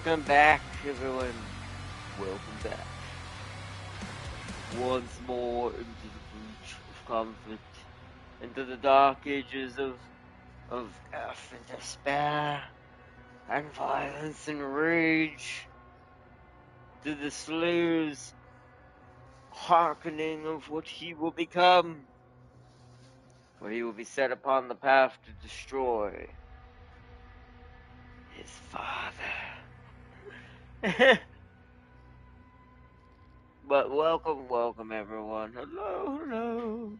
Welcome back, everyone. Welcome back. Once more into the breach of conflict, into the dark ages of death and despair, and violence and rage, to the Slayer's hearkening of what he will become, for he will be set upon the path to destroy his father. But welcome everyone. Hello.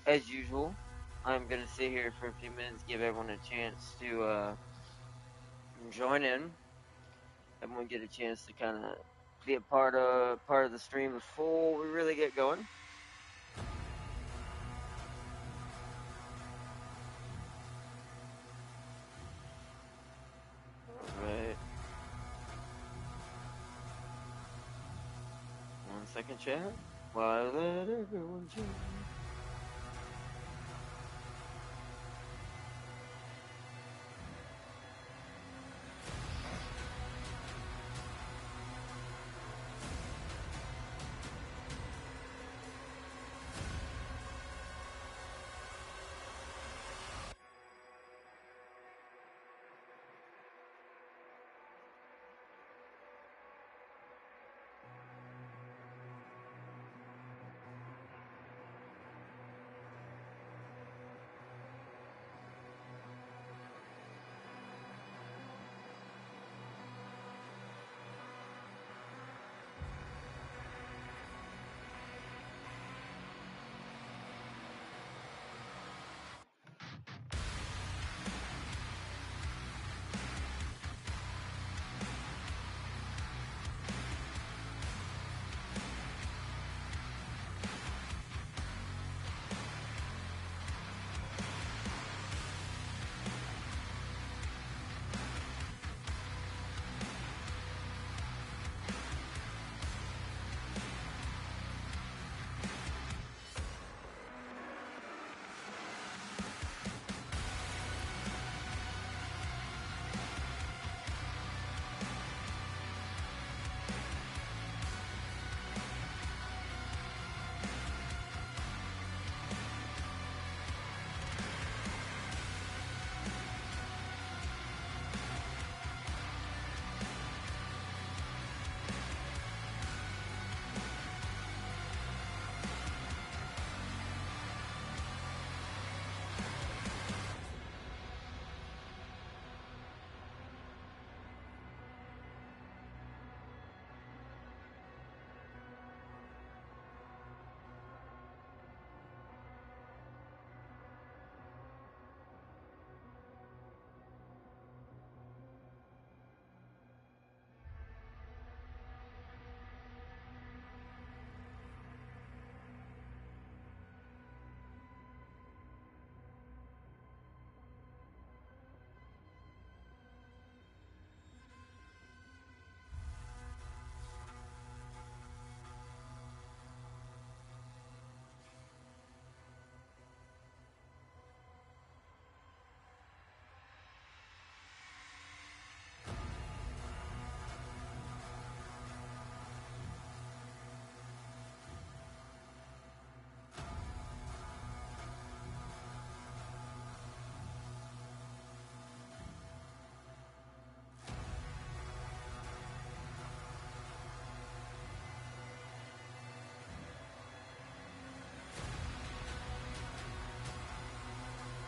As usual, I'm gonna sit here for a few minutes, give everyone a chance to join in. Everyone get a chance to kind of be a part of the stream before we really get going. All right. 1 second, chat. While I let everyone join.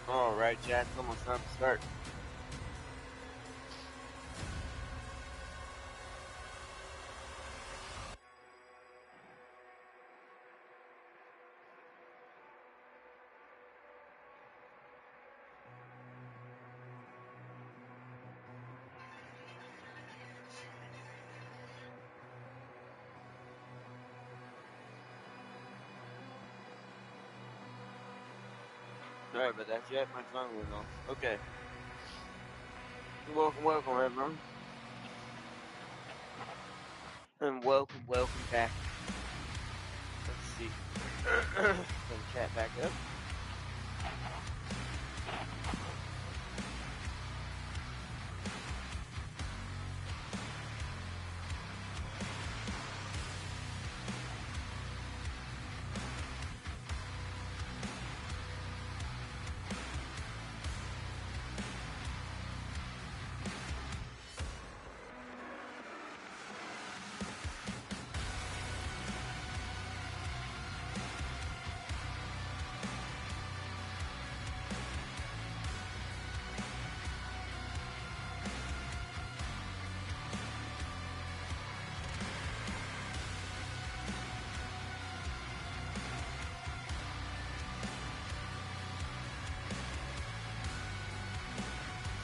All right, chat. It's almost time to start. Sorry about that, chat. My phone went off. Okay. Welcome, everyone. And welcome back. Let's see. Put the chat back up.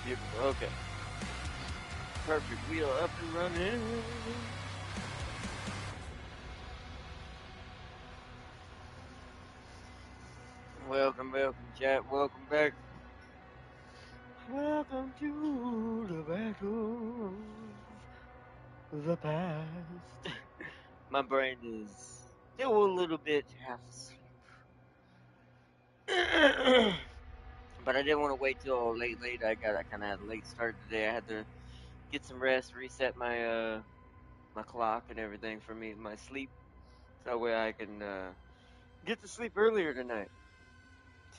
Beautiful. Okay. Perfect. We are up and running. Welcome, chat. Welcome back. Welcome to the battle of the past. My brain is still a little bit half asleep. But I didn't want to wait till late. I kind of had a late start today. I had to get some rest, reset my clock and everything for me, my sleep, so that way I can get to sleep earlier tonight.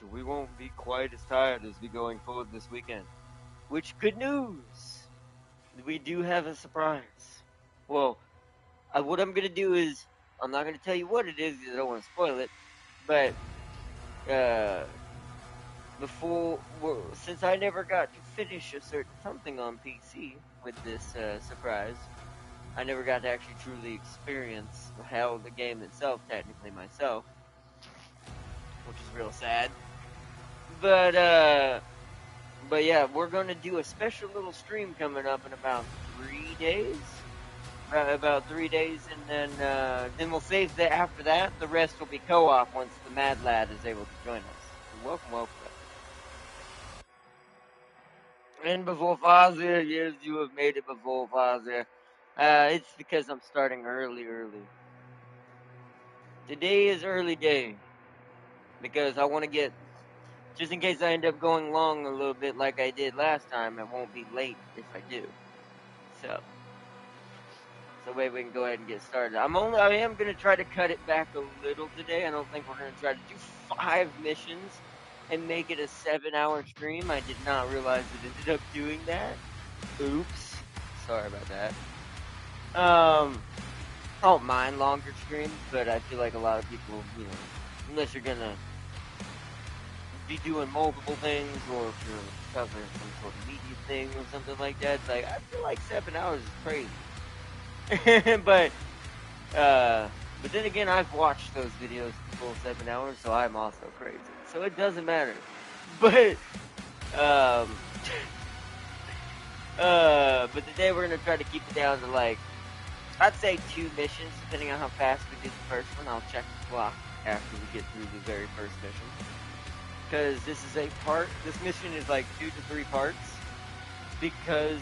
So we won't be quite as tired as we going forward this weekend. Which, good news! We do have a surprise. Well, what I'm gonna do is I'm not gonna tell you what it is because I don't want to spoil it. But uh, since I never got to finish a certain something on PC with this surprise, I never got to actually truly experience how the game itself, technically myself, which is real sad. But but yeah, we're gonna do a special little stream coming up in about 3 days. About 3 days, and then we'll save that. After that, the rest will be co-op once the Mad Lad is able to join us. Welcome, welcome. And before Fazia, yes, you have made it before Fazia. It's because I'm starting early. Today is early day because I want to get, just in case I end up going long a little bit like I did last time. It won't be late if I do. So way we can go ahead and get started. I am gonna try to cut it back a little today. I don't think we're gonna try to do 5 missions and make it a 7-hour stream. I did not realize it ended up doing that. Oops. Sorry about that. I don't mind longer streams, but I feel like a lot of people, unless you're gonna be doing multiple things or if you're covering some sort of media thing or something like that, it's like I feel like 7 hours is crazy. but but then again, I've watched those videos the full 7 hours, so I'm also crazy. So it doesn't matter. But but today we're gonna try to keep it down to like, I'd say 2 missions, depending on how fast we do the first one. I'll check the clock after we get through the very first mission, because this mission is like 2 to 3 parts, because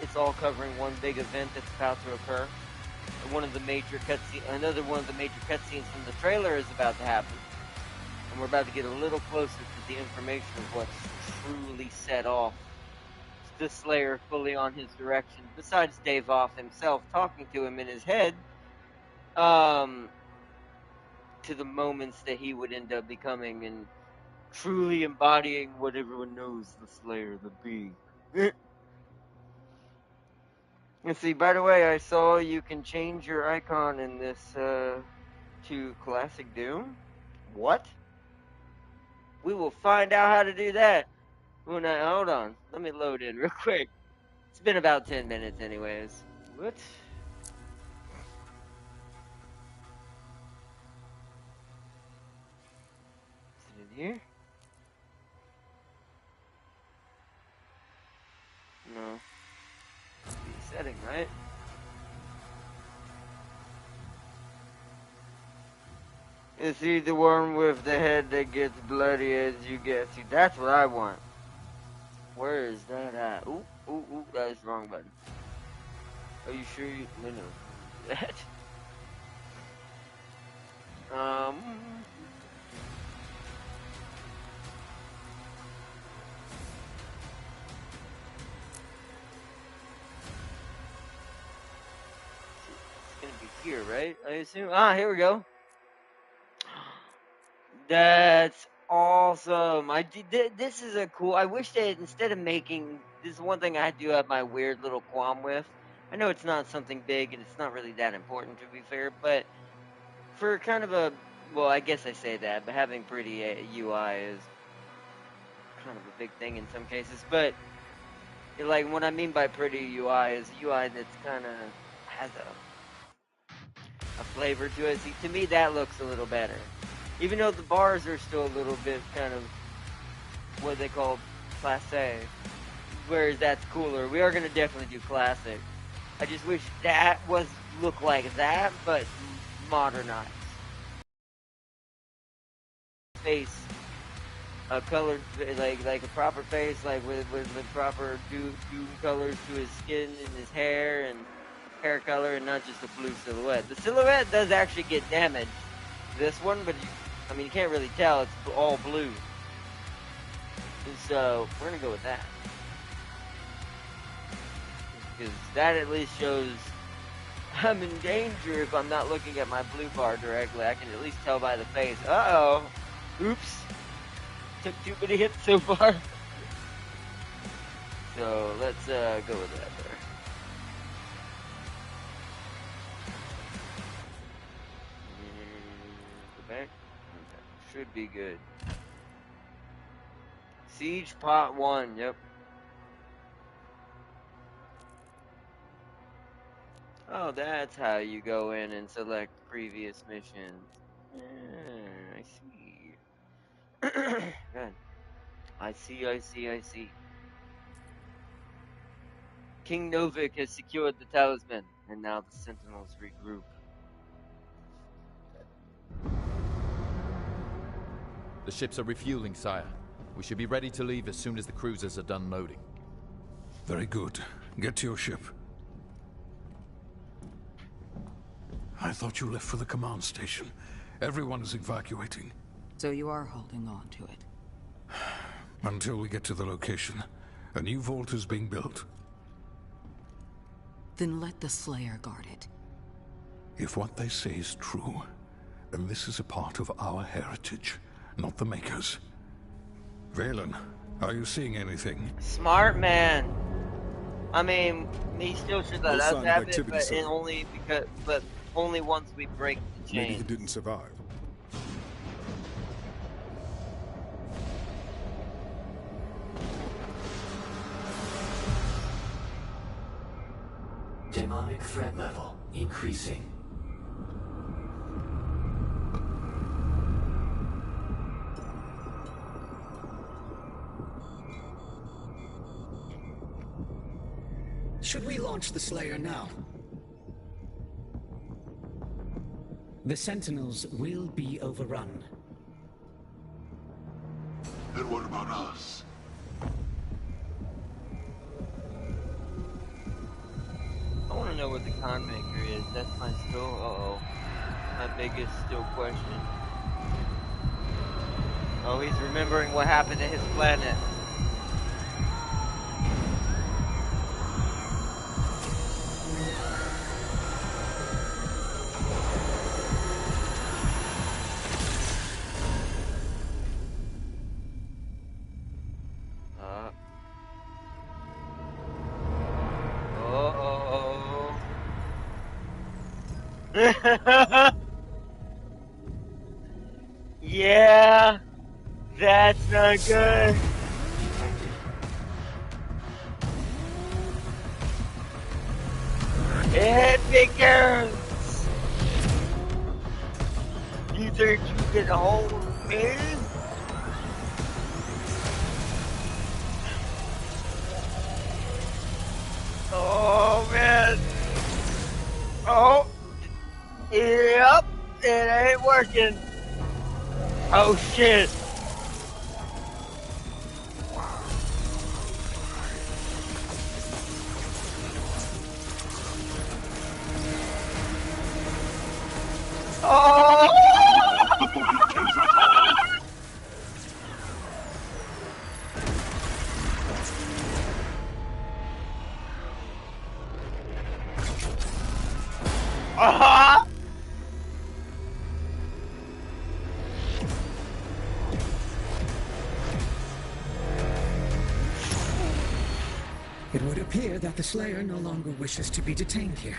it's all covering one big event that's about to occur. Another one of the major cutscenes from the trailer is about to happen, and we're about to get a little closer to the information of what's truly set off the Slayer fully on his direction, besides Dave Off himself talking to him in his head, to the moments that he would end up becoming and truly embodying what everyone knows the Slayer to be. Let's see, by the way, I saw you can change your icon in this to Classic Doom. What? We will find out how to do that. Hold on. Let me load in real quick. It's been about 10 minutes anyways. What? Is it in here? No. It's be a setting, right? Is he the one with the head that gets bloody as you get? See, that's what I want. Where is that at? Ooh, that is the wrong button. Are you sure you... No. That. It's gonna be here, right? I assume. Here we go. That's awesome. This is a cool. I wish that instead of making this is one thing I do have my weird little qualm with. I know it's not something big and it's not really that important to be fair, but for kind of I guess I say that, but having pretty UI is kind of a big thing in some cases. But like what I mean by pretty UI is UI that's kind of has a flavor to it. See, to me that looks a little better. Even though the bars are still a little bit kind of what they call passe. whereas that's cooler. We are gonna definitely do classic. I just wish that looked like that, but modernized. Face, a colored, like a proper face, like with the proper doom colors to his skin and his hair and hair color, and not just a blue silhouette. The silhouette does actually get damaged. This one, but I mean, you can't really tell. It's all blue. And so we're gonna go with that. Because that at least shows I'm in danger if I'm not looking at my blue bar directly. I can at least tell by the face. Uh-oh. Oops. Took too many hits so far. So let's go with that there. Go back. Okay. Should be good. Siege Part 1, yep. Oh, that's how you go in and select previous missions. I see. Good. I see. King Novik has secured the talisman, and now the Sentinels regroup. The ships are refueling, sire. We should be ready to leave as soon as the cruisers are done loading. Very good. Get to your ship. I thought you left for the command station. Everyone is evacuating. So you are holding on to it? Until we get to the location. A new vault is being built. Then let the Slayer guard it. If what they say is true, then this is a part of our heritage, not the Makers. Valen, are you seeing anything? Smart man. I mean, he still should let us have it, but only once we break the chain. Maybe he didn't survive. Demonic threat level increasing. Should we launch the Slayer now? The Sentinels will be overrun. And what about us? I want to know what the con maker is. That's my my biggest still question. Oh, he's remembering what happened to his planet. Yeah, that's not good. It begins. You think you can hold me? Oh man. Oh. Yep, it ain't working. Oh shit. Oh! Uh-huh. It would appear that the Slayer no longer wishes to be detained here.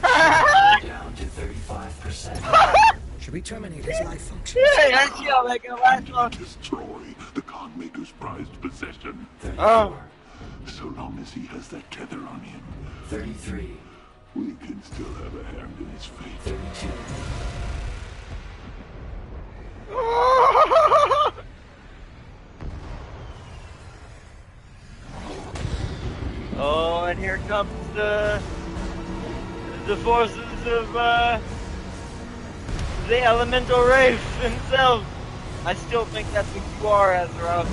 Down to 35%. Should we terminate his life function? Yeah, that's how make a life function. Destroy the con maker's prized possession. 34. Oh. So long as he has that tether on him, 33. we can still have a hand in his fate. 32. comes the forces of the elemental race themselves. I still think that's what you are, Azeroth.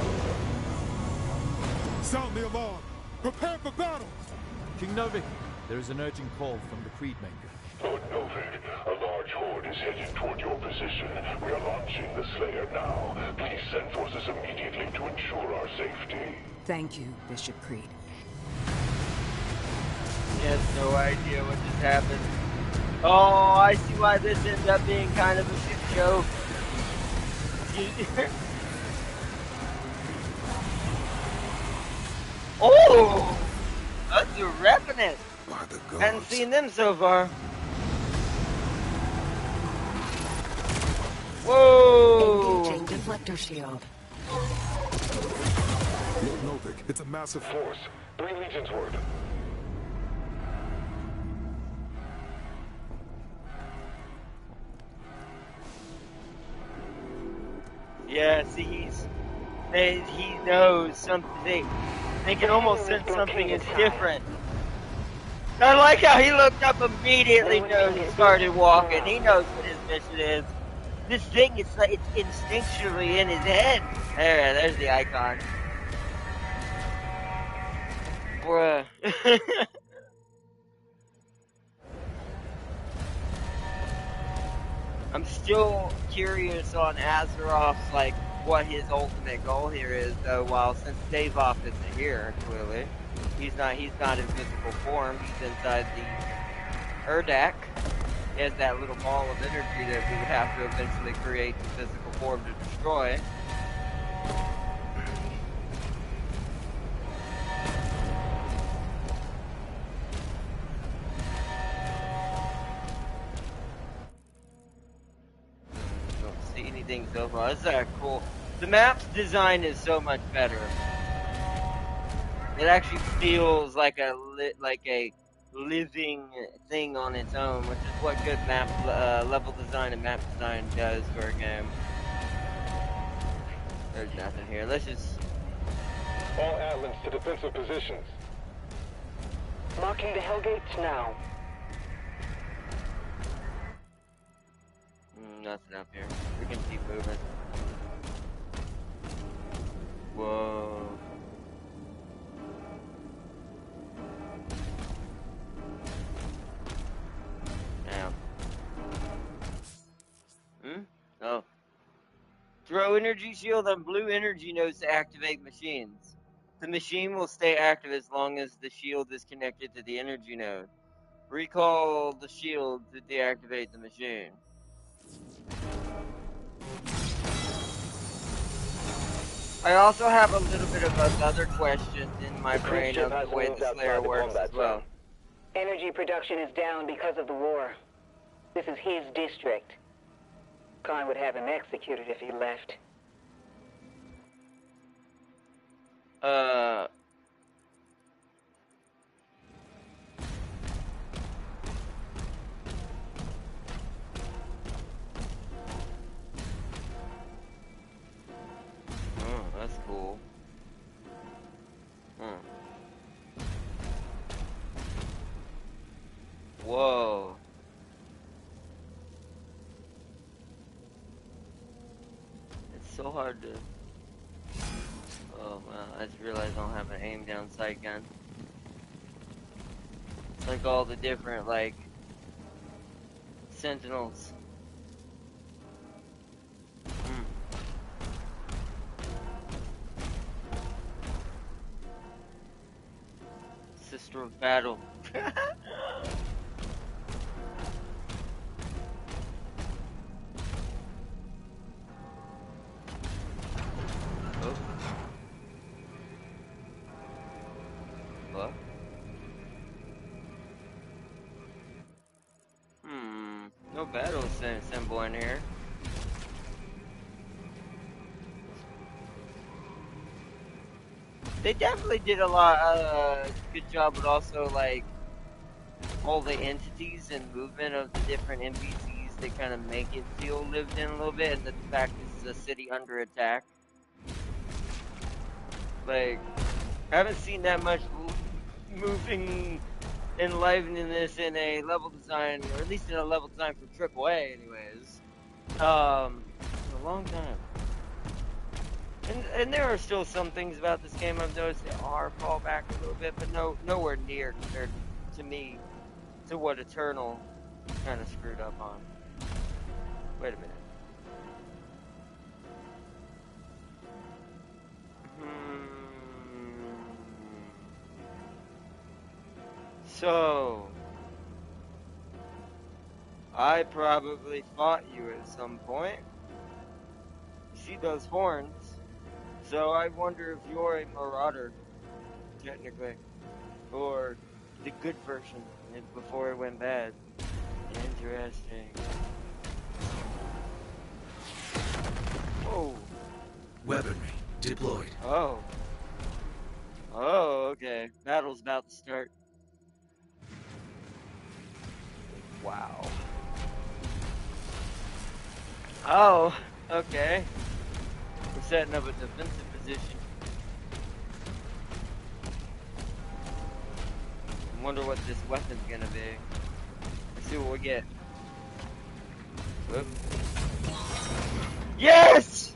Sound the alarm. Prepare for battle. King Novik, there is an urgent call from the Creedmaker. Lord Novik, a large horde is headed toward your position. We are launching the Slayer now. Please send forces immediately to ensure our safety. Thank you, Bishop Creed. He has no idea what just happened. Oh, I see why this ends up being kind of a shit show. Oh! That's a revenant! By the gods. Hadn't seen them so far. Whoa! Engaging deflector shield. Lord Novik, it's a massive Force, 3 legions worth. Yeah, see, he knows something. They can almost sense something is different. I like how he looked up immediately, knows he started walking. He knows what his mission is. This thing, it's like it's instinctually in his head. There's the icon. Bruh. I'm still curious on Azeroth's, like, what his ultimate goal here is, though, since Davos isn't here, clearly. He's not in physical form, he's inside the Urdak. He has that little ball of energy that we would have to eventually create in physical form to destroy. So far. This is cool. The map's design is so much better. It actually feels like a living thing on its own, which is what good map level design and map design does for a game. There's nothing here. Let's just All Atlas to defensive positions. Marking the Hellgates now. nothing up here. We can keep moving. Whoa. Now. Oh. Throw energy shield on blue energy nodes to activate machines. The machine will stay active as long as the shield is connected to the energy node. Recall the shield to deactivate the machine. I also have a little bit of other questions in my brain of the way the Slayer works as well. Energy production is down because of the war. This is his district. Khan would have him executed if he left. Oh, that's cool. Whoa. It's so hard to... Oh, wow. I just realized I don't have an aim down sight gun. It's like all the different, like, sentinels. Sister of Battle. Oh. What? No battle symbol in here. They definitely did a lot, good job, but also, like, all the entities and movement of the different NPCs, they kind of make it feel lived in a little bit, and the fact this is a city under attack. Like, I haven't seen that much moving enlivening this in a level design, or at least in a level design for AAA, anyways. In a long time. And there are still some things about this game I've noticed that are fall back a little bit, but nowhere near compared to me to what Eternal kind of screwed up on. Wait a minute. So, I probably fought you at some point. You see those horns? So I wonder if you're a marauder, technically. Or the good version, before it went bad. Interesting. Whoa. Weaponry deployed. Oh. Oh, okay. Battle's about to start. Wow. Oh, okay. We're setting up a defensive position. I wonder what this weapon's gonna be. Let's see what we get. Whoop. Yes!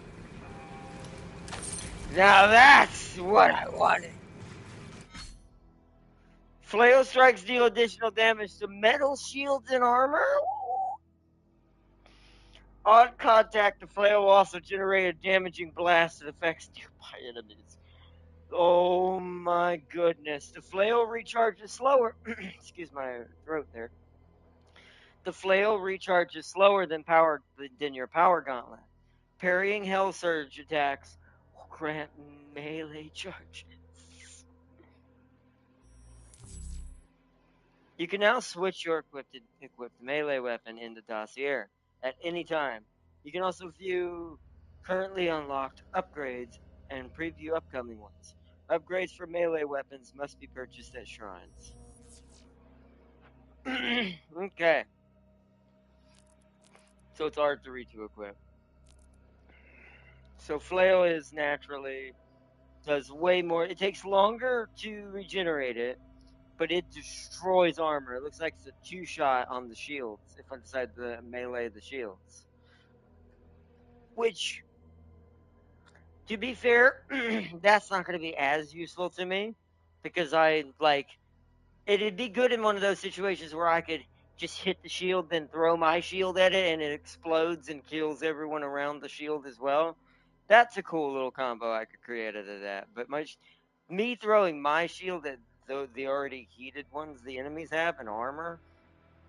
Now that's what I wanted. Flail strikes deal additional damage to metal shields and armor. On contact, the flail will also generate a damaging blast that affects nearby enemies. Oh my goodness. The flail recharges slower. Excuse my throat there. The flail recharges slower than your power gauntlet. Parrying Hell Surge attacks will grant melee charges. You can now switch your equipped melee weapon into Dossier at any time. You can also view currently unlocked upgrades and preview upcoming ones. Upgrades for melee weapons must be purchased at shrines. Okay. So it's R3 to equip. So Flail is naturally, does way more. It takes longer to regenerate it, but it destroys armor. It looks like it's a 2-shot on the shields if I decide to melee the shields. Which, to be fair, that's not going to be as useful to me because it'd be good in one of those situations where I could just hit the shield, then throw my shield at it, and it explodes and kills everyone around the shield as well. That's a cool little combo I could create out of that. But me throwing my shield at the already heated ones the enemies have in armor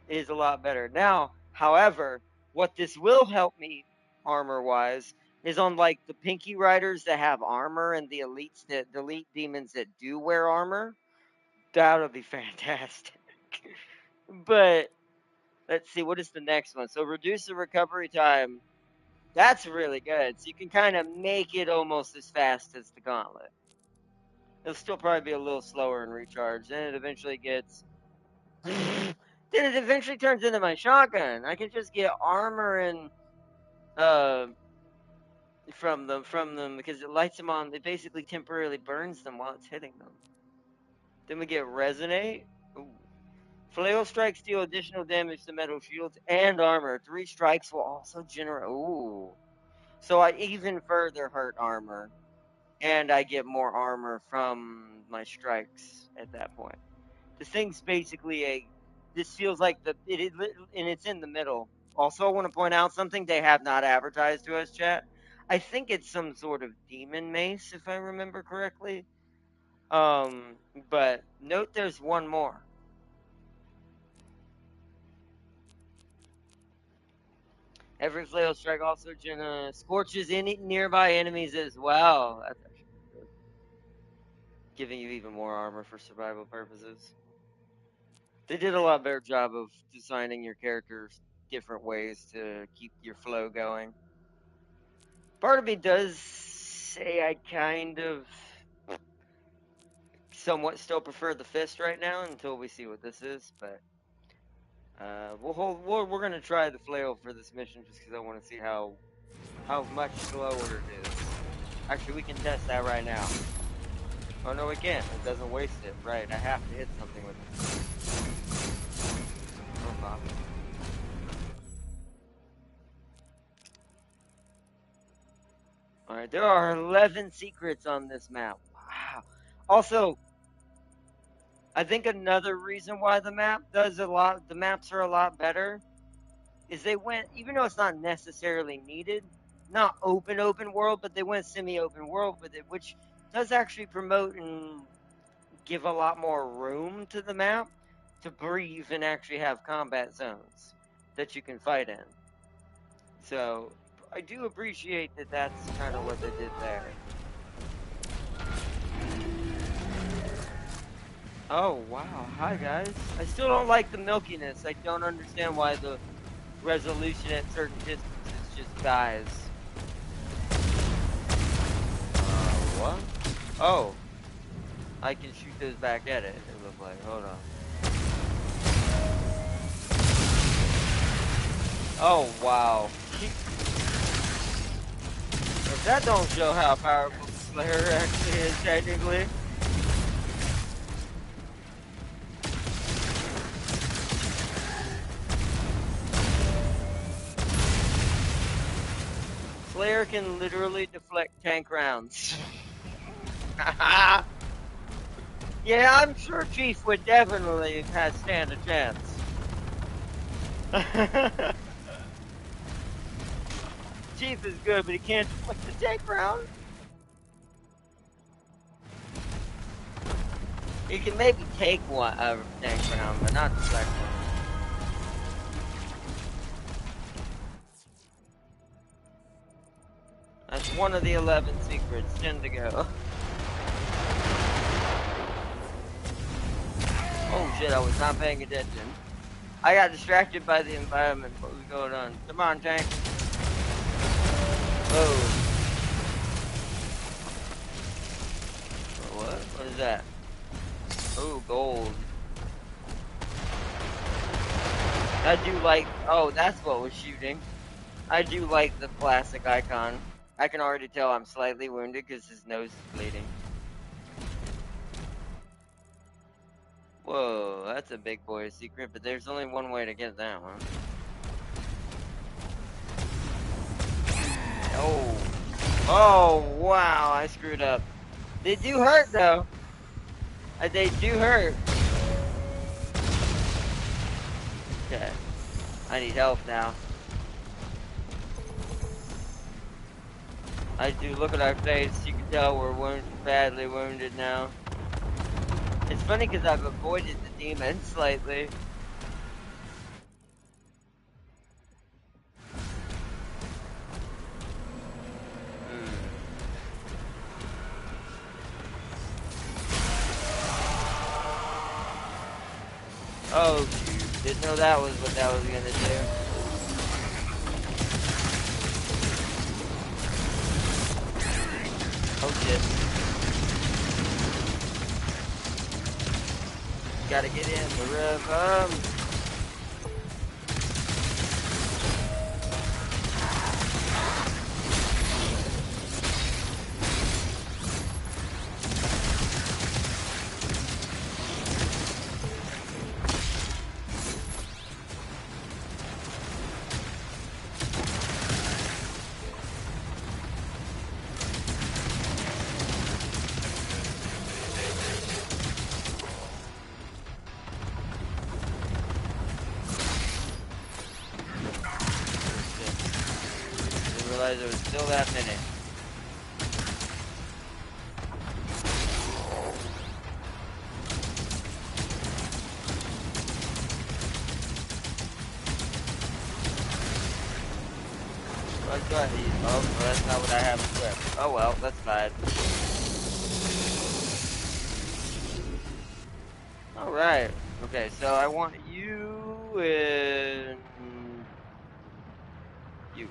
is a lot better. Now, however, what this will help me armor-wise is on like the Pinky Riders that have armor and the elite demons that do wear armor. That would be fantastic. But let's see, what is the next one? So reduce the recovery time. That's really good. So you can kind of make it almost as fast as the gauntlet. It'll still probably be a little slower in recharge. Then it eventually gets... then it eventually turns into my shotgun. I can just get armor and from them because it lights them on. It basically temporarily burns them while it's hitting them. Then we get resonate. Ooh. Flail strikes deal additional damage to metal shields and armor. 3 strikes will also generate... Ooh. So I even further hurt armor. And I get more armor from my strikes at that point. This thing's basically this feels like and it's in the middle. Also, I want to point out something they have not advertised to us, chat. I think it's some sort of demon mace, if I remember correctly. But note there's one more. Every flail strike also scorches any nearby enemies as well. That's actually good. Giving you even more armor for survival purposes. They did a lot better job of designing your characters different ways to keep your flow going. Part of me does say I kind of somewhat still prefer the fist right now until we see what this is, but we're gonna try the flail for this mission just because I want to see how much slower it is. Actually, we can test that right now. Oh no, we can't. It doesn't waste it. Right, I have to hit something with it. Pop. Alright, there are 11 secrets on this map. Wow. Also, I think another reason why the maps are a lot better, is they went, even though it's not necessarily needed, not open world, but they went semi-open world with it, which does actually promote and give a lot more room to the map to breathe and actually have combat zones that you can fight in. So I do appreciate that that's kind of what they did there. Oh, wow. Hi, guys. I still don't like the milkiness. I don't understand why the resolution at certain distances just dies. What? Oh. I can shoot those back at it, it looks like. Hold on. Oh, wow. If that don't show how powerful Slayer actually is, technically. Slayer can literally deflect tank rounds. Yeah, I'm sure Chief would definitely stand a chance. Chief is good, but he can't deflect the tank round. He can maybe take one tank round, but not deflect one. That's one of the 11 secrets. 10 to go. Oh shit, I was not paying attention. I got distracted by the environment. What was going on? Come on, tank. Whoa. What? What is that? Oh, gold. I do like... Oh, that's what was shooting. I do like the classic icon. I can already tell I'm slightly wounded because his nose is bleeding. Whoa, that's a big boy secret, but there's only one way to get that one. Oh. Oh, wow, I screwed up. They do hurt, though. They do hurt. Okay. I need help now. I do look at our face. You can tell we're badly wounded now. It's funny because I've avoided the demon slightly. Oh, shoot. Didn't know that was what that was gonna do. Oh, shit. Gotta get in the rhythm. There was still that many. What do I need? Oh, that's not what I have equipped. Oh well, that's fine. Alright. Okay, so I want you and you.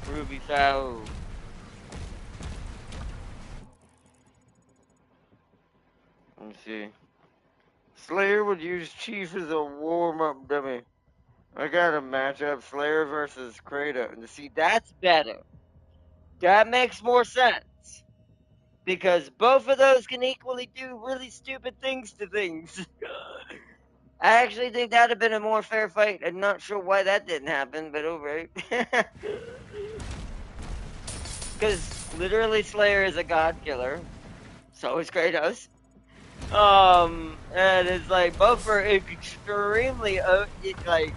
Ruby Fowl. Let me see. Slayer would use Chief as a warm-up dummy. I got a matchup Slayer versus Kratos. See, that's better. That makes more sense. Because both of those can equally do really stupid things to things. I actually think that'd have been a more fair fight. I'm not sure why that didn't happen, but alright. Because literally Slayer is a god killer. So is Kratos. And it's like both are extremely like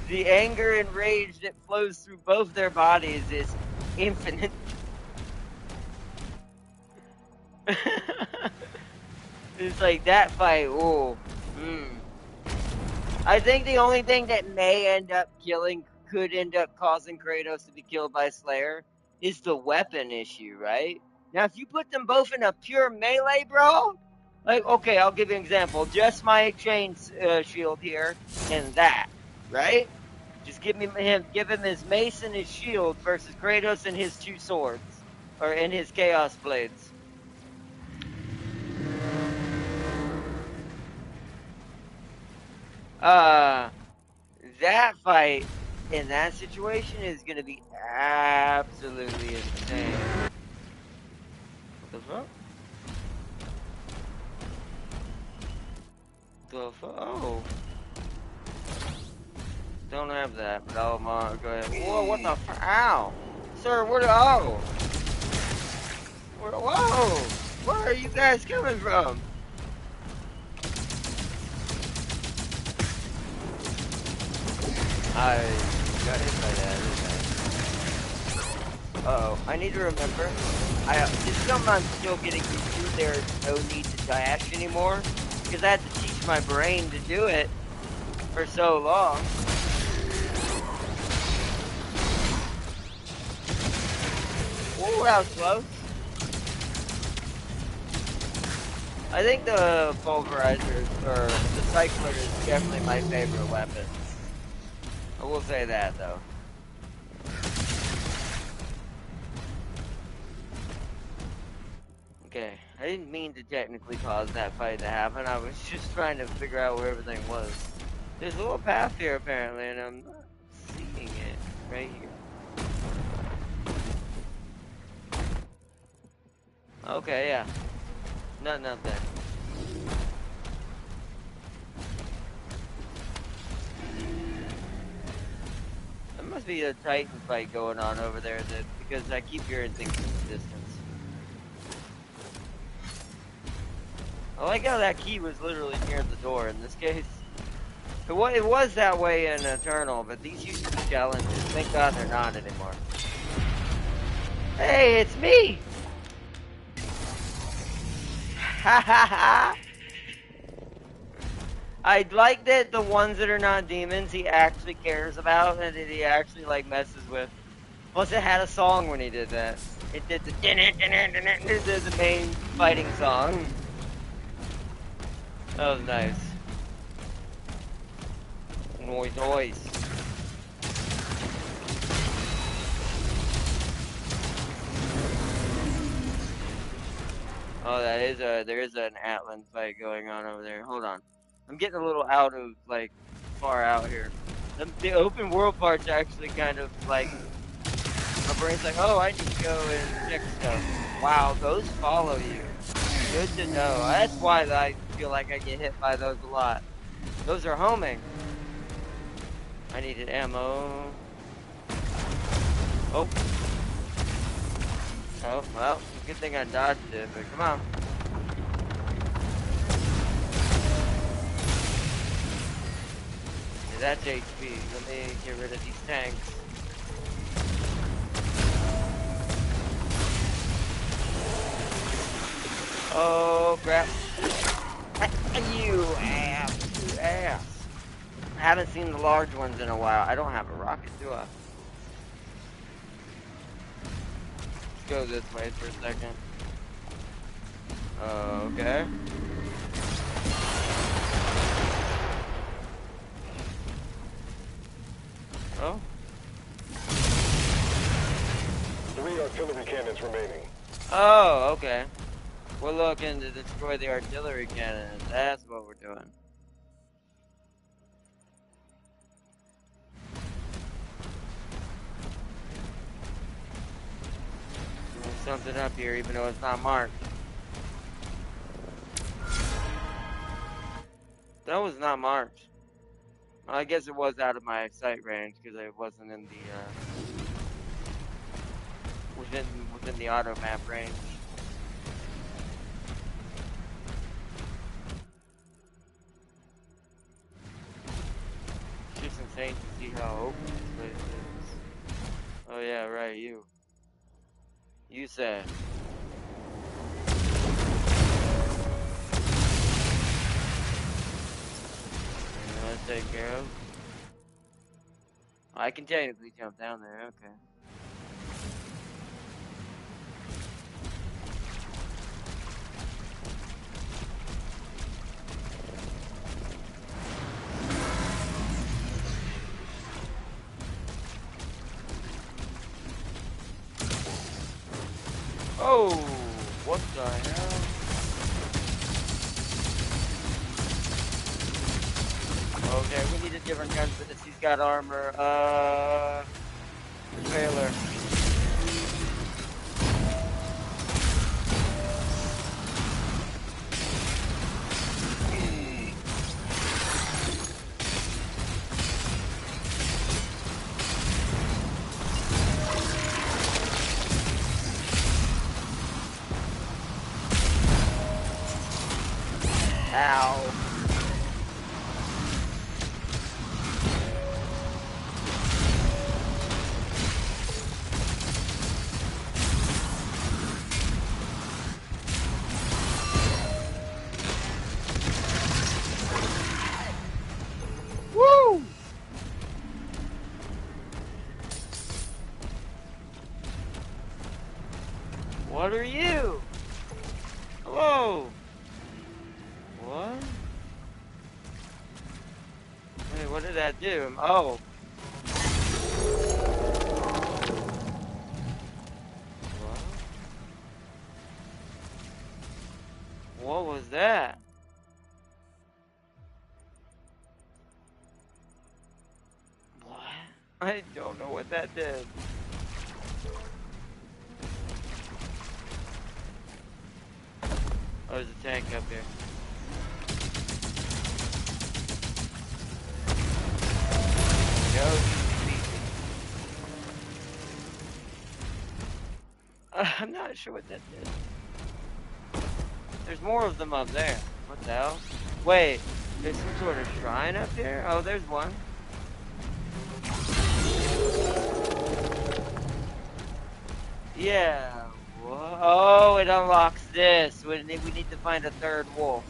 the anger and rage that flows through both their bodies is infinite. It's like that fight. Ooh, I think the only thing that could end up causing Kratos to be killed by Slayer is the weapon issue, right? Now, if you put them both in a pure melee brawl, like, okay, I'll give you an example. Just my chain shield here and that, right? Just give him his mace and his shield versus Kratos and his two swords, or in his chaos blades. That fight in that situation is gonna be absolutely insane. What the fuck? The fuck? Oh. Don't have that, but oh my, go ahead. Whoa, what the fuck? Ow! Sir, oh! Whoa! Where are you guys coming from? I got hit by that. Uh-oh. I need to remember. This is something I'm still getting used to. There's no need to dash anymore. Because I had to teach my brain to do it for so long. Ooh, that was close. I think the pulverizer, or the cycler, is definitely my favorite weapon. I will say that, though. Okay, I didn't mean to technically cause that fight to happen. I was just trying to figure out where everything was. There's a little path here, apparently, and I'm not seeing it right here. Okay, yeah. Nothing up there. There must be a Titan fight going on over there, because I keep hearing things in the distance. I like how that key was literally near the door in this case. It was that way in Eternal, but these used to be challenges. Thank God they're not anymore. Hey, it's me! Ha ha ha! I like that the ones that are not demons he actually cares about and that he actually like messes with. Plus it had a song when he did that. It did the the main fighting song. That was nice. Noise. Oh, there is an Atlan fight going on over there. Hold on. I'm getting a little out of, like, far out here. The open world part's actually kind of, like, my brain's like, oh, I need to go and check stuff. Wow, those follow you. Good to know. That's why I feel like I get hit by those a lot. Those are homing. I needed ammo. Oh. Oh, well, good thing I dodged it, but come on. Yeah, that's HP. Let me get rid of these tanks. Oh, crap. You ass. You ass. I haven't seen the large ones in a while. I don't have a rocket, do I? Let's go this way for a second. Okay. Oh. 3 artillery cannons remaining. Oh, okay. We're looking to destroy the artillery cannons. That's what we're doing. something up here, even though it's not marked. That was not marked. I guess it was out of my sight range because it wasn't in the within the auto map range. It's just insane to see how open this place is. Oh yeah, right, you. You said. Let's take care of. I can technically jump down there, okay. Oh, what the hell? Okay, we need a different gun for this. He's got armor. Trailer. Ow. Woo! What are you? Hello? What? Wait, what did that do? Oh. What was that? What? I don't know what that did. Oh, there's a tank up here. Go. I'm not sure what that did. There's more of them up there. What the hell? Wait, there's some sort of shrine up here? Oh, there's one. Yeah. What? Oh, it unlocks this. We need to find a third wolf.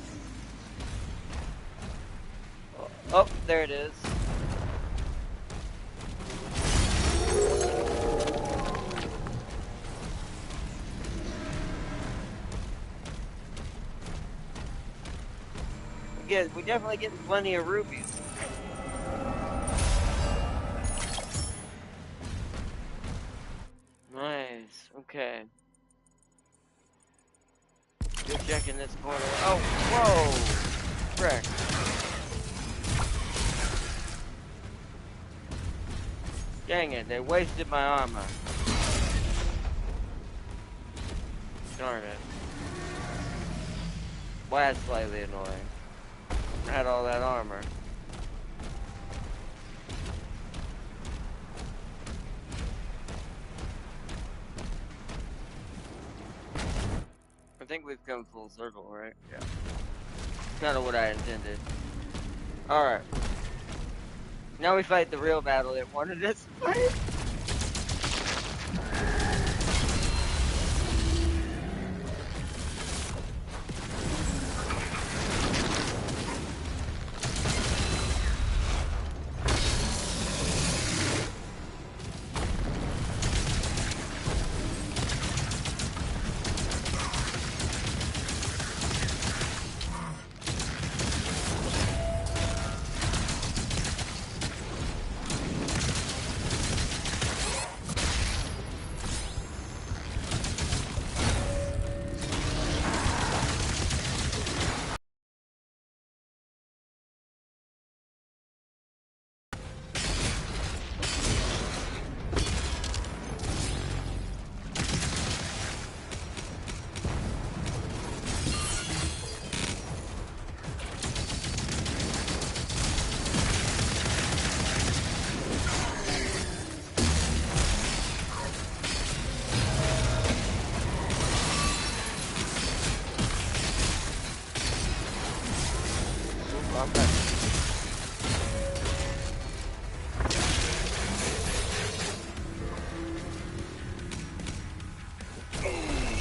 Oh, there it is. We definitely getting plenty of rubies. Nice. Okay. Just checking this corner. Oh, whoa! Frick. Dang it, they wasted my armor. Darn it. Well, that's slightly annoying. I had all that armor. I think we've come full circle, right? Yeah. Kind of what I intended. Alright. Now we fight the real battle it wanted us to fight.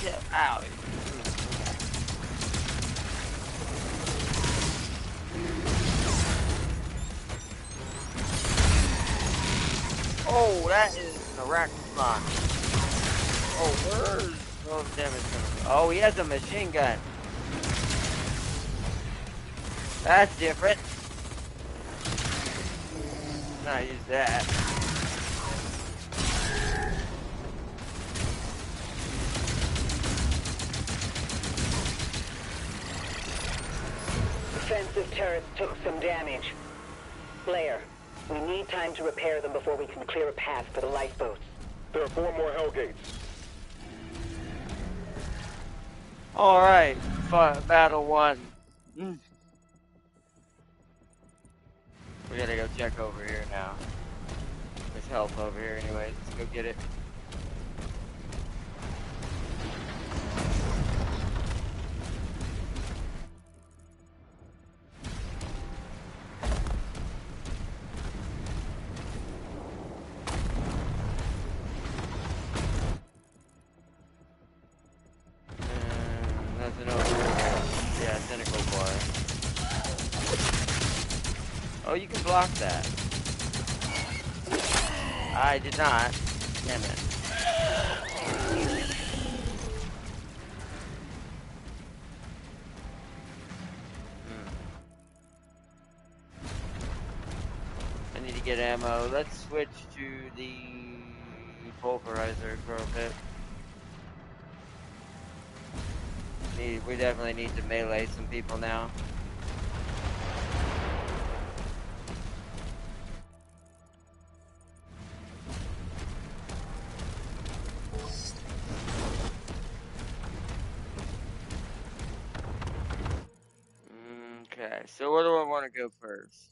hell. Ow. Oh, that is an arachnophon. Oh, where's those damage coming from? Oh, he has a machine gun. That's different. Not use that. Defensive turrets took some damage. Blair, we need time to repair them before we can clear a path for the lifeboats. There are 4 more Hellgates. Alright, battle 1. We gotta go check over here now. There's help over here anyway. Let's go get it. Nothing over here. Yeah, tentacle bar. Oh, you can block that. I did not. Damn it. I need to get ammo. Let's switch to the pulverizer for a bit. We definitely need to melee some people now. Okay, so where do I want to go first?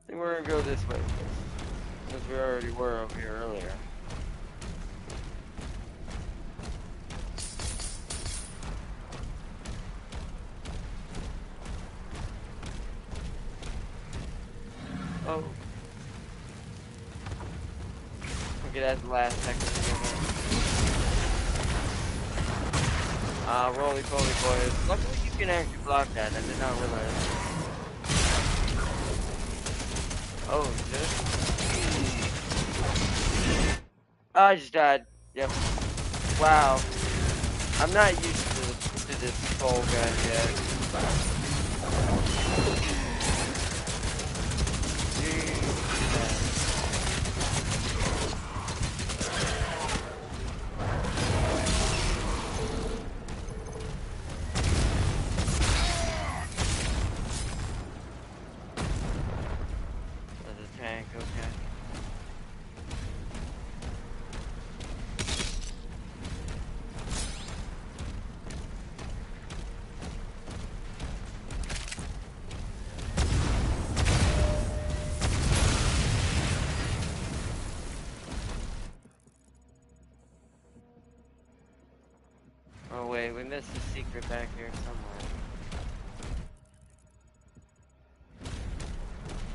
I think we're gonna go this way first, since we already were over here earlier. Oh. Okay, that's the last second. Roly-poly boys. Luckily you can actually block that, I did not realize. Oh, shit. Oh, I just died. Yep. Wow. I'm not used to this skull gun yet. Oh wait, we missed a secret back here somewhere.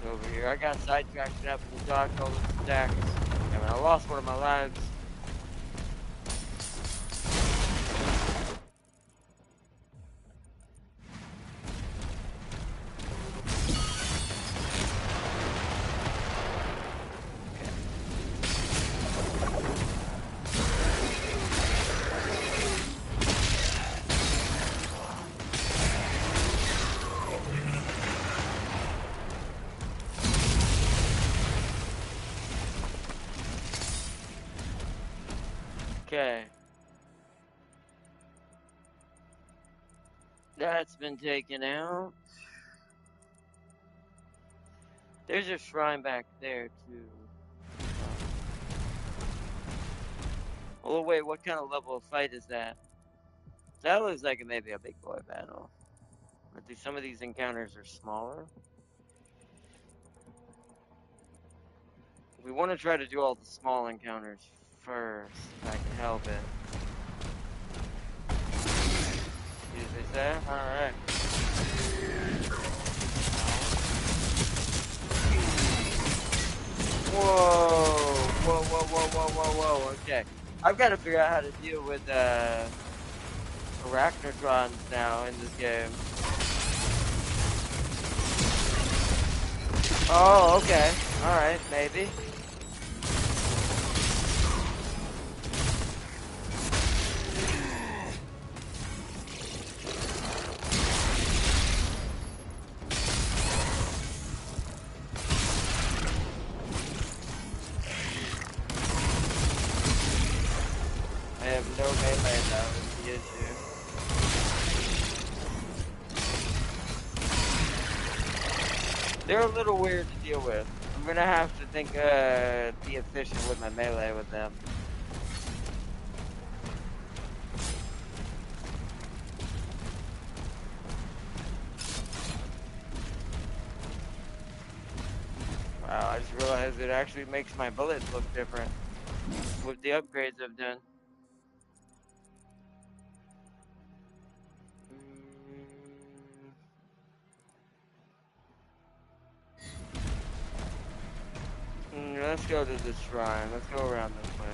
Over here, I got sidetracked up and dodged all the attacks. And I lost one of my lives. Okay. That's been taken out. There's a shrine back there, too. Oh, wait, what kind of level of fight is that? That looks like it may be a big boy battle. But some of these encounters are smaller. We want to try to do all the small encounters first, if I can help it. Is that? Alright. Whoa! Whoa, whoa, whoa, whoa, whoa, whoa, okay. I've got to figure out how to deal with arachnotrons now in this game. Oh, okay. Alright, maybe. I have no melee though, is the issue. They're a little weird to deal with. I'm gonna have to think, be efficient with my melee with them. Wow, I just realized it actually makes my bullets look different with the upgrades I've done. Let's go to the shrine. Let's go around this way.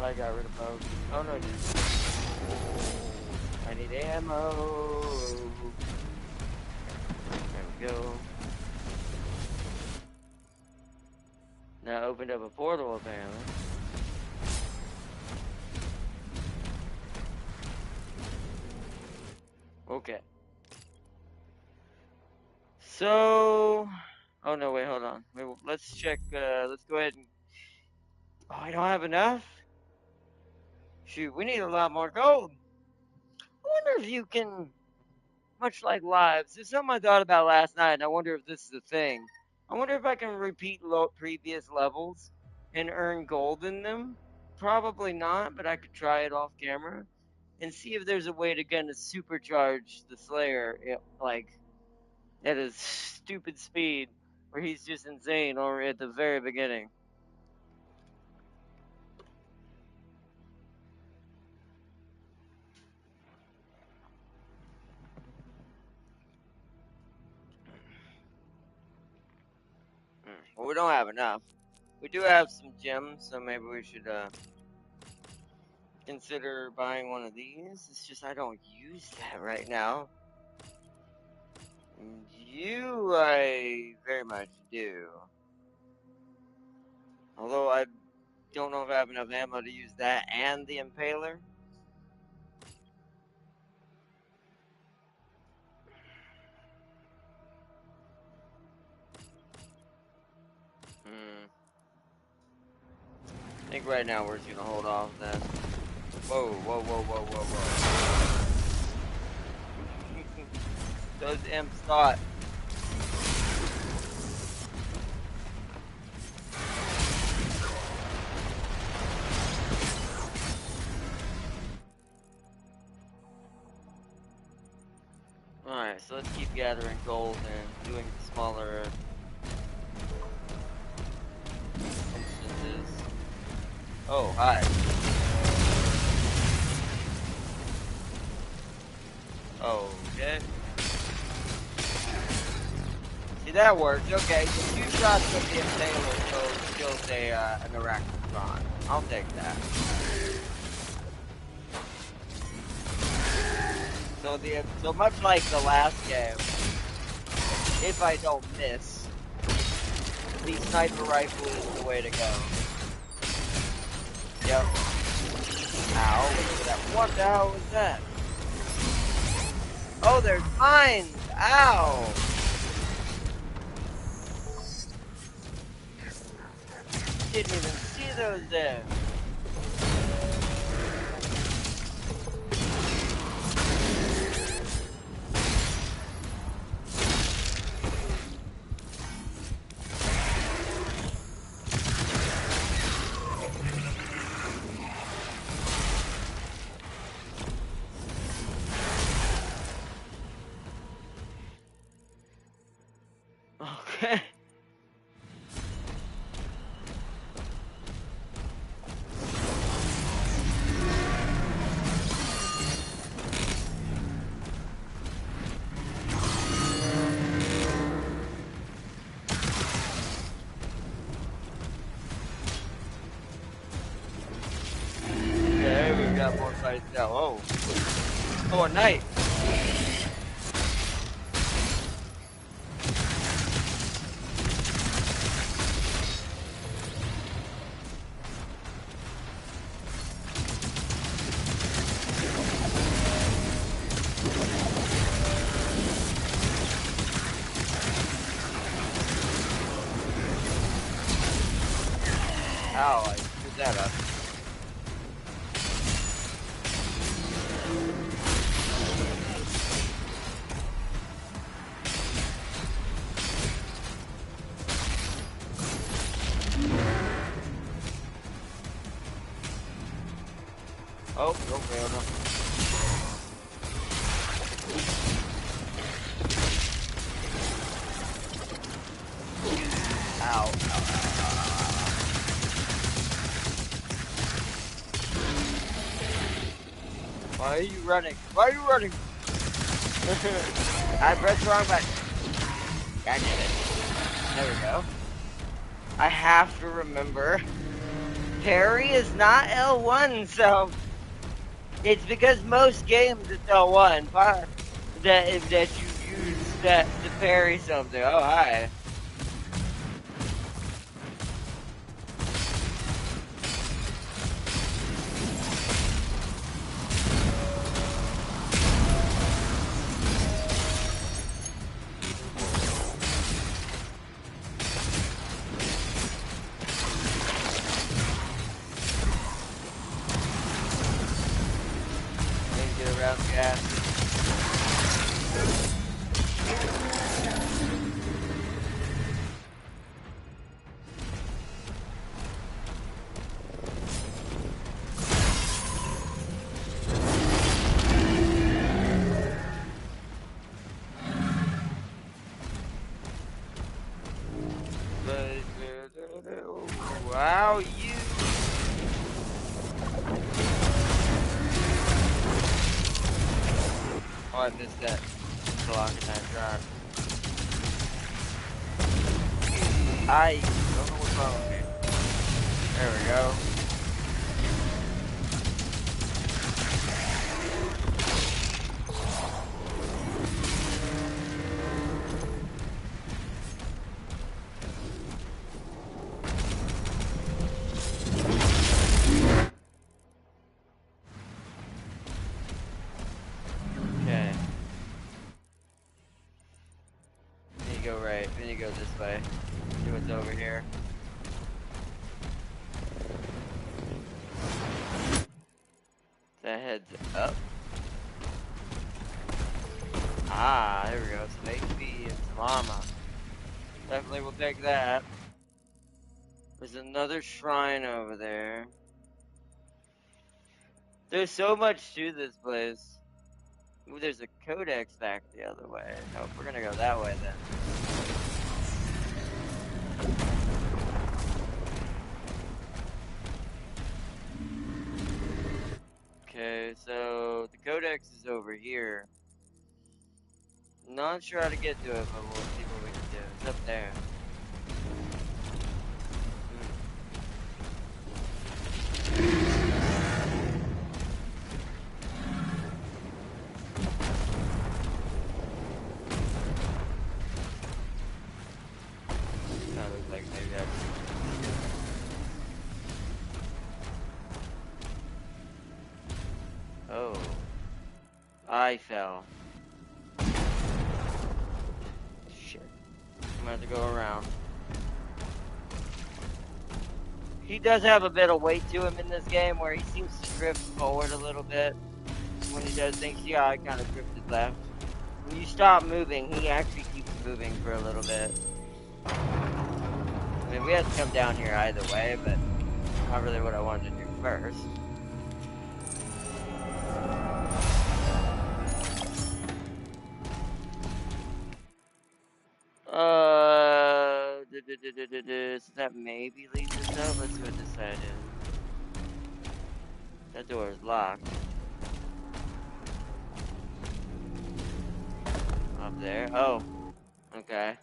I got rid of both. Oh no, dude. I need ammo. There we go. Now I opened up a portal apparently. Okay. So, oh no, wait, hold on. Wait, let's check. Let's go ahead and. Oh, I don't have enough. Shoot, we need a lot more gold. I wonder if you can, much like lives. There's something I thought about last night, and I wonder if this is a thing. I wonder if I can repeat previous levels and earn gold in them. Probably not, but I could try it off camera and see if there's a way to kind of supercharge the Slayer, like at a stupid speed where he's just insane, or at the very beginning. Well, we don't have enough. We do have some gems, so maybe we should consider buying one of these. It's just I don't use that right now. You, I very much do. Although I don't know if I have enough ammo to use that and the Impaler. I think right now we're just gonna hold off then. Whoa, whoa, whoa, whoa, whoa, whoa. Those imps thought. Alright, so let's keep gathering gold and doing smaller instances. Oh, hi. Okay. That works. Okay, so 2 shots with the Impaler kills an Arachnotron. I'll take that. So much like the last game, if I don't miss, the sniper rifle is the way to go. Yep. Ow, look at that. What the hell was that? Oh, there's mines! Ow! Didn't even see those there. Okay. Okay, we've got more fights now. Oh. Oh, a knight. Ow, I screwed that up. Oh, no, failed him. Ow, ow, ow, ow. Why are you running? Why are you running? I pressed the wrong button. I did it. There we go. I have to remember. Parry is not L1, so it's because most games it's L1. That you use that to parry something. Oh, hi. Get around the gas. Wow, you. Oh, I missed that. Block and I dropped. I don't know what's wrong with me. There we go. Okay. Then you go right. Then you go this way. See what's over here. That heads up. Ah, there we go. Some HP and some armor. Definitely will take that. There's another shrine over there. There's so much to this place. Ooh, there's a codex back the other way. Nope, we're gonna go that way then. Okay, so the codex is over here. Not sure how to get to it, but we'll see what we can do. What's up there? Kinda looks like maybe Oh. I fell. Shit. I'm gonna have to go around. He does have a bit of weight to him in this game where he seems to drift forward a little bit. When he does things, yeah, I kind of drifted left. When you stop moving, he actually keeps moving for a little bit. I mean, we have to come down here either way, but not really what I wanted to do first. So that maybe leads us up. Let's see what this side is. That door is locked. Up there. Oh. Okay.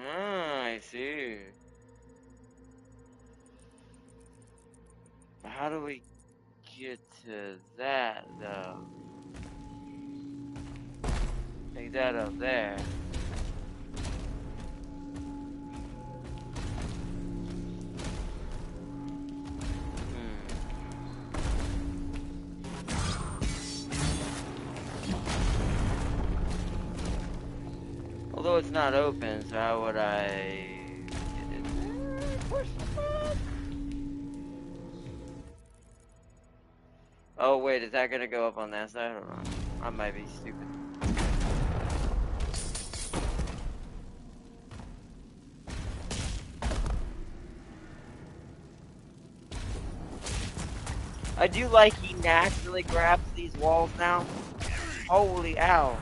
I see. How do we get to that, though? Take that up there. Although it's not open, so how would I get in there? Push the button. Oh wait, is that gonna go up on that side? Hold on. I might be stupid. I do like he naturally grabs these walls now. Holy ow.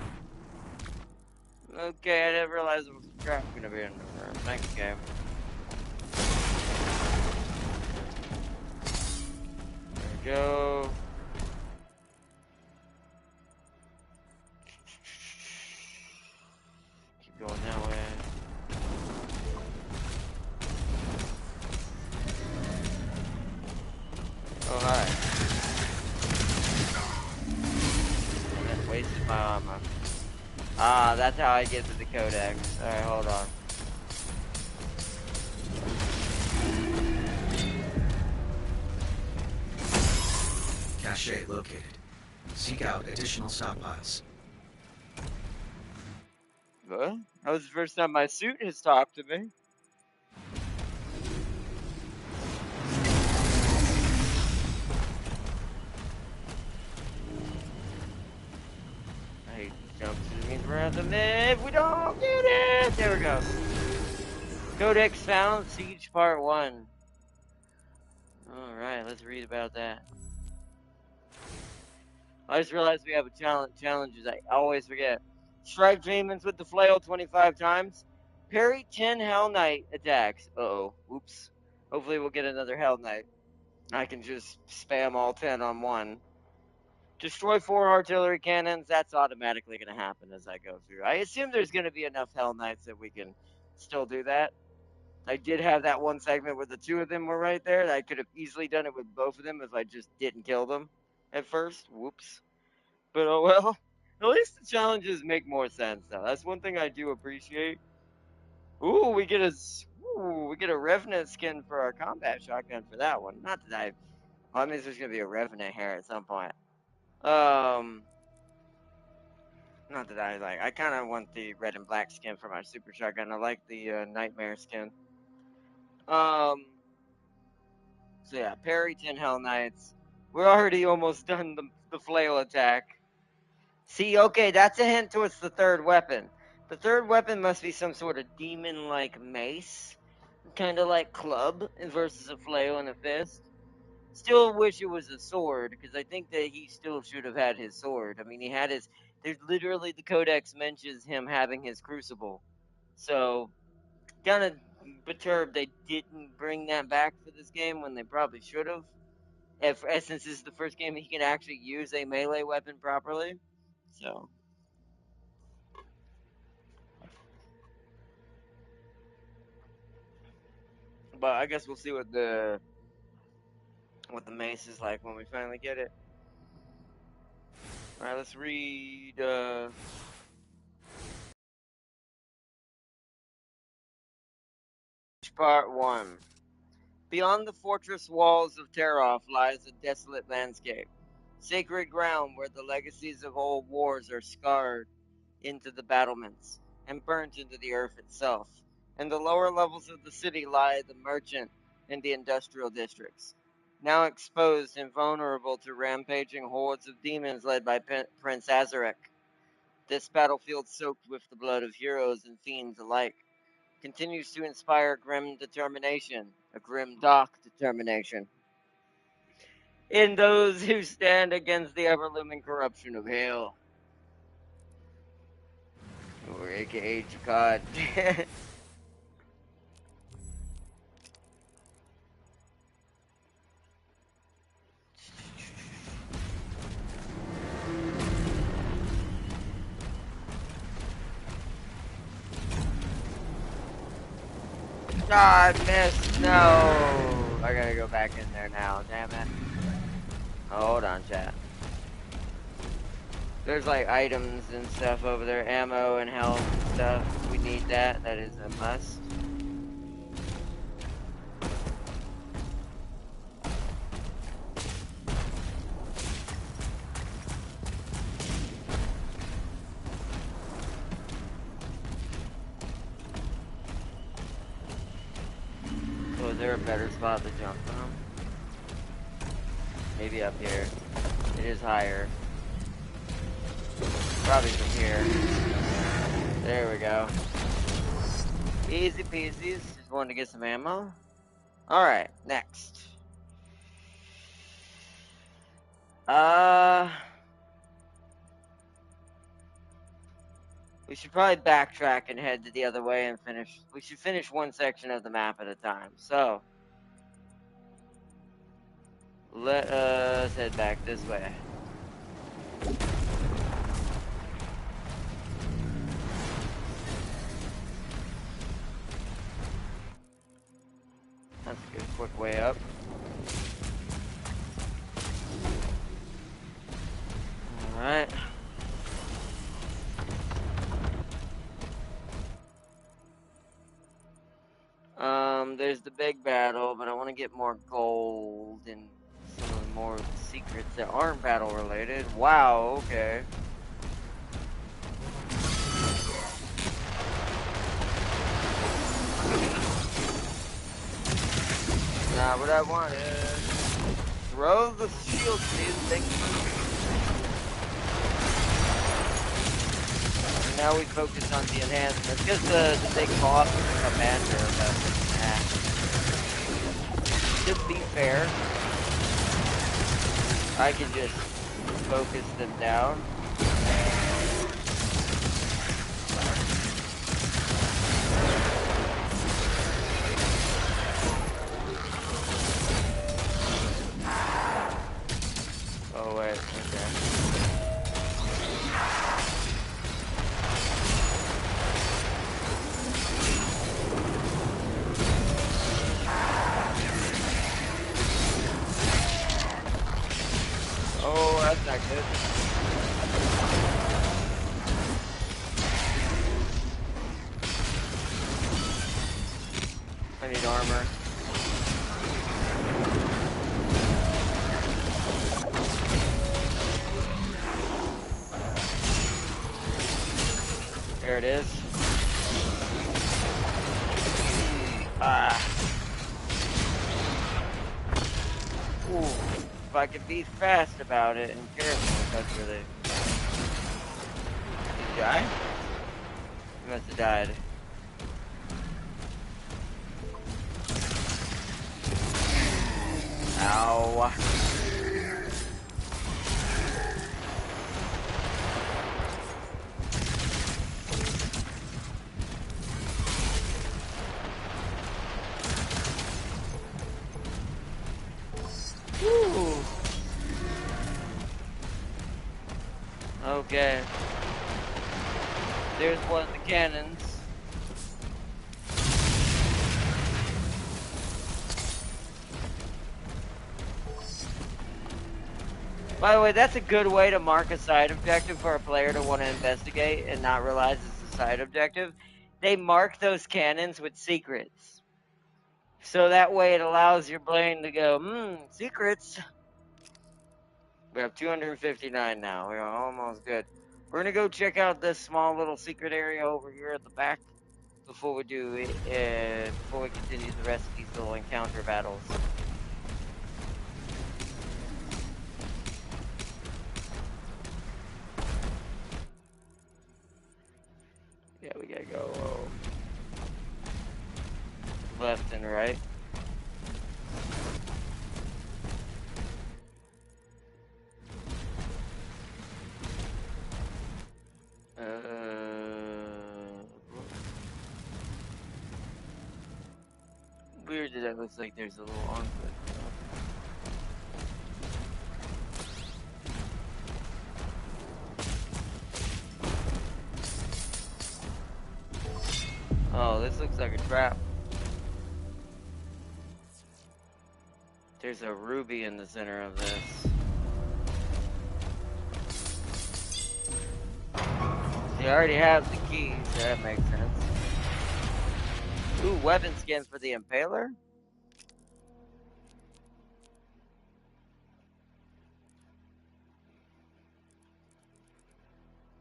Okay, I didn't realize there was a trap gonna be in the next game. There we go. Keep going that way. Oh, hi. That wasted my armor. Ah, that's how I get to the codex. Alright, hold on. Cache located. Seek out additional stockpiles. What? That was the first time my suit has talked to me. I hate jumps. It means we're at the mid. We don't get it. There we go. Codex found. Siege Part 1. Alright, let's read about that. I just realized we have a challenges I always forget. Strike demons with the flail 25 times. Parry 10 Hell Knight attacks. Uh-oh. Oops. Hopefully we'll get another Hell Knight. I can just spam all 10 on one. Destroy 4 artillery cannons. That's automatically going to happen as I go through. I assume there's going to be enough Hell Knights that we can still do that. I did have that one segment where the 2 of them were right there. I could have easily done it with both of them if I just didn't kill them at first. Whoops. But oh well. At least the challenges make more sense though. That's one thing I do appreciate. Ooh, we get a Revenant skin for our combat shotgun for that one. Not that I mean there's gonna be a Revenant here at some point. Not that I kind of want the red and black skin for my super shotgun. I like the nightmare skin. So yeah, parry 10 Hell Knights. We're already almost done the flail attack. See, okay, that's a hint towards the third weapon. The third weapon must be some sort of demon-like mace, kind of like club versus a flail and a fist. Still wish it was a sword, because I think that he still should have had his sword. I mean, he had his. There's literally the Codex mentions him having his crucible. So, kind of perturbed they didn't bring that back for this game when they probably should have. Since this is the first game he can actually use a melee weapon properly. So. But I guess we'll see what the mace is like when we finally get it. Alright, let's read Part 1. Beyond the fortress walls of Teroff lies a desolate landscape. Sacred ground where the legacies of old wars are scarred into the battlements and burnt into the earth itself. In the lower levels of the city lie the merchant and the industrial districts, now exposed and vulnerable to rampaging hordes of demons led by Prince Azarek. This battlefield, soaked with the blood of heroes and fiends alike, continues to inspire grim determination, a grim, dark determination, in those who stand against the ever-looming corruption of hell. Or aka Jakad. Ah, I missed. No. I gotta go back in there now. Damn it. Hold on, chat. There's like items and stuff over there. Ammo and health and stuff. We need that. That is a must. So is there a better spot to jump from? Maybe up here. It is higher. Probably from here. There we go. Easy peasy. Just wanted to get some ammo. Alright, next. We should probably backtrack and head to the other way and finish. We should finish one section of the map at a time. So, let us head back this way. That's a good quick way up. Alright. There's the big battle, but I want to get more gold and some of the more secrets that aren't battle related. Wow, okay. Not what I wanted. Throw the shield, please. Thank you. And now we focus on the enhancements. Because the big boss is a commander, but to be fair, I can just focus them down. Oh wait, okay. Oh, that's not good. I need armor. There it is. Ah. Ooh. If I could be fast about it and careful, that's really. Did he die? He must have died. Ow. Whew. Okay. There's one of the cannons. By the way, that's a good way to mark a side objective for a player to want to investigate and not realize it's a side objective. They mark those cannons with secrets. So that way it allows your brain to go, secrets. We have 259 now. We're almost good. We're going to go check out this small little secret area over here at the back before we do it, before we continue the rest of these little encounter battles. Yeah, we gotta go left and right. Weird that it looks like there's a little on foot. Oh, this looks like a trap. There's a ruby in the center of this. He already has the keys, so that makes sense. Ooh, weapon skin for the Impaler?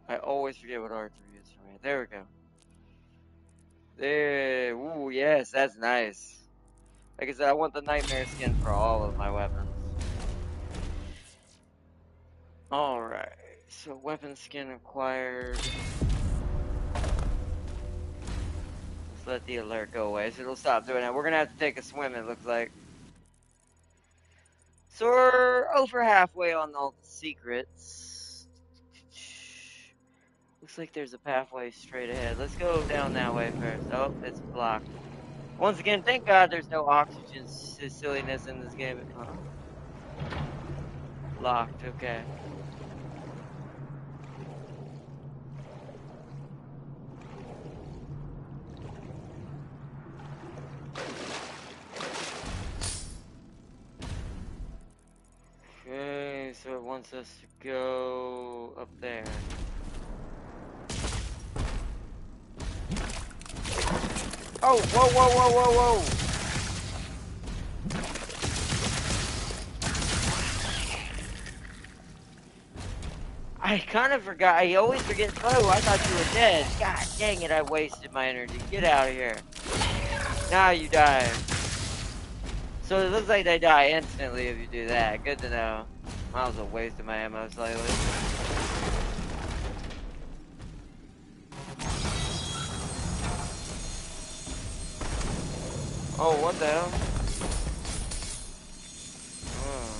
I always forget what R3 is for me. There we go. There, ooh, yes, that's nice. Like I said, I want the nightmare skin for all of my weapons. Alright, so weapon skin acquired. Let's let the alert go away so it'll stop doing that. We're gonna have to take a swim, it looks like. So we're over halfway on all the secrets. Looks like there's a pathway straight ahead. Let's go down that way first. Oh, it's blocked. Once again, thank God there's no oxygen silliness in this game. Locked, okay. Okay, so it wants us to go up there. Oh, whoa, whoa, whoa, whoa, whoa! I kind of forgot. I always forget. Oh, I thought you were dead. God dang it, I wasted my energy. Get out of here. Now you die. So it looks like they die instantly if you do that. Good to know. I was a waste of my ammo slightly. Oh, what the hell? Oh.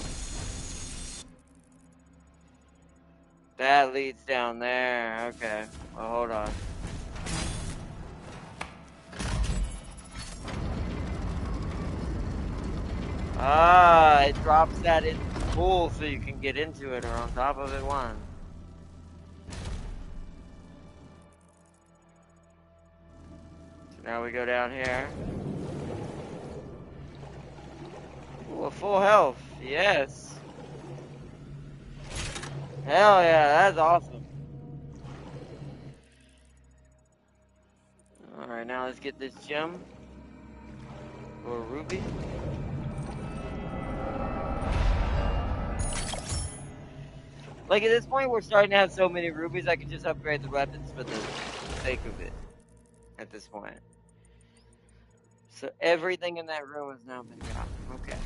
That leads down there. Okay. Well, hold on. Ah, it drops that into the pool so you can get into it or on top of it one. So now we go down here. Ooh, a full health. Yes. Hell yeah, that's awesome. Alright, now let's get this gem. Or ruby. Like at this point, we're starting to have so many rubies, I can just upgrade the weapons for the sake of it. At this point. So everything in that room has now been got. Okay.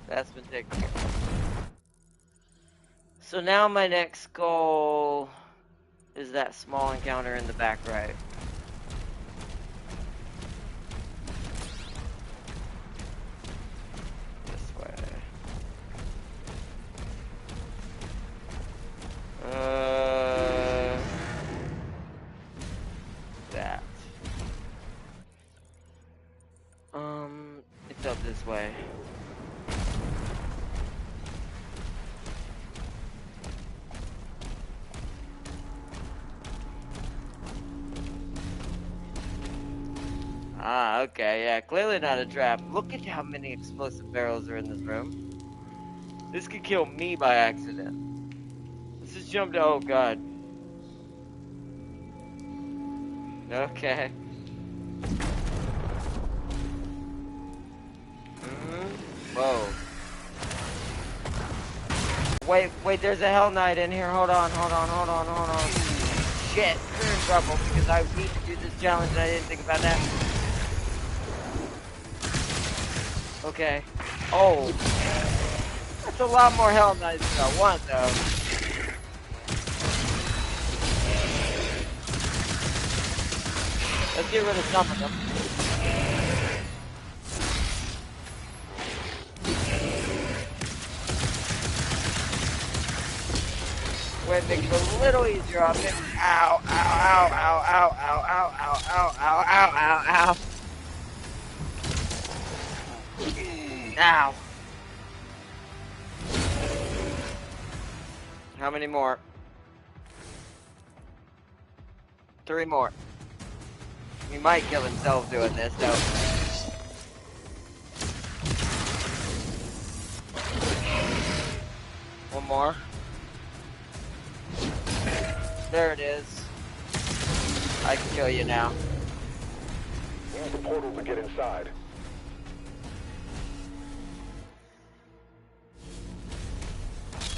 That's been taken care of. So now my next goal is that small encounter in the back right. this way. Ah, okay, yeah, clearly not a trap. Look at how many explosive barrels are in this room. This could kill me by accident. Let's just jump to, oh god. Okay. Whoa. Wait, there's a Hell Knight in here. Hold on. Shit, we're in trouble because I need to do this challenge and I didn't think about that. Okay. Oh. That's a lot more Hell Knights than I want, though. Let's get rid of some of them. Wait, make it a little easier on me. Ow, ow, ow, ow, ow, ow, ow, ow, ow, ow, ow, ow, ow. Ow. How many more? 3 more. He might kill himself doing this, though. One more. There it is. I can kill you now. Use the portal to get inside.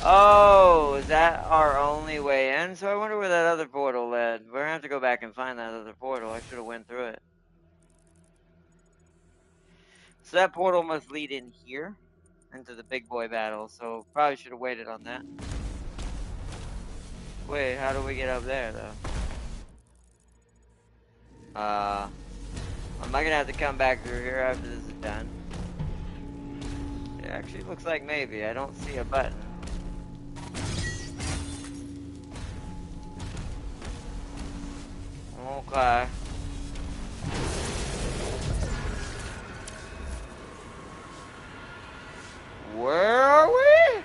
Oh, is that our only way in? So I wonder where that other portal led. We're gonna have to go back and find that other portal. I should have went through it. So that portal must lead in here into the big boy battle. So probably should have waited on that. Wait, how do we get up there though? Am I gonna have to come back through here after this is done? It actually looks like maybe. I don't see a button. Okay. Where are we?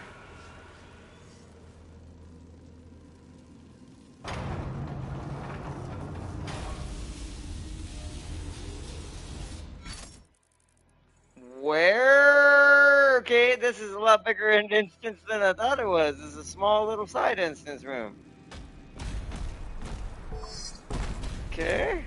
Where? Okay, this is a lot bigger an instance than I thought it was. This is a small little side instance room. Okay.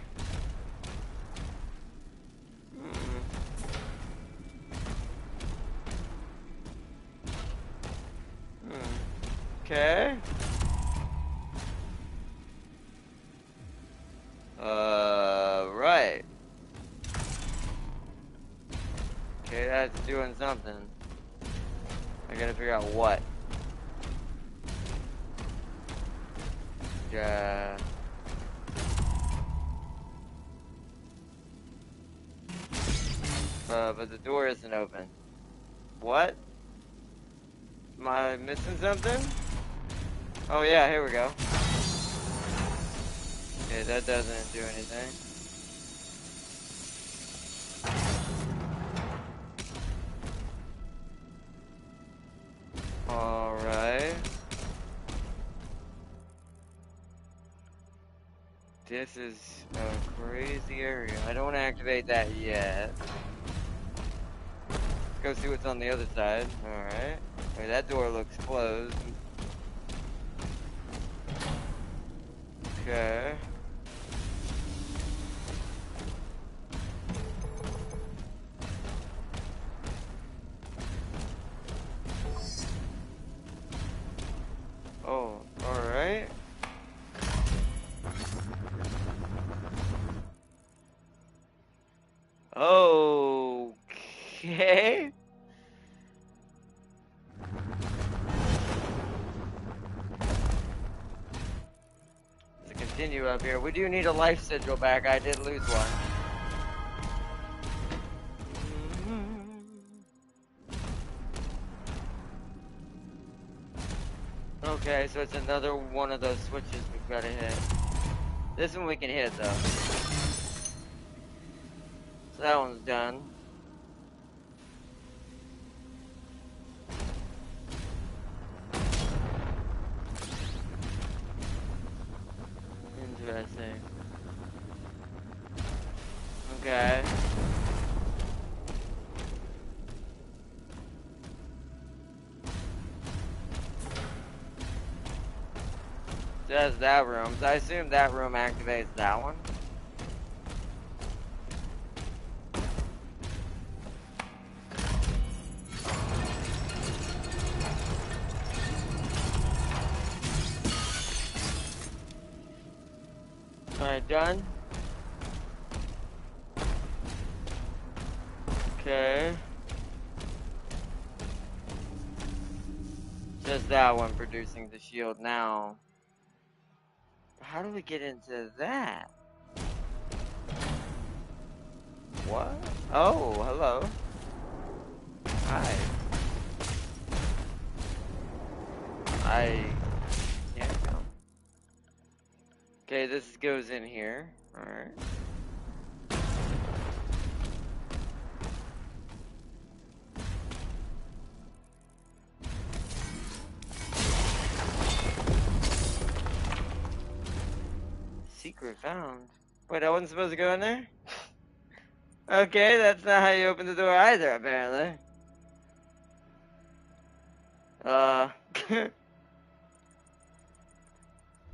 Okay. Right. Okay, that's doing something. I gotta figure out what. Yeah. But the door isn't open. What? Am I missing something? Oh yeah, here we go. Okay, that doesn't do anything. Alright. This is a crazy area. I don't want to activate that yet. Let's go see what's on the other side. Alright. Wait, that door looks closed. Okay. Oh, alright. Okay. To continue up here, we do need a life sigil back. I did lose one. Okay, so it's another one of those switches we've got to hit. This one we can hit though. So that one's done. So that's that room. So I assume that room activates that one. Alright, done. Okay. Just that one producing the shield now. How do we get into that? What? Oh, hello. Hi. I can't come. Okay, this goes in here. Alright. Secret found. Wait, I wasn't supposed to go in there? Okay, that's not how you open the door either, apparently.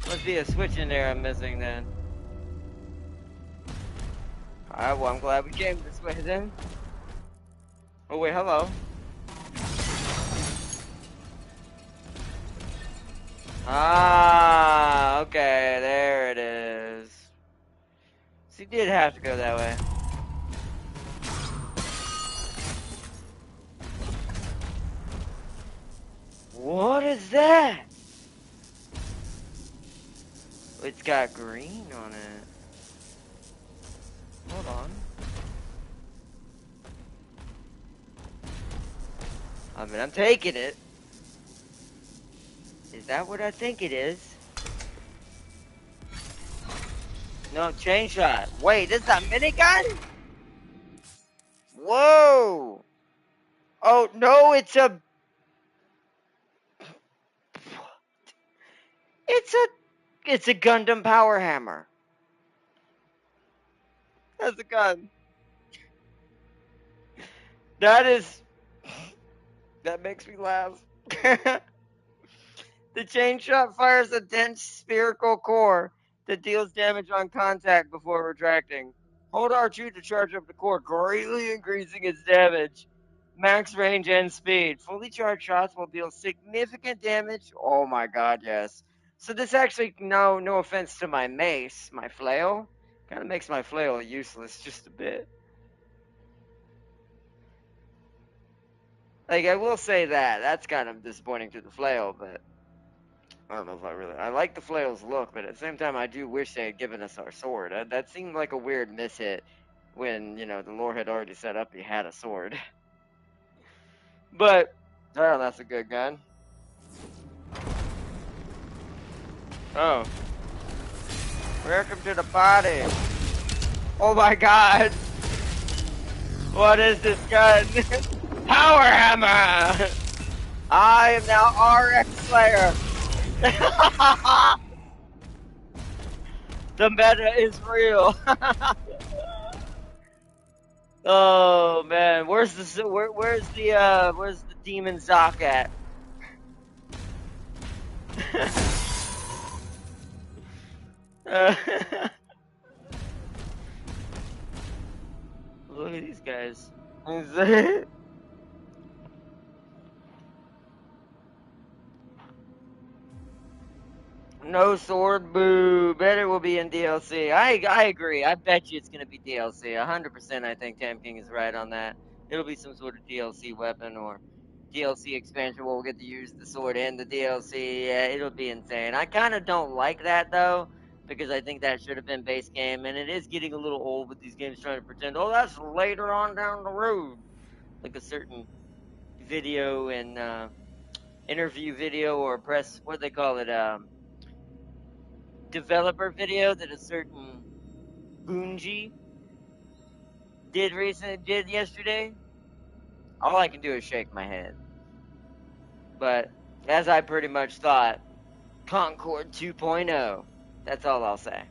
Must be a switch in there I'm missing then. Alright, well, I'm glad we came this way then. Oh, wait, hello. Ah, okay, there it is. So you did have to go that way. What is that? It's got green on it. Hold on. I mean, I'm taking it. Is that what I think it is? No, chain shot. Wait, this is a minigun? Whoa! Oh, no, it's a... It's a Gundam power hammer. That's a gun. That is... That makes me laugh. The chain shot fires a dense spherical core that deals damage on contact before retracting. Hold R2 to charge up the core, greatly increasing its damage, max range, and speed. Fully charged shots will deal significant damage. Oh my god, yes. So this actually, no offense to my mace, my flail, kind of makes my flail useless just a bit. Like, I will say that. That's kind of disappointing to the flail, but I don't know if I like the flail's look, but at the same time, I do wish they had given us our sword. That seemed like a weird mishit when, the lore had already set up he had a sword. But, oh, that's a good gun. Oh. Welcome to the party. Oh my god. What is this gun? Power hammer! I am now RX Slayer. The meta is real. Oh man, where's the demon Zoc at? Look at these guys. No sword, boo. Bet it will be in DLC. I agree. I bet you it's gonna be DLC. 100%. I think Tam King is right on that. It'll be some sort of DLC weapon or DLC expansion where we'll get to use the sword in the DLC. Yeah, it'll be insane. I kind of don't like that though, because I think that should have been base game, and it is getting a little old with these games trying to pretend, oh, that's later on down the road, like a certain video and interview video or press, what do they call it, developer video that a certain Bungie did yesterday. All I can do is shake my head. But as I pretty much thought, Concord 2.0. That's all I'll say.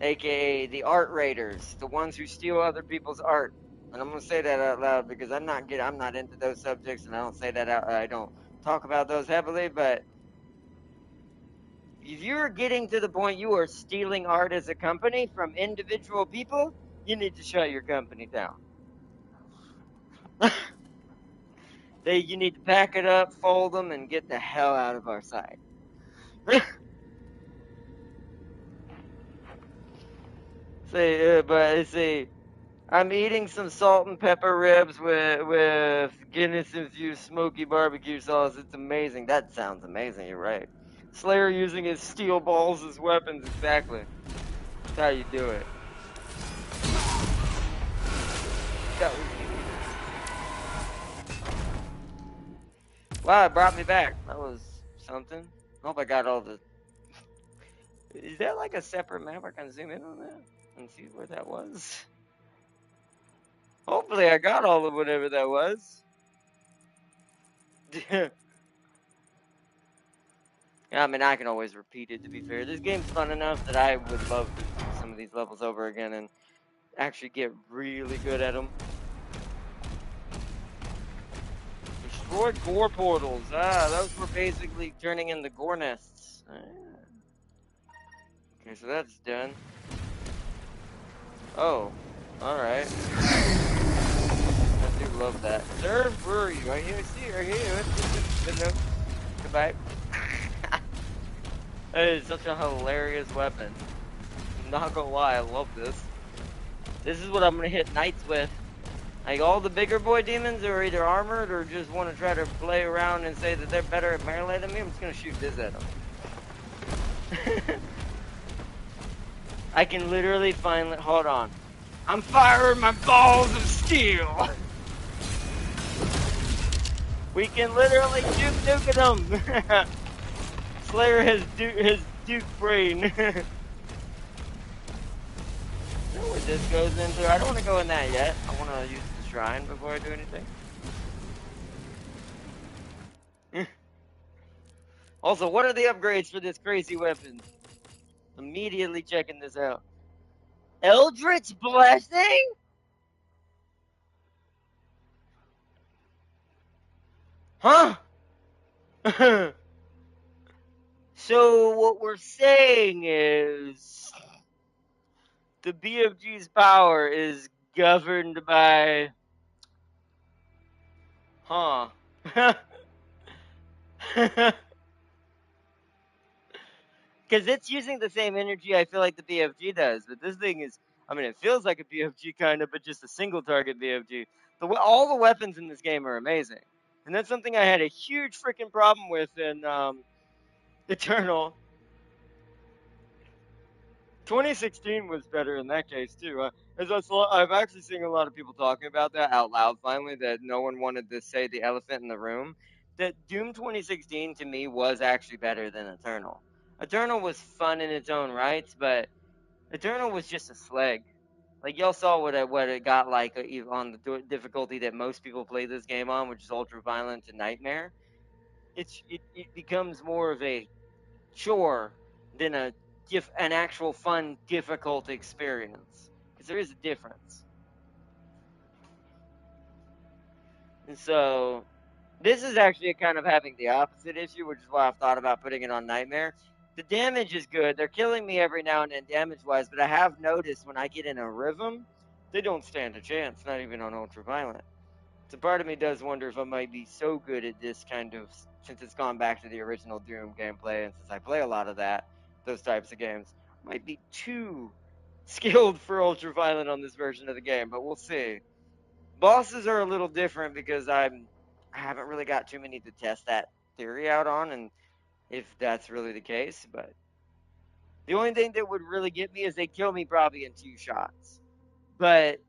AKA the art raiders, the ones who steal other people's art. And I'm gonna say that out loud because I'm not into those subjects, and I don't say that out. I don't talk about those heavily, but If you're getting to the point you are stealing art as a company from individual people, you need to shut your company down. You need to pack it up, fold them, and get the hell out of our sight. See, I'm eating some salt and pepper ribs with Guinness infused smoky barbecue sauce. It's amazing. That sounds amazing. You're right. Slayer using his steel balls as weapons. Exactly. That's how you do it. That was wow, it brought me back. That was something. I hope I got all the. Is that like a separate map? I can zoom in on that and see where that was. Hopefully, I got all of whatever that was. I mean, I can always repeat it, to be fair. This game's fun enough that I would love to do some of these levels over again and actually get really good at them. Destroy gore portals. Those were basically turning into gore nests. Okay, so that's done. Oh, alright. I do love that. Sir, where are you? Are you here? Are you here? Goodbye. That is such a hilarious weapon. I'm not gonna lie, I love this. This is what I'm gonna hit knights with. Like, all the bigger boy demons are either armored or just want to try to play around and say that they're better at melee than me. I'm just gonna shoot this at them. I can literally finally, hold on. I'm firing my balls of steel. We can literally nuke at them. Slayer has Duke brain. You know what this goes into? I don't want to go in that yet. I want to use the shrine before I do anything. Also, what are the upgrades for this crazy weapon? Immediately checking this out. Eldritch Blessing? Huh? So what we're saying is the BFG's power is governed by... Huh. Because it's using the same energy I feel like the BFG does, but this thing is, I mean, it feels like a BFG kind of, but just a single target BFG. All the weapons in this game are amazing. And that's something I had a huge freaking problem with in Eternal. 2016 was better in that case too. I've actually seen a lot of people talking about that out loud finally, that no one wanted to say the elephant in the room. That Doom 2016 to me was actually better than Eternal. Eternal was fun in its own rights, but Eternal was just a slag. Like, y'all saw what it got like on the difficulty that most people play this game on, which is ultra violent and nightmare. It becomes more of a chore than an actual fun difficult experience, because there is a difference. And so this is actually kind of having the opposite issue, which is why I've thought about putting it on Nightmare. The damage is good. They're killing me every now and then damage-wise, but I have noticed when I get in a rhythm, they don't stand a chance, not even on Ultraviolent. So part of me does wonder if I might be so good at this kind of, since it's gone back to the original Doom gameplay, and since I play a lot of those types of games, I might be too skilled for Ultraviolent on this version of the game, but we'll see. Bosses are a little different because I haven't really got too many to test that theory out on, and if that's really the case, but the only thing that would really get me is they kill me probably in 2 shots. But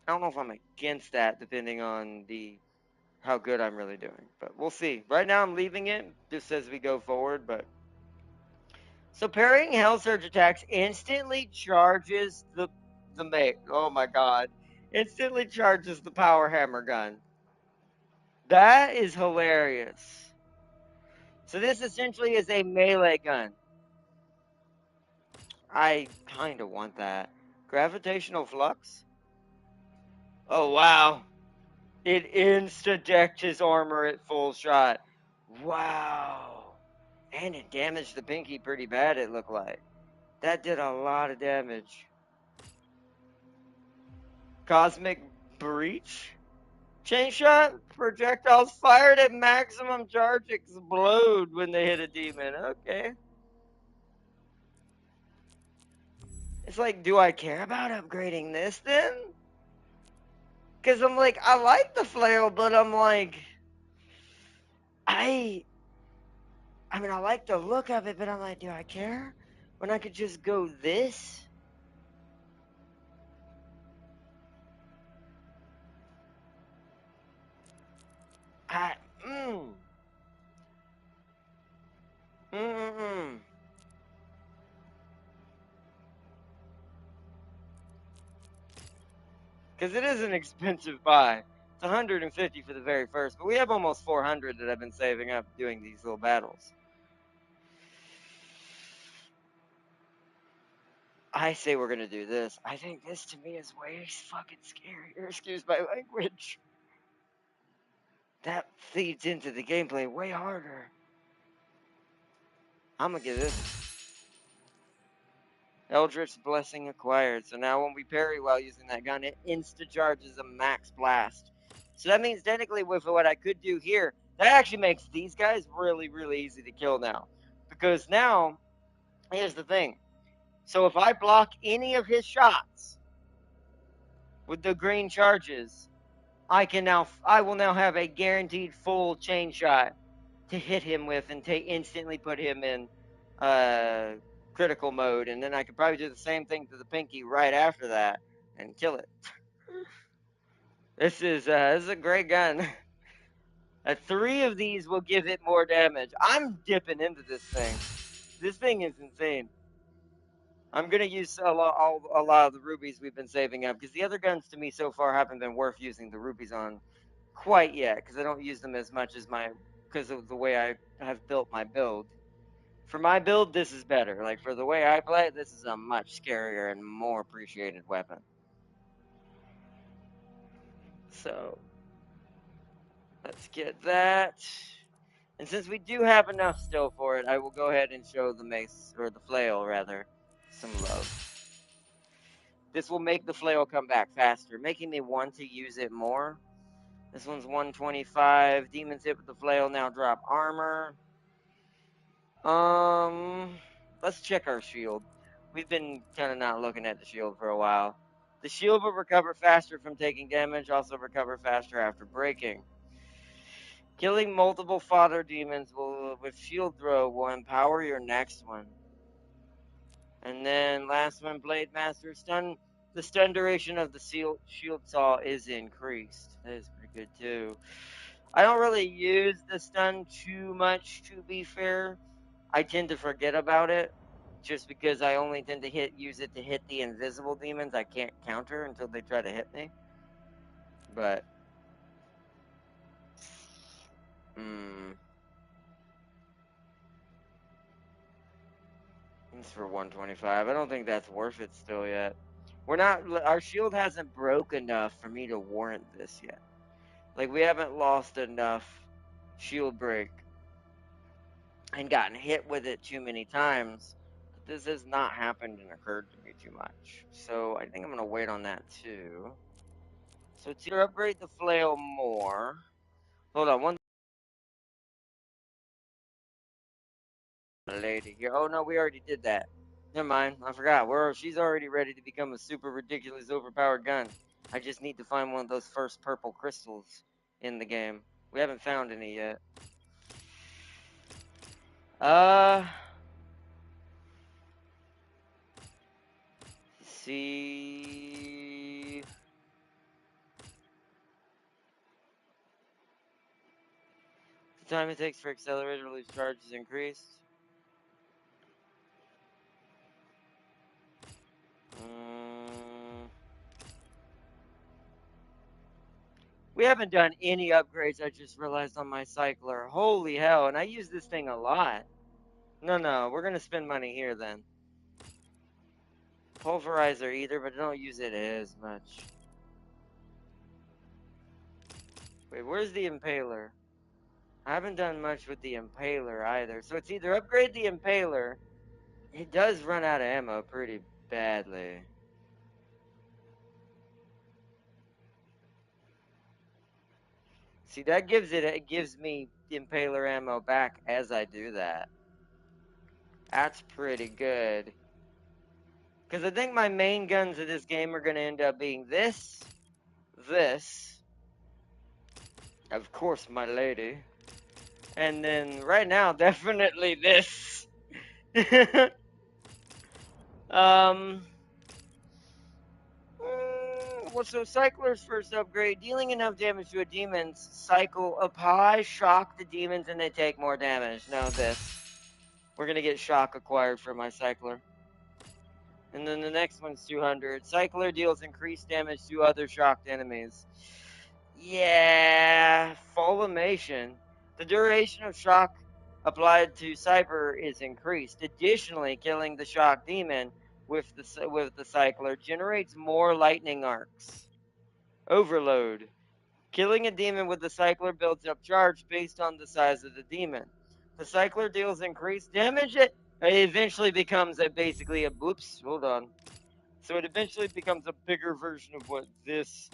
I don't know if I'm against that, depending on how good I'm really doing. But we'll see. Right now I'm leaving it just as we go forward, but so parrying Hell Surge attacks instantly charges the mate. Oh my god. Instantly charges the power hammer gun. That is hilarious. So this essentially is a melee gun. I kind of want that. Gravitational flux? Oh, wow. It insta-decked his armor at full shot. Wow. And it damaged the pinky pretty bad, it looked like. That did a lot of damage. Cosmic Breach? Chain shot? Projectiles fired at maximum charge explode when they hit a demon. Okay. It's like, do I care about upgrading this then? Because I'm like, I like the flail, but I'm like, I mean, I like the look of it, but I'm like, do I care? When I could just go this? I, mm. Mm-mm-mm. Because it is an expensive buy. It's 150 for the very first, but we have almost 400 that I've been saving up doing these little battles. I say we're gonna do this. I think this to me is way fucking scarier. Excuse my language. That feeds into the gameplay way harder. I'm gonna get this. Eldritch Blessing acquired. So now when we parry while using that gun, it insta-charges a max blast. So that means technically with what I could do here, that actually makes these guys really, really easy to kill now. Because now, here's the thing. So if I block any of his shots with the green charges, I will now have a guaranteed full chain shot to hit him with and instantly put him in critical mode, and then I could probably do the same thing to the pinky right after that and kill it. This is a great gun. 3 of these will give it more damage. I'm dipping into this thing. This thing is insane. I'm gonna use a lot of the rubies we've been saving up because the other guns to me so far haven't been worth using the rubies on quite yet because I don't use them as much as because of the way I have built my build. For my build, this is better. Like, for the way I play, this is a much scarier and more appreciated weapon. So, let's get that. And since we do have enough still for it, I will go ahead and show the mace, or the flail, rather, some love. This will make the flail come back faster, making me want to use it more. This one's 125. Demons hit with the flail now drop armor. Let's check our shield. We've been kind of not looking at the shield for a while. The shield will recover faster from taking damage, also recover faster after breaking. Killing multiple fodder demons with shield throw will empower your next one. And then last one, Blade Master stun. The stun duration of the shield saw is increased. That is pretty good too. I don't really use the stun too much, to be fair. I tend to forget about it just because I only tend to use it to hit the invisible demons I can't counter until they try to hit me. But it's for 125. I don't think that's worth it still yet. Our shield hasn't broke enough for me to warrant this yet. Like, we haven't lost enough shield break and gotten hit with it too many times. This has not happened and occurred to me too much. So I think I'm going to wait on that too. So to upgrade the flail more. Hold on, one lady here. Oh no, we already did that. Never mind, I forgot. She's already ready to become a super ridiculous overpowered gun. I just need to find one of those first purple crystals in the game. We haven't found any yet. See. The time it takes for accelerator to lose charge is increased. We haven't done any upgrades, I just realized, on my cycler. Holy hell, and I use this thing a lot. No, we're gonna spend money here then. Pulverizer either, but I don't use it as much. Wait, where's the impaler? I haven't done much with the Impaler either. So it's either upgrade the Impaler. It does run out of ammo pretty badly. See, that it gives me the Impaler ammo back as I do that. That's pretty good. Because I think my main guns of this game are going to end up being this, of course, my lady, and then right now, definitely this. So Cycler's first upgrade, dealing enough damage to a demon's cycle up high, shock the demons, and they take more damage. Now this. We're going to get shock acquired for my Cycler. And then the next one's 200. Cycler deals increased damage to other shocked enemies. Yeah, Fulmination. The duration of shock applied to Cyber is increased. Additionally, killing the shock demon with the Cycler generates more lightning arcs. Overload. Killing a demon with the Cycler builds up charge based on the size of the demon. The Cycler deals increased damage. It eventually becomes basically a whoops. Hold on. So it eventually becomes a bigger version of what this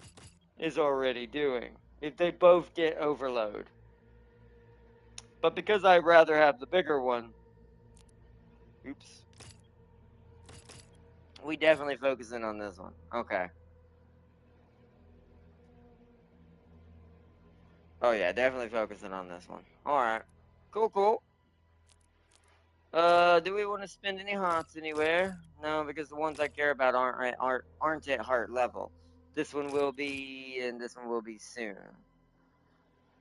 is already doing. If they both get overload. But because I'd rather have the bigger one, oops. We definitely focus in on this one. Okay. Oh yeah, definitely focusing on this one. Alright. Cool. Do we want to spend any hearts anywhere? No, because the ones I care about aren't at heart level. This one will be, and this one will be soon.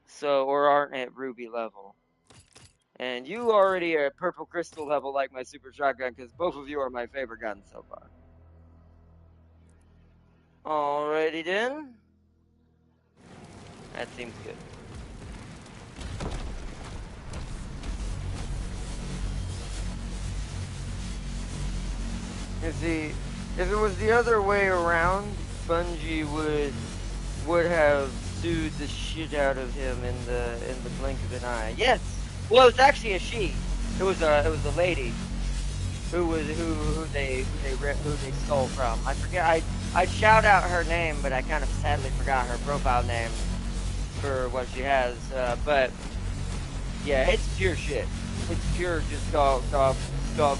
So, or aren't at ruby level. And you already are at purple crystal level like my super shotgun, because both of you are my favorite guns so far. Alrighty then. That seems good. You see, if it was the other way around, Bungie would have sued the shit out of him in the blink of an eye. Yes. Well, it's actually a she. It was a lady who they stole from. I forget. I'd shout out her name, but I kind of sadly forgot her profile name for what she has. But yeah, it's pure shit. It's pure just dog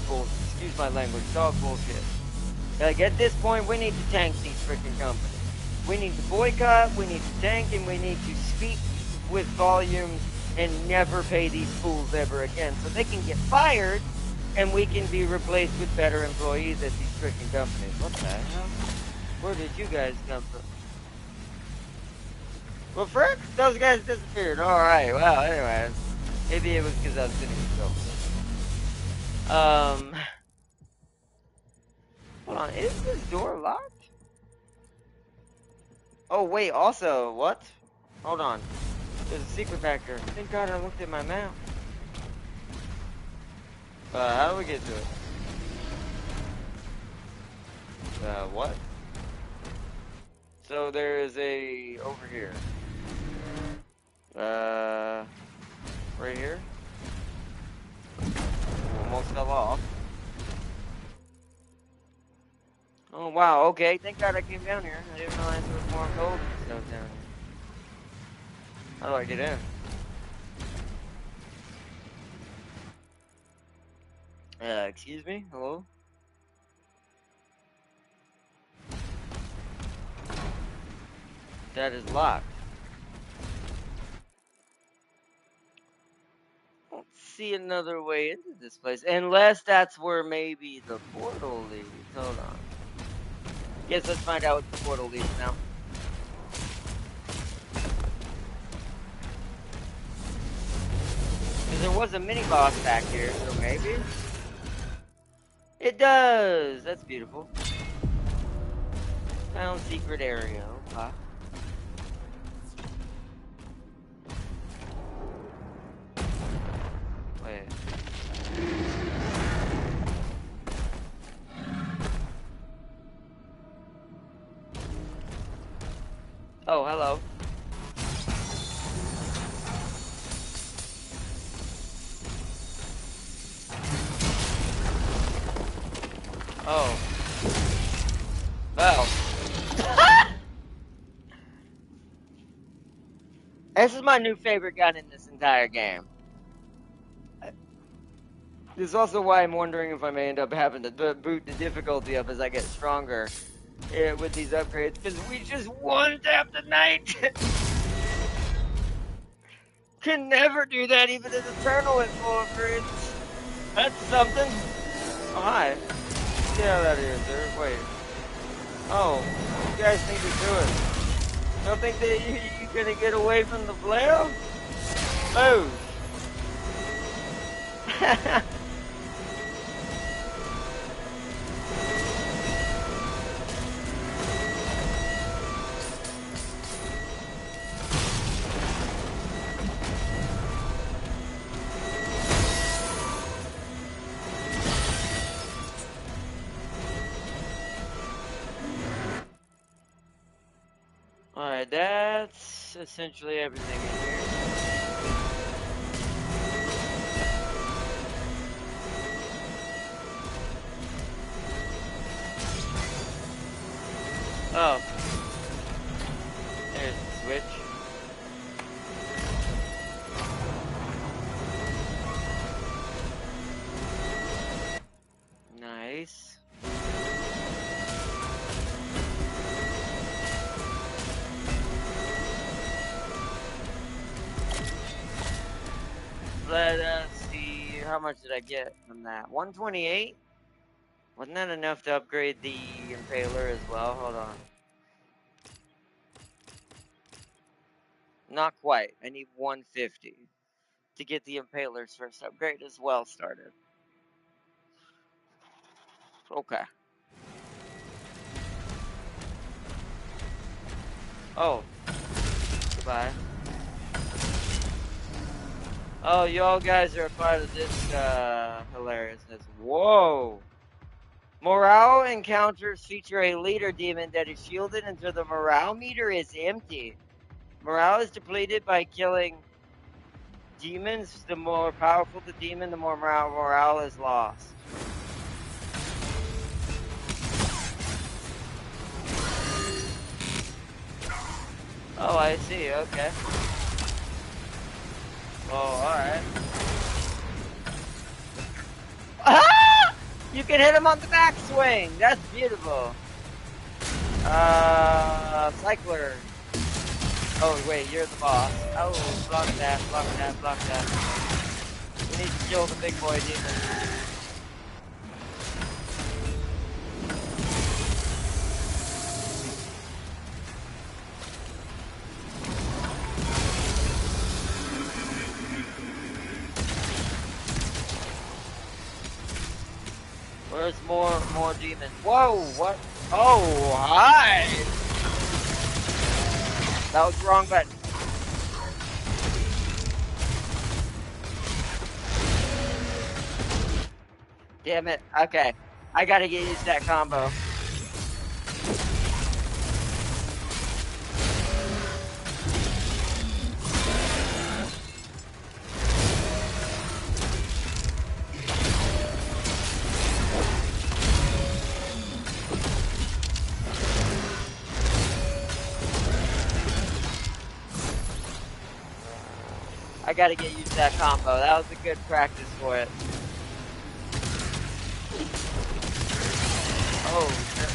bullshit. Excuse my language, dog bullshit. Like, at this point, we need to tank these freaking companies. We need to boycott, we need to tank, and we need to speak with volumes and never pay these fools ever again. So they can get fired, and we can be replaced with better employees at these freaking companies. What the hell? Where did you guys come from? Well, frick, those guys disappeared. Alright, well, anyways. Maybe it was because I was sitting still. Hold on, is this door locked? Oh, wait, also, what? Hold on. There's a secret back there. Thank God I looked at my map. How do we get to it? What? So there is a... over here. Right here? Almost fell off. Oh, wow, okay. Thank God I came down here. I didn't realize there was more gold and stuff down here. How do I get in? Excuse me? Hello? That is locked. I don't see another way into this place. Unless that's where maybe the portal leads. Hold on. Guess let's find out what the portal leads now. Because there was a mini boss back here, so maybe? It does! That's beautiful. Found secret area. Okay. Wait. Oh, hello. Oh. Well. This is my new favorite gun in this entire game. This is also why I'm wondering if I may end up having to boot the difficulty up as I get stronger with these upgrades, because we just one-tap the knight. Can never do that even in Eternal with full upgrades. That's something. Oh, hi. Get out of here, sir. Wait. Oh, you guys need to do it. Don't think that you're gonna get away from the flare? Move. Alright, that's essentially everything in here. Oh. There's the switch. Nice. Let us see, how much did I get from that? 128? Wasn't that enough to upgrade the Impaler as well? Hold on. Not quite. I need 150 to get the Impaler's first upgrade as well started. Okay. Oh. Goodbye. Oh, y'all guys are a part of this hilariousness. Whoa! Morale encounters feature a leader demon that is shielded until the morale meter is empty. Morale is depleted by killing demons. The more powerful the demon, the more morale is lost. Oh, I see. Okay. Oh, alright. Ah! You can hit him on the backswing. That's beautiful. Cycler. Oh, wait, you're the boss. Oh, block that, block that, block that. We need to kill the big boy demon. Where's more demons? Whoa, what? Oh, hi! That was the wrong button. Damn it. Okay. I gotta get used to that combo. I gotta get used to that combo. That was a good practice for it. Oh, shit.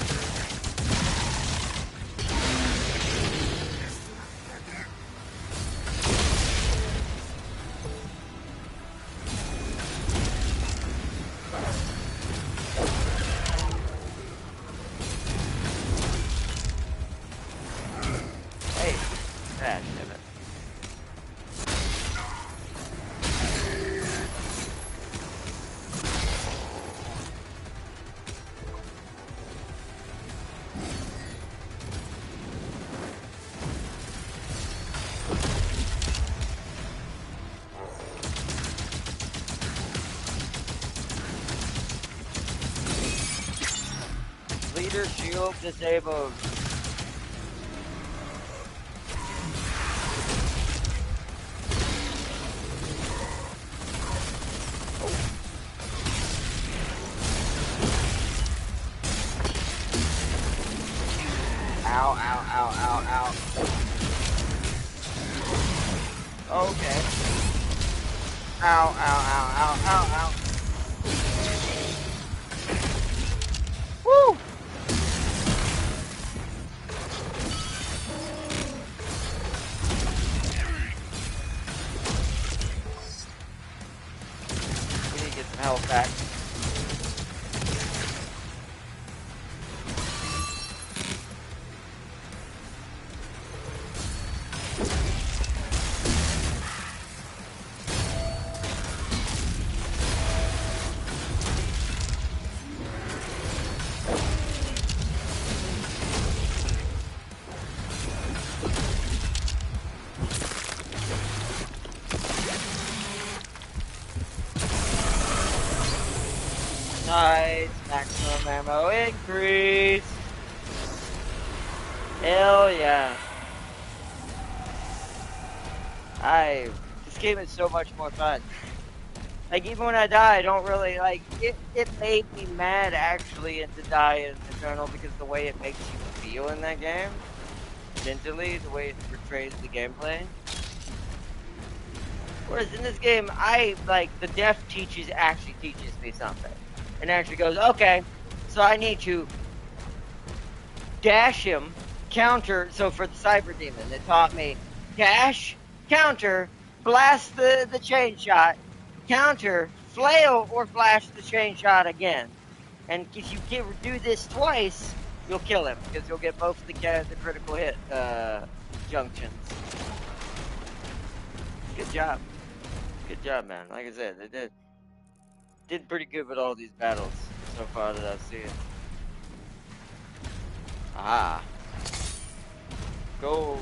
Hey, damn it. Leader shield disabled. Ow, ow, ow, ow, ow. Okay. Ow, ow, ow, ow, ow, ow. Woo! We need to get some health back. Nice, maximum ammo increase. Hell yeah. This game is so much more fun. Like, even when I die, I don't really, like, it made me mad, actually, to die in Eternal because the way it makes you feel in that game, mentally, the way it portrays the gameplay. Whereas in this game, the death actually teaches me something. And actually goes, okay, so I need to dash him, counter, so for the Cyber Demon, it taught me, dash, counter, blast the chain shot, counter, flail, or flash the chain shot again. And if you do this twice, you'll kill him, because you'll get both the critical hit junctions. Good job. Good job, man. Like I said, they did pretty good with all these battles so far that I've seen. Ah. Go.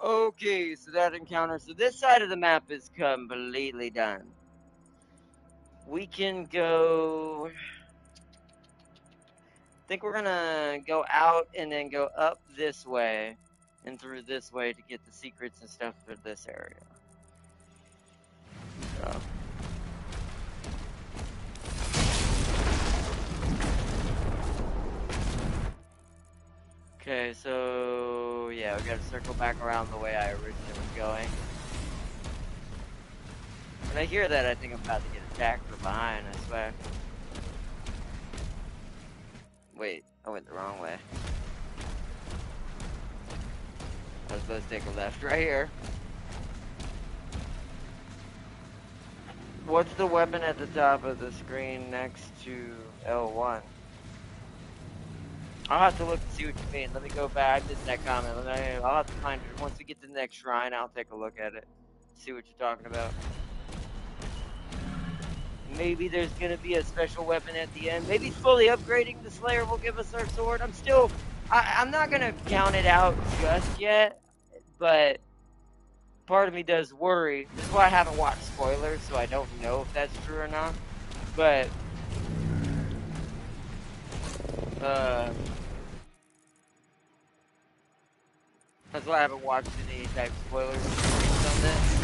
Okay, so that encounter. So this side of the map is completely done. We can go. I think we're gonna go out and then go up this way and through this way to get the secrets and stuff for this area. So. Okay, so yeah, we gotta circle back around the way I originally was going. When I hear that, I think I'm about to get attacked from behind, I swear. Wait, I went the wrong way. I was supposed to take a left right here. What's the weapon at the top of the screen next to L1? I'll have to look and see what you mean. Let me go back. I missed that comment. I'll have to find it. Once we get to the next shrine, I'll take a look at it. See what you're talking about. Maybe there's going to be a special weapon at the end. Maybe fully upgrading the Slayer will give us our sword. I'm not going to count it out just yet, but part of me does worry. This is why I haven't watched spoilers, so I don't know if that's true or not. But, that's why I haven't watched any type of spoilers on this.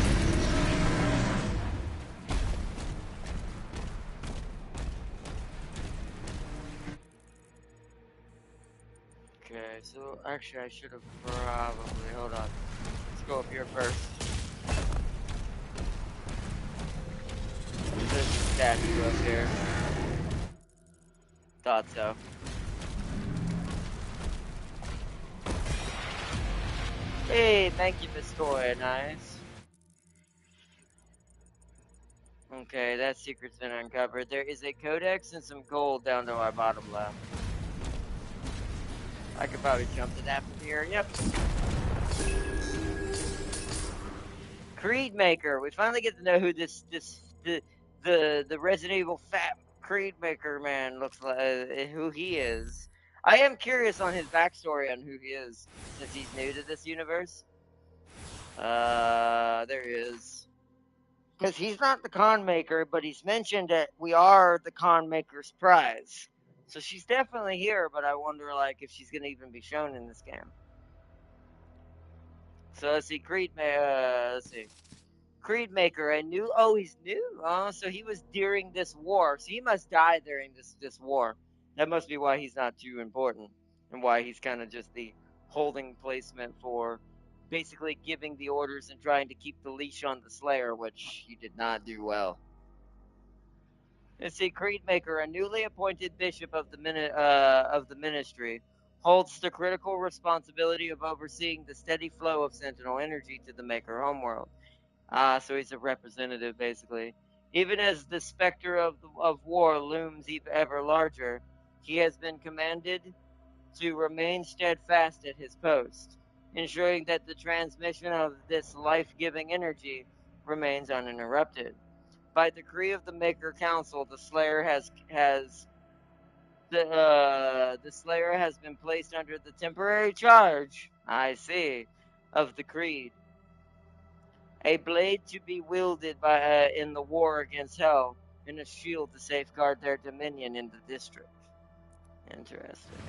Okay, so actually I should have probably, hold on. Let's go up here first. There's a statue up here. Thought so. Hey, thank you, Miss Toy. Nice. Okay, that secret's been uncovered. There is a codex and some gold down to our bottom left. I could probably jump to that from here. Yep. Creed Maker. We finally get to know who the Resident Evil fat Creed Maker man looks like, who he is. I am curious on his backstory on who he is, since he's new to this universe. There he is. Because he's not the con maker, but he's mentioned that we are the con maker's prize. So she's definitely here, but I wonder, like, if she's gonna even be shown in this game. So let's see, Creed Maker, I knew. Oh, he's new. Oh, so he was during this war. So he must die during this war. That must be why he's not too important, and why he's kind of just the holding placement for basically giving the orders and trying to keep the leash on the Slayer, which he did not do well. Let's see, Creedmaker, a newly appointed bishop of the ministry, holds the critical responsibility of overseeing the steady flow of Sentinel energy to the Maker homeworld. So he's a representative, basically. Even as the specter of war looms ever larger, he has been commanded to remain steadfast at his post, ensuring that the transmission of this life-giving energy remains uninterrupted. By decree of the Maker Council, the Slayer the Slayer has been placed under the temporary charge, I see, of the Creed, a blade to be wielded by in the war against Hell, and a shield to safeguard their dominion in the district. Interesting.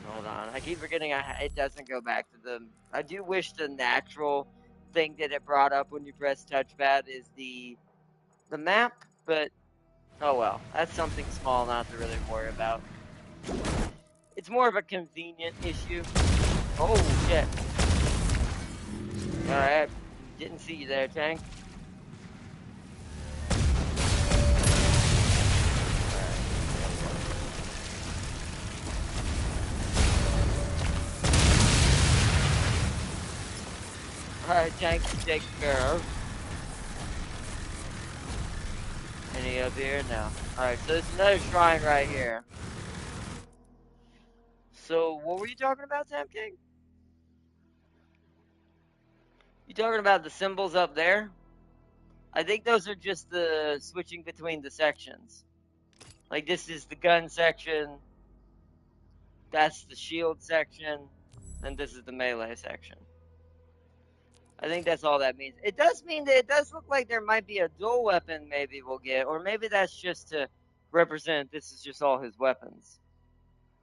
Hold on, I keep forgetting it doesn't go back to the... I do wish the natural thing that it brought up when you press touchpad is the map, but oh well, that's something small not to really worry about. It's more of a convenient issue. Oh shit. Alright, didn't see you there, Tank. Alright, Tank, take care of. Any up here? No. Alright, so there's another shrine right here. So, what were you talking about, Sam King? You talking about the symbols up there? I think those are just the switching between the sections. Like, this is the gun section, that's the shield section, and this is the melee section. I think that's all that means. It does mean that it does look like there might be a dual weapon maybe we'll get, or maybe that's just to represent this is just all his weapons.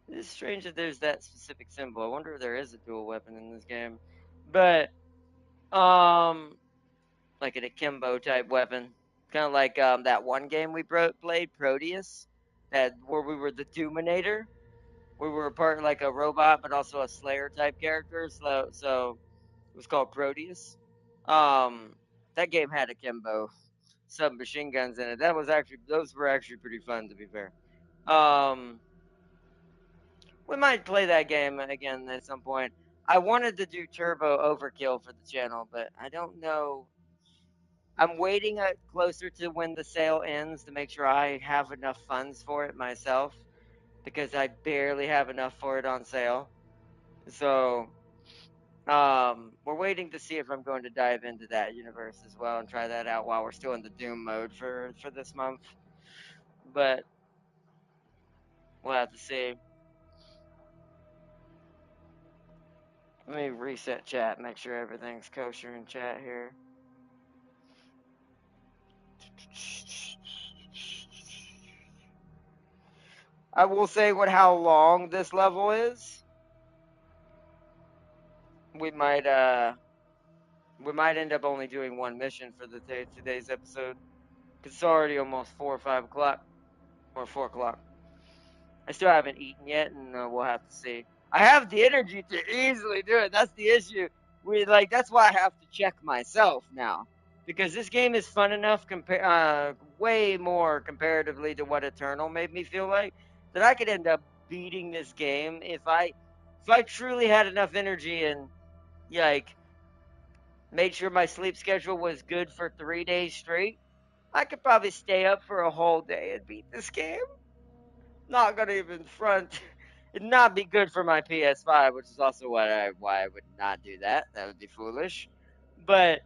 It's strange that there's that specific symbol. I wonder if there is a dual weapon in this game. But, like an akimbo type weapon. Kind of like that one game we played, Proteus, where we were the Doominator. We were a part like a robot, but also a Slayer type character. So it was called Proteus. That game had akimbo submachine guns in it. Those were actually pretty fun, to be fair. We might play that game again at some point. I wanted to do Turbo Overkill for the channel, but I don't know. I'm waiting closer to when the sale ends to make sure I have enough funds for it myself, because I barely have enough for it on sale. So, we're waiting to see if I'm going to dive into that universe as well and try that out while we're still in the Doom mode for this month. But we'll have to see. Let me reset chat, make sure everything's kosher in chat here. I will say how long this level is. We might end up only doing one mission for today's episode. Cause it's already almost 4 or 5 o'clock. Or 4 o'clock. I still haven't eaten yet, and we'll have to see. I have the energy to easily do it. That's the issue. That's why I have to check myself now. Because this game is fun enough, way more comparatively to what Eternal made me feel like, that I could end up beating this game if I truly had enough energy and made sure my sleep schedule was good for 3 days straight. I could probably stay up for a whole day and beat this game. Not gonna even front. It'd not be good for my PS5, which is also why I would not do that. That would be foolish. But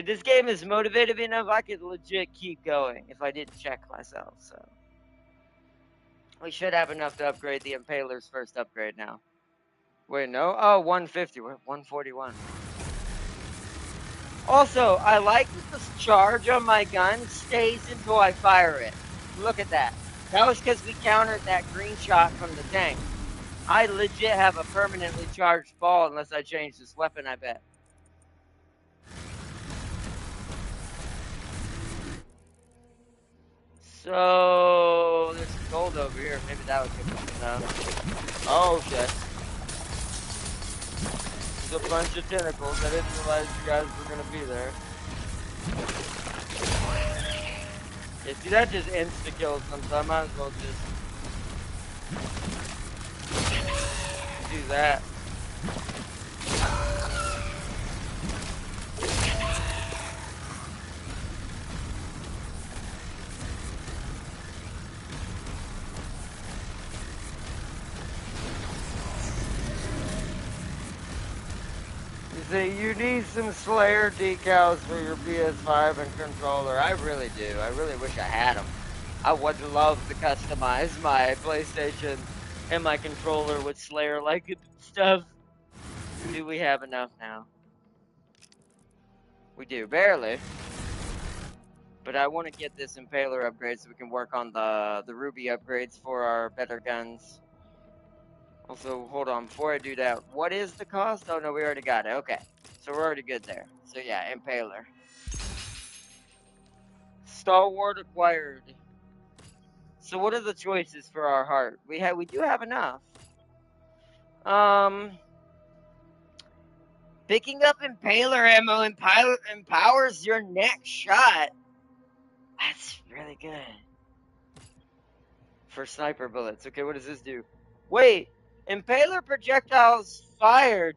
this game is motivated enough, I could legit keep going if I didn't check myself. So we should have enough to upgrade the Impaler's first upgrade now. Wait, no? Oh, 150. We're at 141. Also, I like that this charge on my gun stays until I fire it. Look at that. That was because we countered that green shot from the tank. I legit have a permanently charged ball unless I change this weapon, I bet. So there's some gold over here. Maybe that would give us enough. Oh shit. There's a bunch of tentacles. I didn't realize you guys were gonna be there. Yeah, see, that just insta-kills them, so I might as well just do that. You need some Slayer decals for your PS5 and controller. I really do. I really wish I had them. I would love to customize my PlayStation and my controller with Slayer-like stuff. Do we have enough now? We do, barely. But I want to get this Impaler upgrade so we can work on the Ruby upgrades for our better guns. Also, hold on, before I do that, what is the cost? Oh no, we already got it. Okay, so we're already good there. So yeah, Impaler. Stalwart acquired. So what are the choices for our heart? We do have enough. Picking up Impaler ammo empowers your next shot. That's really good. For sniper bullets. Okay, what does this do? Wait, Impaler projectiles fired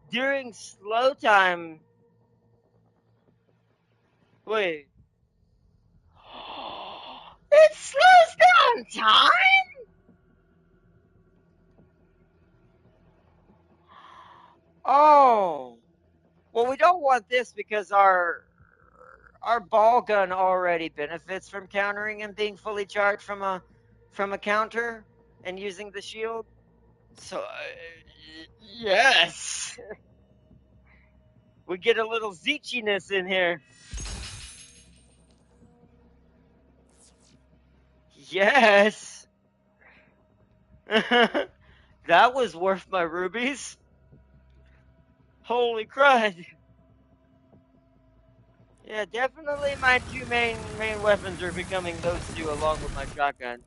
during slow time. Wait. It slows down time? Oh. Well, we don't want this because our ball gun already benefits from countering and being fully charged from a counter and using the shield. So, yes. We get a little zeechiness in here. Yes. That was worth my rubies. Holy crud. Yeah, definitely my two main weapons are becoming those two along with my shotgun.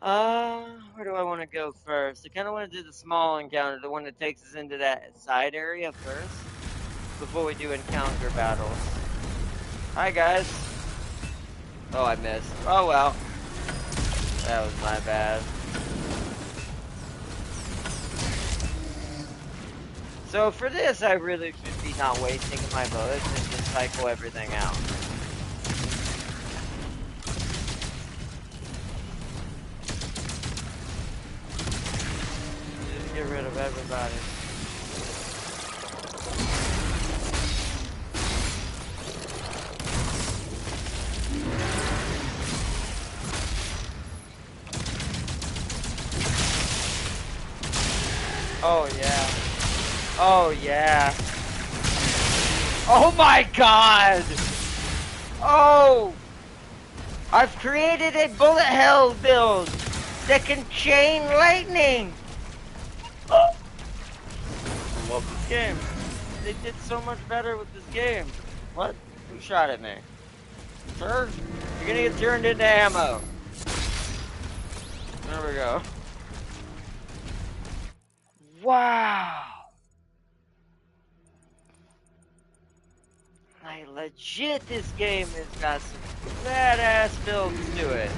Where do I want to go first? I kind of want to do the small encounter, the one that takes us into that side area first, before we do encounter battles. Hi, guys. Oh, I missed. Oh, well. That was my bad. So for this, I really should be not wasting my bullets and just cycle everything out. Just get rid of everybody. Oh yeah. Oh yeah. Oh my god! Oh! I've created a bullet hell build that can chain lightning! Oh. I love this game. They did so much better with this game. What? Who shot at me? Sir? You're gonna get turned into ammo. There we go. Wow! Like, legit, this game has got some badass builds to it.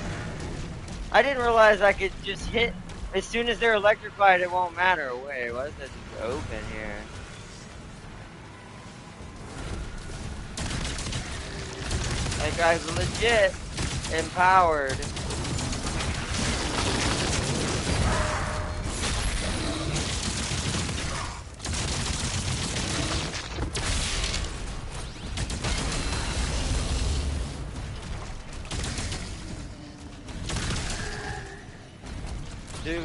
I didn't realize I could just hit, as soon as they're electrified, it won't matter. Wait, why is that just open here? That guy's legit empowered. Dude.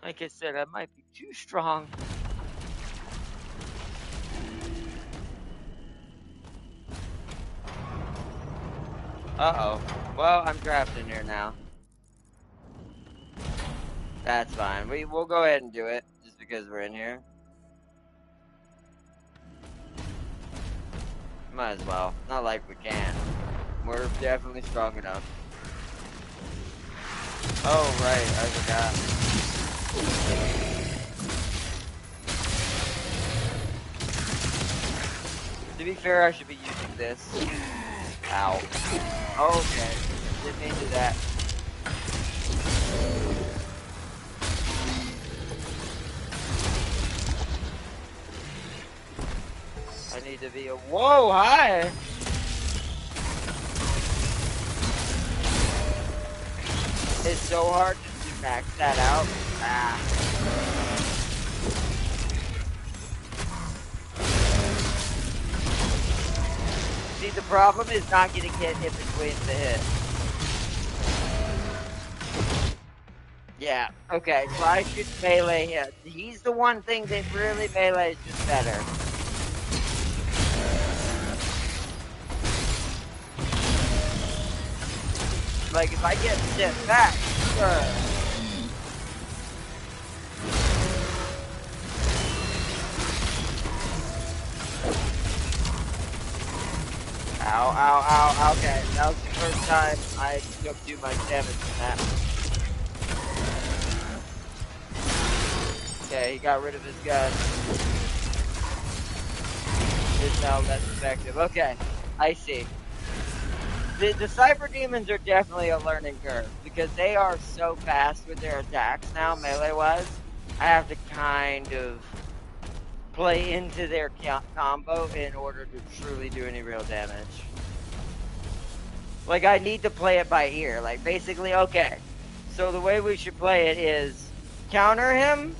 Like I said, I might be too strong. Uh-oh. Well, I'm trapped in here now. That's fine. We'll go ahead and do it, just because we're in here. Might as well. Not like we can. We're definitely strong enough. Oh, right. I forgot. To be fair, I should be using this. Ow. Okay. Didn't mean to do that. I need to be a... Whoa, hi! It's so hard to max that out. Ah. See, the problem is not getting hit in between the hit. Yeah, okay, so I should melee him. He's the one thing that really melee is just better. Like, if I get sent back, Ow, ow, ow, okay. That was the first time I took too much damage from that. Okay, he got rid of his gun. It's now less effective. Okay, I see. The Cyber Demons are definitely a learning curve because they are so fast with their attacks now, melee-wise. I have to kind of play into their combo in order to truly do any real damage. Like, I need to play it by ear. Like, basically, okay. So the way we should play it is counter him,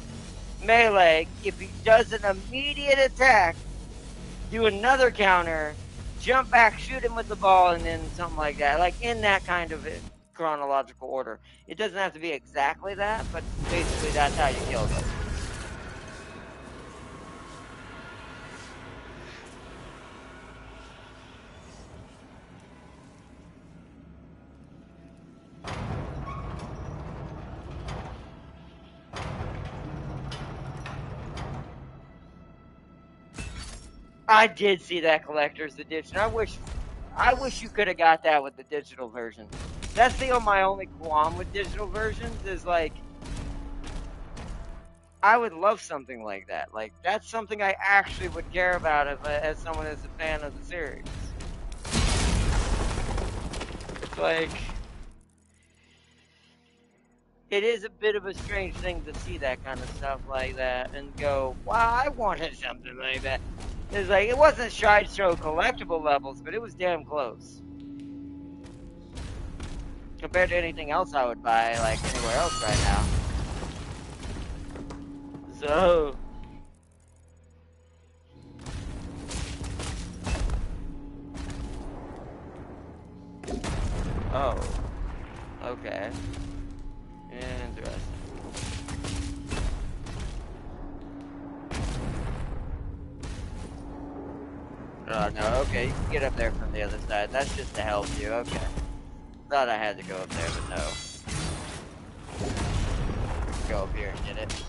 melee. If he does an immediate attack, do another counter, jump back, shoot him with the ball, and then something like that. Like, in that kind of chronological order. It doesn't have to be exactly that, but basically that's how you kill them. I did see that collector's edition. I wish you could have got that with the digital version. That's my only qualm with digital versions is like, I would love something like that. Like, that's something I actually would care about as someone who's a fan of the series. It's like, it is a bit of a strange thing to see that kind of stuff like that and go, wow, I wanted something like that. It's like, it wasn't Sideshow collectible levels, but it was damn close. Compared to anything else I would buy, like, anywhere else right now. So... Oh. Okay. Interesting. Oh, no, okay, you can get up there from the other side. That's just to help you, okay. Thought I had to go up there, but no. Go up here and get it.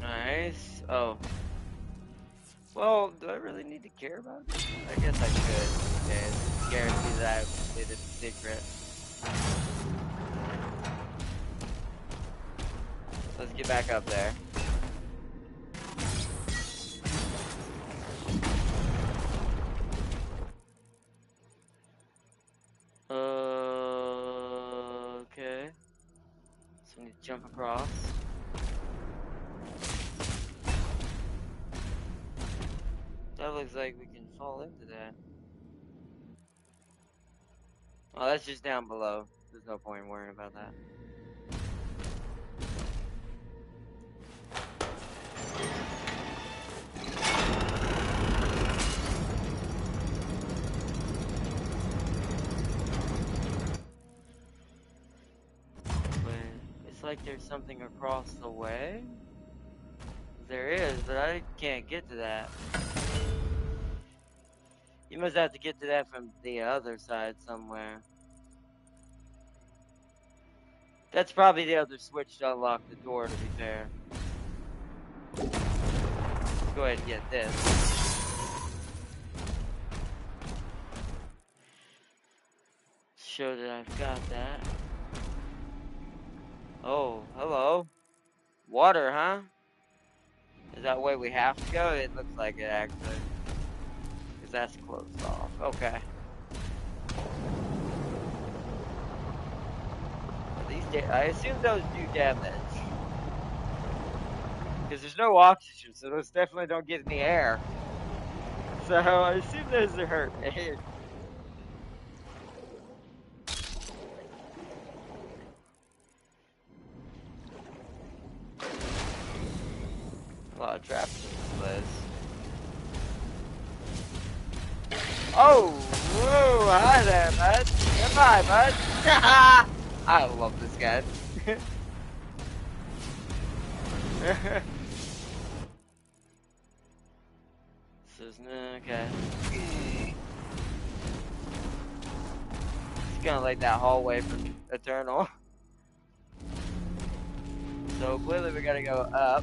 Nice. Oh. Well, do I really need to care about it? I guess I should. Okay, guarantee that I completed the secret. Let's get back up there. Okay. So we need to jump across. That looks like we can fall into that. Oh, that's just down below. There's no point in worrying about that. Wait, it's like there's something across the way? There is, but I can't get to that. You must have to get to that from the other side somewhere. That's probably the other switch to unlock the door, to be fair. Let's go ahead and get this. Show that I've got that. Oh, hello. Water, huh? Is that the way we have to go? It looks like it, actually. Because that's closed off. Okay. I assume those do damage. Because there's no oxygen, so those definitely don't get in the air. So I assume those are hurt. A lot of traps in this place. Oh, whoa, hi there, bud. Goodbye, bud. I love this guy. This is okay. It's kind of like that hallway from Eternal. So clearly we gotta go up.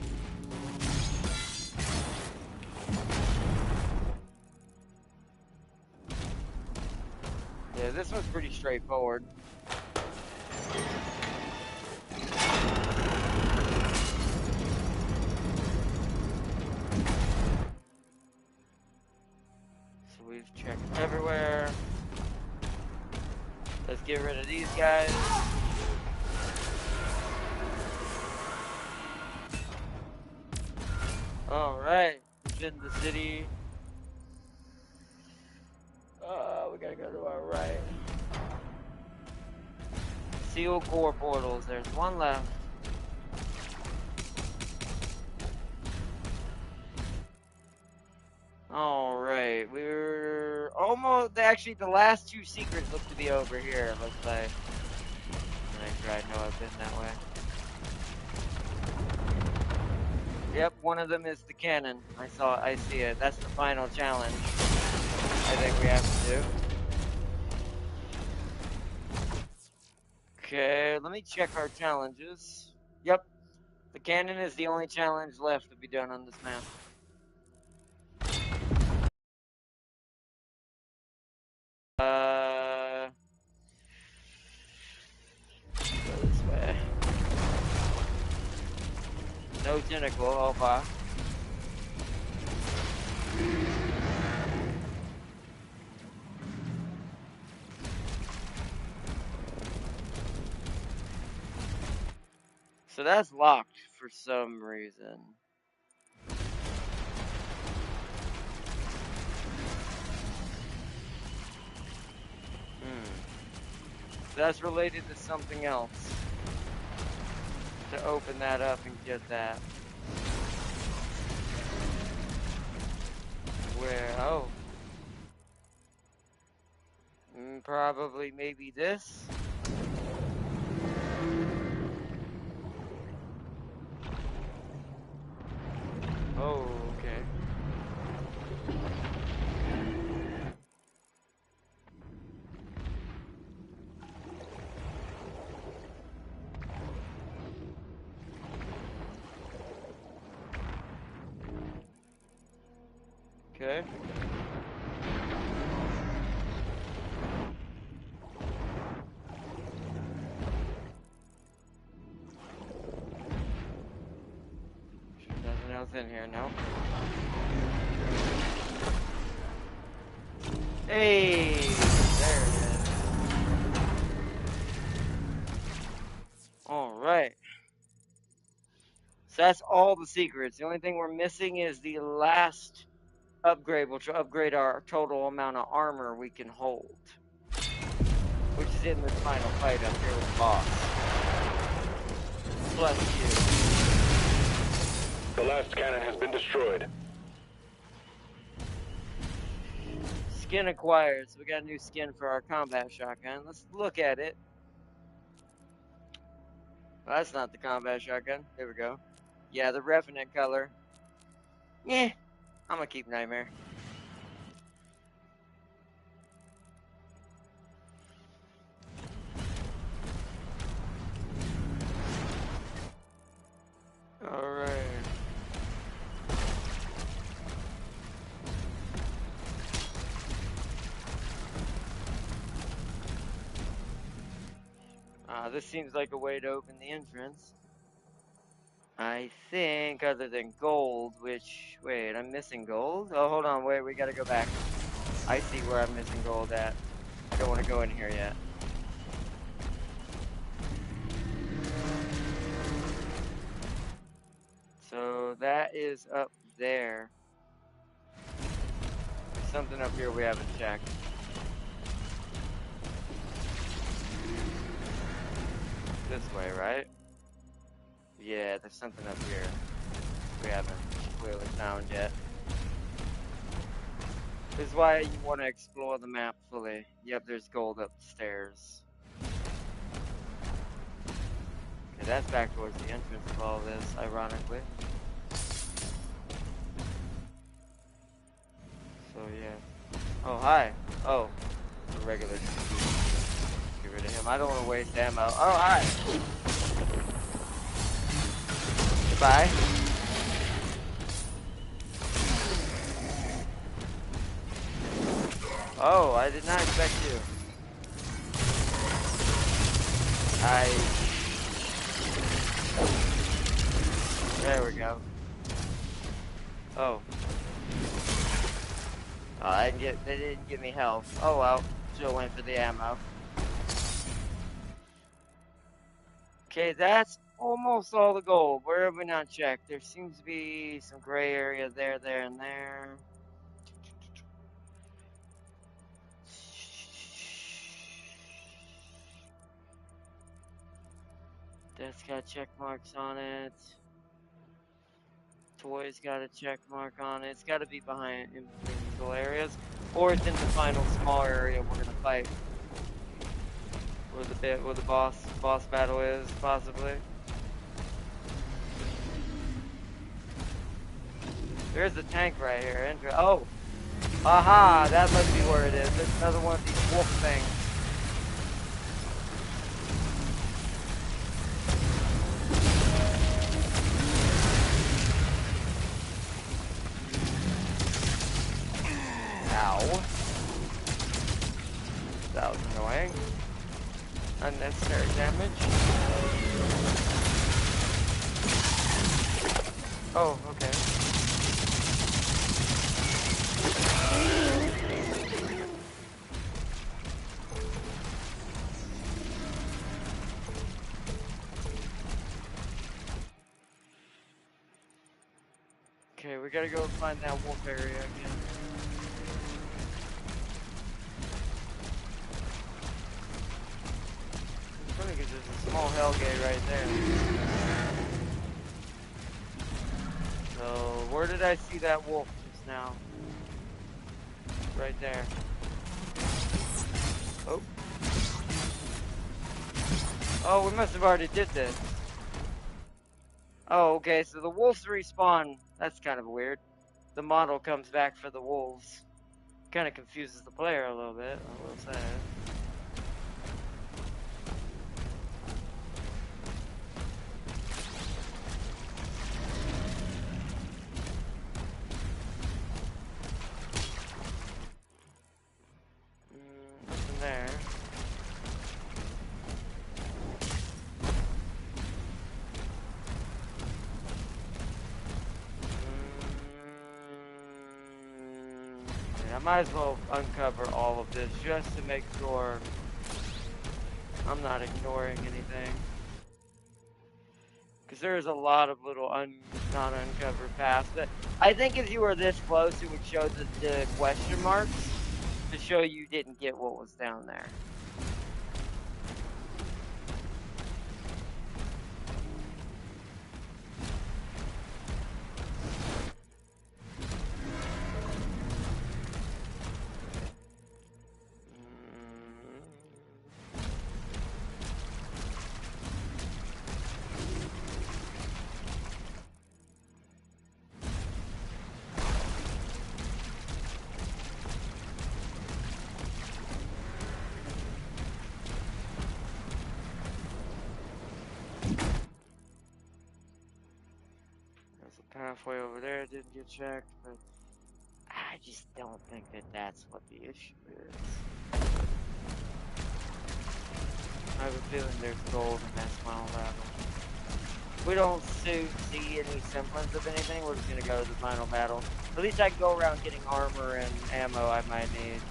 Yeah, this one's pretty straightforward. So we've checked everywhere. Let's get rid of these guys. Alright, it's in the city. We gotta go to our right. Sealed core portals, there's one left. Alright, we're almost, actually the last two secrets look to be over here, it looks like. Make sure I know I've been that way. Yep, one of them is the cannon. I see it. That's the final challenge I think we have to do. Okay, let me check our challenges. Yep, the cannon is the only challenge left to be done on this map. Go this way. No tentacle, oh fuck. So that's locked for some reason. So that's related to something else. To open that up and get that. Where? Oh. Probably maybe this. Oh, okay. Okay. Nothing else in here, no? Hey! There it is. Alright. So that's all the secrets. The only thing we're missing is the last upgrade, which will upgrade our total amount of armor we can hold. Which is in this final fight up here with the boss. Plus The last cannon has been destroyed. skin acquired, so we got a new skin for our combat shotgun. Let's look at it. Well, that's not the combat shotgun. There we go. Yeah, the Revenant color. Yeah, I'm gonna keep Nightmare. Alright. This seems like a way to open the entrance. I think, other than gold, which, wait, I'm missing gold? Oh, hold on, wait, we gotta go back. I see where I'm missing gold at. I don't want to go in here yet. So, that is up there. There's something up here we haven't checked. This way, right? Yeah, there's something up here we haven't clearly found yet. This is why you want to explore the map fully. Yep, there's gold upstairs. Okay, that's back towards the entrance of all this, ironically. So, yeah. Oh, hi. Oh, the regular. Get rid of him. I don't want to waste ammo. Oh, hi. Goodbye. Oh, I did not expect you. There we go. Oh. They didn't give me health. Oh well. Still went for the ammo. Okay, that's almost all the gold. Where have we not checked? There seems to be some gray area there, and there. That's got check marks on it. Toys got a check mark on it. It's got to be behind in these little areas, or it's in the final small area we're gonna fight, where the boss battle is, possibly. There's a tank right here. Oh, aha! That must be where it is. There's another one of these wolf things. Ow. That was annoying. Unnecessary damage. Oh, okay. Okay, we gotta go find that wolf area again. It's funny because there's a small hell gate right there. So, where did I see that wolf just now? Right there. Oh. Oh, we must have already did this. Oh, okay, so the wolves respawn. That's kind of weird. The model comes back for the wolves. Kind of confuses the player a little bit, I will say. Nothing there. I might as well uncover all of this just to make sure I'm not ignoring anything. Because there's a lot of little not uncovered paths. But I think if you were this close, it would show the question marks to show you didn't get what was down there. halfway over there didn't get checked, but I just don't think that that's what the issue is. I have a feeling there's gold in that final battle. If we don't see any semblance of anything, we're just gonna go to the final battle. At least I can go around getting armor and ammo I might need.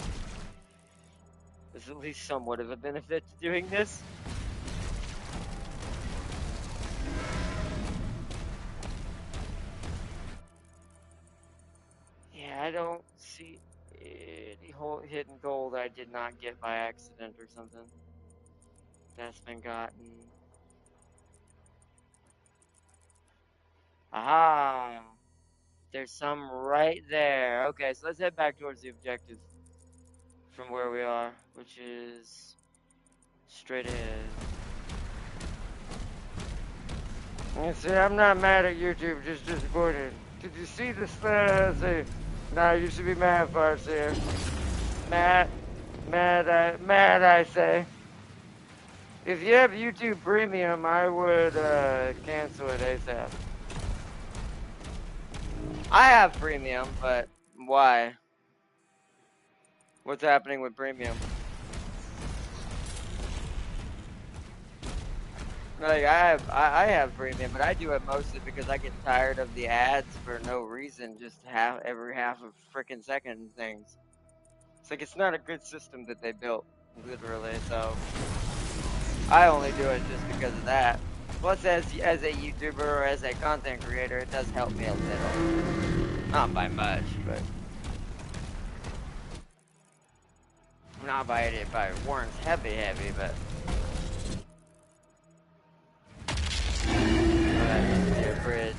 There's at least somewhat of a benefit to doing this. Yeah, I don't see any hidden gold I did not get by accident or something. That's been gotten. Aha! There's some right there. Okay, so let's head back towards the objective from where we are, which is straight ahead. You see, I'm not mad at YouTube, just disappointed. Did you see the say? Nah, you should be mad, Farseer. Mad, I say. If you have YouTube Premium, I would cancel it ASAP. I have Premium, but why? What's happening with Premium? Like I have Premium, but I do it mostly because I get tired of the ads for no reason, just every half of frickin' second things. It's like it's not a good system that they built, literally. So I only do it just because of that. Plus, as a YouTuber or as a content creator, it does help me a little, not by much, but not by it by Warren's heavy, but. Bridge.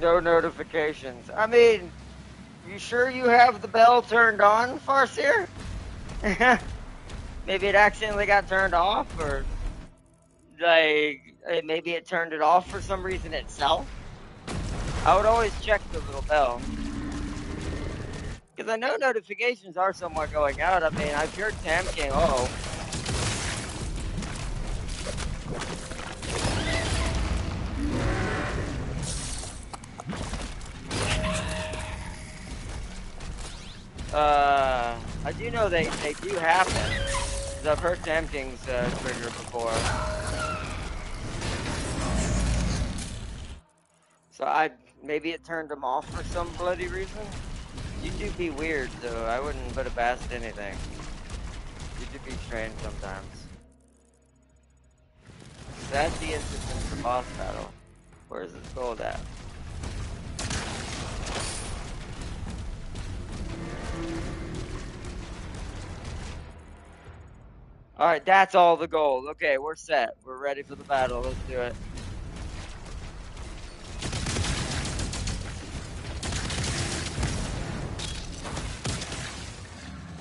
No notifications. I mean, you sure you have the bell turned on, Farseer? Maybe it accidentally got turned off, or like maybe it turned it off for some reason itself. I would always check the little bell. Because I know notifications are somewhat going out. I mean, I've heard Tam King, I do know they do happen. Because I've heard Tam King's trigger before. So maybe it turned them off for some bloody reason. YouTube be weird, so I wouldn't put it past anything. YouTube be strange sometimes. That's the instance for boss battle. Where's this gold at? Alright, that's all the gold. Okay, we're set. We're ready for the battle. Let's do it.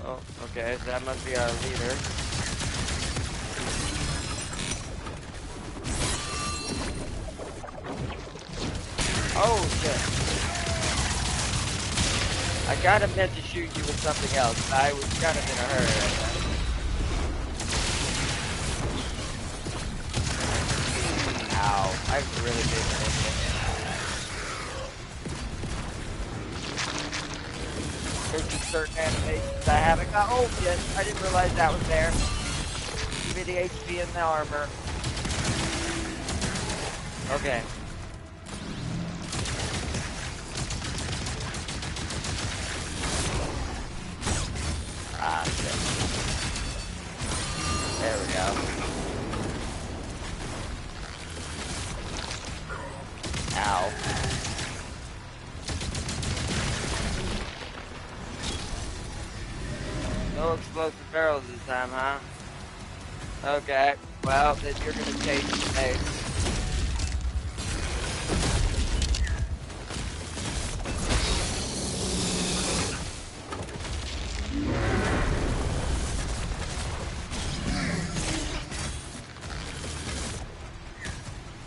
Oh, okay, so that must be our leader. Oh, shit. I kinda meant to shoot you with something else. I was kind of in a hurry right now. Ow, I really did miss it. There's just certain animations I haven't got. Oh, shit, I didn't realize that was there. Give me the HP and the armor. Okay. Ah, shit. There we go. Ow. No explosive barrels this time, huh? Okay. Well, then you're gonna change the pace.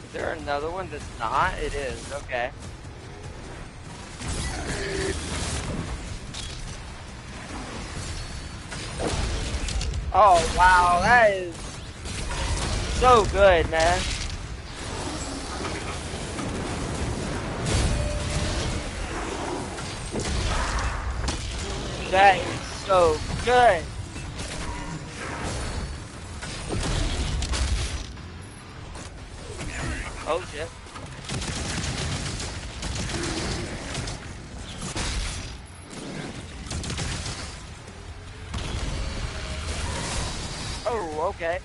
Is there another one that's not? It is. Okay. Oh, wow, that is so good, man. That is so good. Oh, shit. Oh, okay.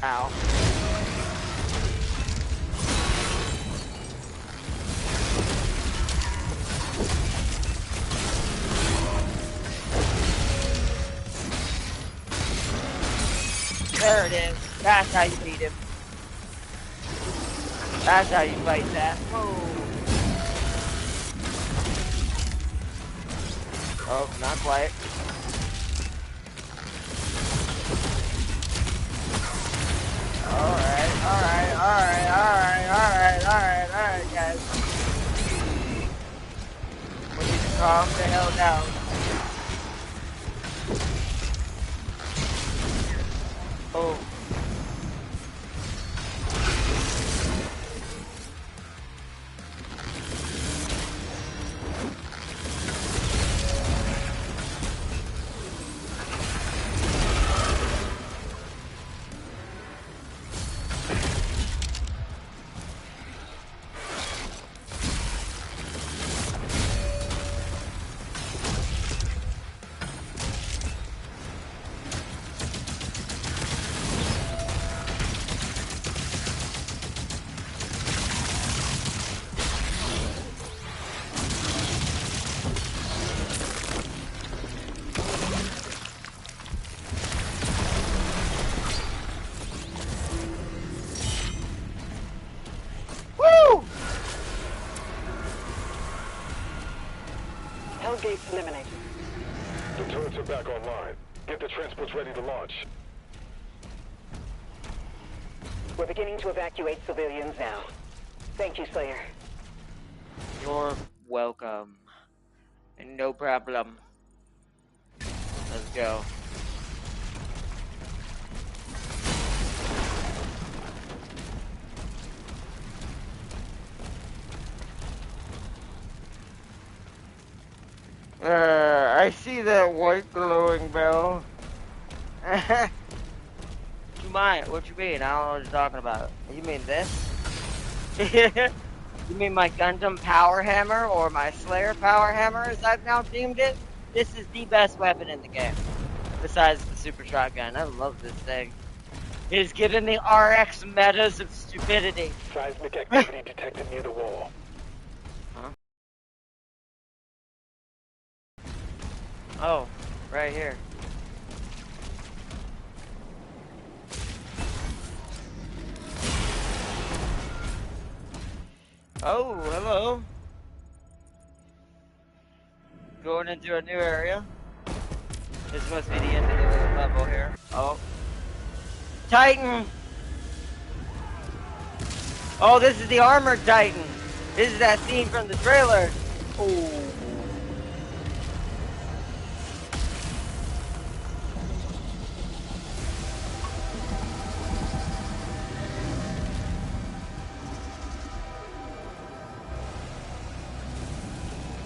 Ow. There it is. That's how you beat him. That's how you fight that. Oh, not quite. Alright, guys. We need to calm the hell down. Oh. Gates eliminated. The turrets are back online. Get the transports ready to launch. We're beginning to evacuate civilians now. Thank you, Slayer. You're welcome. And no problem. Let's go. I see that white glowing bell. You mind? What you mean? I don't know what you're talking about. You mean this? You mean my Gundam power hammer or my Slayer power hammer, as I've now deemed it? This is the best weapon in the game, besides the super shotgun. I love this thing. It's given the RX metas of stupidity. Seismic activity detected near the wall. Huh? Oh, right here. Oh, hello. Going into a new area. This must be the end of the level here. Oh. Titan! Oh, this is the armored Titan. This is that scene from the trailer. Oh.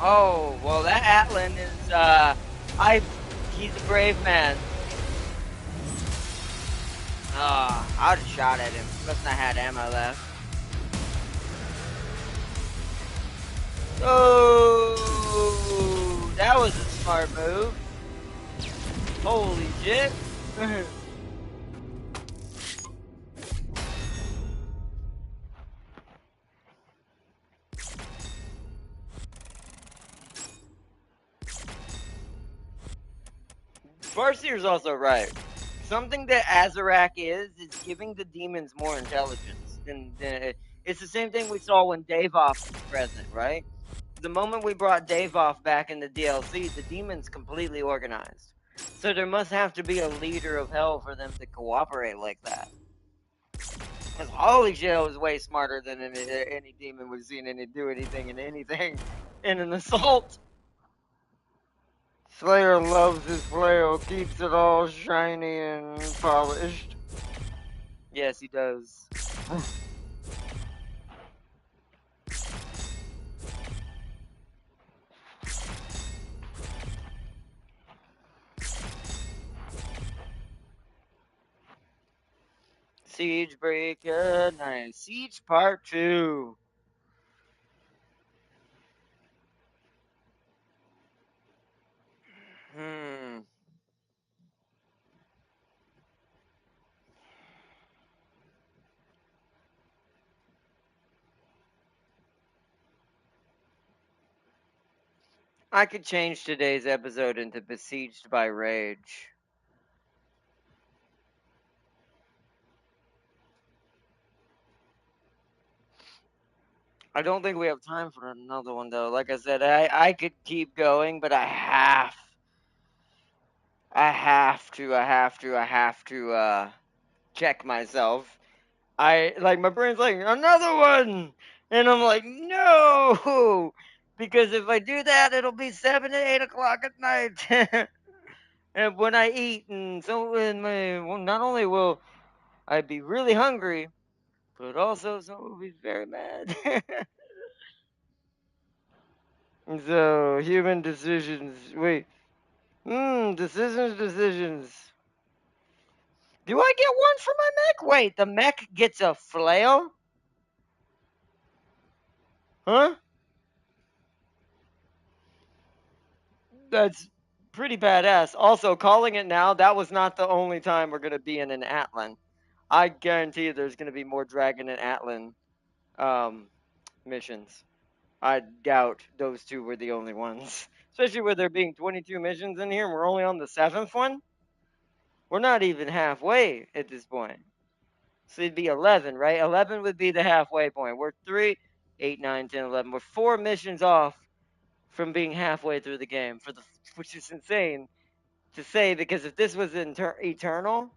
Oh, well that Atlan is, he's a brave man. I would have shot at him. Must not have had ammo left. Oh, that was a smart move. Holy shit. Farseer's also right. Something that Azarak is giving the demons more intelligence. It's the same thing we saw when Davoff was present, right? The moment we brought Davoff back in the DLC, the demons completely organized. So there must have to be a leader of hell for them to cooperate like that. Because holy shit, I was way smarter than any demon we've seen any do anything in anything in an assault. Slayer loves his flail, keeps it all shiny and polished. Yes, he does. Siege Breaker, nice. Siege Part 2. I could change today's episode into Besieged by Rage. I don't think we have time for another one though. Like I said, I could keep going, but I have to check myself. My brain's like, another one! And I'm like, no! Because if I do that, it'll be 7 to 8 o'clock at night. And when I eat, not only will I be really hungry, but also someone will be very mad. So, human decisions. Wait. Decisions. Do I get one for my mech? Wait, the mech gets a flail? Huh? That's pretty badass. Also, calling it now, that was not the only time we're going to be in an Atlan. I guarantee you there's going to be more Dragon and Atlan missions. I doubt those two were the only ones. Especially with there being 22 missions in here and we're only on the 7th one. We're not even halfway at this point. So it'd be 11, right? 11 would be the halfway point. We're 3, 8, 9, 10, 11. We're 4 missions off from being halfway through the game, which is insane to say, because if this was Eternal,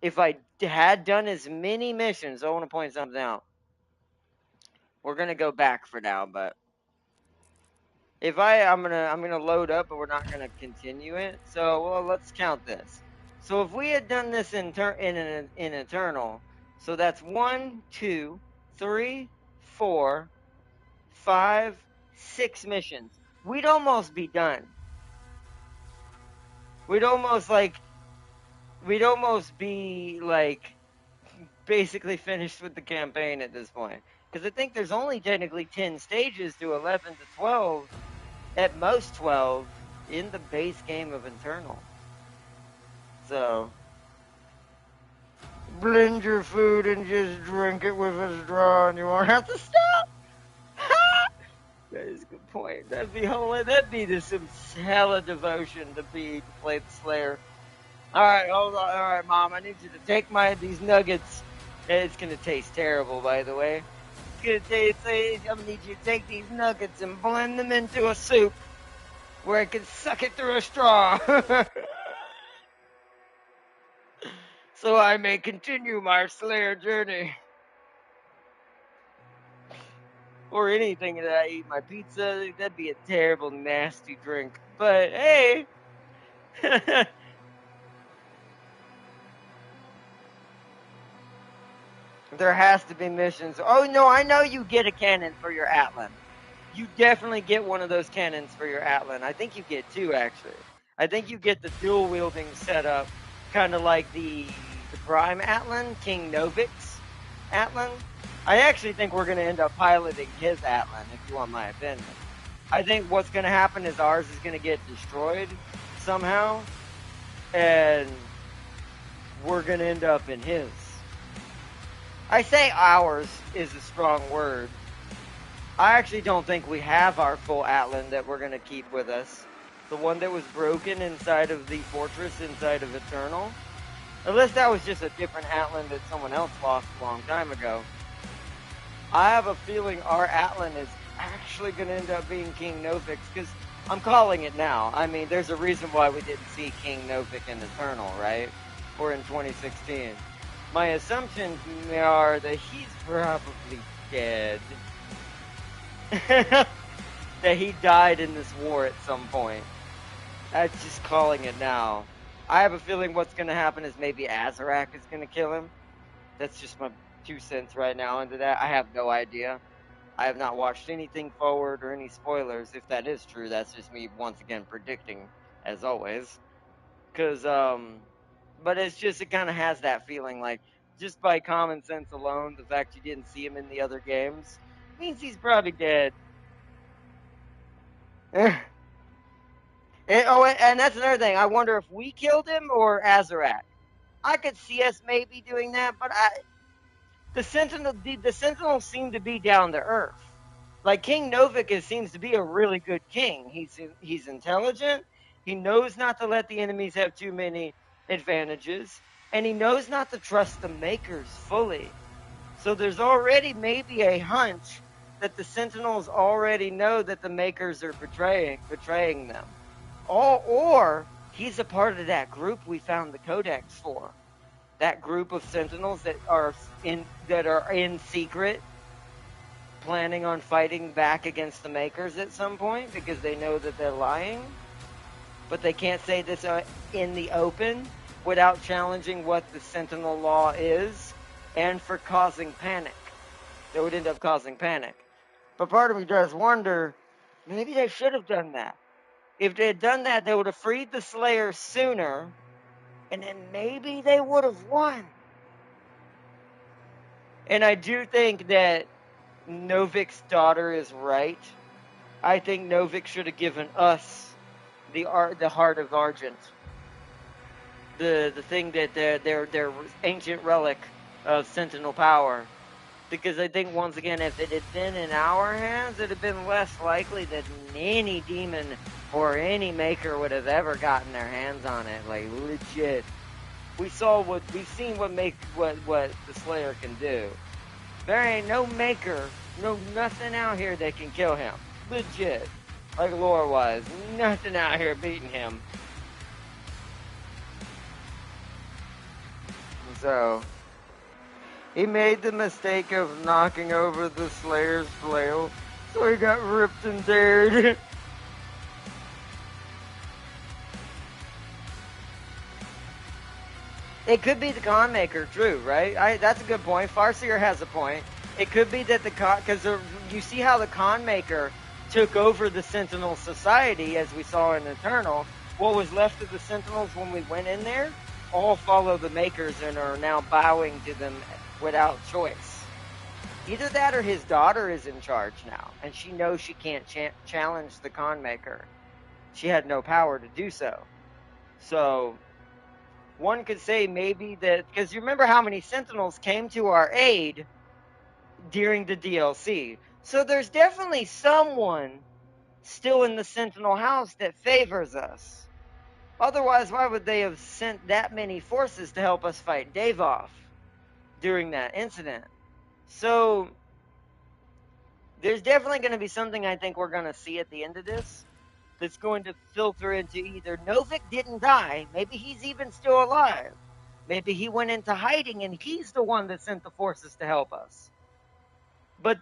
if I had done as many missions, I want to point something out. We're gonna go back for now, but if I'm gonna load up, but we're not gonna continue it. So let's count this. So if we had done this in Eternal, so that's 1, 2, 3, 4, 5, 6 missions. We'd almost be done. We'd almost be like basically finished with the campaign at this point. Because I think there's only technically 10 stages to 11 to 12, at most 12, in the base game of Eternal. So, blend your food and just drink it with a straw and you won't have to stop. That is a good point. That'd be just some hella devotion to play the Slayer. Alright, hold on. Alright, Mom, I need you to take these nuggets. It's gonna taste terrible, by the way. I'm gonna need you to take these nuggets and blend them into a soup where I can suck it through a straw. So I may continue my Slayer journey. Or anything that I eat, my pizza, that'd be a terrible, nasty drink. But hey! There has to be missions. Oh no, I know you get a cannon for your Atlan. You definitely get one of those cannons for your Atlan. I think you get 2, actually. I think you get the dual wielding setup, kind of like the Prime Atlan, King Novik's Atlan. I actually think we're going to end up piloting his Atlan, if you want my opinion. I think what's going to happen is ours is going to get destroyed somehow, and we're going to end up in his. I say ours is a strong word. I actually don't think we have our full Atlan that we're going to keep with us. The one that was broken inside of the fortress inside of Eternal. Unless that was just a different Atlan that someone else lost a long time ago. I have a feeling our Atlan is actually going to end up being King Novik's, because I'm calling it now. I mean, there's a reason why we didn't see King Novik in Eternal, right? Or in 2016. My assumptions are that he's probably dead. That he died in this war at some point. I'm just calling it now. I have a feeling what's going to happen is maybe Azarak is going to kill him. That's just my 2 cents right now into that. I have no idea. I have not watched anything forward or any spoilers. If that is true, that's just me once again predicting, as always. But it's just, it kind of has that feeling like, just by common sense alone, the fact you didn't see him in the other games means he's probably dead. And that's another thing. I wonder if we killed him or Azarak. I could see us maybe doing that, but the Sentinels seem to be down to earth. Like King Novik seems to be a really good king. He's intelligent. He knows not to let the enemies have too many advantages, and he knows not to trust the Makers fully. So there's already maybe a hunch that the Sentinels already know that the Makers are betraying them. Or he's a part of that group we found the codex for. That group of Sentinels that are in secret, planning on fighting back against the Makers at some point because they know that they're lying, but they can't say this in the open without challenging what the Sentinel law is, and for causing panic. They would end up causing panic. But part of me does wonder, maybe they should have done that. If they had done that, they would have freed the Slayer sooner, and then maybe they would have won. And I do think that Novik's daughter is right. I think Novik should have given us the Heart of Argent, the thing that their ancient relic of Sentinel power. Because I think, once again, if it had been in our hands, it would have been less likely that any demon or any Maker would have ever gotten their hands on it. Like, legit. We've seen what the Slayer can do. There ain't no Maker, nothing out here that can kill him. Legit. Like lore-wise, nothing out here beating him. So, he made the mistake of knocking over the Slayer's flail, so he got ripped and teared. It could be the Con Maker, true, right? That's a good point. Farseer has a point. It could be that because you see how the Con Maker took over the Sentinel Society, as we saw in Eternal. What was left of the Sentinels when we went in there all follow the Makers and are now bowing to them without choice. Either that or his daughter is in charge now, and she knows she can't challenge the Con Maker. She had no power to do so. So one could say maybe that, because you remember how many Sentinels came to our aid during the DLC. So there's definitely someone still in the Sentinel house that favors us. Otherwise, why would they have sent that many forces to help us fight Davos during that incident? So there's definitely going to be something I think we're going to see at the end of this that's going to filter into either Novik didn't die, maybe he's even still alive. Maybe he went into hiding and he's the one that sent the forces to help us. But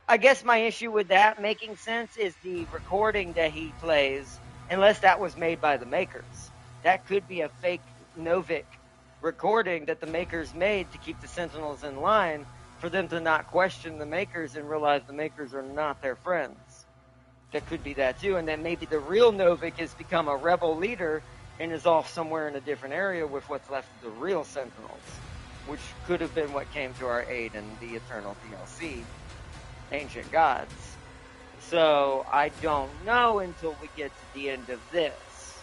I guess my issue with that making sense is the recording that he plays, unless that was made by the Makers. That could be a fake Novik recording that the Makers made to keep the Sentinels in line, for them to not question the Makers and realize the Makers are not their friends. That could be that too, and that maybe the real Novik has become a rebel leader and is off somewhere in a different area with what's left of the real Sentinels, which could have been what came to our aid in the Eternal DLC, Ancient Gods. So I don't know until we get to the end of this.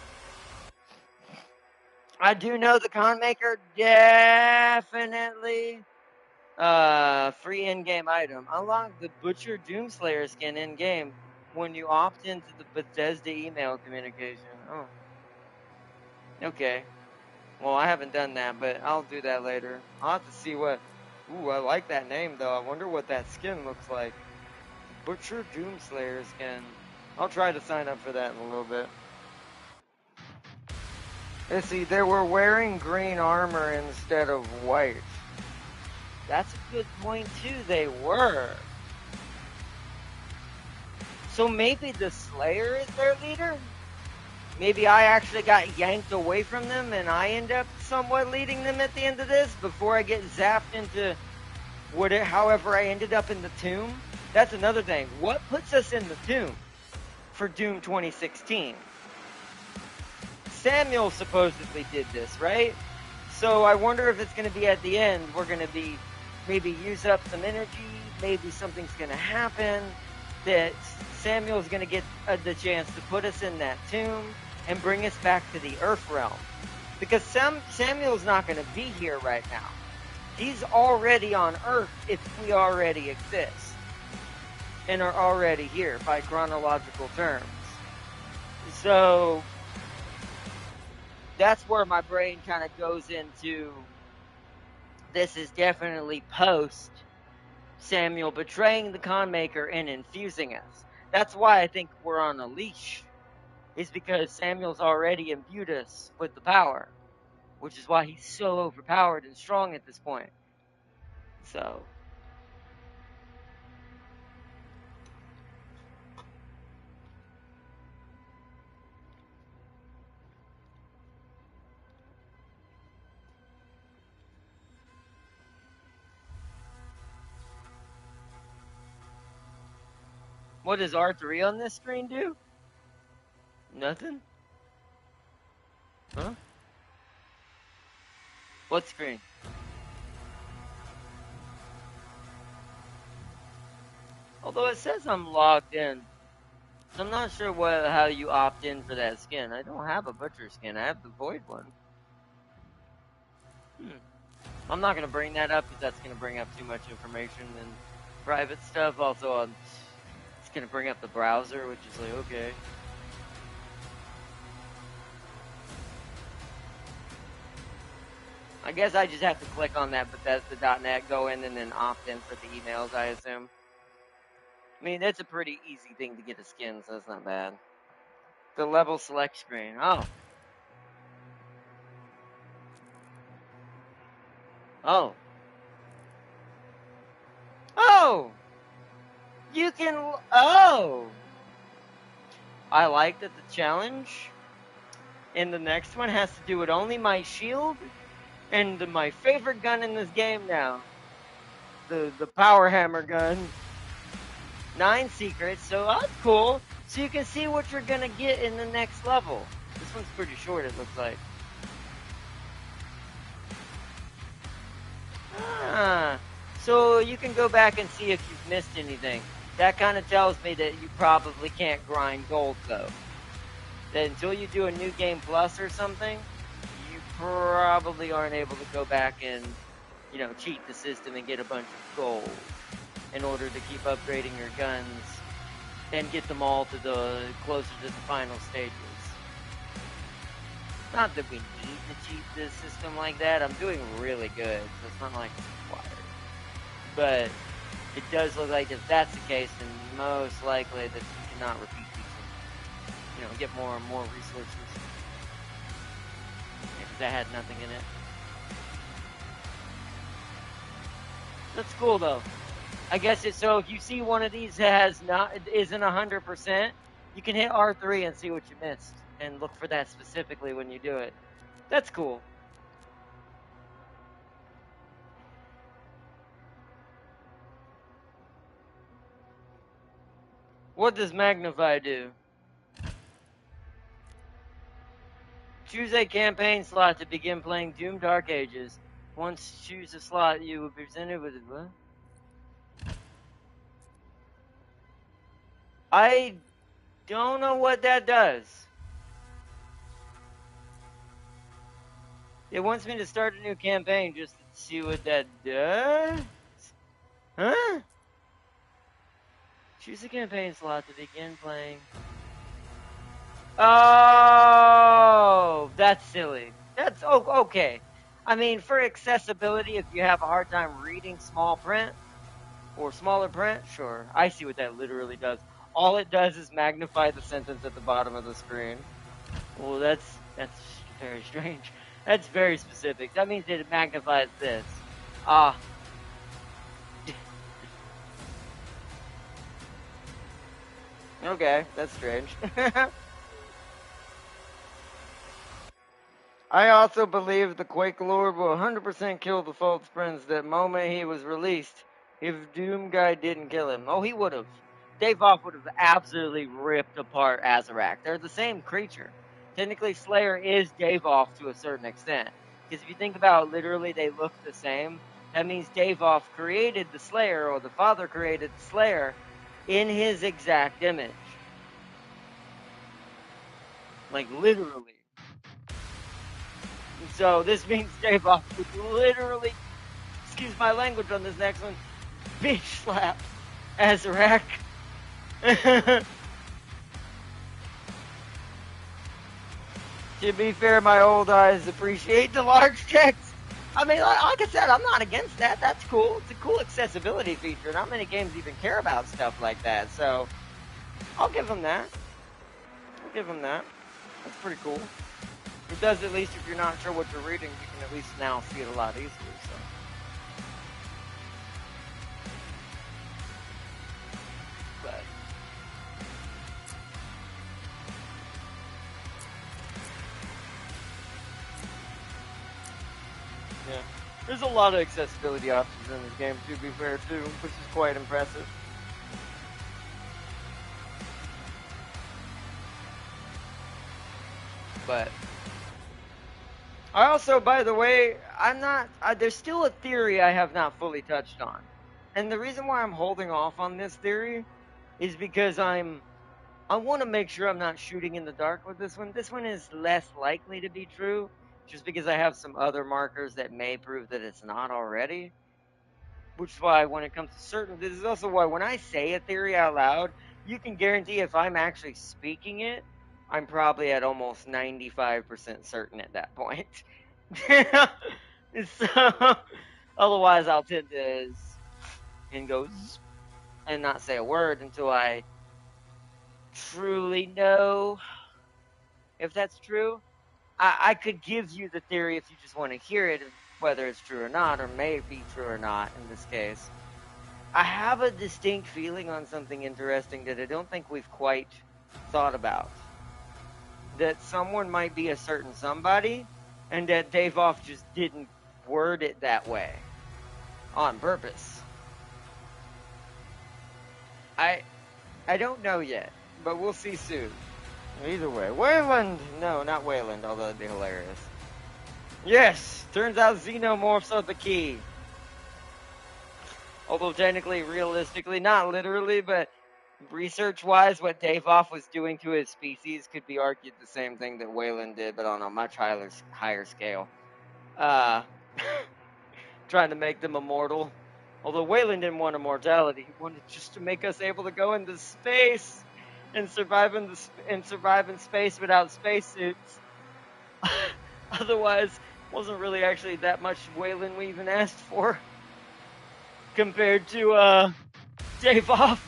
I do know the Con Maker definitely free in-game item. Unlock the Butcher Doomslayer skin in-game when you opt into the Bethesda email communication. Oh. Okay. Well, I haven't done that, but I'll do that later. I'll have to see what... Ooh, I like that name, though. I wonder what that skin looks like. Butcher Doomslayer skin. I'll try to sign up for that in a little bit. Let's see, they were wearing green armor instead of white. That's a good point, too. They were. So maybe the Slayer is their leader? Maybe I actually got yanked away from them and I end up somewhat leading them at the end of this before I get zapped into however I ended up in the tomb. That's another thing. What puts us in the tomb for Doom 2016? Samuel supposedly did this, right? So I wonder if it's going to be at the end, we're going to be maybe use up some energy, maybe something's going to happen, that Samuel's going to get the chance to put us in that tomb and bring us back to the Earth realm. Because Samuel's not going to be here right now. He's already on Earth if we already exist and are already here by chronological terms. So that's where my brain kind of goes into, this is definitely post Samuel betraying the con maker and infusing us. That's why I think we're on a leash, is because Samuel's already imbued us with the power, which is why he's so overpowered and strong at this point. So what does R3 on this screen do? Nothing? Huh? What screen? Although it says I'm logged in. So I'm not sure how you opt in for that skin. I don't have a butcher skin. I have the void one. I'm not going to bring that up because that's going to bring up too much information and private stuff. Also, it's going to bring up the browser, which is like, okay. I guess I just have to click on that Bethesda.net, go in, and then opt in for the emails, I assume. I mean, it's a pretty easy thing to get a skin, so it's not bad. The level select screen. Oh. Oh. Oh! You can... Oh! I like that the challenge in the next one has to do with only my shield and my favorite gun in this game now. The power hammer gun. 9 secrets, so that's cool. So you can see what you're gonna get in the next level. This one's pretty short, it looks like. So you can go back and see if you've missed anything. That kind of tells me that you probably can't grind gold, though. That until you do a new game plus or something, you probably aren't able to go back and, cheat the system and get a bunch of gold in order to keep upgrading your guns and get them all to closer to the final stages. Not that we need to cheat this system like that. I'm doing really good, so it's not like it's required. But it does look like if that's the case, then most likely that you cannot repeat these and, get more and more resources. Because that had nothing in it. That's cool though. I guess it's so if you see one of these that isn't 100%, you can hit R3 and see what you missed and look for that specifically when you do it. That's cool. What does Magnify do? Choose a campaign slot to begin playing Doom Dark Ages. Once you choose a slot, you will be presented with what? I don't know what that does. It wants me to start a new campaign just to see what that does? Huh? Choose a campaign slot to begin playing. Oh, that's silly. That's okay. I mean, for accessibility, if you have a hard time reading small print or smaller print, sure. I see what that literally does. all it does is magnify the sentence at the bottom of the screen. Well, that's very strange. That's very specific. That means that it magnifies this. Ah. Okay, that's strange. I also believe the Quake Lord will 100% kill the False Prince the moment he was released. If Doom Guy didn't kill him. Oh, he would have. Dave Off would have absolutely ripped apart Azarak. They're the same creature. Technically, Slayer is Dave Off to a certain extent. Because if you think about it, literally, they look the same. That means Dave Off created the Slayer, or the Father created the Slayer, in his exact image. Like, literally. So this means Dave Off would literally, excuse my language on this next one, bitch slap Azarak. To be fair, my old eyes appreciate the large text. I mean, like I said, I'm not against that. That's cool. It's a cool accessibility feature. Not many games even care about stuff like that. So I'll give them that. I'll give them that. That's pretty cool. It does, at least if you're not sure what you're reading, you can at least now see it a lot easier. So. But yeah, there's a lot of accessibility options in this game, to be fair, too, which is quite impressive. But I also, by the way, there's still a theory I have not fully touched on. And the reason why I'm holding off on this theory is because I want to make sure I'm not shooting in the dark with this one. This one is less likely to be true, just because I have some other markers that may prove that it's not already. Which is why when it comes to certain, this is also why when I say a theory out loud, you can guarantee if I'm actually speaking it, I'm probably at almost 95% certain at that point. So, otherwise I'll tend to and go and not say a word until I truly know if that's true. I could give you the theory if you just want to hear it, whether it's true or not, or may be true or not in this case. I have a distinct feeling on something interesting that I don't think we've quite thought about. That someone might be a certain somebody, and that Dave Off just didn't word it that way on purpose. I don't know yet, but we'll see soon. Either way. Wayland! No, not Wayland, although that'd be hilarious. Yes! Turns out xenomorphs are the key. Although technically, realistically, not literally, but research-wise, what Dave Off was doing to his species could be argued the same thing that Wayland did, but on a much higher scale. Trying to make them immortal. Although Wayland didn't want immortality, he wanted just to make us able to go into space and survive in space without spacesuits. Otherwise, wasn't really actually that much Wayland we even asked for. Compared to Dave Off.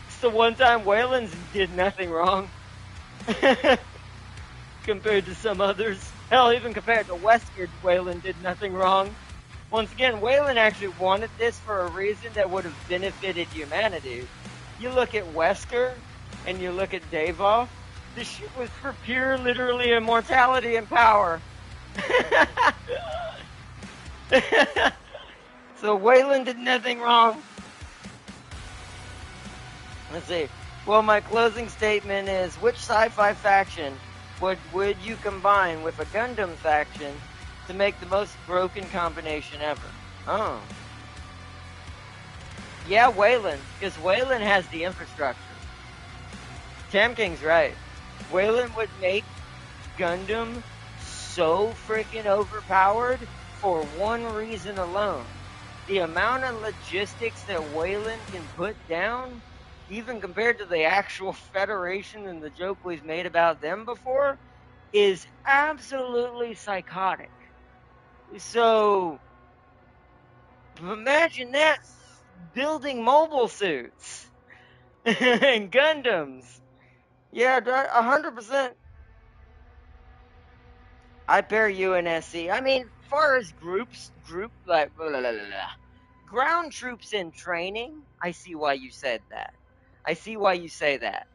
It's the one time Wayland did nothing wrong. Compared to some others. Hell, even compared to Wesker, Wayland did nothing wrong. Once again, Wayland actually wanted this for a reason that would have benefited humanity. You look at Wesker, and you look at Dave Off, this shit was for pure, literally, immortality and power. So Wayland did nothing wrong. Let's see. Well, my closing statement is, which sci-fi faction would you combine with a Gundam faction to make the most broken combination ever? Oh. Yeah, Wayland. Because Wayland has the infrastructure. Tam King's right. Wayland would make Gundam so freaking overpowered for one reason alone. The amount of logistics that Wayland can put down, even compared to the actual Federation and the joke we've made about them before, is absolutely psychotic. So, imagine that building mobile suits. and Gundams. Yeah, 100%. I pair UNSC. I mean, far as like blah, blah, blah, blah. Ground troops in training, I see why you said that. I see why you say that.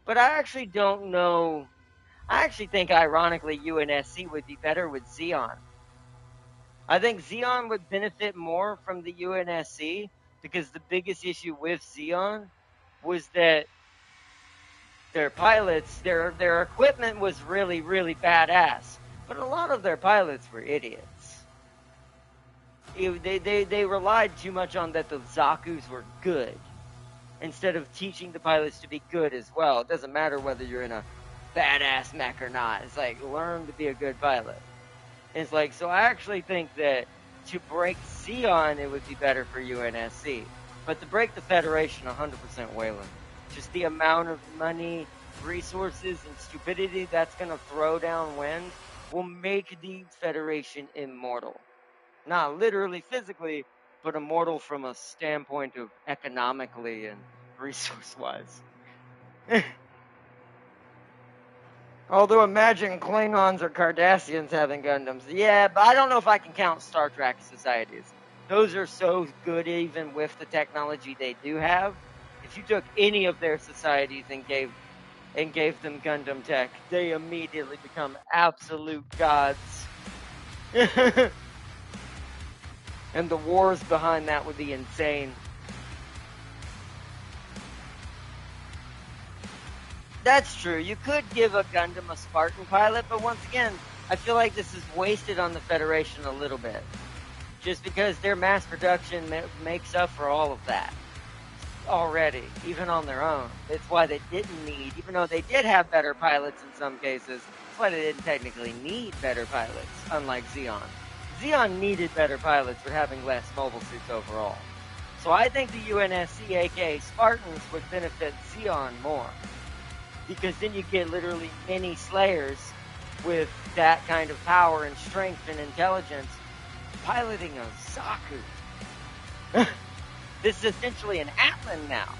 But I actually don't know. I actually think, ironically, UNSC would be better with Xeon. I think Xeon would benefit more from the UNSC because the biggest issue with Xeon was that their pilots, their equipment was really, really badass, but a lot of their pilots were idiots. They relied too much on that the Zaku's were good instead of teaching the pilots to be good as well. It doesn't matter whether you're in a badass mech or not. It's like, learn to be a good pilot. And it's like, so I actually think that to break Xeon, it would be better for UNSC. But to break the Federation, 100% Wayland. Just the amount of money, resources, and stupidity that's going to throw down wind will make the Federation immortal. Not literally, physically, but immortal from a standpoint of economically and resource-wise. Although imagine Klingons or Cardassians having Gundams. Yeah, but I don't know if I can count Star Trek societies. Those are so good even with the technology they do have. If you took any of their societies and gave them Gundam tech, they immediately become absolute gods. And the wars behind that would be insane. That's true. You could give a Gundam a Spartan pilot, but once again, I feel like this is wasted on the Federation a little bit. Just because their mass production makes up for all of that already, even on their own. It's why they didn't need, even though they did have better pilots in some cases, that's why they didn't technically need better pilots, unlike Xeon. Xeon needed better pilots for having less mobile suits overall. So I think the UNSC, aka Spartans, would benefit Xeon more. Because then you get literally mini Slayers with that kind of power and strength and intelligence piloting a Zaku. This is essentially an Atlan now.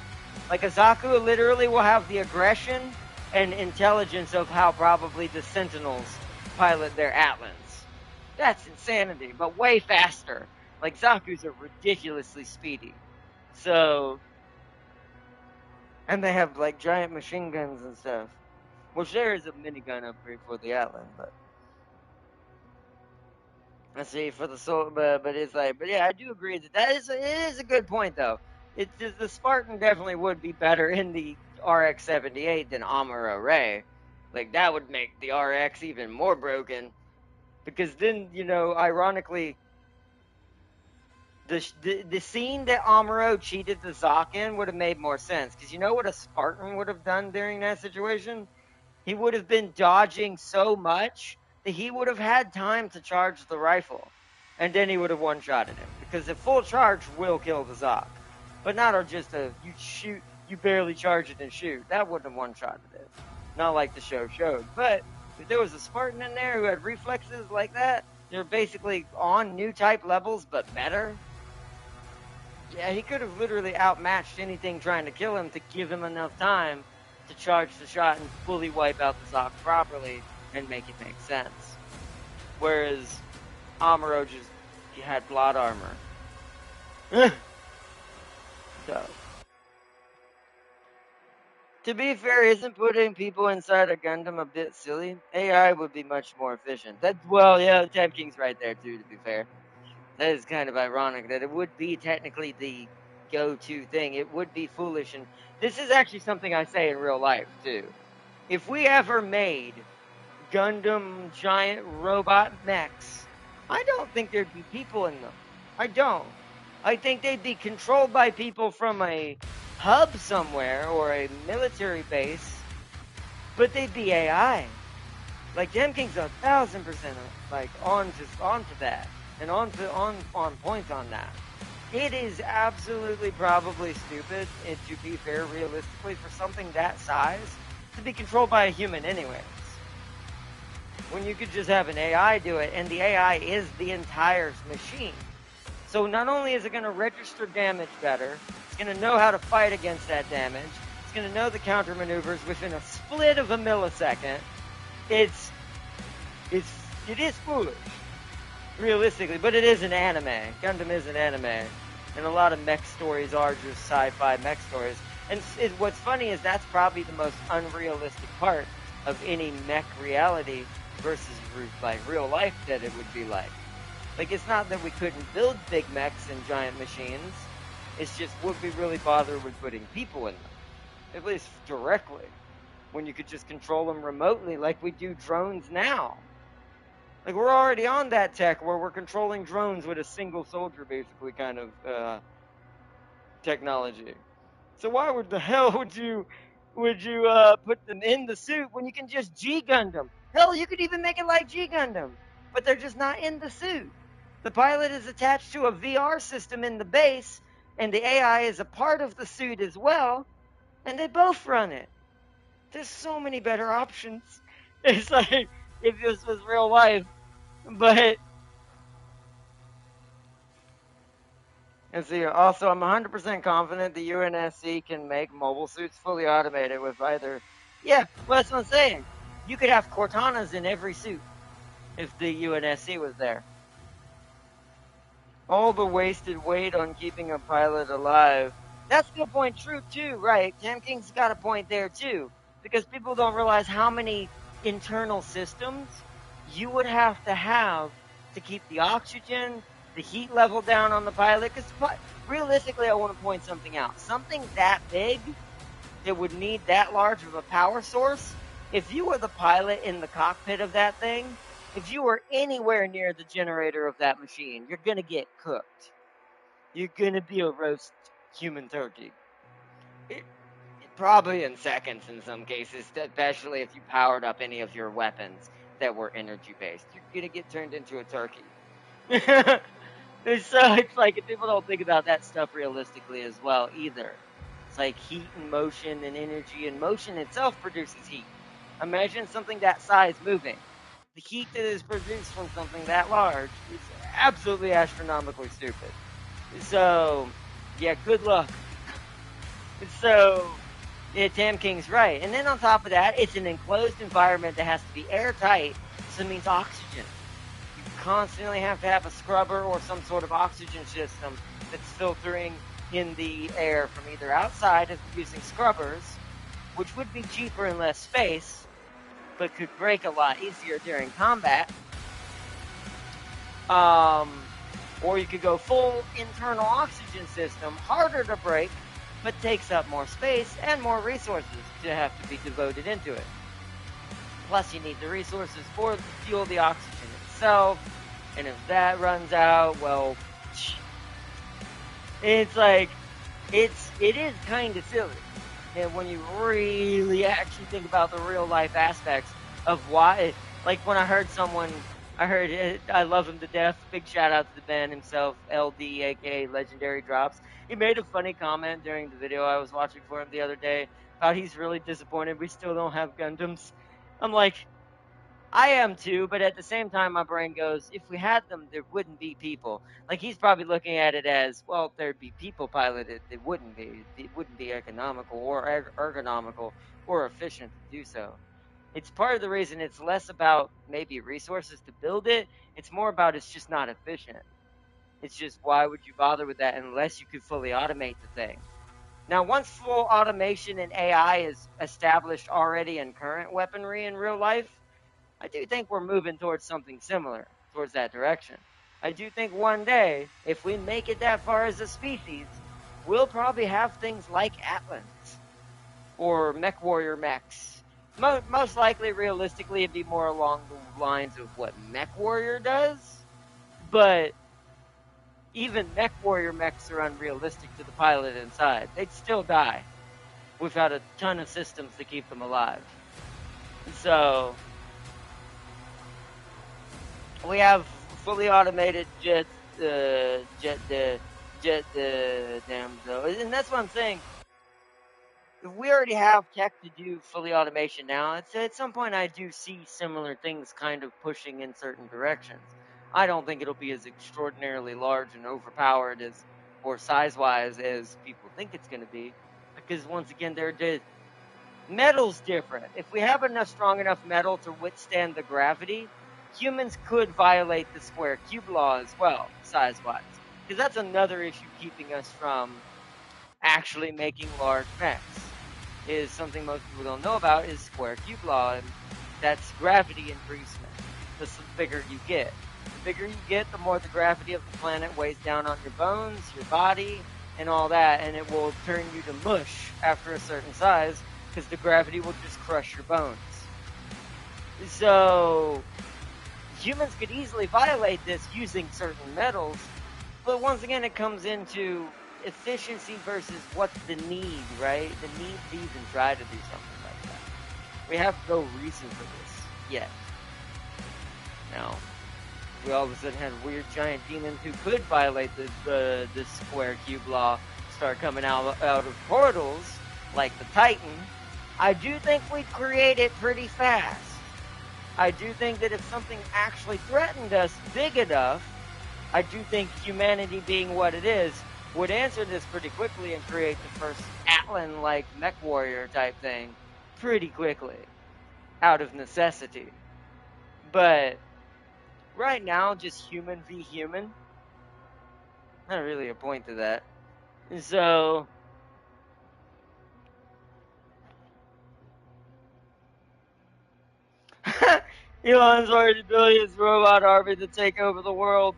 Like a Zaku literally will have the aggression and intelligence of how probably the Sentinels pilot their Atlans. That's insanity, but way faster. Like, Zaku's are ridiculously speedy. So, and they have, like, giant machine guns and stuff. Which there is a minigun upgrade for the Atlan, but... Let's see, for the soul, but it's like, but yeah, I do agree that it is a good point, though. It's just, the Spartan definitely would be better in the RX-78 than Amuro Ray. Like, that would make the RX even more broken. Because then, you know, ironically, the scene that Amuro cheated the Zoc in would have made more sense. Because you know what a Spartan would have done during that situation? He would have been dodging so much that he would have had time to charge the rifle. And then he would have one-shotted him. Because a full charge will kill the Zoc. But not just you shoot, you barely charge it and shoot. That wouldn't have one-shotted it. Not like the show showed. But if there was a Spartan in there who had reflexes like that, they're basically on new type levels, but better. Yeah, he could have literally outmatched anything trying to kill him to give him enough time to charge the shot and fully wipe out the Zoc properly and make it make sense. Whereas Amuro just had plot armor. So, to be fair, isn't putting people inside a Gundam a bit silly? AI would be much more efficient. Well, yeah, Tab King's right there too, to be fair. That is kind of ironic that it would be technically the go-to thing. It would be foolish, and this is actually something I say in real life too. If we ever made Gundam giant robot mechs, I don't think there'd be people in them. I don't. I think they'd be controlled by people from a hub somewhere or a military base, but they'd be AI. Like, Dem King's 1,000% like onto that and on point on that. It is absolutely probably stupid, and to be fair, realistically, for something that size to be controlled by a human anyways. When you could just have an AI do it, and the AI is the entire machine. So not only is it going to register damage better, it's going to know how to fight against that damage, It's going to know the counter maneuvers within a split of a millisecond. It is foolish, realistically, but it is an anime. Gundam is an anime, and a lot of mech stories are just sci-fi mech stories. And what's funny is that's probably the most unrealistic part of any mech reality versus like real life that it would be like. Like, it's not that we couldn't build big mechs and giant machines. It's just, would we really bother with putting people in them? At least directly. When you could just control them remotely like we do drones now. Like, we're already on that tech where we're controlling drones with a single soldier, basically, kind of technology. So why would the hell would you put them in the suit when you can just G-Gun them? Hell, you could even make it like G-Gundam, but they're just not in the suit. The pilot is attached to a VR system in the base, and the AI is a part of the suit as well, and they both run it. There's so many better options. It's like if this was real life, but and see, also, I'm 100% confident the UNSC can make mobile suits fully automated with either. Yeah, well, that's what I'm saying. You could have Cortanas in every suit if the UNSC was there. All the wasted weight on keeping a pilot alive. That's the point true, too, right? Tam King's got a point there, too. Because people don't realize how many internal systems you would have to keep the oxygen, the heat level down on the pilot. Because realistically, I want to point something out. Something that big that would need that large of a power source, if you were the pilot in the cockpit of that thing, if you were anywhere near the generator of that machine, you're going to get cooked. You're going to be a roast human turkey. Probably in seconds in some cases, especially if you powered up any of your weapons that were energy based. You're going to get turned into a turkey. So it's like, people don't think about that stuff realistically as well either. It's like heat and motion and energy, and motion itself produces heat. Imagine something that size moving. The heat that is produced from something that large is absolutely astronomically stupid. So, yeah, good luck. So, yeah, Tam King's right. And then on top of that, it's an enclosed environment that has to be airtight, so it means oxygen. You constantly have to have a scrubber or some sort of oxygen system that's filtering in the air from either outside if you're using scrubbers, which would be cheaper and less space, but could break a lot easier during combat. Or you could go full internal oxygen system, harder to break, but takes up more space and more resources to have to be devoted into it. Plus, you need the resources for fuel the oxygen itself, and if that runs out, well, it's like, it is kind of silly. And when you really actually think about the real life aspects of why, like when I heard it, I love him to death. Big shout out to the man himself, LD, aka Legendary Drops. He made a funny comment during the video I was watching for him the other day about he's really disappointed we still don't have Gundams. I'm like, I am too, but at the same time, my brain goes, if we had them, there wouldn't be people. Like, he's probably looking at it as, well, there'd be people piloted. It wouldn't be. It wouldn't be economical or ergonomical or efficient to do so. It's part of the reason it's less about maybe resources to build it. It's more about it's just not efficient. It's just, why would you bother with that unless you could fully automate the thing? Now, once full automation and AI is established already in current weaponry in real life, I do think we're moving towards something similar, towards that direction. I do think one day, if we make it that far as a species, we'll probably have things like Atlans or Mech Warrior mechs. Most likely, realistically, it'd be more along the lines of what Mech Warrior does, but even Mech Warrior mechs are unrealistic to the pilot inside. They'd still die without a ton of systems to keep them alive. So, we have fully automated damn though, and that's what I'm saying. If we already have tech to do fully automation now, at some point I do see similar things kind of pushing in certain directions. I don't think it'll be as extraordinarily large and overpowered as, or size-wise, as people think it's going to be. because once again, metal's different. If we have enough strong enough metal to withstand the gravity, humans could violate the square cube law as well, size-wise. Because that's another issue keeping us from actually making large mechs. Is something most people don't know about is square cube law, and that's gravity increasement. The bigger you get. The bigger you get, the more the gravity of the planet weighs down on your bones, your body, and all that, and it will turn you to mush after a certain size, because the gravity will just crush your bones. So, humans could easily violate this using certain metals, but once again, it comes into efficiency versus what's the need, right? The need to even try to do something like that. We have no reason for this yet. Now, we all of a sudden had weird giant demons who could violate the square cube law, start coming out of portals, like the Titan, I do think we'd create it pretty fast. I do think that if something actually threatened us big enough, I do think humanity being what it is, would answer this pretty quickly and create the first Atlan-like mech warrior type thing pretty quickly, out of necessity. But right now, just human v human, not really a point to that. So, Elon's already building his robot army to take over the world.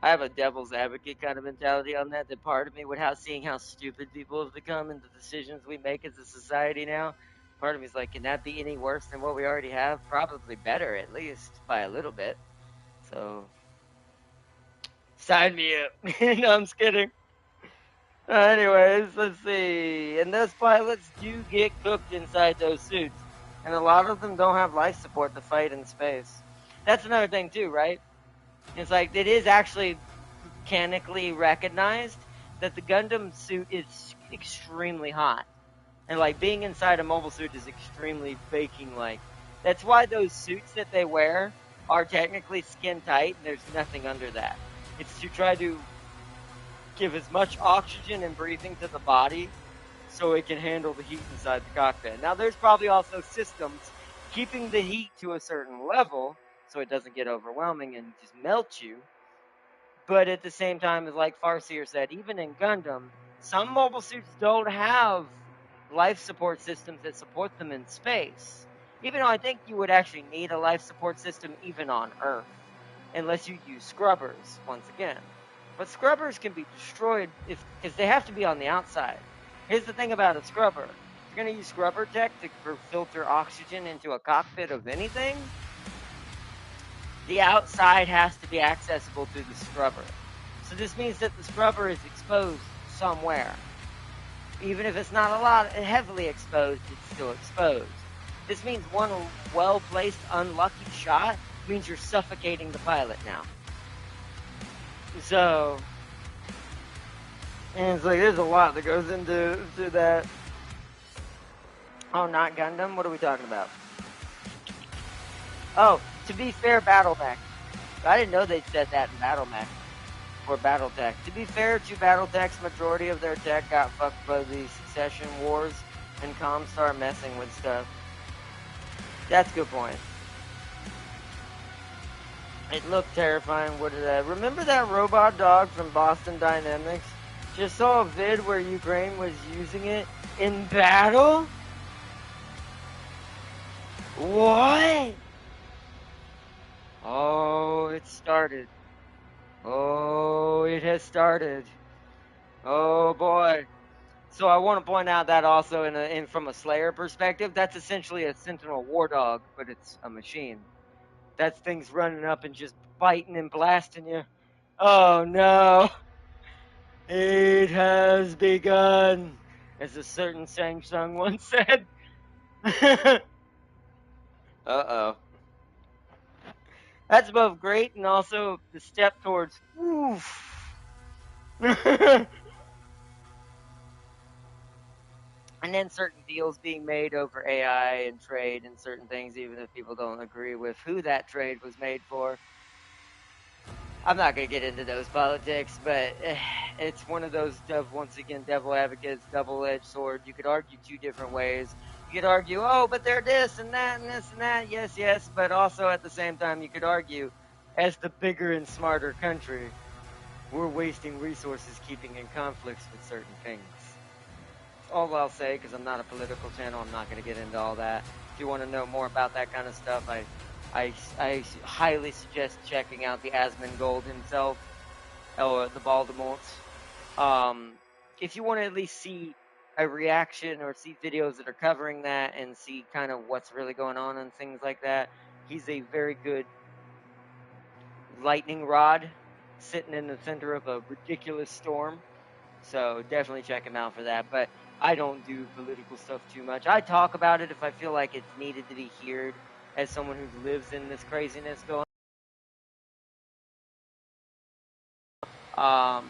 I have a devil's advocate kind of mentality on that. That part of me, seeing how stupid people have become and the decisions we make as a society now, part of me is like, can that be any worse than what we already have? Probably better, at least by a little bit. So, sign me up. No, I'm just kidding. Anyways, let's see. And those pilots do get cooked inside those suits, and a lot of them don't have life support to fight in space. That's another thing too, right? It's like it is actually mechanically recognized that the Gundam suit is extremely hot. And like being inside a mobile suit is extremely baking-like. That's why those suits that they wear are technically skin tight and there's nothing under that. It's to try to give as much oxygen and breathing to the body so it can handle the heat inside the cockpit. Now there's probably also systems keeping the heat to a certain level so it doesn't get overwhelming and just melt you. But at the same time, like Farseer said, even in Gundam, some mobile suits don't have life support systems that support them in space. Even though I think you would actually need a life support system even on Earth, unless you use scrubbers, once again. But scrubbers can be destroyed because they have to be on the outside. Here's the thing about a scrubber. If you're going to use scrubber tech to filter oxygen into a cockpit of anything, the outside has to be accessible through the scrubber. So this means that the scrubber is exposed somewhere. Even if it's not a lot heavily exposed, it's still exposed. This means one well-placed, unlucky shot means you're suffocating the pilot now. So, and it's like there's a lot that goes into that. Oh, not Gundam? What are we talking about? Oh, to be fair, Battletech. I didn't know they said that in Battletech. Or Battletech. To be fair to Battletech's majority of their tech got fucked by the succession wars and Comstar messing with stuff. That's a good point. It looked terrifying. What did that? Remember that robot dog from Boston Dynamics? Just saw a vid where Ukraine was using it in battle? What? Oh, it started. Oh, it has started. Oh boy. So I want to point out that also in from a Slayer perspective, that's essentially a Sentinel War Dog, but it's a machine. That thing's running up and just biting and blasting you. Oh no. It has begun, as a certain Samsung once said. Uh-oh. That's both great and also the step towards oof. And then certain deals being made over AI and trade and certain things, even if people don't agree with who that trade was made for. I'm not going to get into those politics, but it's one of those, once again, devil advocates, double-edged sword. You could argue two different ways. You could argue, oh, but they're this and that and this and that. Yes, yes. But also at the same time, you could argue, as the bigger and smarter country, we're wasting resources keeping in conflicts with certain things. That's all I'll say, because I'm not a political channel. I'm not going to get into all that. If you want to know more about that kind of stuff, I highly suggest checking out the Asmongold himself, or the Baldamots. If you want to at least see a reaction or see videos that are covering that and see kind of what's really going on and things like that, he's a very good lightning rod sitting in the center of a ridiculous storm. So definitely check him out for that. But I don't do political stuff too much. I talk about it if I feel like it's needed to be heard as someone who lives in this craziness going on.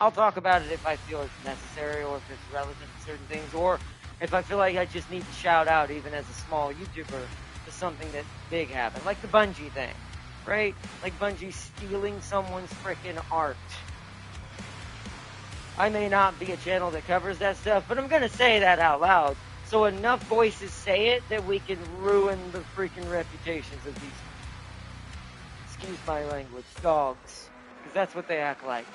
I'll talk about it if I feel it's necessary or if it's relevant to certain things, or if I feel like I just need to shout out, even as a small YouTuber, to something that big happened. Like the Bungie thing, right? Like Bungie stealing someone's frickin' art. I may not be a channel that covers that stuff, but I'm going to say that out loud. So enough voices say it that we can ruin the freaking reputations of these, excuse my language, dogs. Because that's what they act like.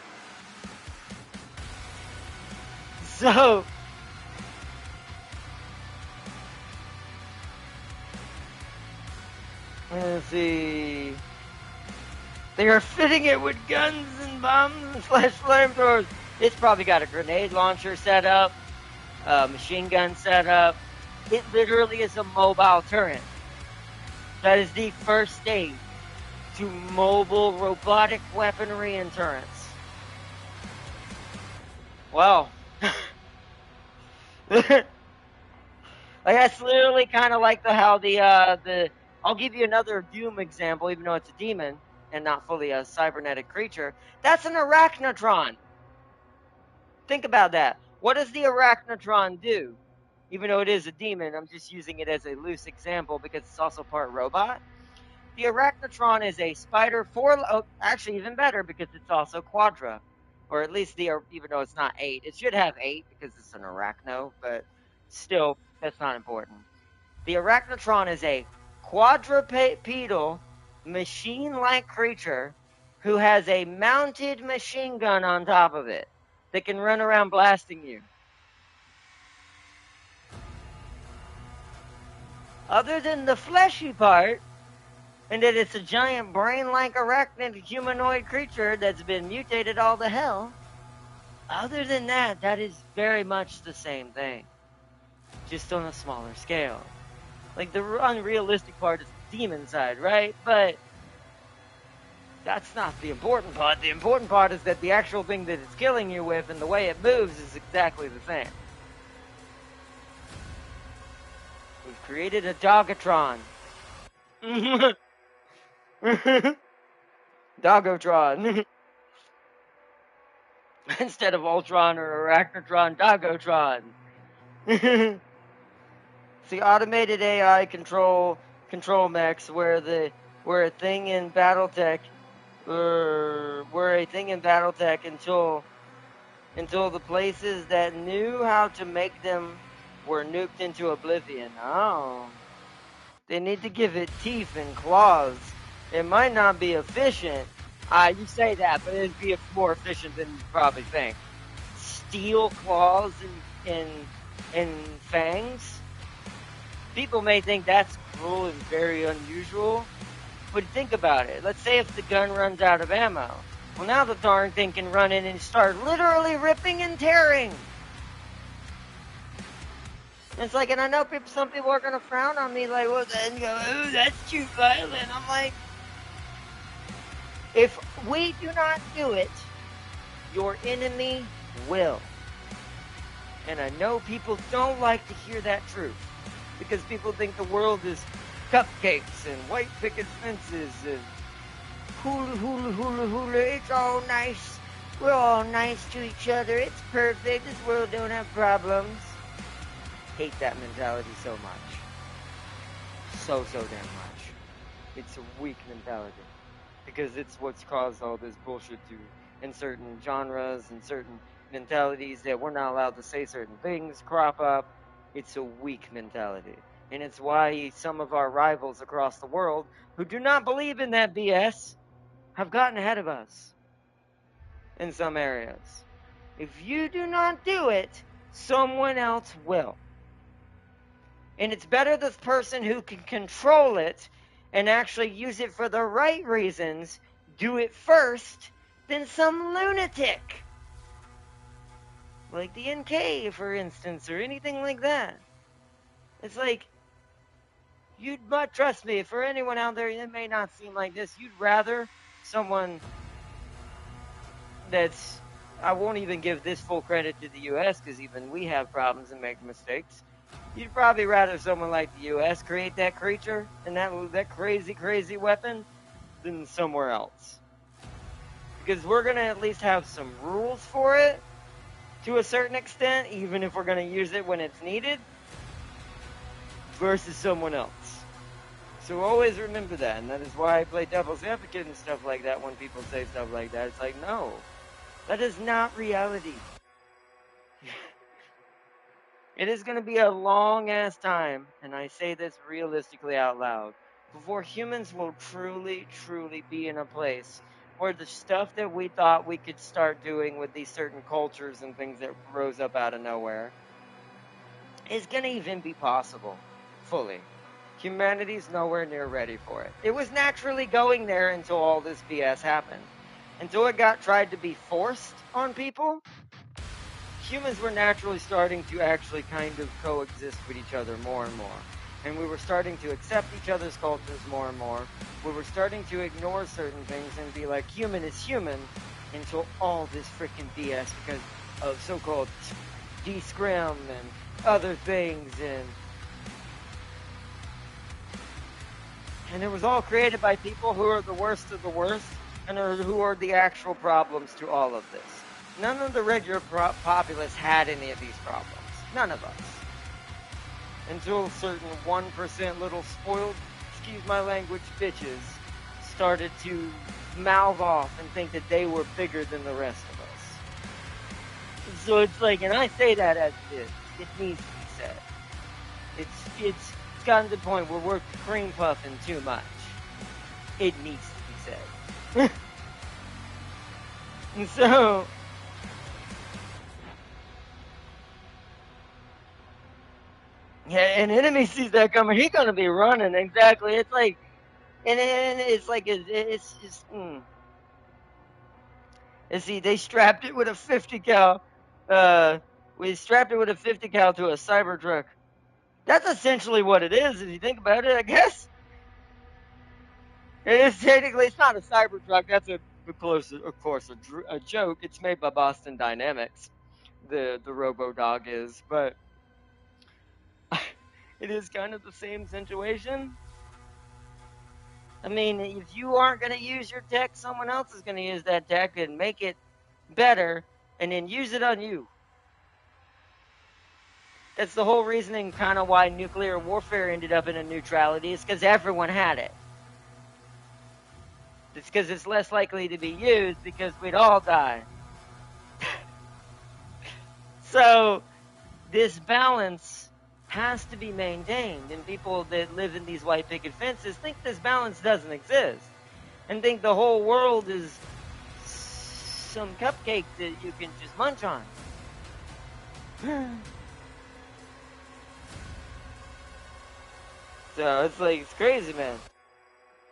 So, let's see. They are fitting it with guns and bombs and flamethrowers. It's probably got a grenade launcher set up, a machine gun set up. It literally is a mobile turret. That is the first stage to mobile robotic weaponry and turrets. Well, like that's literally kind of like how the I'll give you another Doom example, even though it's a demon and not fully a cybernetic creature. That's an arachnotron. Think about that. What does the arachnotron do? Even though it is a demon, I'm just using it as a loose example because it's also part robot. The arachnotron is a spider actually even better because it's also quadra. Or at least even though it's not 8. It should have 8 because it's an arachno, but still, that's not important. The arachnotron is a quadrupedal, machine-like creature who has a mounted machine gun on top of it that can run around blasting you. Other than the fleshy part, and that it's a giant brain-like arachnid humanoid creature that's been mutated all to hell, other than that, that is very much the same thing. Just on a smaller scale. Like, the unrealistic part is the demon side, right? But that's not the important part. The important part is that the actual thing that it's killing you with and the way it moves is exactly the same. We've created a Dogatron. Dogotron. Instead of Ultron or Arachnotron, Dogotron. It's the automated AI control mechs where a thing in BattleTech until the places that knew how to make them were nuked into oblivion. Oh. They need to give it teeth and claws. It might not be efficient. You say that, but it'd be more efficient than you probably think. Steel claws and fangs? People may think that's cruel and very unusual, but think about it. Let's say if the gun runs out of ammo. Well, now the darn thing can run in and start literally ripping and tearing. It's like, and I know some people are going to frown on me like, well, then go, oh, that's too violent. I'm like, if we do not do it, your enemy will. And I know people don't like to hear that truth because people think the world is cupcakes and white picket fences and hula, hula, hula, hula. It's all nice. We're all nice to each other. It's perfect. This world don't have problems. Hate that mentality so much. So damn much. It's a weak mentality. because it's what's caused all this bullshit to in certain genres and certain mentalities that we're not allowed to say certain things crop up. It's a weak mentality. And it's why some of our rivals across the world who do not believe in that BS have gotten ahead of us in some areas. If you do not do it, someone else will. And it's better the person who can control it and actually use it for the right reasons do it first than some lunatic. Like the NK, for instance, or anything like that. It's like, you'd but trust me, for anyone out there, it may not seem like this. You'd rather someone that's, I won't even give this full credit to the US because even we have problems and make mistakes. You'd probably rather someone like the US create that creature and that crazy, crazy weapon than somewhere else. Because we're going to at least have some rules for it to a certain extent, even if we're going to use it when it's needed, versus someone else. So always remember that, and that is why I play devil's advocate and stuff like that when people say stuff like that. It's like, no, that is not reality. It is going to be a long-ass time, and I say this realistically out loud, before humans will truly, truly be in a place where the stuff that we thought we could start doing with these certain cultures and things that rose up out of nowhere is going to even be possible, fully. Humanity's nowhere near ready for it. It was naturally going there until all this BS happened. Until it got tried to be forced on people, humans were naturally starting to actually kind of coexist with each other more and more. And we were starting to accept each other's cultures more and more. We were starting to ignore certain things and be like, human is human, until all this freaking BS because of so-called descrim and other things and it was all created by people who are the worst of the worst and who are the actual problems to all of this. None of the regular populace had any of these problems. None of us. Until certain 1% little spoiled, excuse my language, bitches started to mouth off and think that they were bigger than the rest of us. So it's like, and I say that as it is. It needs to be said. It's gotten to the point where we're cream puffing too much. It needs to be said. And so, yeah, an enemy sees that coming, he's gonna be running. Exactly. It's like, and it's like it's just. And see, they strapped it with a 50 cal. We strapped it with a 50 cal to a Cybertruck. That's essentially what it is, if you think about it, I guess. It is technically, it's not a Cybertruck. That's of course, a joke. It's made by Boston Dynamics. The Robo Dog is, but it is kind of the same situation. I mean, if you aren't going to use your tech, someone else is going to use that tech and make it better, and then use it on you. That's the whole reasoning, kind of why nuclear warfare ended up in a neutrality, is because everyone had it. It's because it's less likely to be used because we'd all die. So this balance has to be maintained, and people that live in these white picket fences think this balance doesn't exist and think the whole world is some cupcake that you can just munch on. So it's like, it's crazy, man.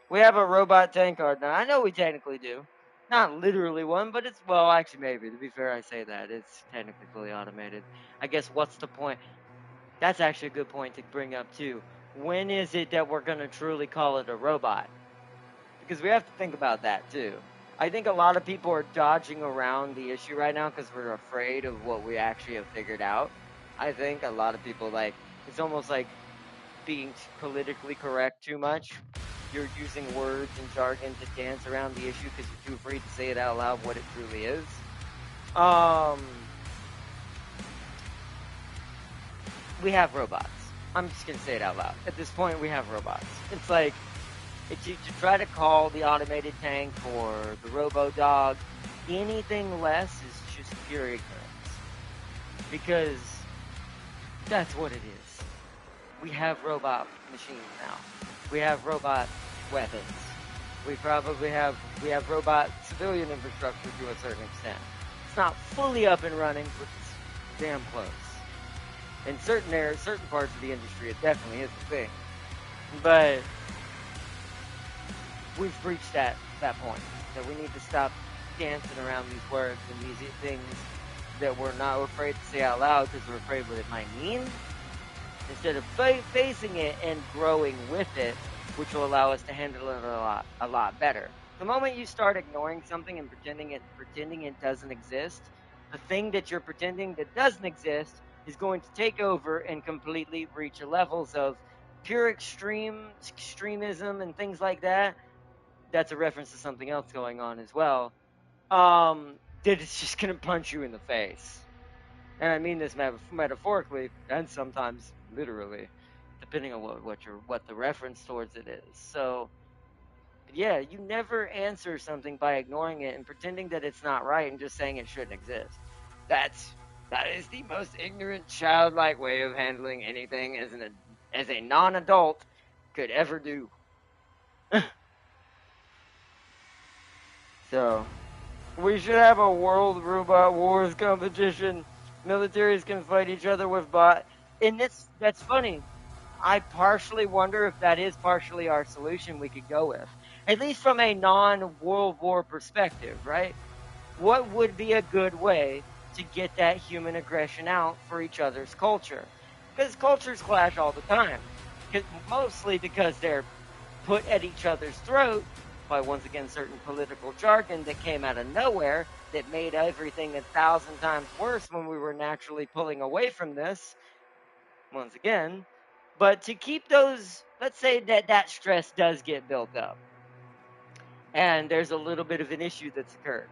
We have a robot tank card now. I know we technically do. Not literally one, but it's, well, actually maybe. To be fair, I say that. It's technically fully automated. I guess what's the point? That's actually a good point to bring up, too. When is it that we're going to truly call it a robot? Because we have to think about that, too. I think a lot of people are dodging around the issue right now because we're afraid of what we actually have figured out. I think a lot of people, like, it's almost like being politically correct too much. You're using words and jargon to dance around the issue because you're too afraid to say it out loud what it truly is. We have robots. I'm just going to say it out loud. At this point, we have robots. It's like, To try to call the automated tank or the robo-dog anything less is just pure ignorance. Because that's what it is. We have robot machines now. We have robot weapons. We have robot civilian infrastructure to a certain extent. It's not fully up and running, but it's damn close. In certain areas, certain parts of the industry, it definitely is a thing. But we've reached that point that we need to stop dancing around these words and these things that we're not afraid to say out loud because we're afraid what it might mean. Instead of facing it and growing with it, which will allow us to handle it a lot better. The moment you start ignoring something and pretending it doesn't exist, the thing that you're pretending that doesn't exist is going to take over and completely reach levels of pure extremism and things like that. That's a reference to something else going on as well. That it's just gonna punch you in the face. And I mean this metaphorically and sometimes literally, depending on what the reference towards it is. So, yeah, you never answer something by ignoring it and pretending that it's not right and just saying it shouldn't exist. That is the most ignorant, childlike way of handling anything as a non-adult could ever do. So, we should have a world robot wars competition. Militaries can fight each other with bot. And that's funny. I partially wonder if that is partially our solution we could go with. At least from a non-World War perspective, right? What would be a good way to get that human aggression out for each other's culture? Because cultures clash all the time. Mostly because they're put at each other's throat by, once again, certain political jargon that came out of nowhere that made everything 1,000 times worse when we were naturally pulling away from this, once again. But to keep those, let's say that stress does get built up, and there's a little bit of an issue that's occurred.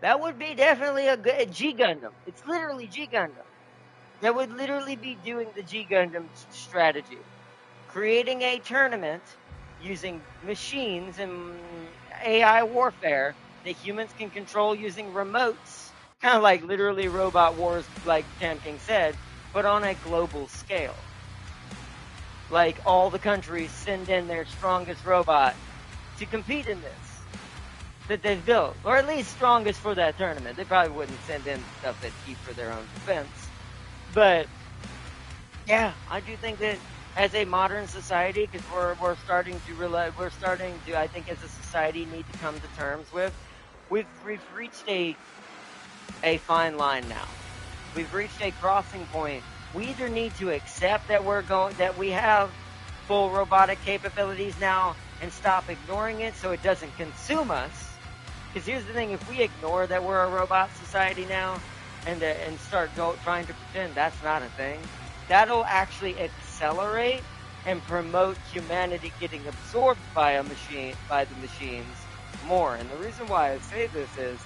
That would be definitely a G Gundam. It's literally G Gundam. That would literally be doing the G Gundam strategy. Creating a tournament using machines and AI warfare that humans can control using remotes. Kind of like literally Robot Wars, like Tam King said, but on a global scale. Like all the countries send in their strongest robot to compete in this that they've built, or at least strongest for that tournament. They probably wouldn't send in stuff they'd keep for their own defense. But yeah, I do think that as a modern society, because we're starting to, I think as a society, need to come to terms with, we've reached a fine line now. We've reached a crossing point. We either need to accept that we have full robotic capabilities now and stop ignoring it so it doesn't consume us. Because here's the thing, if we ignore that we're a robot society now and start trying to pretend that's not a thing, that'll actually accelerate and promote humanity getting absorbed by the machines more. And the reason why I say this is,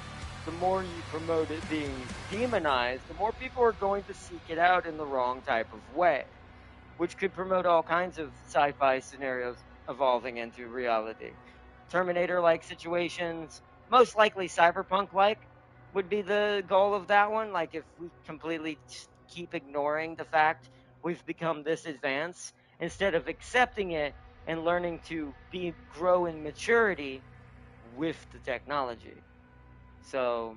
the more you promote it being demonized, the more people are going to seek it out in the wrong type of way, which could promote all kinds of sci-fi scenarios evolving into reality. Terminator-like situations, most likely cyberpunk-like, would be the goal of that one. Like if we completely keep ignoring the fact we've become this advanced, instead of accepting it and learning to grow in maturity with the technology. So,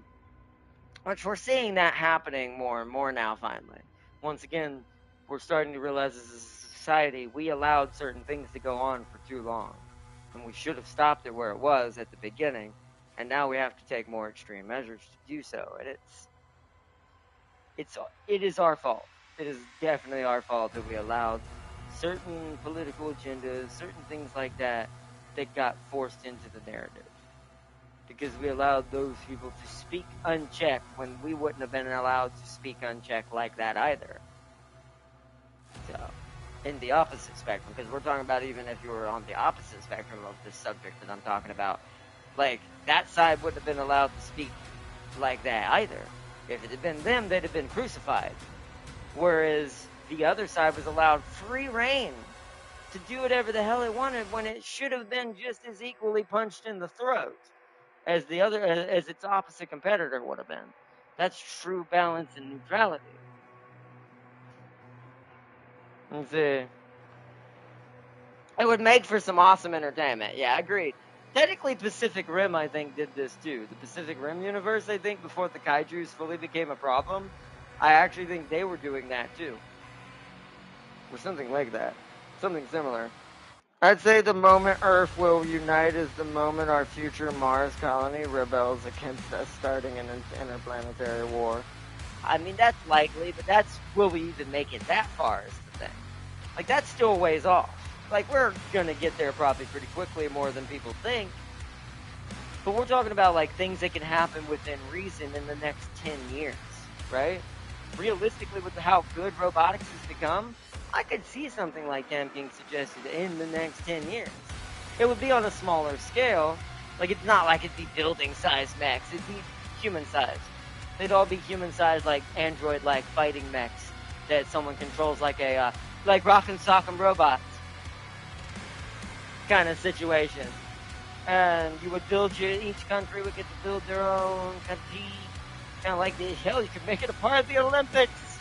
which we're seeing that happening more and more now, finally. Once again, we're starting to realize as a society, we allowed certain things to go on for too long. And we should have stopped it where it was at the beginning. And now we have to take more extreme measures to do so. And it is our fault. It is definitely our fault that we allowed certain political agendas, certain things like that got forced into the narrative. Because we allowed those people to speak unchecked when we wouldn't have been allowed to speak unchecked like that either. So, in the opposite spectrum, because we're talking about even if you were on the opposite spectrum of this subject that I'm talking about, like, that side wouldn't have been allowed to speak like that either. If it had been them, they'd have been crucified. Whereas the other side was allowed free reign to do whatever the hell it wanted when it should have been just as equally punched in the throat as the other, as its opposite competitor would have been. That's true balance and neutrality. Let's see. It would make for some awesome entertainment. Yeah, agreed. Technically, Pacific Rim, I think, did this too. The Pacific Rim universe, I think, before the kaijus fully became a problem, I actually think they were doing that too. Or something like that. Something similar. I'd say the moment Earth will unite is the moment our future Mars colony rebels against us, starting an interplanetary war. I mean, that's likely, but will we even make it that far is the thing. Like, that's still a ways off. Like, we're gonna get there probably pretty quickly, more than people think. But we're talking about, like, things that can happen within reason in the next 10 years, right? Realistically, with how good robotics has become, I could see something like Cam King suggested in the next 10 years. It would be on a smaller scale. Like, it's not like it'd be building-sized mechs. It'd be human-sized. They'd all be human-sized, like, android-like fighting mechs that someone controls like a, like Rock'em Sock'em Robots kind of situation. And you would build each country would get to build their own country. Kind of like hell, you could make it a part of the Olympics.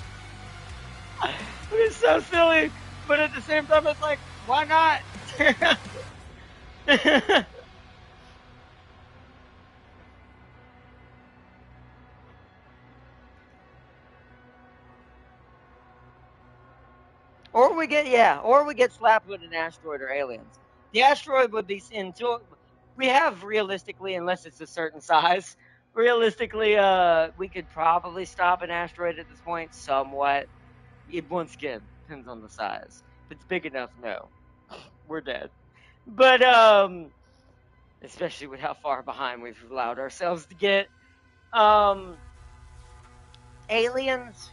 It's so silly, but at the same time, it's like, why not? Or we get slapped with an asteroid or aliens. The asteroid would be until we have realistically, unless it's a certain size, realistically, we could probably stop an asteroid at this point somewhat. It once again depends on the size. If it's big enough, no, we're dead. But especially with how far behind we've allowed ourselves to get. Aliens.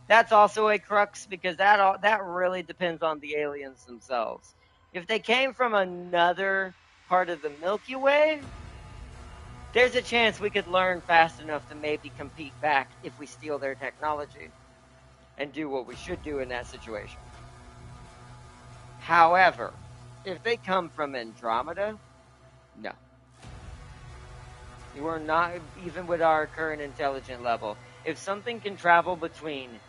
That's also a crux because that really depends on the aliens themselves. If they came from another part of the Milky Way, there's a chance we could learn fast enough to maybe compete back if we steal their technology and do what we should do in that situation. However, if they come from Andromeda, no. You are not, even with our current intelligent level. If something can travel between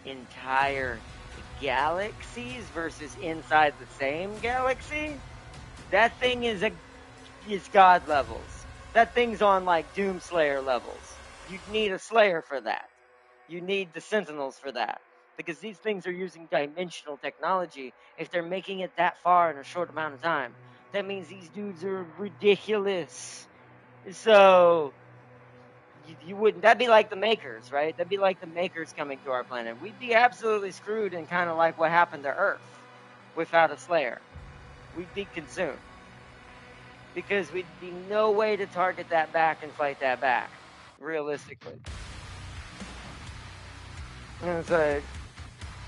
entire galaxies versus inside the same galaxy, that thing is God levels. That thing's on like Doomslayer levels. You need a Slayer for that. You need the Sentinels for that. Because these things are using dimensional technology. If they're making it that far in a short amount of time, that means these dudes are ridiculous. So you wouldn't. That'd be like the Makers, right? That'd be like the Makers coming to our planet. We'd be absolutely screwed, and kind of like what happened to Earth without a Slayer. We'd be consumed because we'd be no way to target that back and fight that back, realistically. And it's like,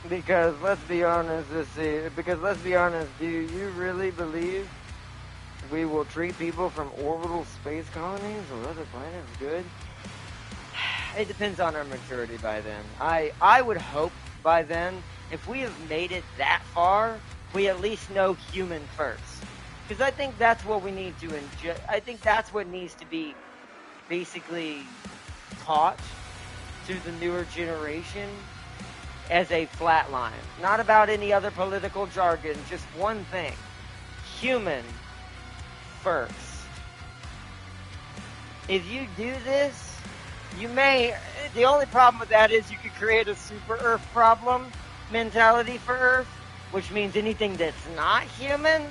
because let's be honest, do you really believe we will treat people from orbital space colonies or other planets good? It depends on our maturity by then. I would hope by then, if we have made it that far, we at least know human first. Because I think that's what we need to enjoy. I think that's what needs to be basically taught to the newer generation as a flat line. Not about any other political jargon, just one thing. Human first. If you do this, the only problem with that is you could create a super Earth problem mentality for Earth, which means anything that's not human,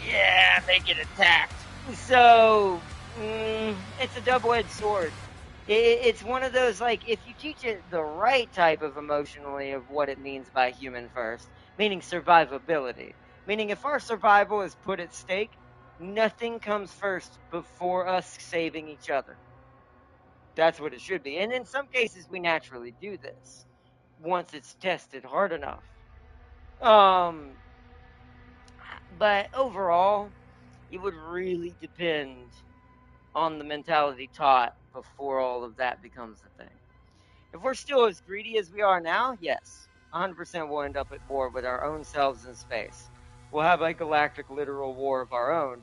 yeah, they get attacked. So, it's a double-edged sword. It's one of those, like, if you teach it the right type of emotionally of what it means by human first, meaning survivability, meaning if our survival is put at stake, nothing comes first before us saving each other. That's what it should be. And in some cases, we naturally do this once it's tested hard enough. But overall, it would really depend on the mentality taught before all of that becomes a thing. If we're still as greedy as we are now, yes. 100% we'll end up at war with our own selves in space. We'll have a galactic literal war of our own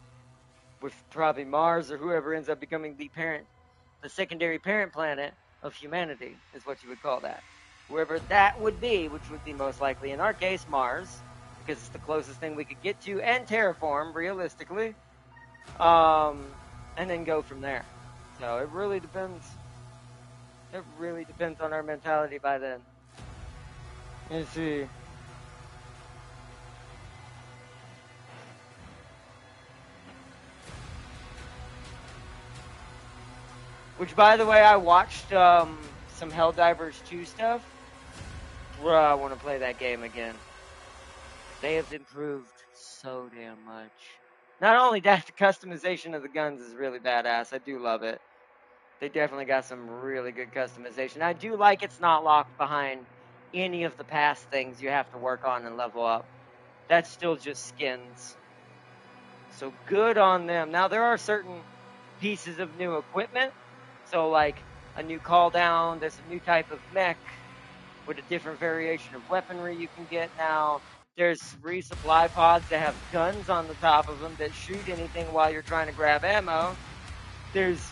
with probably Mars or whoever ends up becoming the secondary parent planet of humanity is what you would call that. Wherever that would be, which would be most likely in our case Mars, because it's the closest thing we could get to and terraform realistically, and then go from there. So it really depends. It really depends on our mentality by then. Let's see. Which, by the way, I watched some Helldivers 2 stuff. Bro, I want to play that game again. They have improved so damn much. Not only that, the customization of the guns is really badass. I do love it. They definitely got some really good customization. I do like it's not locked behind any of the past things you have to work on and level up. That's still just skins. So good on them. Now, there are certain pieces of new equipment. So, like, a new call down, there's a new type of mech with a different variation of weaponry you can get now. There's resupply pods that have guns on the top of them that shoot anything while you're trying to grab ammo. There's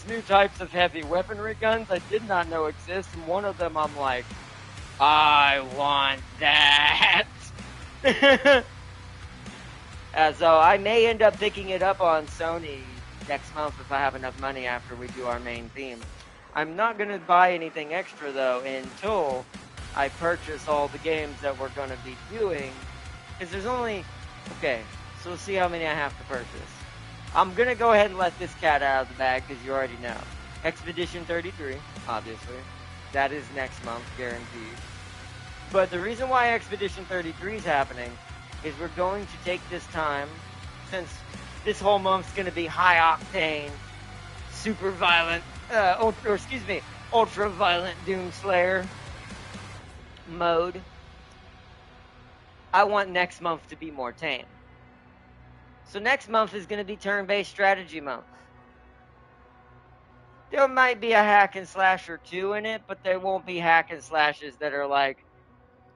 new types of heavy weaponry guns I did not know exist, and one of them I'm like, I want that. So I may end up picking it up on Sony next month if I have enough money after we do our main theme. I'm not going to buy anything extra, though, until I purchase all the games that we're going to be doing. Because there's only... Okay, so we'll see how many I have to purchase. I'm going to go ahead and let this cat out of the bag, because you already know. Expedition 33, obviously. That is next month, guaranteed. But the reason why Expedition 33 is happening is we're going to take this time, since this whole month's going to be high-octane, super violent, ultra-violent Doomslayer mode. I want next month to be more tame. So next month is going to be turn-based strategy month. There might be a hack and slash or two in it, but there won't be hack and slashes that are like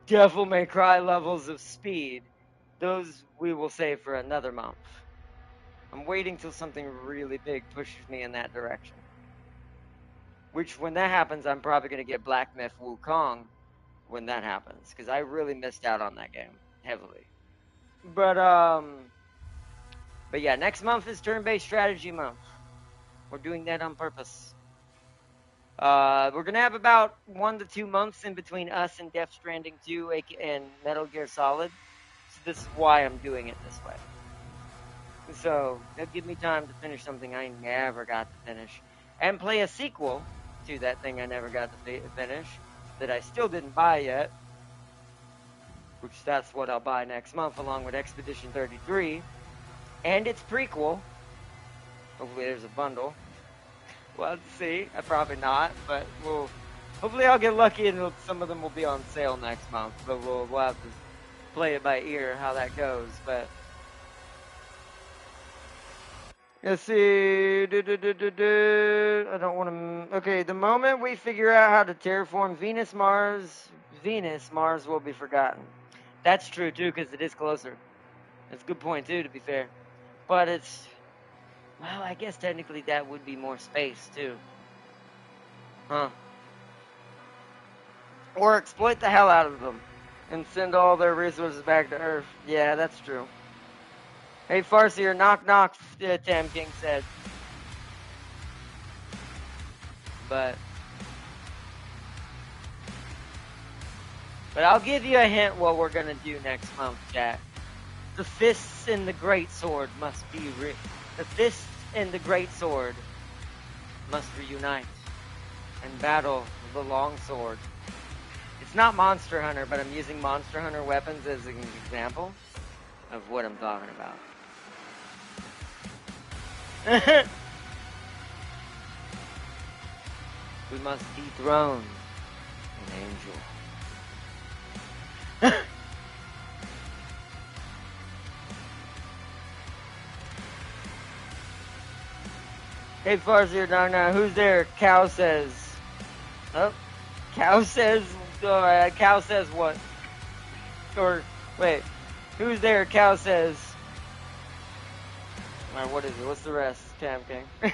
Devil May Cry levels of speed. Those we will save for another month. I'm waiting till something really big pushes me in that direction. Which, when that happens, I'm probably going to get Black Myth Wukong when that happens. Because I really missed out on that game heavily. But yeah, next month is turn-based strategy month. We're doing that on purpose. We're going to have about 1 to 2 months in between us and Death Stranding 2 and Metal Gear Solid. So this is why I'm doing it this way. So, that'll give me time to finish something I never got to finish. And play a sequel to that thing I never got to finish, that I still didn't buy yet. Which that's what I'll buy next month, along with Expedition 33. And its prequel. Hopefully there's a bundle. We'll have to see. Probably not, but hopefully I'll get lucky and some of them will be on sale next month. But we'll have to play it by ear how that goes. But let's see. I don't want to... Okay, the moment we figure out how to terraform Venus, Mars will be forgotten. That's true, too, because it is closer. That's a good point, too, to be fair. But it's... Well, I guess technically that would be more space, too. Huh. Or exploit the hell out of them and send all their resources back to Earth. Yeah, that's true. Hey, Farseer, knock knock, Tam King said. But I'll give you a hint what we're gonna do next month, chat. The fists and the great sword must be the fists and the great sword must reunite and battle the long sword. It's not Monster Hunter, but I'm using Monster Hunter weapons as an example of what I'm talking about. We must dethrone an angel. Hey, Farseer, no, who's there? Cow says, Oh, Cow says what? Or, wait, who's there? Cow says. Alright, what is it? What's the rest, Cam King?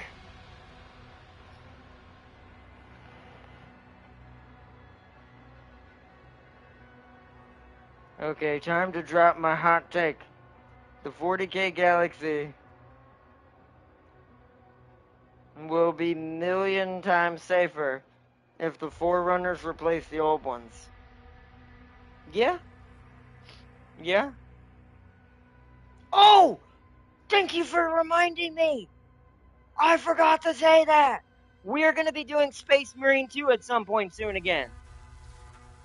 Okay, time to drop my hot take. The 40K Galaxy will be million times safer if the Forerunners replace the old ones. Yeah? Yeah? Oh! Thank you for reminding me! I forgot to say that! We're gonna be doing Space Marine 2 at some point soon again.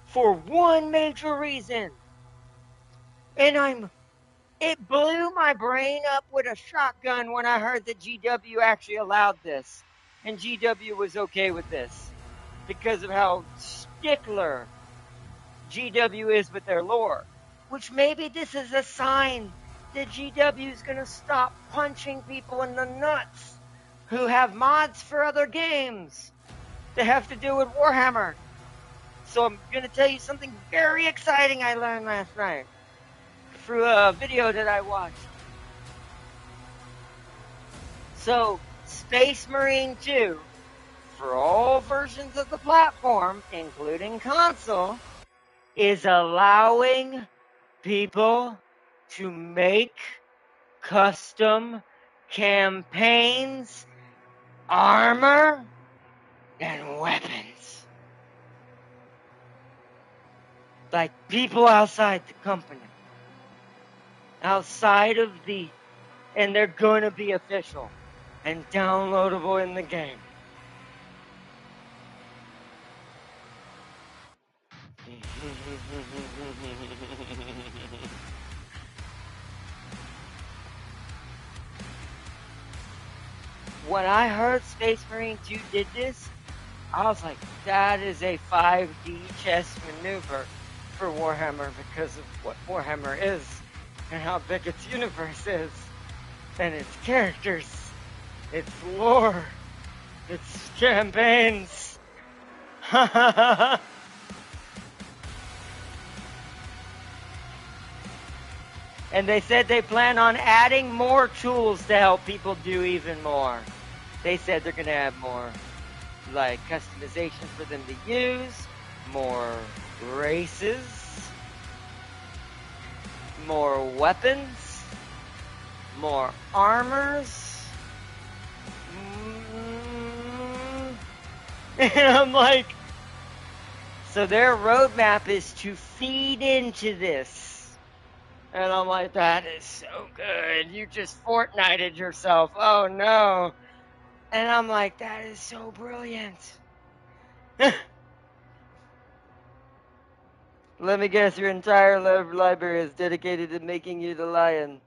For one major reason. And it blew my brain up with a shotgun when I heard that GW actually allowed this. And GW was okay with this. Because of how stickler GW is with their lore. Which maybe this is a sign that GW is gonna stop punching people in the nuts who have mods for other games that have to do with Warhammer. So I'm gonna tell you something very exciting I learned last night through a video that I watched. So, Space Marine 2, for all versions of the platform, including console, is allowing people to make custom campaigns, armor, and weapons. Like people outside the company. And they're gonna be official and downloadable in the game. When I heard Space Marine 2 did this, I was like, that is a 5D chess maneuver for Warhammer because of what Warhammer is and how big its universe is and its characters, its lore, its campaigns. And they said they plan on adding more tools to help people do even more. They said they're going to have more, like, customization for them to use, more races, more weapons, more armors. And I'm like, so their roadmap is to feed into this. And I'm like, that is so good. You just Fortnited yourself. Oh no. And I'm like, that is so brilliant. Let me guess, your entire library is dedicated to making you the lion.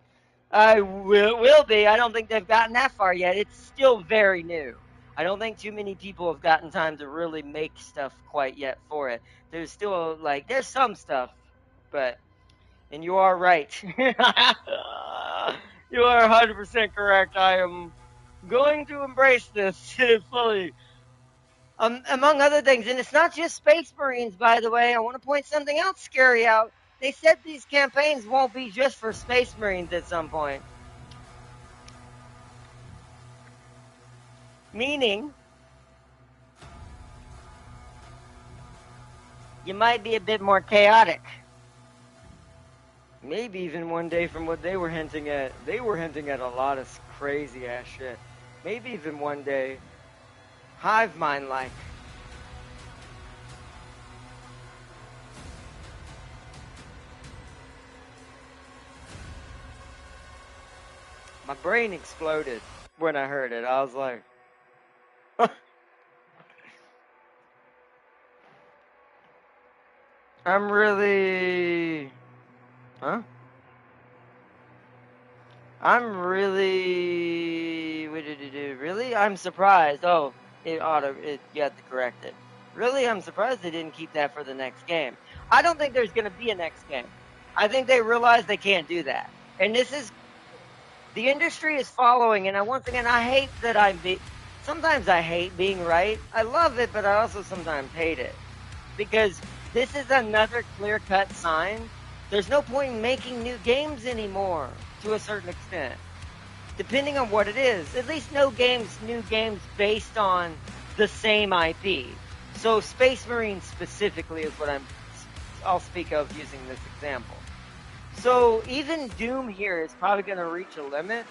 I will be. I don't think they've gotten that far yet. It's still very new. I don't think too many people have gotten time to really make stuff quite yet for it. There's still, like, there's some stuff, but, and you are right. You are 100% correct. I am going to embrace this fully. Among other things, and it's not just Space Marines, by the way. I want to point something else scary out. They said these campaigns won't be just for Space Marines at some point. Meaning, you might be a bit more chaotic. Maybe even one day from what they were hinting at. They were hinting at a lot of crazy ass shit. Maybe even one day, hive mind like. My brain exploded when I heard it. I was like, I'm really, I'm really, what did it do? Really? I'm surprised. Oh, you had to correct it. Really, I'm surprised they didn't keep that for the next game. I don't think there's going to be a next game. I think they realize they can't do that. And the industry is following, and once again, I hate that sometimes I hate being right. I love it, but I also sometimes hate it. Because this is another clear-cut sign. There's no point in making new games anymore, to a certain extent. Depending on what it is. At least new games based on the same IP. So Space Marine specifically is what I'll speak of using this example. So even Doom here is probably going to reach a limit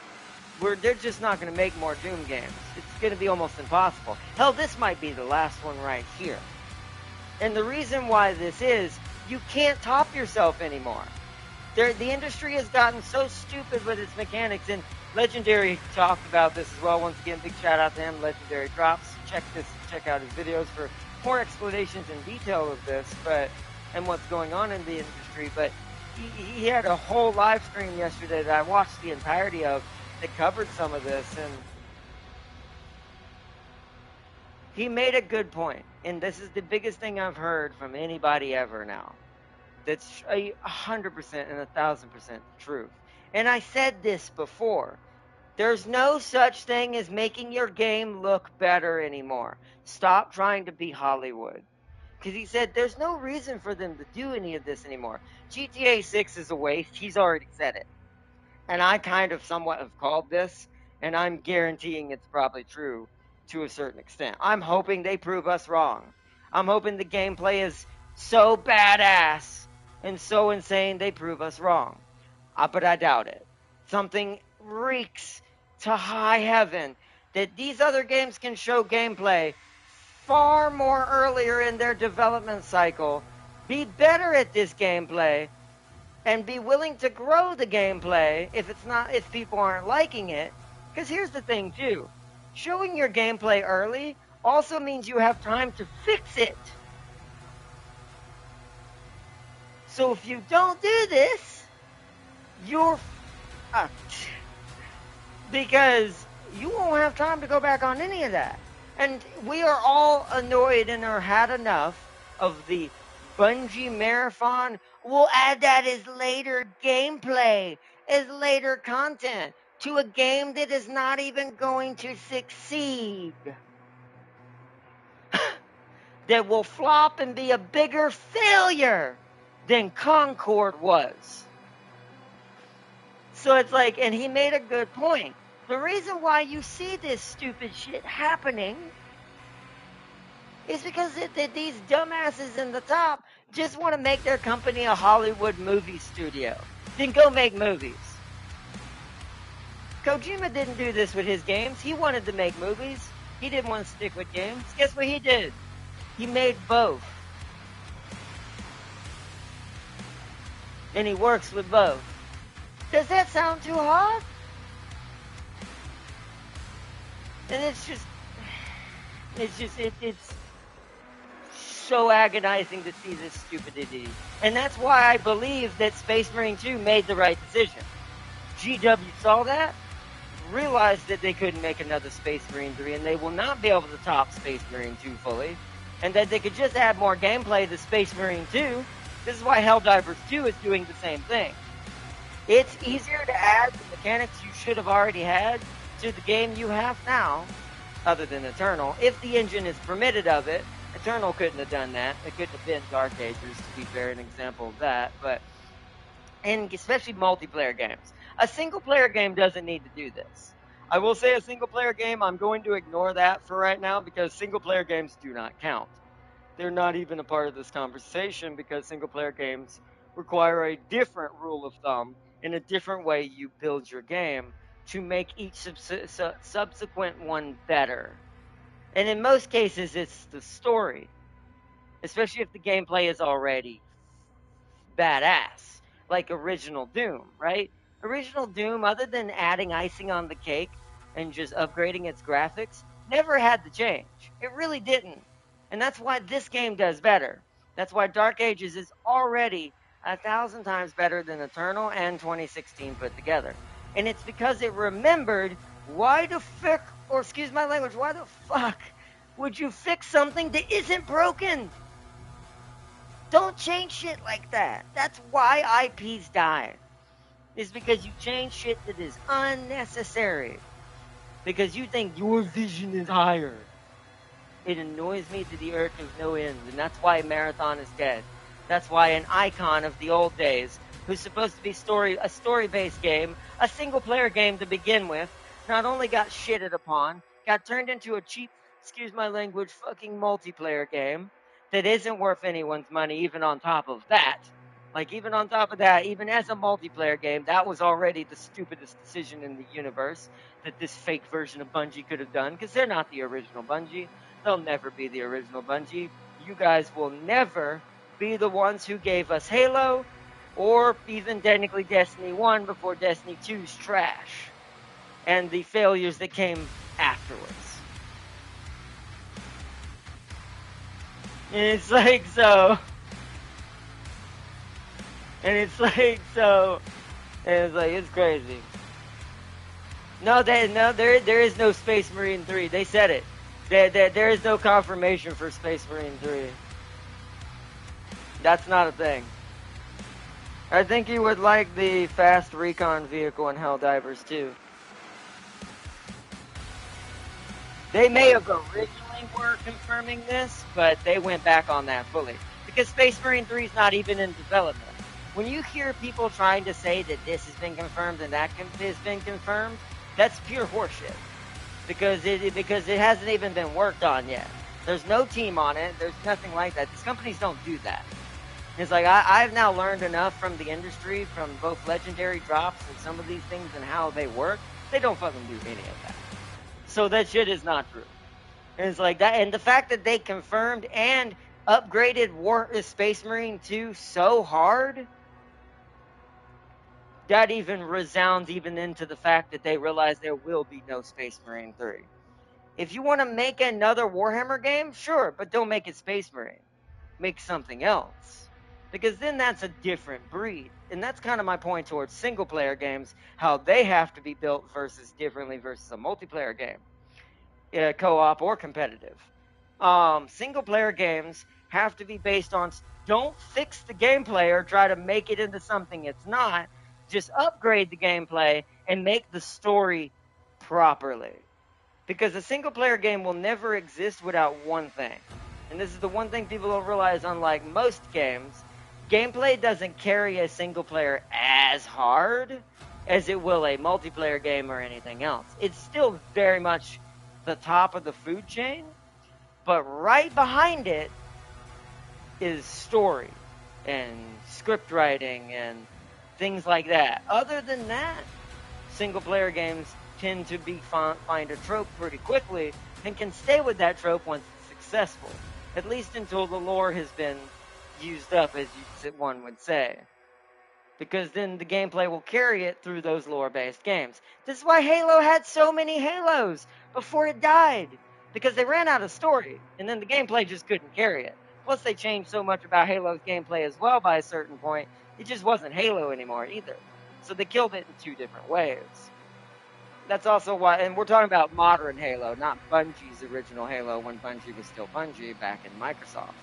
where they're just not going to make more Doom games. It's going to be almost impossible. Hell, this might be the last one right here. And the reason why this is, you can't top yourself anymore. The industry has gotten so stupid with its mechanics, and Legendary talked about this as well. Once again, big shout out to him, Legendary Drops. Check out his videos for more explanations and detail of this, and what's going on in the industry. But he had a whole live stream yesterday that I watched the entirety of that covered some of this, and he made a good point. And this is the biggest thing I've heard from anybody ever now. That's 100% and 1,000% truth. And I said this before. There's no such thing as making your game look better anymore. Stop trying to be Hollywood. Because he said there's no reason for them to do any of this anymore. GTA 6 is a waste. He's already said it. And I kind of somewhat have called this, and I'm guaranteeing it's probably true to a certain extent. I'm hoping they prove us wrong. I'm hoping the gameplay is so badass and so insane they prove us wrong. But I doubt it. Something reeks to high heaven that these other games can show gameplay far more earlier in their development cycle, be better at this gameplay, and be willing to grow the gameplay if people aren't liking it. Because here's the thing too, showing your gameplay early also means you have time to fix it. So if you don't do this, you're fucked. Because you won't have time to go back on any of that. And we are all annoyed and are had enough of the Bungie marathon. We'll add that as later gameplay, as later content to a game that is not even going to succeed. That will flop and be a bigger failure than Concord was. So it's like, and he made a good point. The reason why you see this stupid shit happening is because these dumbasses in the top just want to make their company a Hollywood movie studio. Then go make movies. Kojima didn't do this with his games. He wanted to make movies. He didn't want to stick with games. Guess what he did? He made both. And he works with both. Does that sound too hard? And it's so agonizing to see this stupidity. And that's why I believe that Space Marine 2 made the right decision. GW saw that, realized that they couldn't make another Space Marine 3, and they will not be able to top Space Marine 2 fully, and that they could just add more gameplay to Space Marine 2. This is why Helldivers 2 is doing the same thing. It's easier to add the mechanics you should have already had to the game you have now, other than Eternal. If the engine is permitted of it, Eternal couldn't have done that. It couldn't have been Dark Ages, to be fair, an example of that. And especially multiplayer games. A single-player game doesn't need to do this. I will say a single-player game, I'm going to ignore that for right now because single-player games do not count. They're not even a part of this conversation because single-player games require a different rule of thumb and a different way you build your game to make each subsequent one better. And in most cases, it's the story. Especially if the gameplay is already badass. Like Original Doom, right? Original Doom, other than adding icing on the cake and just upgrading its graphics, never had to change. It really didn't. And that's why this game does better. That's why Dark Ages is already 1,000 times better than Eternal and 2016 put together. And it's because it remembered why the fuck would you fix something that isn't broken? Don't change shit like that. That's why IPs die. Is because you change shit that is unnecessary. because you think your vision is higher. It annoys me to the earth of no end, and that's why Marathon is dead. That's why an icon of the old days, who's supposed to be a story-based game, a single-player game to begin with, not only got shitted upon, got turned into a cheap, excuse my language, fucking multiplayer game that isn't worth anyone's money, even on top of that. Like, even on top of that, even as a multiplayer game, that was already the stupidest decision in the universe that this fake version of Bungie could have done, because they're not the original Bungie. They'll never be the original Bungie. You guys will never be the ones who gave us Halo, or even technically Destiny 1 before Destiny 2's trash, and the failures that came afterwards. And it's like so. And it's like so. And it's like, it's crazy. No, there is no Space Marine 3. They said it. There is no confirmation for Space Marine 3. That's not a thing. I think you would like the fast recon vehicle in Helldivers too. They may have originally were confirming this, but they went back on that fully. Because Space Marine 3 is not even in development. When you hear people trying to say that this has been confirmed and that has been confirmed, that's pure horseshit. Because it hasn't even been worked on yet. There's no team on it. There's nothing like that. These companies don't do that. It's like, I've now learned enough from the industry, from both legendary drops and some of these things and how they work. They don't fucking do any of that. So that shit is not true. And it's like that. And the fact that they confirmed and upgraded Space Marine 2 so hard, that even resounds even into the fact that they realize there will be no Space Marine 3. If you want to make another Warhammer game, sure, but don't make it Space Marine. Make something else. Because then that's a different breed. And that's kind of my point towards single-player games, how they have to be built differently versus a multiplayer game. Co-op or competitive. Single-player games have to be based on, don't fix the gameplay or try to make it into something it's not. Just upgrade the gameplay and make the story properly. Because a single-player game will never exist without one thing. And this is the one thing people don't realize, unlike most games, gameplay doesn't carry a single-player as hard as it will a multiplayer game or anything else. It's still very much the top of the food chain, but right behind it is story and script writing and things like that. Other than that, single-player games tend to find a trope pretty quickly and can stay with that trope once it's successful, at least until the lore has been used up, as one would say. Because then the gameplay will carry it through those lore-based games. This is why Halo had so many Halos before it died. Because they ran out of story, and then the gameplay just couldn't carry it. Plus, they changed so much about Halo's gameplay as well by a certain point, it just wasn't Halo anymore either. So they killed it in two different ways. That's also why, and we're talking about modern Halo, not Bungie's original Halo when Bungie was still Bungie back in Microsoft.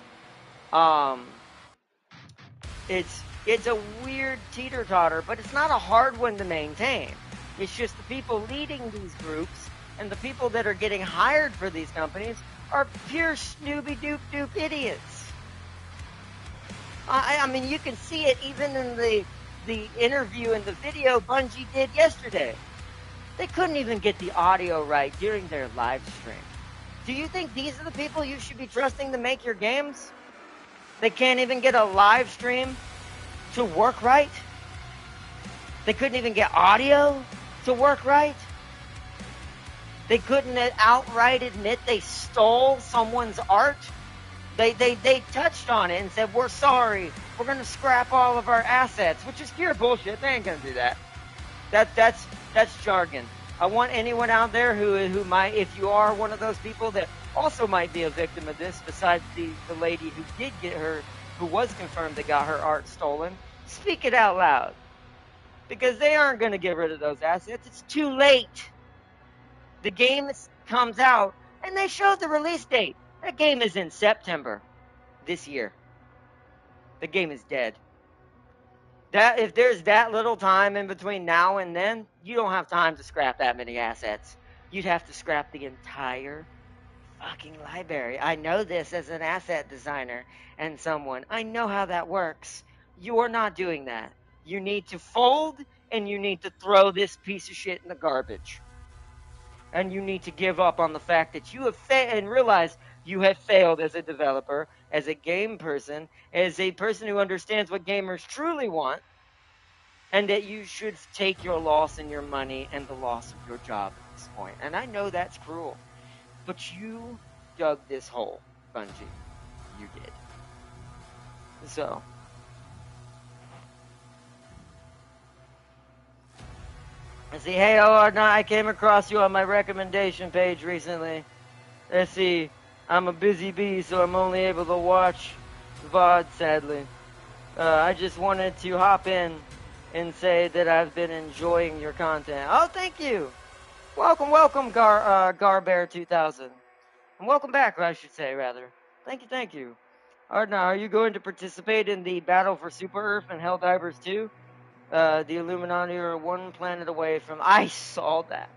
It's a weird teeter-totter, but it's not a hard one to maintain. It's just the people leading these groups and the people that are getting hired for these companies are pure snooby-doop-doop idiots. I mean, you can see it even in the interview and the video Bungie did yesterday. They couldn't even get the audio right during their live stream. Do you think these are the people you should be trusting to make your games? They can't even get a live stream to work right? They couldn't even get audio to work right? They couldn't outright admit they stole someone's art? They touched on it and said, we're sorry, we're going to scrap all of our assets, which is pure bullshit. They ain't going to do that. That's jargon. I want anyone out there who might, if you are one of those people that also might be a victim of this, besides the lady who did get who was confirmed that got her art stolen, speak it out loud. Because they aren't going to get rid of those assets. It's too late. The game comes out, and they showed the release date. That game is in September this year. The game is dead. That if there's that little time in between now and then, you don't have time to scrap that many assets. you'd have to scrap the entire fucking library. I know this as an asset designer and someone. I know how that works. You're not doing that. You need to fold and you need to throw this piece of shit in the garbage. And you need to give up on the fact that you have failed and realize you have failed as a developer, as a game person, as a person who understands what gamers truly want, and that you should take your loss and your money and the loss of your job at this point. And I know that's cruel, but you dug this hole, Bungie. You did. So, let's see. Hey, I came across you on my recommendation page recently. Let's see. I'm a busy bee, so I'm only able to watch VOD, sadly. I just wanted to hop in and say that I've been enjoying your content. Oh, thank you. Welcome, Garbear 2000. And welcome back, I should say, rather. Thank you. Alright, now, are you going to participate in the Battle for Super Earth and Helldivers 2? The Illuminati are one planet away from... I saw that.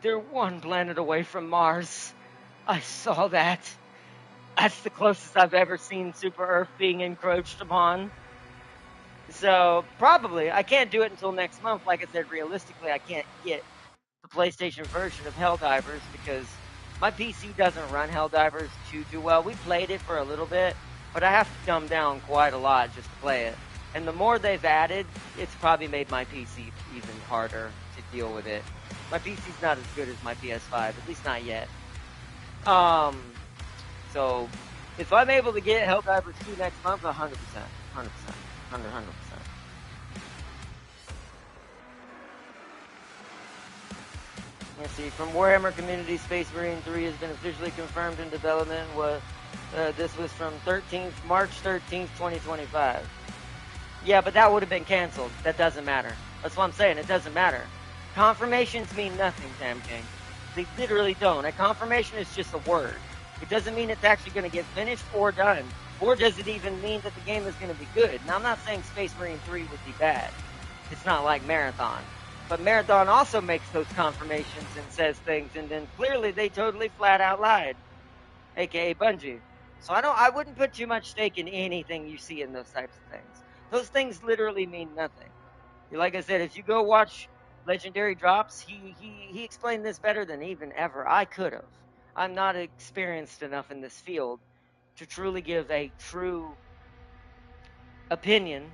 They're one planet away from Mars. I saw that. That's the closest I've ever seen Super Earth being encroached upon. So, probably. I can't do it until next month. Like I said, realistically, I can't get the PlayStation version of Helldivers because my PC doesn't run Helldivers too well. We played it for a little bit, but I have to dumb down quite a lot just to play it. And the more they've added, it's probably made my PC even harder to deal with it. My PC's not as good as my PS5, at least not yet. So, if I'm able to get Helldivers 2 next month, 100%. 100%. 100%. Let's see, from Warhammer Community, Space Marine 3 has been officially confirmed in development. This was from March 13th, 2025. Yeah, but that would have been canceled. That doesn't matter. That's what I'm saying. It doesn't matter. Confirmations mean nothing, Sam King. They literally don't. A confirmation is just a word. It doesn't mean it's actually going to get finished or done. Or does it even mean that the game is going to be good? Now, I'm not saying Space Marine 3 would be bad. It's not like Marathon. But Marathon also makes those confirmations and says things, and then clearly they totally flat out lied. AKA Bungie. So I wouldn't put too much stake in anything you see in those types of things. Those things literally mean nothing. Like I said, if you go watch Legendary Drops, he explained this better than even ever I could have. I'm not experienced enough in this field to truly give a true opinion.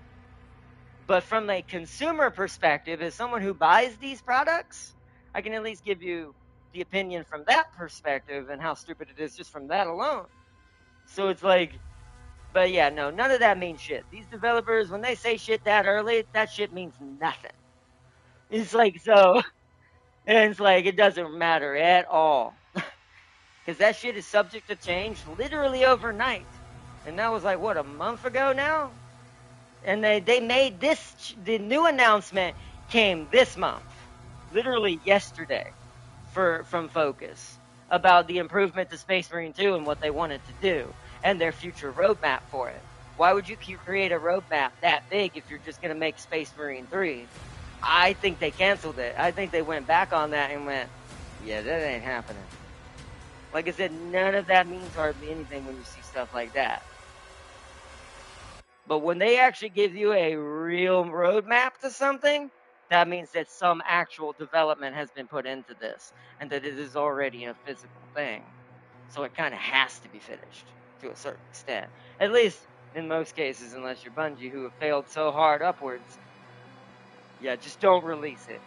But from a consumer perspective, as someone who buys these products, I can at least give you the opinion from that perspective and how stupid it is just from that alone. So it's like, but yeah, no, none of that means shit. These developers, when they say shit that early, that shit means nothing. It's like, so, and it's like, it doesn't matter at all. Because that shit is subject to change literally overnight. And that was like, what, a month ago now? And they made this, the new announcement came this month, literally yesterday, from Focus, about the improvement to Space Marine 2 and what they wanted to do, and their future roadmap for it. Why would you create a roadmap that big if you're just going to make Space Marine 3? I think they canceled it. I think they went back on that and went, yeah, that ain't happening. Like I said, none of that means hardly anything when you see stuff like that. But when they actually give you a real roadmap to something, that means that some actual development has been put into this, and that it is already a physical thing. So it kind of has to be finished, to a certain extent. At least, in most cases, unless you're Bungie, who have failed so hard upwards. Yeah, just don't release it.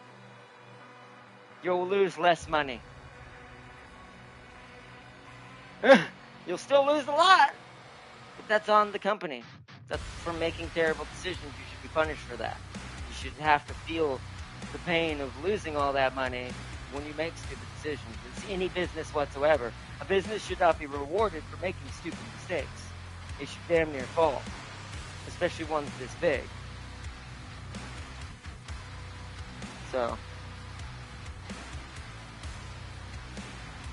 You'll lose less money. You'll still lose a lot, but that's on the company. That's for making terrible decisions. You should be punished for that. You should have to feel the pain of losing all that money when you make stupid decisions. It's any business whatsoever. A business should not be rewarded for making stupid mistakes. It should damn near fall, especially ones this big. So,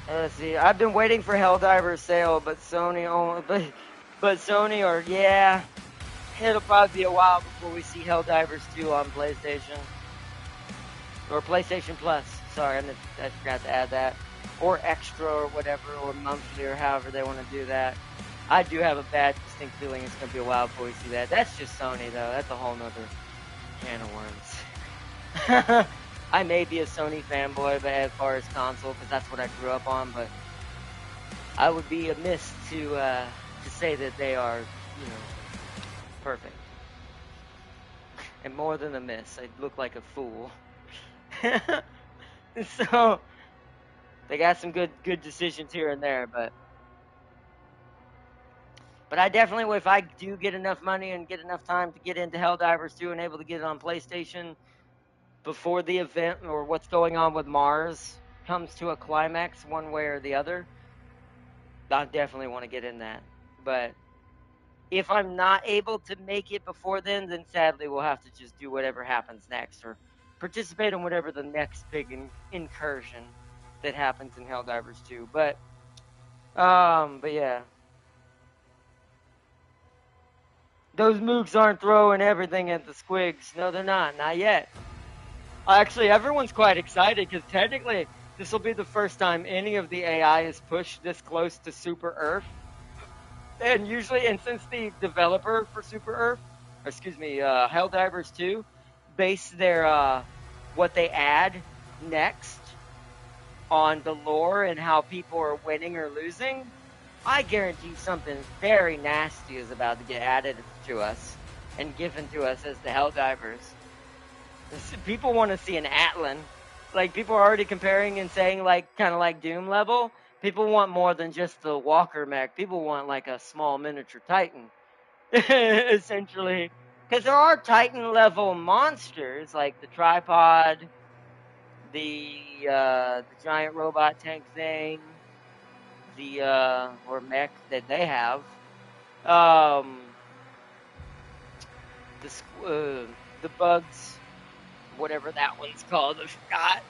let's see. I've been waiting for Helldivers sale, but Sony only, but Sony, or yeah, it'll probably be a while before we see Helldivers 2 on PlayStation or PlayStation Plus. Sorry, I forgot to add that. Or extra or whatever, or monthly or however they want to do that. I do have a bad, distinct feeling it's going to be a while before we see that. That's just Sony, though. That's a whole nother can of worms. I may be a Sony fanboy, but as far as console, because that's what I grew up on, but I would be amiss to say that they are, perfect. And more than a miss, I look like a fool. So they got some good decisions here and there, but I definitely, if I do get enough money and get enough time to get into Helldivers 2 and able to get it on PlayStation before the event or what's going on with Mars comes to a climax one way or the other, I definitely want to get in that. But if I'm not able to make it before then sadly we'll have to just do whatever happens next or participate in whatever the next big incursion that happens in Helldivers 2. But yeah. Those mooks aren't throwing everything at the squigs. No, they're not. Not yet. Actually, everyone's quite excited because technically this will be the first time any of the AI is pushed this close to Super Earth. And usually, and since the developer for Helldivers 2, base their, what they add next on the lore and how people are winning or losing, I guarantee something very nasty is about to get added to us and given to us as the Helldivers. People want to see an Atlan. Like, people are already comparing and saying, like, kind of like Doom level. People want more than just the Walker mech. People want, like, a small miniature Titan. Essentially. Because there are Titan-level monsters, like the tripod, the giant robot tank thing, or mech that they have. The bugs, whatever that one's called, I forgot.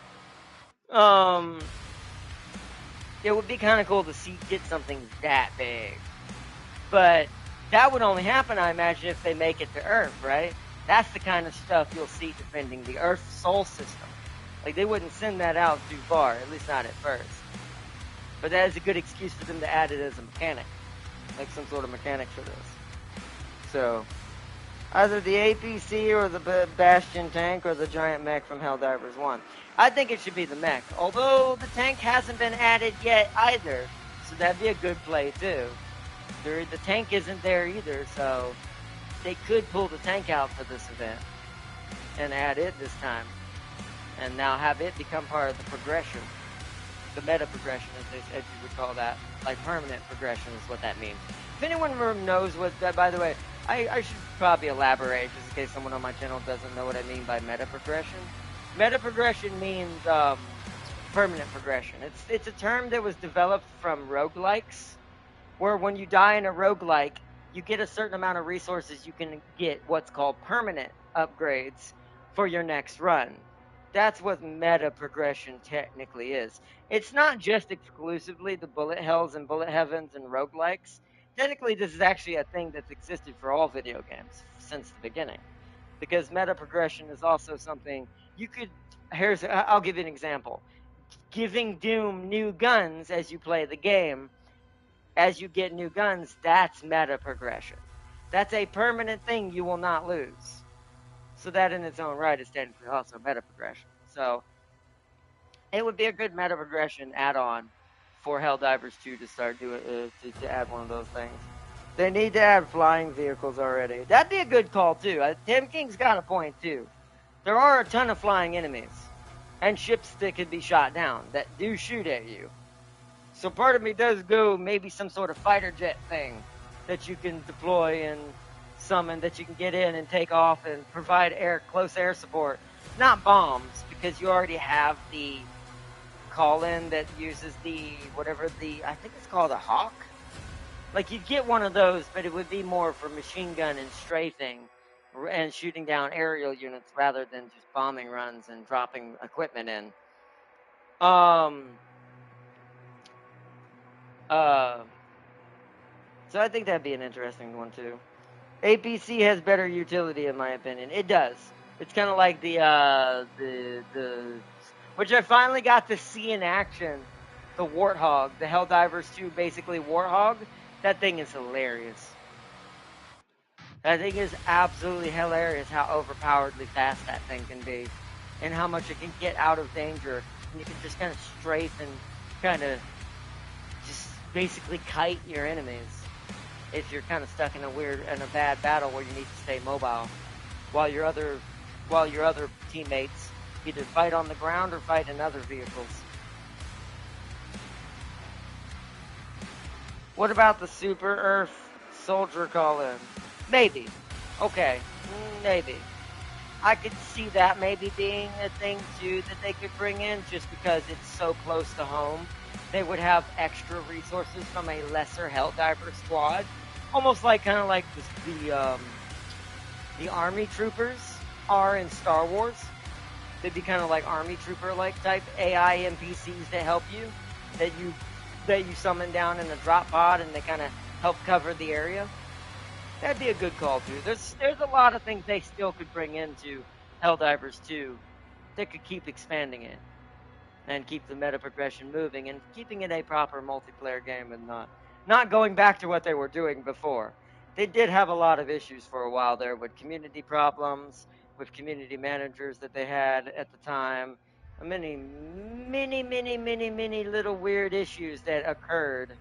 It would be kind of cool to get something that big. But that would only happen, I imagine, if they make it to Earth, right? That's the kind of stuff you'll see defending the Earth Sol system. Like, they wouldn't send that out too far, at least not at first. But that is a good excuse for them to add it as a mechanic. Like some sort of mechanic for this. So, either the APC or the Bastion tank or the giant mech from Helldivers 1. I think it should be the mech, although the tank hasn't been added yet either, so that'd be a good play too. The tank isn't there either, so they could pull the tank out for this event and add it this time, and now have it become part of the progression, the meta progression, as you would call that, like permanent progression is what that means. If anyone knows what that, by the way, I should probably elaborate just in case someone on my channel doesn't know what I mean by meta progression. Meta progression means permanent progression. It's a term that was developed from roguelikes, where when you die in a roguelike, you get a certain amount of resources, you can get what's called permanent upgrades for your next run. That's what meta progression technically is. It's not just exclusively the bullet hells and bullet heavens and roguelikes. Technically, this is actually a thing that's existed for all video games since the beginning. Because meta progression is also something you could, I'll give you an example. Giving Doom new guns as you play the game, as you get new guns, that's meta progression. That's a permanent thing you will not lose. So that in its own right is technically also meta progression. So it would be a good meta progression add-on for Helldivers 2 to start doing to add one of those things. They need to add flying vehicles already. That'd be a good call too. Tim King's got a point too. There are a ton of flying enemies and ships that could be shot down that do shoot at you. So part of me does go maybe some sort of fighter jet thing that you can deploy and summon, that you can get in and take off and provide close air support. Not bombs, because you already have the call-in that uses I think it's called a Hawk. Like, you'd get one of those, but it would be more for machine gun and strafing and shooting down aerial units rather than just bombing runs and dropping equipment in. So I think that'd be an interesting one too. APC has better utility in my opinion. It does. It's kind of like which I finally got to see in action. The Warthog, the Helldivers 2, basically Warthog. That thing is hilarious. That thing is absolutely hilarious how overpoweredly fast that thing can be, and how much it can get out of danger. And you can just kind of strafe and kind of just basically kite your enemies if you're kind of stuck in a bad battle where you need to stay mobile, while your other teammates either fight on the ground or fight in other vehicles. What about the Super Earth Soldier call-in? Maybe. Okay. Maybe. I could see that maybe being a thing, too, that they could bring in, just because it's so close to home. They would have extra resources from a lesser Helldiver squad. Almost like, kind of like the Army Troopers are in Star Wars. They'd be kind of like Army Trooper-like type AI NPCs that help you, that you summon down in a drop pod, and they kind of help cover the area. That'd be a good call, too. There's a lot of things they still could bring into Helldivers 2 that could keep expanding it and keep the meta progression moving and keeping it a proper multiplayer game and not going back to what they were doing before. They did have a lot of issues for a while there with community problems, with community managers that they had at the time. Many little weird issues that occurred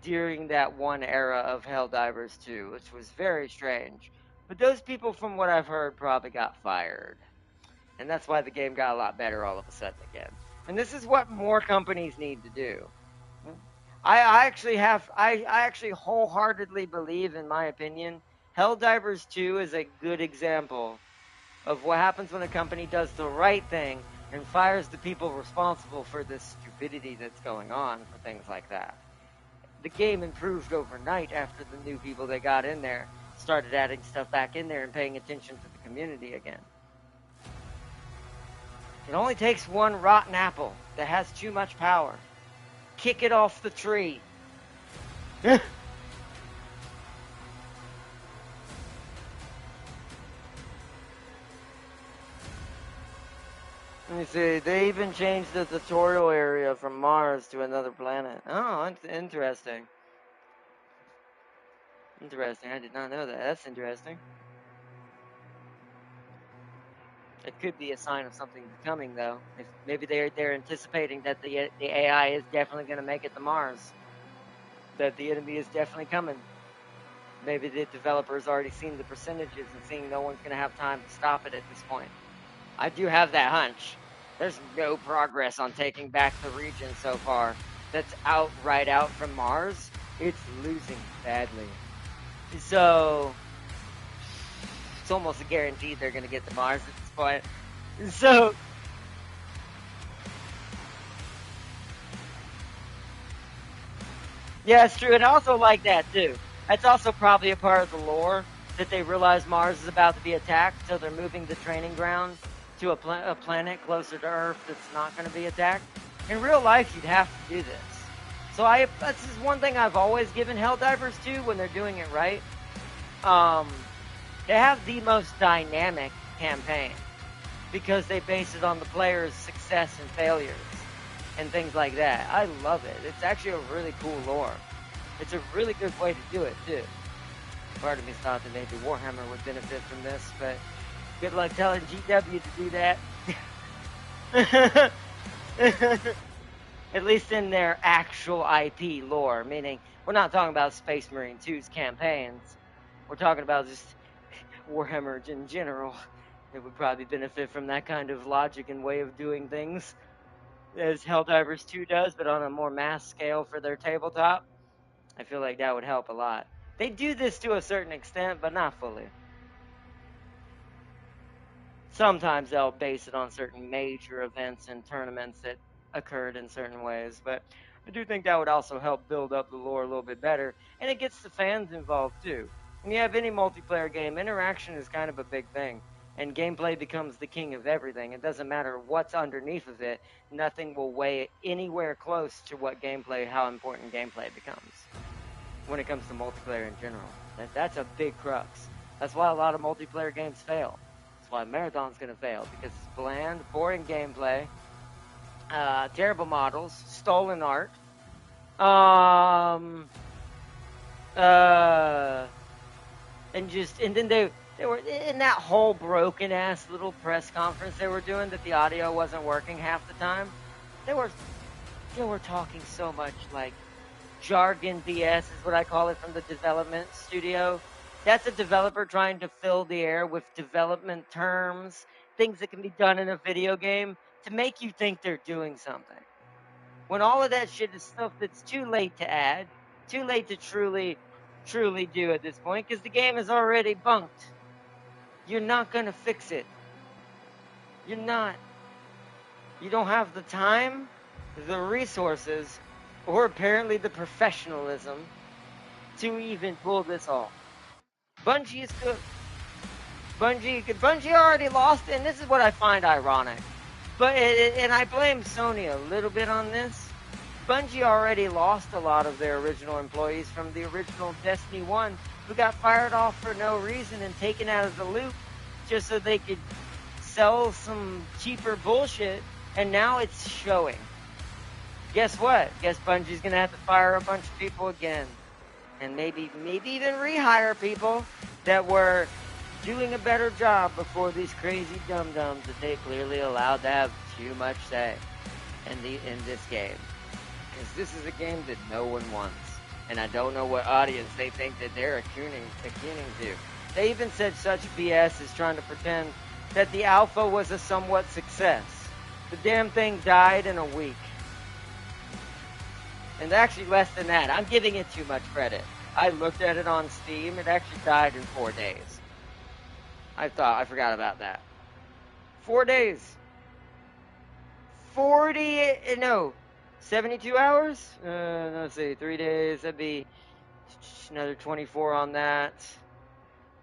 during that one era of Helldivers 2, which was very strange. But those people, from what I've heard, probably got fired. And that's why the game got a lot better all of a sudden again. And this is what more companies need to do. I actually wholeheartedly believe, in my opinion, Helldivers 2 is a good example of what happens when a company does the right thing and fires the people responsible for this stupidity that's going on for things like that. The game improved overnight after the new people that got in there started adding stuff back in there and paying attention to the community again. It only takes one rotten apple that has too much power. Kick it off the tree. Let me see. They even changed the tutorial area from Mars to another planet. Oh, interesting. Interesting. I did not know that. That's interesting. It could be a sign of something coming, though. If maybe they're anticipating that the AI is definitely going to make it to Mars. That the enemy is definitely coming. Maybe the developer's already seen the percentages and seeing no one's going to have time to stop it at this point. I do have that hunch. There's no progress on taking back the region so far. That's right out from Mars. It's losing badly. So it's almost a guarantee they're going to get to Mars at this point. So yeah, it's true. And I also like that too. That's also probably a part of the lore that they realize Mars is about to be attacked, so they're moving the training ground to a planet closer to Earth that's not going to be attacked. In real life, you'd have to do this. So this is one thing I've always given Helldivers to when they're doing it right. They have the most dynamic campaign because they base it on the player's success and failures and things like that. I love it. It's actually a really cool lore. It's a really good way to do it, too. Part of me thought that maybe Warhammer would benefit from this, but good luck telling GW to do that. At least in their actual IP lore, meaning we're not talking about Space Marine 2's campaigns. We're talking about just Warhammer in general. It would probably benefit from that kind of logic and way of doing things as Helldivers 2 does, but on a more mass scale for their tabletop. I feel like that would help a lot. They do this to a certain extent, but not fully. Sometimes they'll base it on certain major events and tournaments that occurred in certain ways, but I do think that would also help build up the lore a little bit better, and it gets the fans involved too. When you have any multiplayer game, interaction is kind of a big thing, and gameplay becomes the king of everything. It doesn't matter what's underneath of it, nothing will weigh anywhere close to how important gameplay becomes when it comes to multiplayer in general. That's a big crux. That's why a lot of multiplayer games fail. That's why Marathon's gonna fail, because it's bland, boring gameplay, terrible models, stolen art, and then they were in that whole broken ass little press conference they were doing that the audio wasn't working half the time. They were talking so much like jargon BS is what I call it from the development studio. That's a developer trying to fill the air with development terms, things that can be done in a video game to make you think they're doing something. When all of that shit is stuff that's too late to add, too late to truly do at this point, because the game is already bunked. You're not gonna fix it. You're not. You don't have the time, the resources, or apparently the professionalism to even pull this off. Bungie is good. Bungie already lost, and this is what I find ironic. And I blame Sony a little bit on this. Bungie already lost a lot of their original employees from the original Destiny 1 who got fired off for no reason and taken out of the loop just so they could sell some cheaper bullshit, and now it's showing. Guess what? Guess Bungie's gonna have to fire a bunch of people again. And maybe even rehire people that were doing a better job before these crazy dum-dums that they clearly allowed to have too much say in this game. Because this is a game that no one wants. And I don't know what audience they think that they're attuning to. They even said such BS as trying to pretend that the alpha was a somewhat success. The damn thing died in a week. And actually less than that. I'm giving it too much credit. I looked at it on Steam. It actually died in 4 days. I forgot about that. 4 days. 72 hours? Let's see, 3 days. That'd be another 24 on that.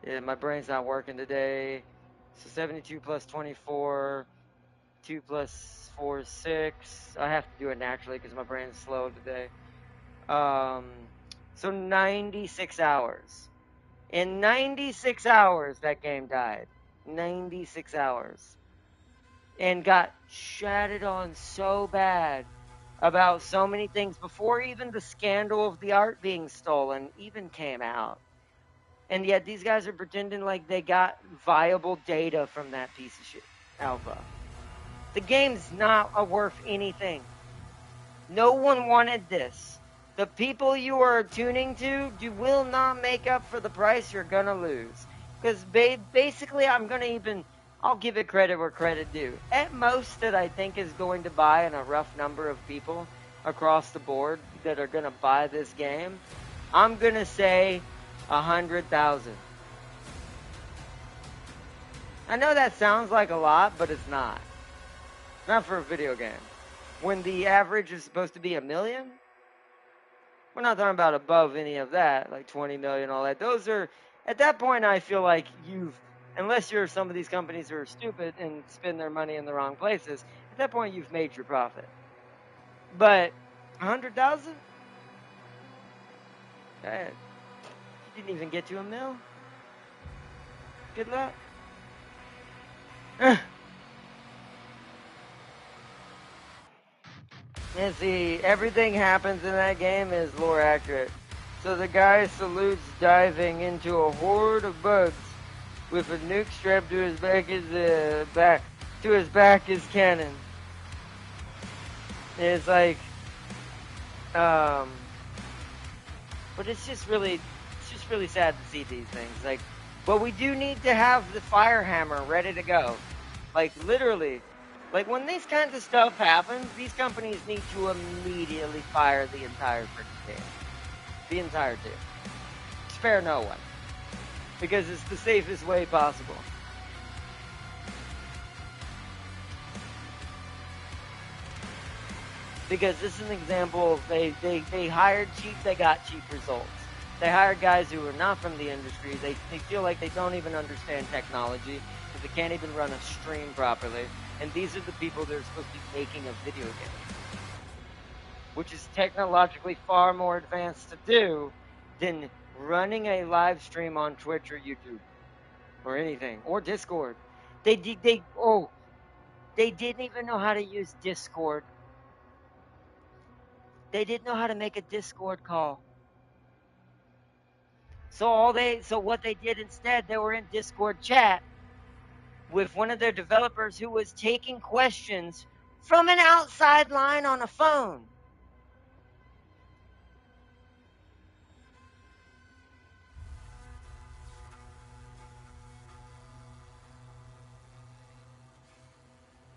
Yeah, my brain's not working today. So 72 plus 24. 2 plus 4 is 6. I have to do it naturally because my brain's slow today. So 96 hours. In 96 hours, that game died. 96 hours. And got shattered on so bad about so many things before even the scandal of the art being stolen even came out. And yet these guys are pretending like they got viable data from that piece of shit alpha. The game's not worth anything. No one wanted this. The people you are tuning to will not make up for the price you're gonna lose. Because basically, I'll give it credit where credit due. At most that I think is going to buy, in a rough number of people across the board that are gonna buy this game, I'm gonna say 100,000. I know that sounds like a lot, but it's not. Not for a video game. When the average is supposed to be 1 million? We're not talking about above any of that, like 20 million, all that. Those are, at that point, I feel like unless you're some of these companies who are stupid and spend their money in the wrong places, at that point, you've made your profit. But 100,000? You didn't even get to 1 mil? Good luck. And see, everything happens in that game is lore accurate. So the guy salutes diving into a horde of bugs with a nuke strapped to his back as cannon. It's like, but it's just really sad to see these things. Like, but we do need to have the fire hammer ready to go. Like, literally. Like, when this kind of stuff happens, these companies need to immediately fire the entire freaking team. The entire team. Spare no one. Because it's the safest way possible. Because this is an example of they hired cheap, they got cheap results. They hired guys who are not from the industry. They feel like they don't even understand technology. Because they can't even run a stream properly. And these are the people that are supposed to be making a video game. Which is technologically far more advanced to do than running a live stream on Twitch or YouTube. Or anything. Or Discord. They didn't even know how to use Discord. They didn't know how to make a Discord call. So what they did instead, they were in Discord chat with one of their developers who was taking questions from an outside line on a phone.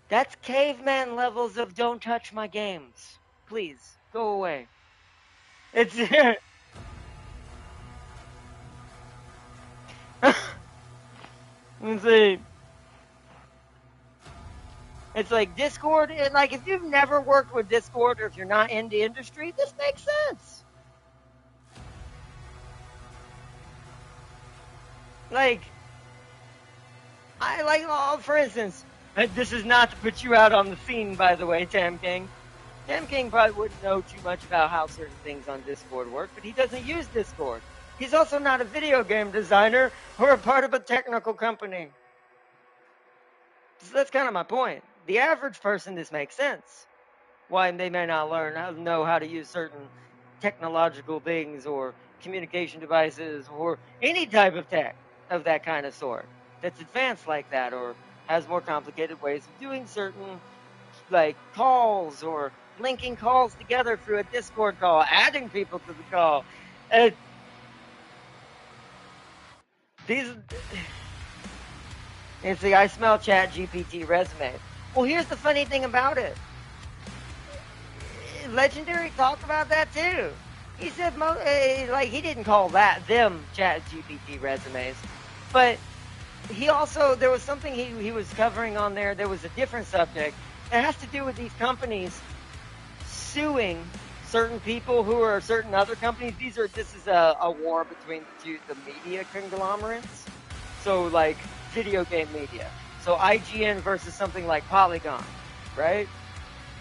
That's caveman levels of don't touch my games. Please, go away. It's insane. It's like Discord, and like if you've never worked with Discord or if you're not in the industry, this makes sense. Like, for instance, this is not to put you out on the scene, by the way, Tam King. Tam King probably wouldn't know too much about how certain things on Discord work, but he doesn't use Discord. He's also not a video game designer or a part of a technical company. So that's kind of my point. The average person, this makes sense. Why they may not know how to use certain technological things or communication devices or any type of tech of that kind of sort that's advanced like that or has more complicated ways of doing certain like calls or linking calls together through a Discord call, adding people to the call. And see, I smell Chat GPT resume. Well, here's the funny thing about it. Legendary talked about that too. He said, he didn't call them Chat GPT resumes, but he also, there was something he was covering on there. There was a different subject. It has to do with these companies suing certain people who are certain other companies. This is a war between the media conglomerates. So like video game media. So IGN versus something like Polygon, right?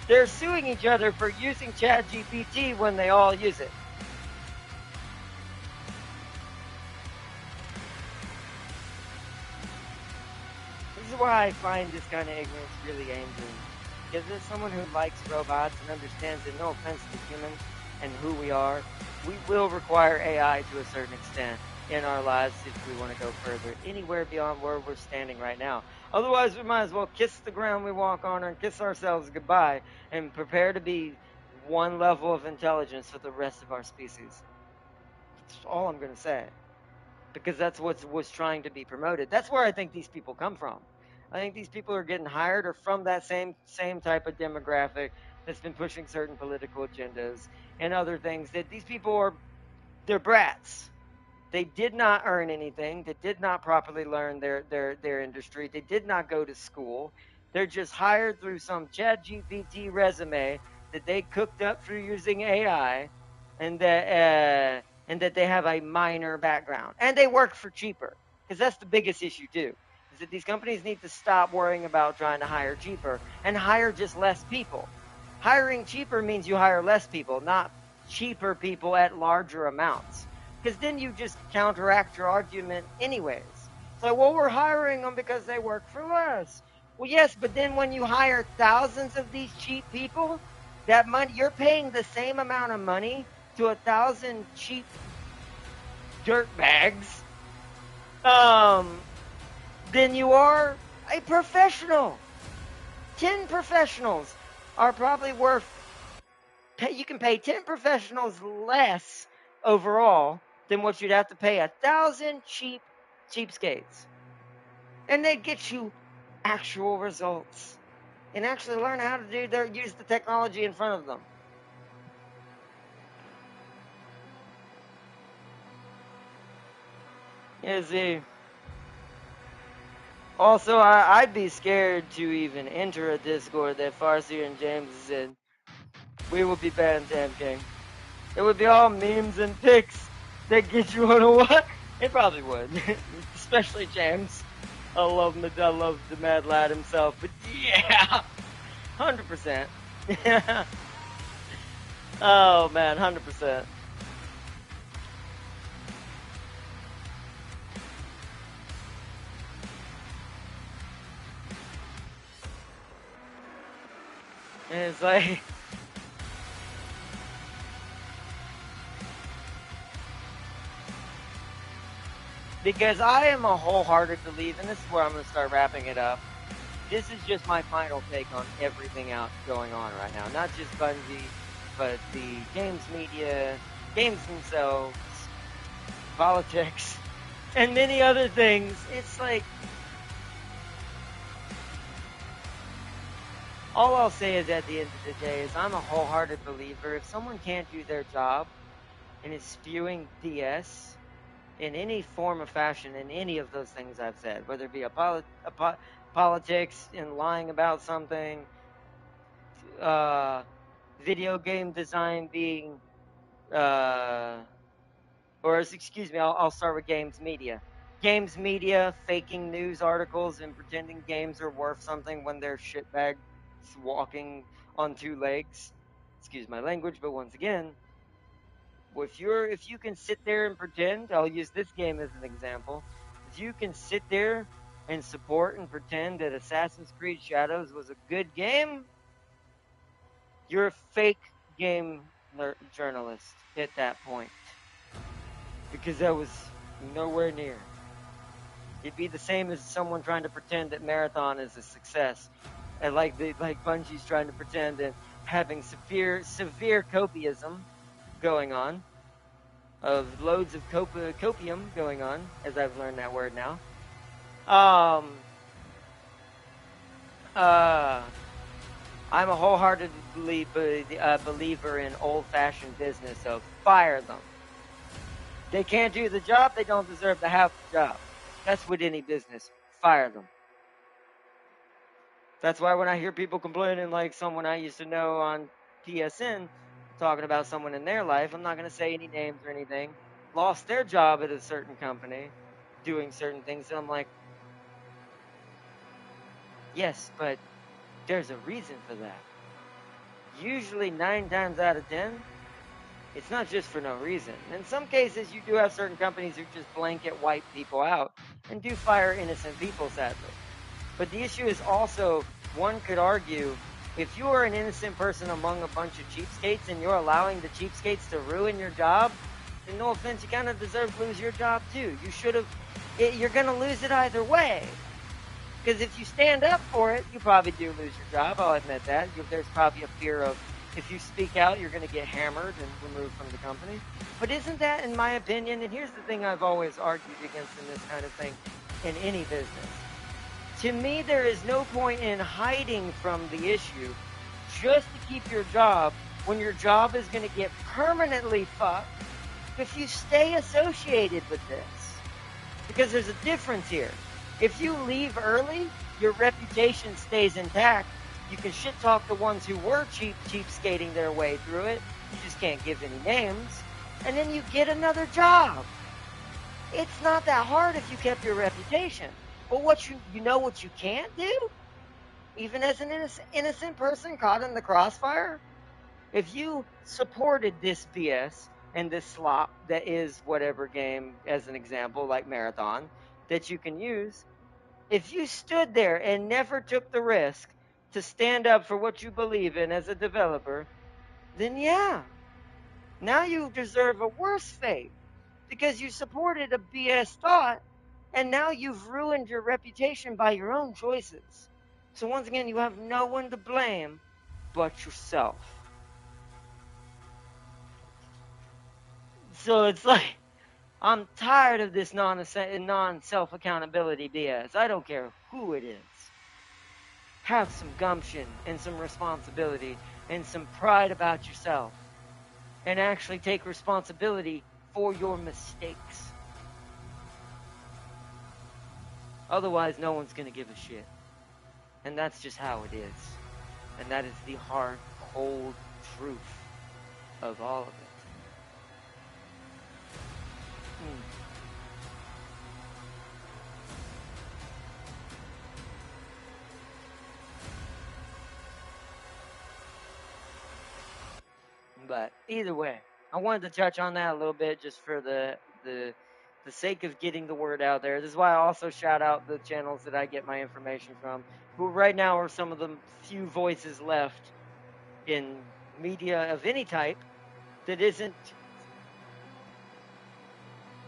They're suing each other for using ChatGPT when they all use it. This is why I find this kind of ignorance really angry. Because as someone who likes robots and understands that no offense to humans and who we are, we will require AI to a certain extent in our lives if we want to go further, anywhere beyond where we're standing right now. Otherwise, we might as well kiss the ground we walk on and kiss ourselves goodbye and prepare to be one level of intelligence with the rest of our species. That's all I'm going to say. Because that's what's trying to be promoted. That's where I think these people come from. I think these people are getting hired or from that same type of demographic that's been pushing certain political agendas and other things that these people they're brats. They did not earn anything. They did not properly learn their industry. They did not go to school. They're just hired through some ChatGPT resume that they cooked up through using AI, and that they have a minor background. And they work for cheaper, because that's the biggest issue too. Is that these companies need to stop worrying about trying to hire cheaper and hire just less people. Hiring cheaper means you hire less people, not cheaper people at larger amounts. Because then you just counteract your argument anyways. It's like, well, we're hiring them because they work for less. Well, yes, but then when you hire thousands of these cheap people, that money, you're paying the same amount of money to 1,000 cheap dirt bags, than you are a professional. 10 professionals are probably worth, you can pay 10 professionals less overall than what you'd have to pay 1,000 cheapskates. And they get you actual results and actually learn how to use the technology in front of them. Yeah, see. Also, I'd be scared to even enter a Discord that Farseer and James is in. We would be banned, Tam King. It would be all memes and pics that get you on a what? It probably would. Especially James. I love the mad lad himself. But yeah, 100%. Oh man, 100%. And it's like, because I am a wholehearted believer, and this is where I'm going to start wrapping it up. This is just my final take on everything out going on right now. Not just Bungie, but the games media, games themselves, politics, and many other things. It's like, all I'll say is at the end of the day is I'm a wholehearted believer. If someone can't do their job and is spewing BS in any form or fashion in any of those things I've said, whether it be politics and lying about something, video game design being, or excuse me, I'll start with games media. Games media faking news articles and pretending games are worth something when they're shitbags walking on two legs. Excuse my language, but once again, if you can sit there and pretend, I'll use this game as an example. If you can sit there and support and pretend that Assassin's Creed Shadows was a good game, you're a fake game journalist at that point, because that was nowhere near. It'd be the same as someone trying to pretend that Marathon is a success, and like Bungie's trying to pretend that having severe copiism going on, of loads of copium going on, as I've learned that word now. I'm a wholehearted believer in old-fashioned business, so fire them. They can't do the job, they don't deserve to have the job. That's with any business. Fire them. That's why when I hear people complaining, like someone I used to know on PSN talking about someone in their life, I'm not going to say any names or anything, lost their job at a certain company doing certain things, and I'm like, yes, but there's a reason for that. Usually 9 times out of 10, it's not just for no reason. In some cases, you do have certain companies who just blanket wipe people out and do fire innocent people, sadly. But the issue is also, one could argue, if you are an innocent person among a bunch of cheapskates and you're allowing the cheapskates to ruin your job, then no offense, you kind of deserve to lose your job too. You should have, you're going to lose it either way. Because if you stand up for it, you probably do lose your job, I'll admit that. There's probably a fear of, if you speak out, you're going to get hammered and removed from the company. But isn't that, in my opinion, and here's the thing I've always argued against in this kind of thing, in any business. To me, there is no point in hiding from the issue just to keep your job when your job is going to get permanently fucked if you stay associated with this. Because there's a difference here. If you leave early, your reputation stays intact. You can shit talk the ones who were cheapskating their way through it. You just can't give any names. And then you get another job. It's not that hard if you kept your reputation. But what you know what you can't do? Even as an innocent person caught in the crossfire? If you supported this BS and this slop that is whatever game, as an example, like Marathon, that you can use, if you stood there and never took the risk to stand up for what you believe in as a developer, then yeah, now you deserve a worse fate because you supported a BS thought and now you've ruined your reputation by your own choices. So once again, you have no one to blame but yourself. So it's like, I'm tired of this non-self-accountability BS. I don't care who it is. Have some gumption and some responsibility and some pride about yourself. And actually take responsibility for your mistakes. Otherwise, no one's going to give a shit. And that's just how it is. And that is the hard, cold truth of all of it. But either way, I wanted to touch on that a little bit just for the sake of getting the word out there. This is why I also shout out the channels that I get my information from, who right now are some of the few voices left in media of any type that isn't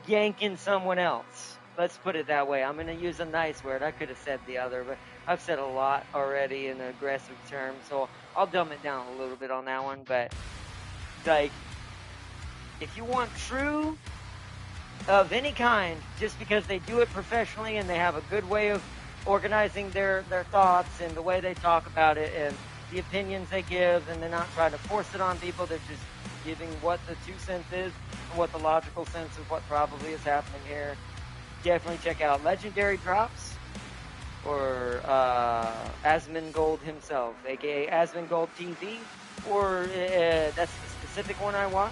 yanking someone else. Let's put it that way. I'm going to use a nice word. I could have said the other, but I've said a lot already in aggressive terms, so I'll dumb it down a little bit on that one. But, like, if you want true of any kind, just because they do it professionally and they have a good way of organizing their thoughts and the way they talk about it and the opinions they give, and they're not trying to force it on people, they're just giving what the 2 cents is and what the logical sense of what probably is happening here. Definitely check out Legendary Drops or Asmongold himself, aka Asmongold TV, or that's the specific one I watch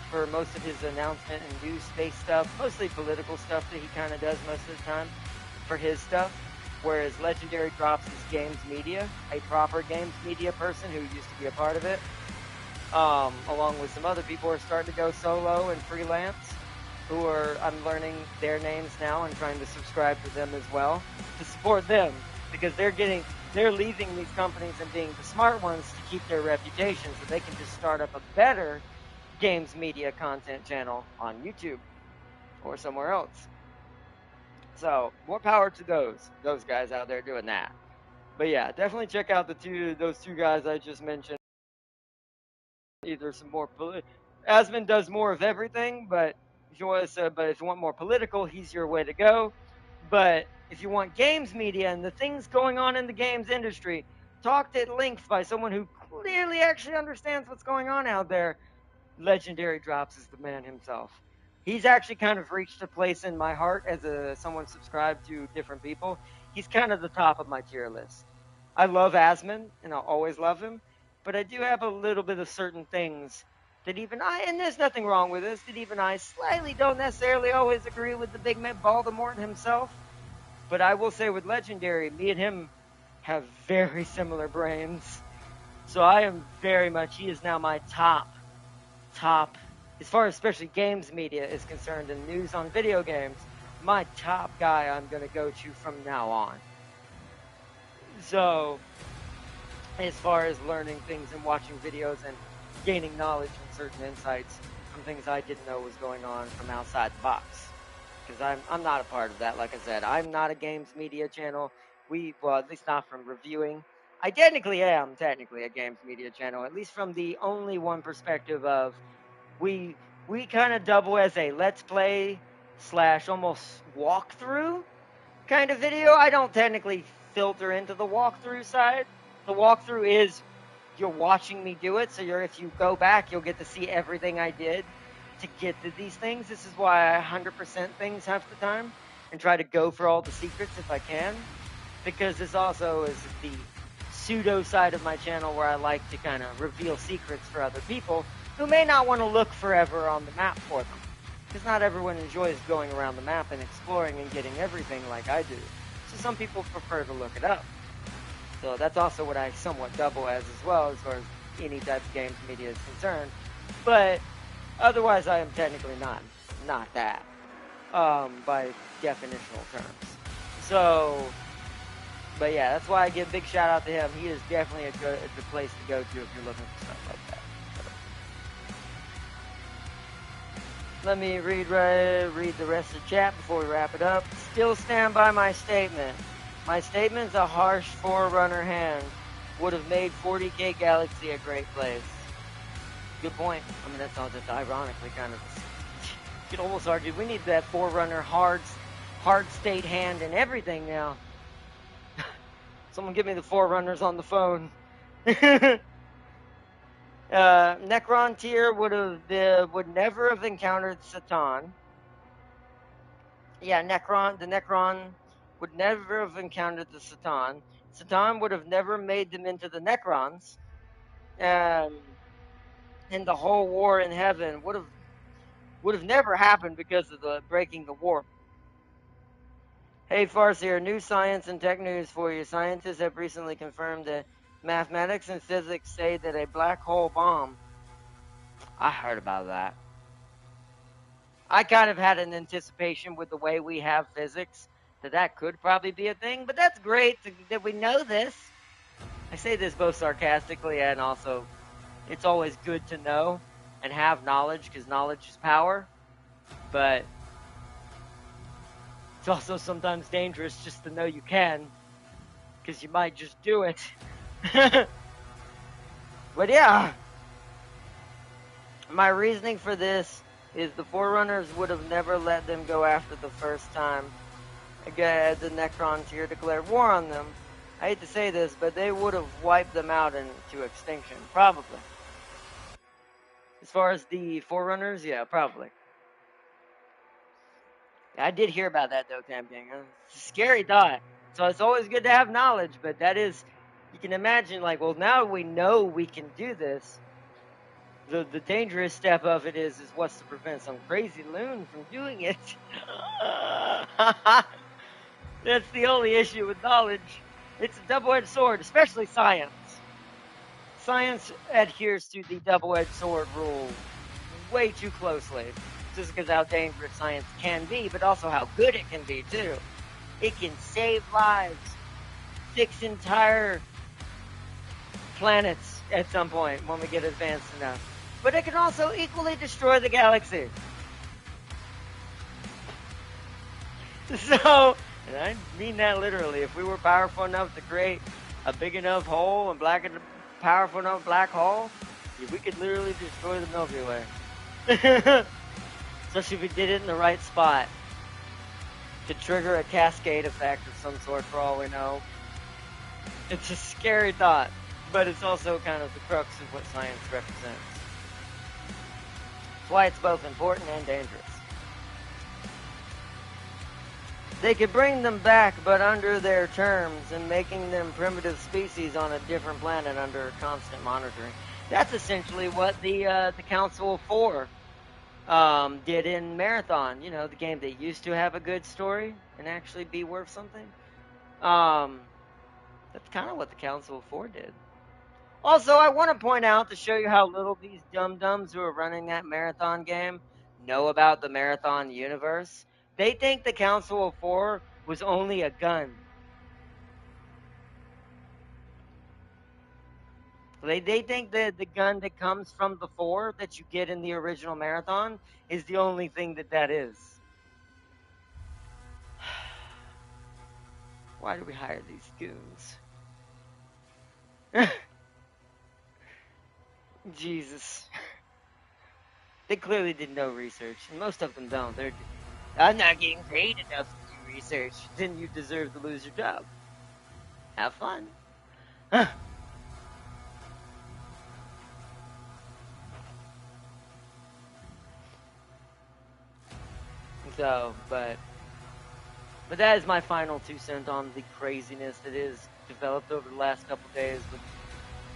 for most of his announcement and news-based stuff, mostly political stuff that he kind of does most of the time for his stuff. Whereas Legendary Drops is games media, a proper games media person who used to be a part of it, along with some other people who are starting to go solo and freelance, who are, I'm learning their names now and trying to subscribe to them as well, to support them, because they're leaving these companies and being the smart ones to keep their reputation so they can just start up a better games media content channel on YouTube or somewhere else. So more power to those guys out there doing that. But yeah, definitely check out those two guys I just mentioned. Either some more Asmon does more of everything, but if you want more political, he's your way to go. But if you want games media and the things going on in the games industry, talked at length by someone who clearly actually understands what's going on out there, Legendary Drops is the man himself. He's actually kind of reached a place in my heart as someone subscribed to different people. He's kind of the top of my tier list. I love Asmon, and I'll always love him, but I do have a little bit of certain things that even I, and there's nothing wrong with this, that even I slightly don't necessarily always agree with the big man Voldemort himself. But I will say with Legendary, me and him have very similar brains. So I am very much, he is now my top, as far as especially games media is concerned and news on video games, my top guy I'm going to go to from now on. So, as far as learning things and watching videos and gaining knowledge and certain insights from things I didn't know was going on from outside the box. Because I'm not a part of that, like I said. I'm not a games media channel. Well, at least not from reviewing. I technically am a games media channel, at least from the only one perspective of we kind of double as a let's play / almost walkthrough kind of video. I don't technically filter into the walkthrough side. The walkthrough is you're watching me do it, so if you go back, you'll get to see everything I did to get to these things. This is why I 100% things half the time and try to go for all the secrets if I can, because this also is the pseudo side of my channel where I like to kind of reveal secrets for other people who may not want to look forever on the map for them, because not everyone enjoys going around the map and exploring and getting everything like I do. So some people prefer to look it up. So that's also what I somewhat double as well, as far as any type of games media is concerned. But otherwise, I am technically not that, by definitional terms. So, but yeah, that's why I give a big shout out to him. He is definitely a good place to go to if you're looking for stuff like that. Let me read the rest of the chat before we wrap it up. Still stand by my statement. My statement's a harsh Forerunner hand. Would have made 40K Galaxy a great place. Good point. I mean, that's all just ironically kind of... You could almost argue we need that Forerunner hard state hand and everything now. Someone give me the Forerunners on the phone. Necron tier would never have encountered Satan. Yeah, the Necron would never have encountered the Satan. Satan would have never made them into the Necrons. And the whole war in heaven would have never happened because of the breaking the warp. Hey, Farseer, new science and tech news for you. Scientists have recently confirmed that mathematics and physics say that a black hole bomb... I heard about that. I kind of had an anticipation with the way we have physics that could probably be a thing, but that's great that we know this. I say this both sarcastically and also it's always good to know and have knowledge because knowledge is power. But it's also sometimes dangerous just to know you can because you might just do it. But yeah, my reasoning for this is the Forerunners would have never let them go after the first time. Again, the Necron tier declared war on them. I hate to say this, but they would have wiped them out into extinction. Probably. As far as the Forerunners, yeah, probably. I did hear about that though, camping. It's a scary thought. So it's always good to have knowledge, but that is, you can imagine, like, well, now we know we can do this. The dangerous step of it is what's to prevent some crazy loon from doing it. That's the only issue with knowledge. It's a double-edged sword, especially science. Science adheres to the double-edged sword rule way too closely. Just because how dangerous science can be, but also how good it can be, too. It can save lives, fix entire planets at some point when we get advanced enough. But it can also equally destroy the galaxy. So, and I mean that literally, if we were powerful enough to create a big enough hole and powerful enough black hole, we could literally destroy the Milky Way. Especially if we did it in the right spot. To trigger a cascade effect of some sort for all we know. It's a scary thought, but it's also kind of the crux of what science represents. That's why it's both important and dangerous. They could bring them back, but under their terms, and making them primitive species on a different planet under constant monitoring. That's essentially what the Council of Four did in Marathon. You know, the game that used to have a good story and actually be worth something. That's kind of what the Council of Four did. Also, I want to point out to show you how little these dum-dums who are running that Marathon game know about the Marathon universe. They think the Council of Four was only a gun. They think that the gun that comes from the Four that you get in the original Marathon is the only thing that is. Why do we hire these goons? Jesus. They clearly did no research, and most of them don't. I'm not getting paid enough to do research. Then you deserve to lose your job. Have fun. So, but that is my final 2 cents on the craziness that is developed over the last couple days with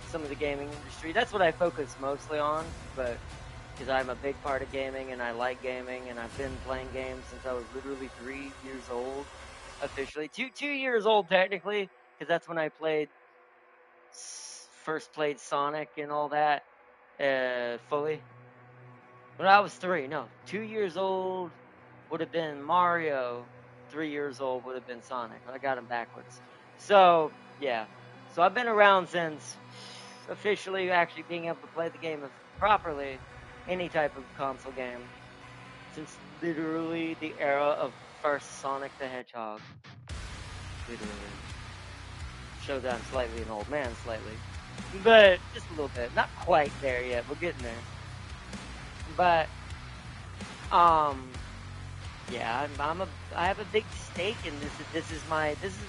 some of the gaming industry. That's what I focus mostly on, but because I'm a big part of gaming and I like gaming and I've been playing games since I was literally 3 years old, officially. 2 years old technically, because that's when I first played Sonic and all that fully. When I was 3, no, 2 years old would have been Mario. 3 years old would have been Sonic. I got them backwards. So, yeah. So I've been around since officially actually being able to play the game properly, any type of console game, since literally the era of first Sonic the Hedgehog. Literally. Shows that I'm slightly an old man, slightly. But just a little bit. Not quite there yet. We're getting there. But, yeah, I have a big stake in this. This is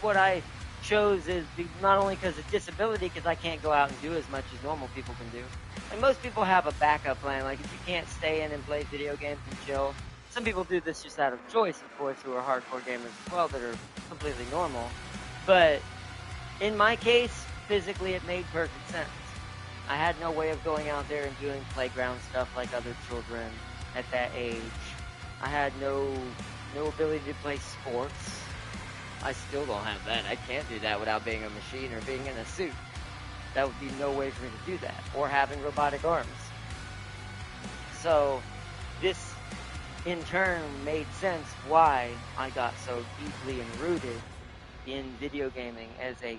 what I chose is not only because of disability, because I can't go out and do as much as normal people can do. And most people have a backup plan. Like if you can't stay in and play video games and chill, some people do this just out of choice, of course, who are hardcore gamers as well that are completely normal. But in my case, physically, it made perfect sense. I had no way of going out there and doing playground stuff like other children at that age. I had no ability to play sports. I still don't have that. I can't do that without being a machine or being in a suit. That would be no way for me to do that. Or having robotic arms. So, this in turn made sense why I got so deeply enrooted in video gaming as a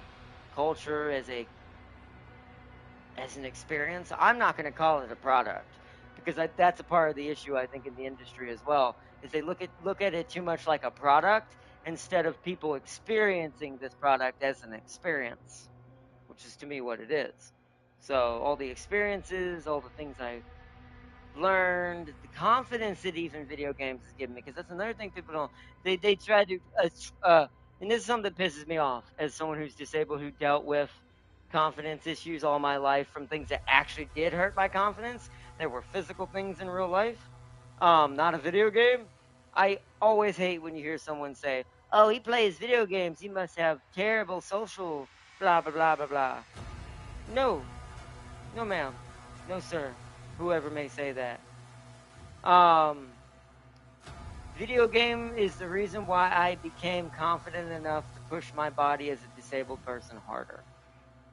culture, as a as an experience, I'm not going to call it a product, because that's a part of the issue I think in the industry as well, is they look at it too much like a product instead of people experiencing this product as an experience, which is to me what it is. So all the experiences, all the things I learned, the confidence that even video games has given me, because that's another thing people don't. They try to, and this is something that pisses me off as someone who's disabled, who dealt with confidence issues all my life from things that actually did hurt my confidence. There were physical things in real life, not a video game. I always hate when you hear someone say, "Oh, he plays video games. He must have terrible social blah blah blah blah blah." No, no, ma'am, no, sir. Whoever may say that. Video game is the reason why I became confident enough to push my body as a disabled person harder.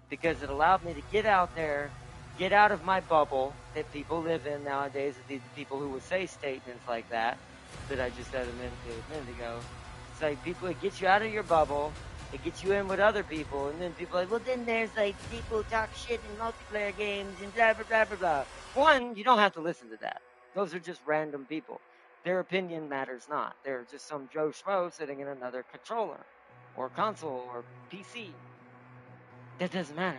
Because it allowed me to get out there, get out of my bubble that people live in nowadays, the people who would say statements like that I just said a minute ago. It's like people, it gets you out of your bubble, it gets you in with other people, and then people are like, well, then there's like people talk shit in multiplayer games and blah, blah, blah, blah, blah. One, you don't have to listen to that. Those are just random people. Their opinion matters not. They're just some Joe Schmo sitting in another controller or console or PC. That doesn't matter.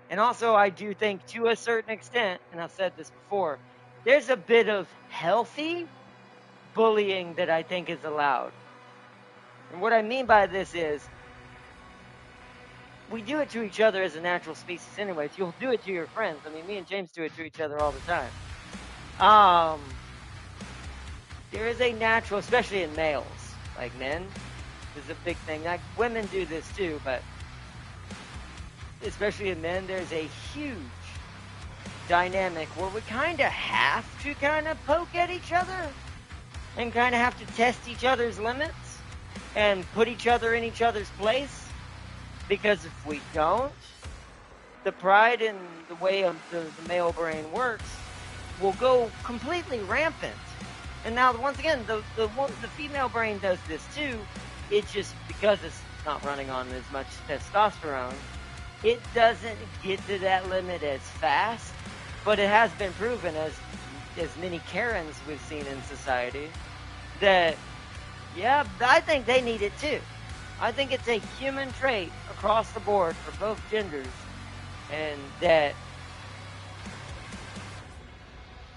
And also, I do think to a certain extent, and I've said this before, there's a bit of healthy bullying that I think is allowed. And what I mean by this is, we do it to each other as a natural species anyways. You'll do it to your friends. I mean, me and James do it to each other all the time. There is a natural, especially in males, like men, this is a big thing. Like, women do this too, but especially in men, there's a huge dynamic where we kind of have to kind of poke at each other and kind of have to test each other's limits and put each other in each other's place, because if we don't, the pride in the way of the male brain works will go completely rampant. And now, once again, the female brain does this too. It just, because it's not running on as much testosterone, it doesn't get to that limit as fast. But it has been proven, as many Karens we've seen in society, that, yeah, I think they need it too. I think it's a human trait across the board for both genders, and that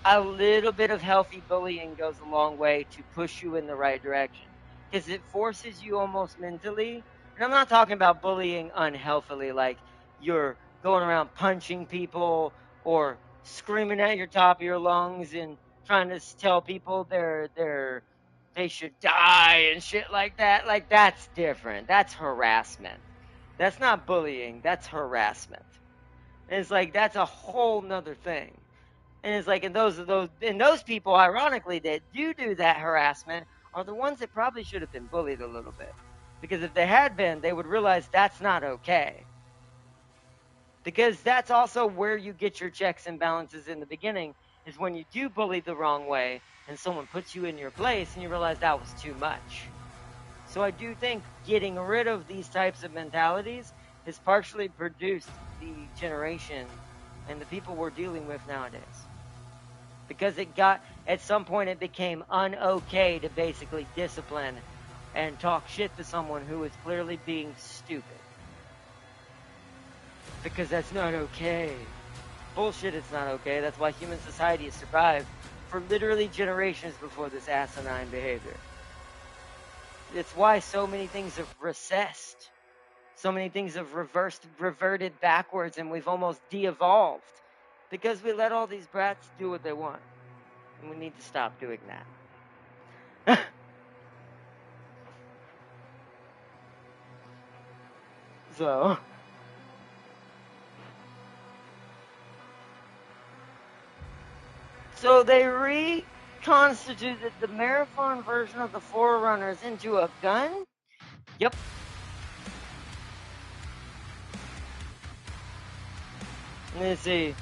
a little bit of healthy bullying goes a long way to push you in the right direction, because it forces you almost mentally. And I'm not talking about bullying unhealthily, like you're going around punching people or screaming at your top of your lungs and trying to tell people they should die and shit like that. Like, that's different. That's harassment. That's not bullying. That's harassment. And it's like, that's a whole nother thing. And it's like, and those people, ironically, that do that harassment are the ones that probably should have been bullied a little bit. Because if they had been, they would realize that's not okay. Because that's also where you get your checks and balances in the beginning, is when you do bully the wrong way and someone puts you in your place and you realize that was too much. So I do think getting rid of these types of mentalities has partially produced the generation and the people we're dealing with nowadays. Because at some point it became un-okay to basically discipline and talk shit to someone who is clearly being stupid. Because that's not okay. Bullshit, it's not okay. That's why human society has survived for literally generations before this asinine behavior. It's why so many things have recessed. So many things have reverted backwards, and we've almost de-evolved. Because we let all these brats do what they want. And we need to stop doing that. So they reconstituted the marathon version of the Forerunners into a gun? Yep. Let's see.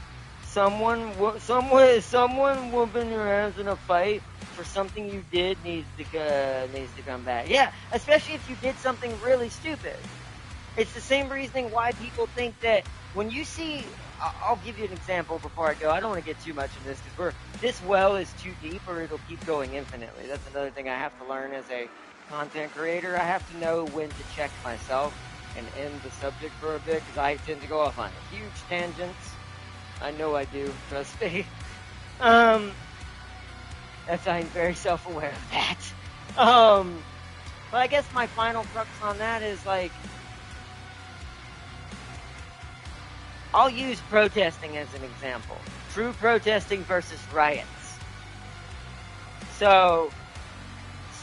Someone whooping your ass in a fight for something you did needs to come back. Yeah, especially if you did something really stupid. It's the same reasoning why people think that when you see I'll give you an example before I go. I don't want to get too much in this because this well is too deep, or it'll keep going infinitely. That's another thing I have to learn as a content creator. I have to know when to check myself and end the subject for a bit because I tend to go off on huge tangents. I know I do. Trust me. I'm very self-aware of that. But I guess my final crux on that is like, I'll use protesting as an example. True protesting versus riots. So,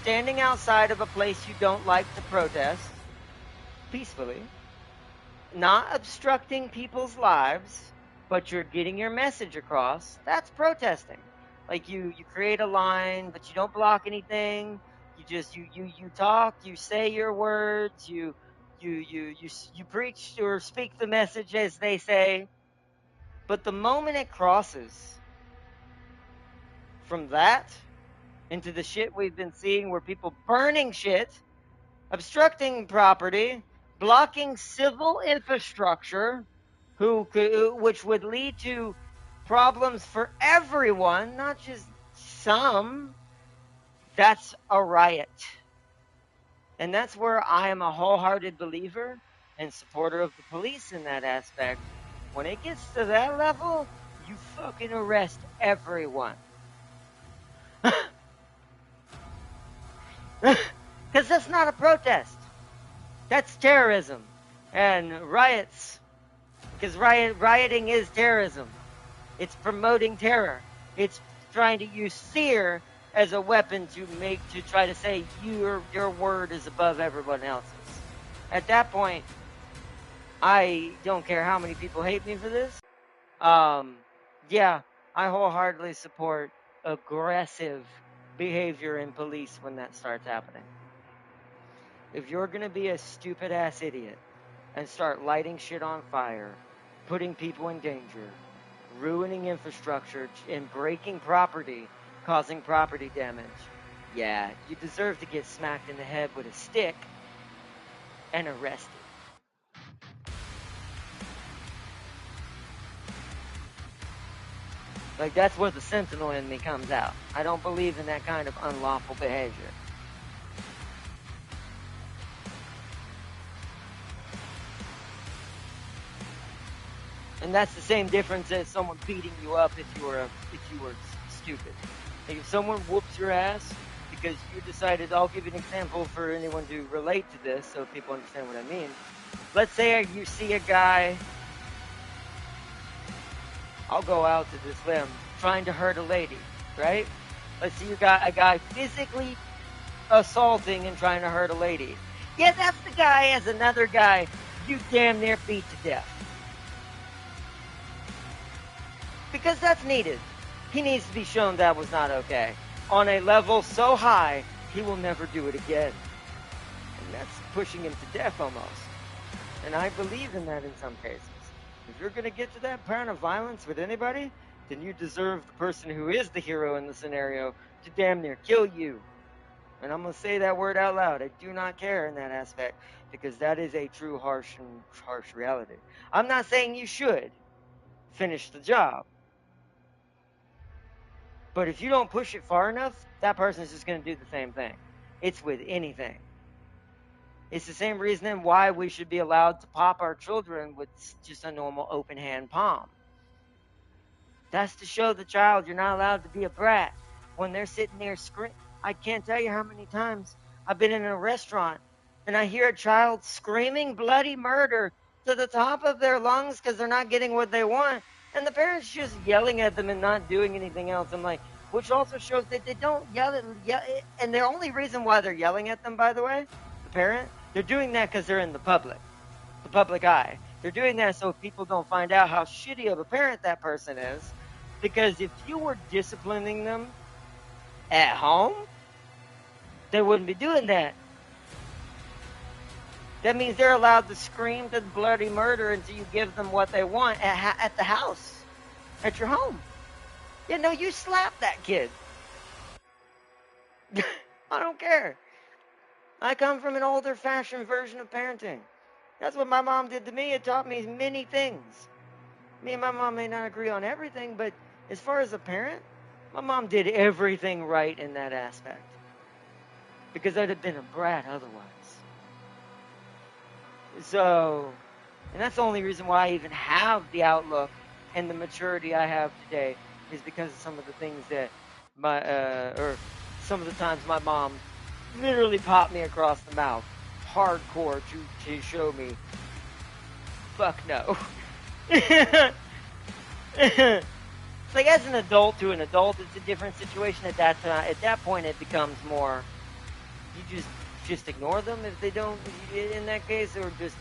standing outside of a place you don't like to protest, peacefully, not obstructing people's lives, but you're getting your message across, that's protesting. Like you create a line, but you don't block anything. You just, you talk, you say your words, you preach or speak the message as they say. But the moment it crosses from that into the shit we've been seeing where people burning shit, obstructing property, blocking civil infrastructure, which would lead to problems for everyone, not just some, that's a riot. And that's where I am a wholehearted believer and supporter of the police in that aspect. When it gets to that level, you fucking arrest everyone. Because that's not a protest. That's terrorism. And riots, because rioting is terrorism. It's promoting terror. It's trying to use fear as a weapon to try to say your word is above everyone else's. At that point, I don't care how many people hate me for this. Yeah, I wholeheartedly support aggressive behavior in police when that starts happening. If you're gonna be a stupid ass idiot and start lighting shit on fire, putting people in danger, ruining infrastructure, and breaking property, causing property damage, yeah, you deserve to get smacked in the head with a stick and arrested. Like, that's where the sentinel in me comes out. I don't believe in that kind of unlawful behavior. And that's the same difference as someone beating you up if you were stupid. Like if someone whoops your ass because you decided, I'll give you an example for anyone to relate to this so people understand what I mean. Let's say you see a guy, I'll go out to this limb, trying to hurt a lady, right? Let's say you got a guy physically assaulting and trying to hurt a lady. Yeah, that's the guy as another guy you damn near beat to death. Because that's needed. He needs to be shown that was not okay. On a level so high, he will never do it again. And that's pushing him to death almost. And I believe in that in some cases. If you're going to get to that kind of violence with anybody, then you deserve the person who is the hero in the scenario to damn near kill you. And I'm going to say that word out loud. I do not care in that aspect because that is a true harsh reality. I'm not saying you should finish the job. But if you don't push it far enough, that person's just going to do the same thing. It's with anything. It's the same reason why we should be allowed to pop our children with just a normal open hand palm. That's to show the child you're not allowed to be a brat. When they're sitting there screaming, I can't tell you how many times I've been in a restaurant and I hear a child screaming bloody murder to the top of their lungs because they're not getting what they want. And the parents just yelling at them and not doing anything else. I'm like, which also shows that they don't yell. And the only reason why they're yelling at them, by the way, the parent, they're doing that because they're in the public eye. They're doing that so people don't find out how shitty of a parent that person is. Because if you were disciplining them at home, they wouldn't be doing that. That means they're allowed to scream to bloody murder until you give them what they want at the house, at your home. You know, you slap that kid. I don't care. I come from an older fashioned version of parenting. That's what my mom did to me. It taught me many things. Me and my mom may not agree on everything, but as far as a parent, my mom did everything right in that aspect. Because I'd have been a brat otherwise. So, and that's the only reason why I even have the outlook and the maturity I have today is because of some of the things that or some of the times my mom literally popped me across the mouth, hardcore to show me, fuck no. It's like as an adult to an adult, it's a different situation. At that point, it becomes more. You just ignore them if they don't. In that case, or just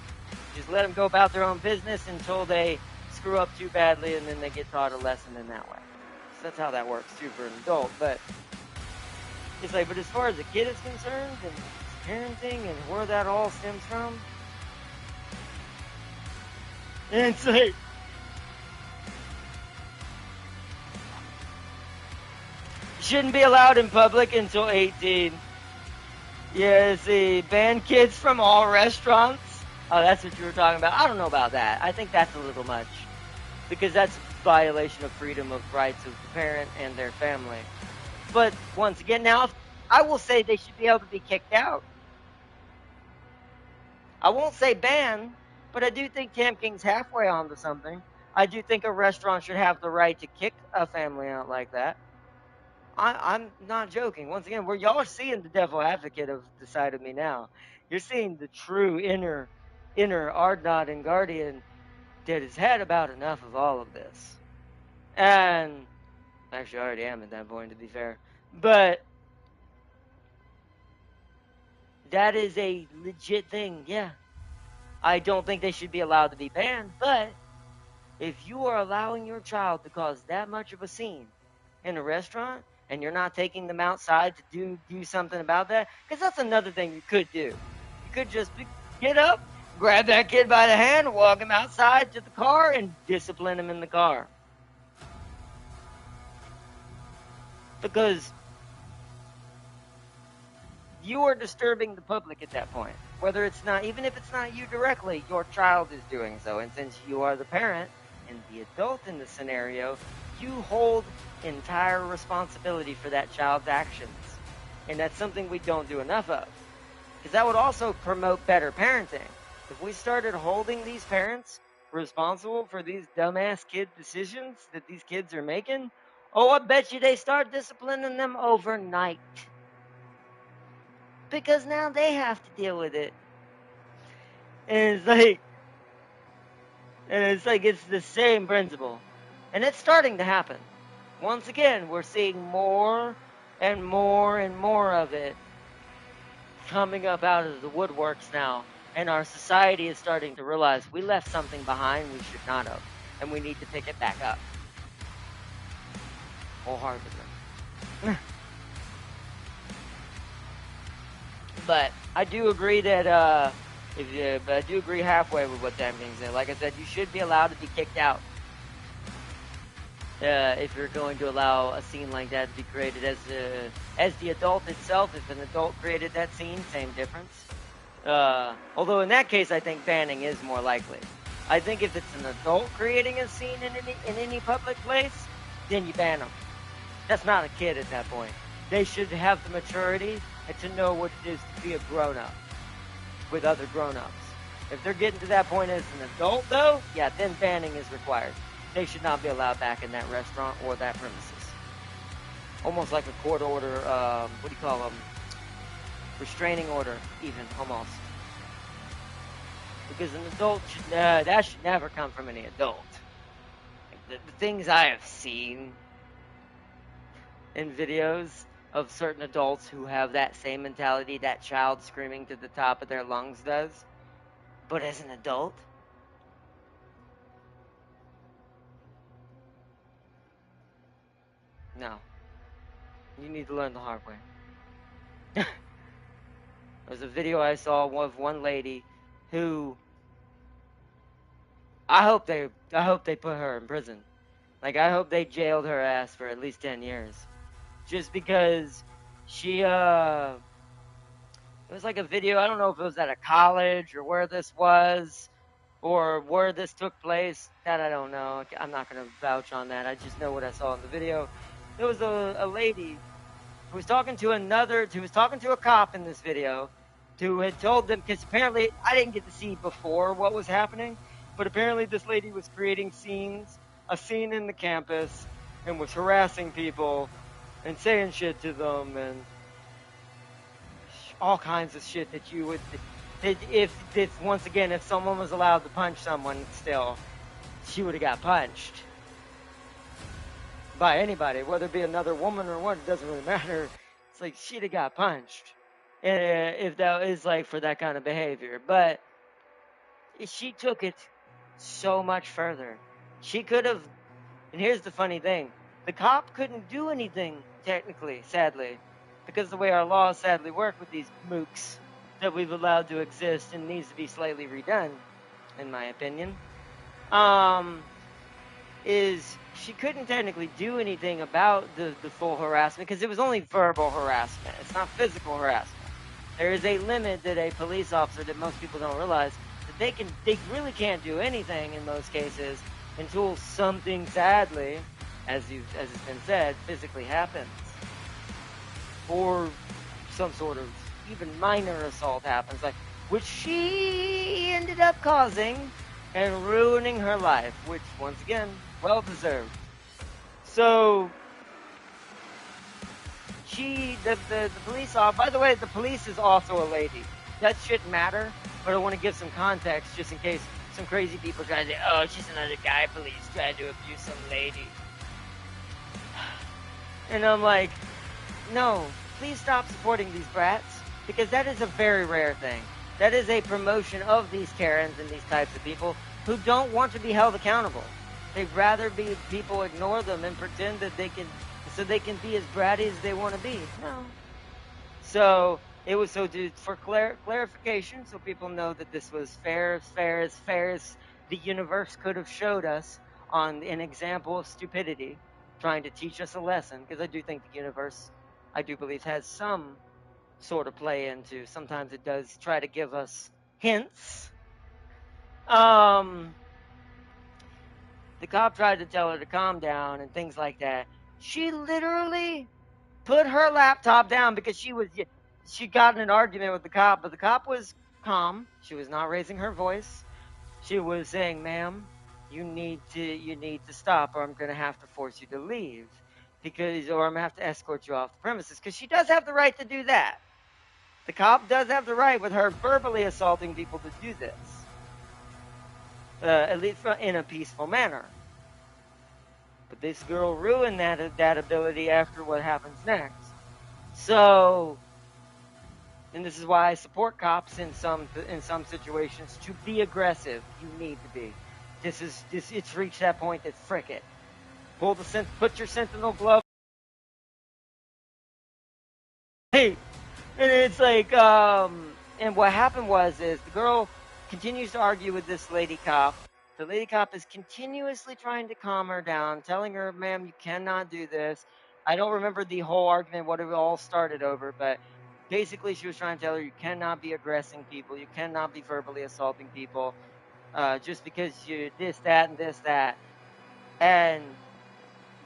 let them go about their own business until they screw up too badly, and then they get taught a lesson in that way. So that's how that works too for an adult. But it's like, but as far as the kid is concerned, and parenting and where that all stems from, and it's like. Shouldn't be allowed in public until 18. Yeah, see, ban kids from all restaurants. Oh, that's what you were talking about. I don't know about that. I think that's a little much. Because that's a violation of freedom of rights of the parent and their family. But once again, now, I will say they should be able to be kicked out. I won't say ban, but I do think Tam King's halfway onto something. I do think a restaurant should have the right to kick a family out like that. I'm not joking. Once again, y'all are seeing the devil advocate of the side of me now. You're seeing the true inner Ardnot and Guardian that has had about enough of all of this. And actually, I already am at that point, to be fair. But that is a legit thing, yeah. I don't think they should be allowed to be banned, but if you are allowing your child to cause that much of a scene in a restaurant, and you're not taking them outside to do something about that, because that's another thing you could do. You could just get up, grab that kid by the hand, walk him outside to the car, and discipline him in the car. Because you are disturbing the public at that point. Whether it's not, even if it's not you directly, your child is doing so. And since you are the parent and the adult in the scenario, you hold entire responsibility for that child's actions. And that's something we don't do enough of. Because that would also promote better parenting. If we started holding these parents responsible for these dumbass kid decisions that these kids are making, oh, I bet you they start disciplining them overnight. Because now they have to deal with it. And it's like it's the same principle. And it's starting to happen. Once again, we're seeing more and more and more of it coming up out of the woodworks now. And our society is starting to realize we left something behind we should not have. And we need to pick it back up. Wholeheartedly. But I do agree that but I do agree halfway with what Tam King said. Like I said, you should be allowed to be kicked out if you're going to allow a scene like that to be created. As the adult itself, if an adult created that scene, same difference. Although in that case, I think banning is more likely. I think if it's an adult creating a scene in any public place, then you ban them. That's not a kid at that point. They should have the maturity and to know what it is to be a grown-up with other grown-ups. If they're getting to that point as an adult, though, yeah, then banning is required. They should not be allowed back in that restaurant or that premises. Almost like a court order, what do you call them? Restraining order, even, almost. Because an adult, that should never come from any adult. Like the things I have seen in videos of certain adults who have that same mentality that child screaming to the top of their lungs does, but as an adult, no. You need to learn the hard way. There's a video I saw of one lady who I hope they put her in prison. Like, I hope they jailed her ass for at least 10 years. Just because she, it was like a video, I don't know if it was at a college or where this was, or where this took place, that I don't know. I'm not going to vouch on that. I just know what I saw in the video. There was a lady who was talking to a cop in this video, who had told them, because apparently I didn't get to see before what was happening, but apparently this lady was creating a scene in the campus, and was harassing people and saying shit to them and all kinds of shit that you would, if once again, if someone was allowed to punch someone still, she would have got punched by anybody, whether it be another woman or what, it doesn't really matter. It's like she'd have got punched if that is like for that kind of behavior. But she took it so much further. She could have, and here's the funny thing, the cop couldn't do anything technically, sadly, because the way our laws sadly work with these mooks that we've allowed to exist and needs to be slightly redone, in my opinion, is she couldn't technically do anything about the full harassment because it was only verbal harassment. It's not physical harassment. There is a limit that a police officer, that most people don't realize, that they really can't do anything in most cases until something, sadly, as it's been said, physically happens, or some sort of even minor assault happens, like which she ended up causing and ruining her life, which once again, well deserved. So the police officer, by the way, the police is also a lady. That shouldn't matter, but I want to give some context just in case some crazy people try to say, oh, she's another guy police trying to abuse some lady. And I'm like, no, please stop supporting these brats, because that is a very rare thing. That is a promotion of these Karens and these types of people who don't want to be held accountable. They'd rather people ignore them and pretend that they can be as bratty as they want to be. No. So it was for clarification, so people know that this was fair as the universe could have showed us on an example of stupidity, trying to teach us a lesson, because I do think the universe, I do believe, has some sort of play into. Sometimes it does try to give us hints. The cop tried to tell her to calm down and things like that. She literally put her laptop down because she got in an argument with the cop, but the cop was calm. She was not raising her voice. She was saying, ma'am, you need to stop, or I'm going to have to force you to leave, or I'm going to have to escort you off the premises, because she does have the right to do that. The cop does have the right, with her verbally assaulting people, to do this, at least in a peaceful manner. But this girl ruined that ability after what happens next. So, and this is why I support cops in some situations to be aggressive. You need to be. It's reached that point that frick it. Put your sentinel glove. Hey, and it's like, and what happened is the girl continues to argue with this lady cop. The lady cop is continuously trying to calm her down, telling her, ma'am, you cannot do this. I don't remember the whole argument, what it all started over, but basically she was trying to tell her, you cannot be aggressing people, you cannot be verbally assaulting people, just because you this, that, and this, that. And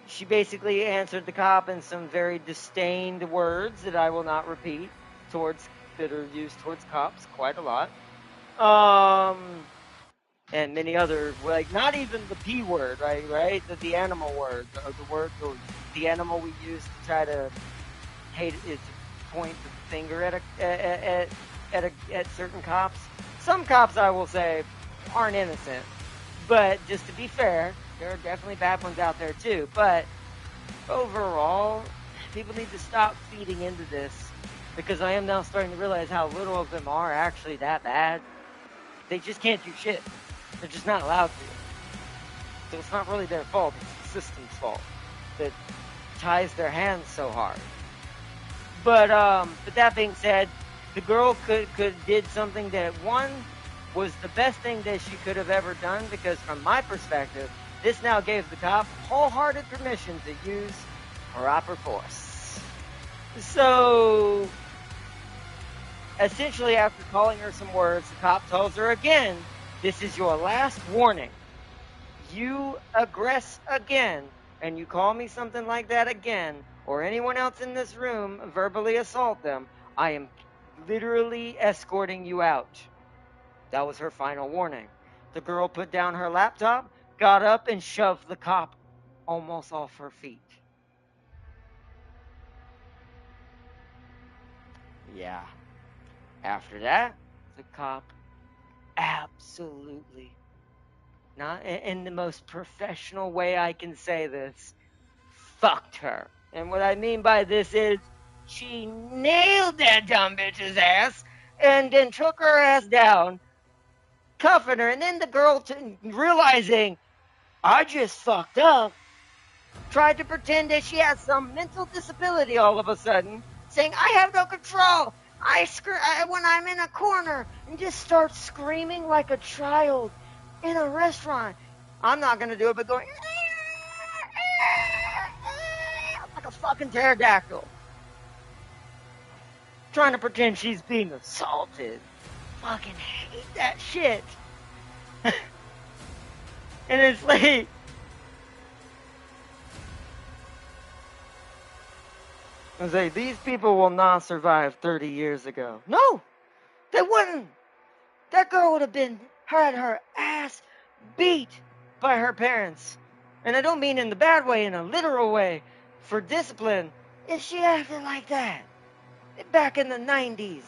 she basically answered the cop in some very disdained words that I will not repeat, that are used towards cops quite a lot. And many other, like, not even the P word, right? The animal word, or the animal we use to try to hate, is to point the finger at certain cops. Some cops, I will say, aren't innocent, but just to be fair, there are definitely bad ones out there too. But overall, people need to stop feeding into this, because I am now starting to realize how little of them are actually that bad. They just can't do shit. They're just not allowed to. So it's not really their fault, it's the system's fault that ties their hands so hard. But that being said, the girl did something that, one, was the best thing that she could have ever done, because from my perspective, this now gave the cop wholehearted permission to use proper force. So, essentially, after calling her some words, the cop tells her again This is your last warning. You aggress again, and you call me something like that again, or anyone else in this room verbally assault them, I am literally escorting you out. That was her final warning. The girl put down her laptop, got up, and shoved the cop almost off her feet. Yeah. After that, the cop absolutely, not in the most professional way I can say this, fucked her. And what I mean by this is she nailed that dumb bitch's ass and then took her ass down, cuffing her. And then the girl, realizing I just fucked up, tried to pretend that she has some mental disability all of a sudden, saying, I have no control. When I'm in a corner, and just starts screaming like a child in a restaurant. I'm not going to do it, but going like a fucking pterodactyl. Trying to pretend she's being assaulted. Fucking hate that shit. And it's like, I say, these people will not survive 30 years ago. No, they wouldn't. That girl would have had her ass beat by her parents. And I don't mean in the bad way, in a literal way, for discipline, if she acted like that back in the 90s.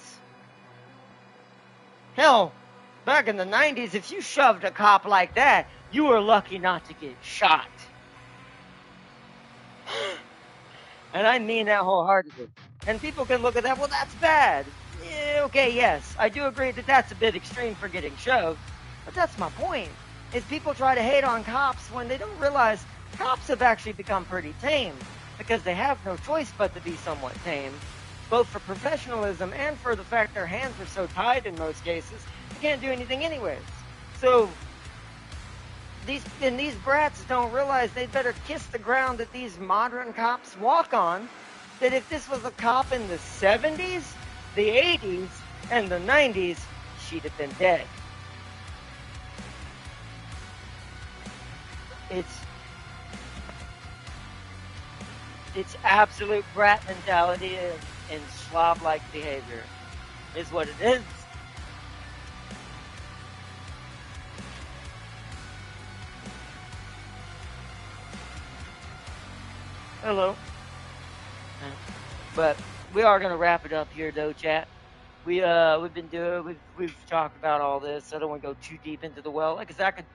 Hell, back in the 90s, if you shoved a cop like that, you were lucky not to get shot. And I mean that wholeheartedly. And people can look at that, well, that's bad. Okay, yes, I do agree that that's a bit extreme for getting shoved. But that's my point, is people try to hate on cops when they don't realize cops have actually become pretty tame, because they have no choice but to be somewhat tame, both for professionalism and for the fact their hands are so tied in most cases, they can't do anything anyways. So, these brats don't realize they'd better kiss the ground that these modern cops walk on, that if this was a cop in the 70s, the 80s, and the 90s, she'd have been dead. It's absolute brat mentality and slob-like behavior is what it is. Hello. But we are gonna wrap it up here, though, chat. We've talked about all this. I don't want to go too deep into the well. Like I said,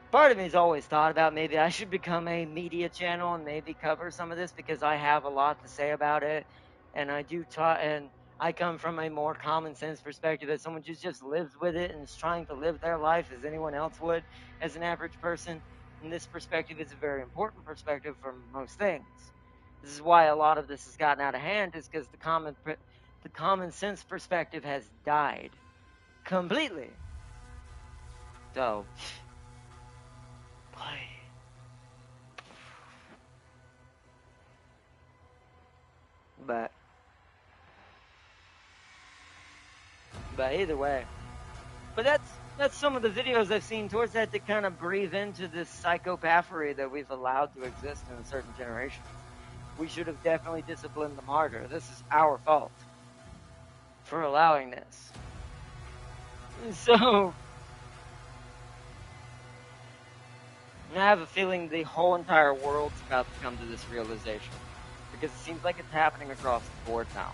part of me has always thought about maybe I should become a media channel and maybe cover some of this, because I have a lot to say about it, and I come from a more common sense perspective, as someone who just lives with it and is trying to live their life as anyone else would as an average person. And this perspective is a very important perspective for most things. This is why a lot of this has gotten out of hand, is because the common sense perspective has died completely. So, but either way, but that's some of the videos I've seen towards that kind of breathe into this psychopathy that we've allowed to exist in certain generations. We should have definitely disciplined them harder. This is our fault for allowing this. So, I have a feeling the whole entire world's about to come to this realization, because it seems like it's happening across the board now.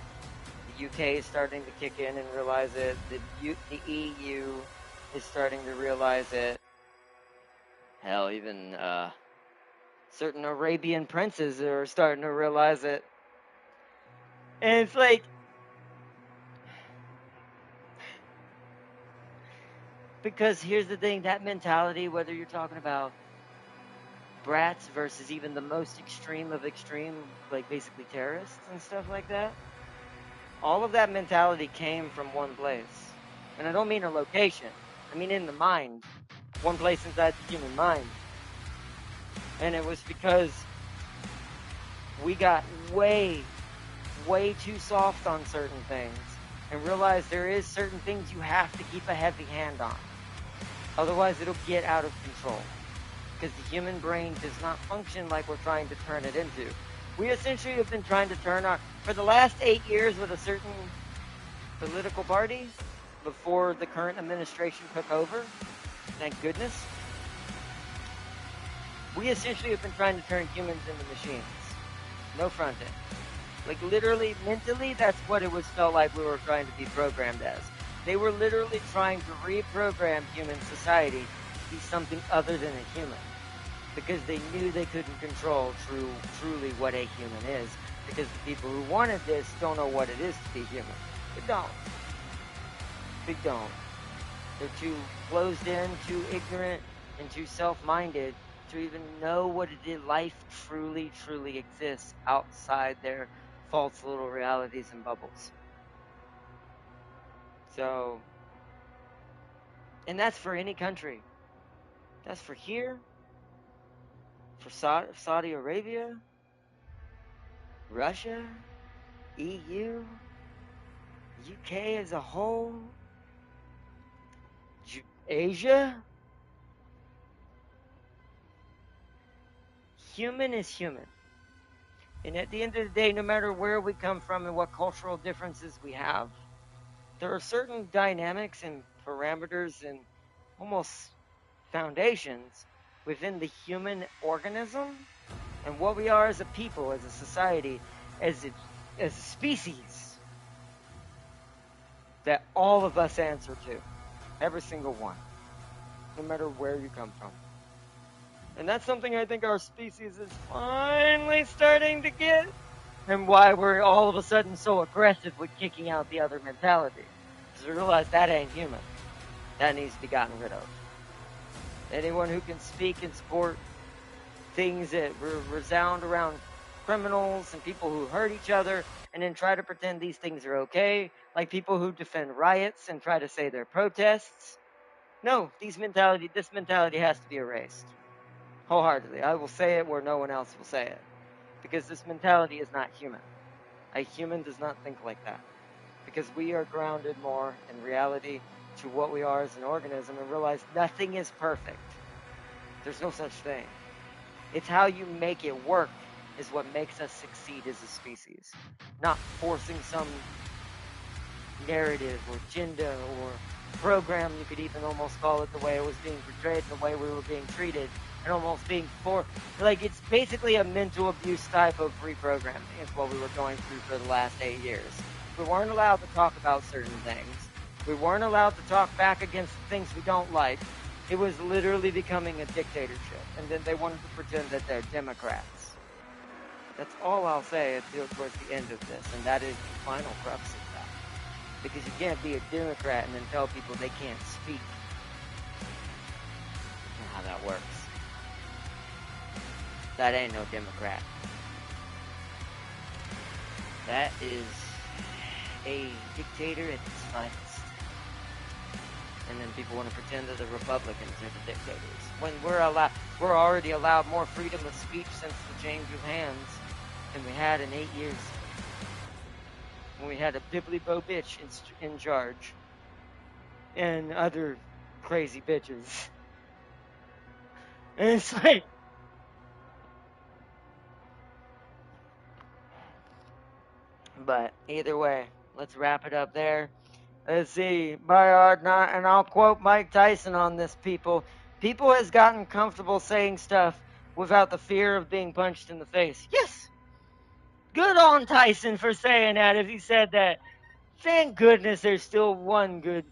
The UK is starting to kick in and realize it. The EU is starting to realize it. Hell, even certain Arabian princes are starting to realize it. And it's like, because here's the thing, that mentality, whether you're talking about brats versus even the most extreme of extreme, like basically terrorists and stuff like that, all of that mentality came from one place. And I don't mean a location, I mean in the mind. One place inside the human mind. And it was because we got way too soft on certain things and realized there is certain things you have to keep a heavy hand on. Otherwise, it'll get out of control. Because the human brain does not function like we're trying to turn it into. We essentially have been trying to turn for the last 8 years with a certain political party, before the current administration took over, thank goodness, we essentially have been trying to turn humans into machines. No front end. Like, literally, mentally, that's what it was felt like we were trying to be programmed as. They were literally trying to reprogram human society to be something other than a human. Because they knew they couldn't control truly what a human is. Because the people who wanted this don't know what it is to be human. They don't. They don't. They're too closed in, too ignorant, and too self-minded to even know what it is life truly exists outside their false little realities and bubbles. So, and that's for any country. That's for here, for Saudi Arabia, Russia, EU, UK as a whole, Asia. Human is human. And at the end of the day, no matter where we come from and what cultural differences we have, there are certain dynamics and parameters and almost foundations within the human organism and what we are as a people, as a society, as a species, that all of us answer to. Every single one. No matter where you come from. And that's something I think our species is finally starting to get. And why we're all of a sudden so aggressive with kicking out the other mentality. Because we realize that ain't human. That needs to be gotten rid of. Anyone who can speak and support things that resound around criminals and people who hurt each other and then try to pretend these things are okay, like people who defend riots and try to say they're protests. No, this mentality has to be erased. Wholeheartedly. I will say it where no one else will say it. Because this mentality is not human. A human does not think like that. Because we are grounded more in reality to what we are as an organism and realize nothing is perfect. There's no such thing. It's how you make it work is what makes us succeed as a species. Not forcing some narrative or agenda or program, you could even almost call it, the way it was being portrayed, the way we were being treated, and almost being like, it's basically a mental abuse type of reprogramming is what we were going through for the last 8 years. We weren't allowed to talk about certain things. We weren't allowed to talk back against the things we don't like. It was literally becoming a dictatorship. And then they wanted to pretend that they're Democrats. That's all I'll say until towards the end of this. And that is the final crux of that. Because you can't be a Democrat and then tell people they can't speak. That's not how that works. That ain't no Democrat. That is a dictator at its finest. And then people want to pretend that the Republicans are the dictators. When we're already allowed more freedom of speech since the change of hands than we had in 8 years. When we had a bibbly-bo bitch in charge. And other crazy bitches. And it's like, but either way, let's wrap it up there. Let's see, Bayard, and I'll quote Mike Tyson on this, people. People has gotten comfortable saying stuff without the fear of being punched in the face. Yes! Good on Tyson for saying that if he said that. Thank goodness there's still one good,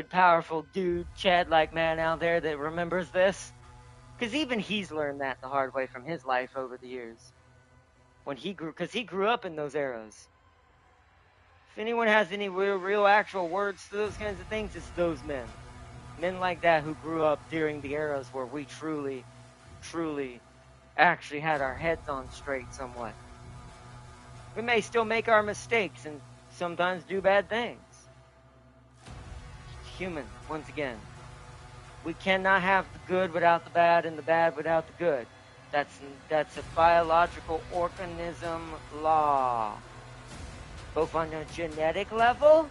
powerful dude, Chad-like man out there that remembers this. Because even he's learned that the hard way from his life over the years. Because he grew up in those eras. If anyone has any real actual words to those kinds of things, it's those men. Men like that who grew up during the eras where we truly actually had our heads on straight somewhat. We may still make our mistakes and sometimes do bad things. It's human, once again. We cannot have the good without the bad and the bad without the good. That's a biological organism law. Both on a genetic level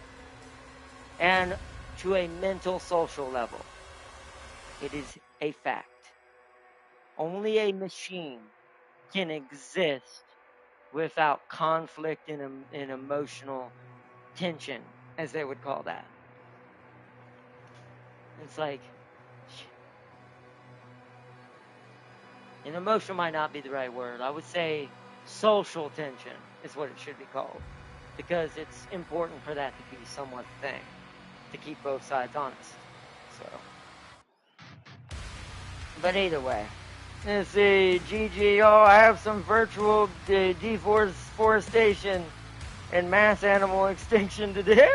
and to a mental social level. It is a fact. Only a machine can exist without conflict and emotional tension, as they would call that. It's like, and emotional might not be the right word. I would say social tension is what it should be called, because it's important for that to be somewhat the thing, to keep both sides honest. So, but either way, let's see, GGO, I have some virtual deforestation and mass animal extinction to do.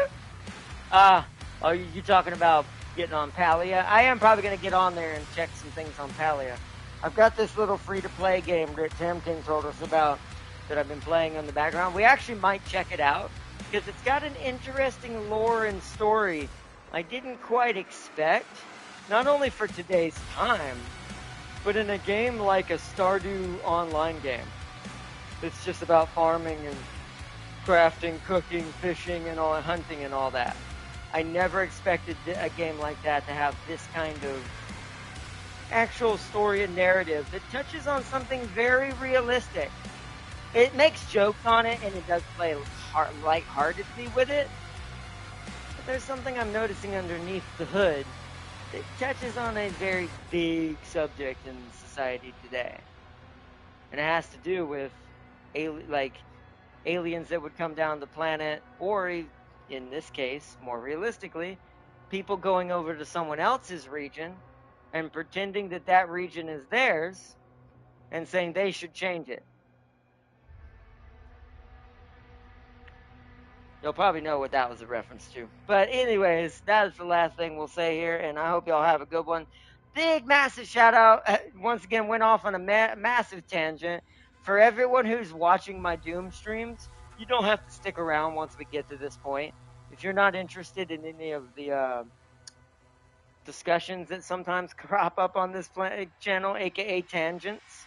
Are you talking about getting on Palia? I am probably going to get on there and check some things on Palia. I've got this little free-to-play game that Tam King told us about that I've been playing in the background. We actually might check it out because it's got an interesting lore and story I didn't quite expect, not only for today's time, but in a game like a Stardew online game. It's just about farming and crafting, cooking, fishing, and all hunting and all that. I never expected a game like that to have this kind of actual story and narrative that touches on something very realistic. It makes jokes on it, and it does play lightheartedly with it. But there's something I'm noticing underneath the hood that touches on a very big subject in society today. And it has to do with aliens that would come down the planet, or in this case, more realistically, people going over to someone else's region and pretending that that region is theirs and saying they should change it. You'll probably know what that was a reference to. But anyways, that is the last thing we'll say here, and I hope y'all have a good one. Big, massive shout out. Once again, went off on a massive tangent. For everyone who's watching my Doom streams, you don't have to stick around once we get to this point. If you're not interested in any of the discussions that sometimes crop up on this channel, aka tangents,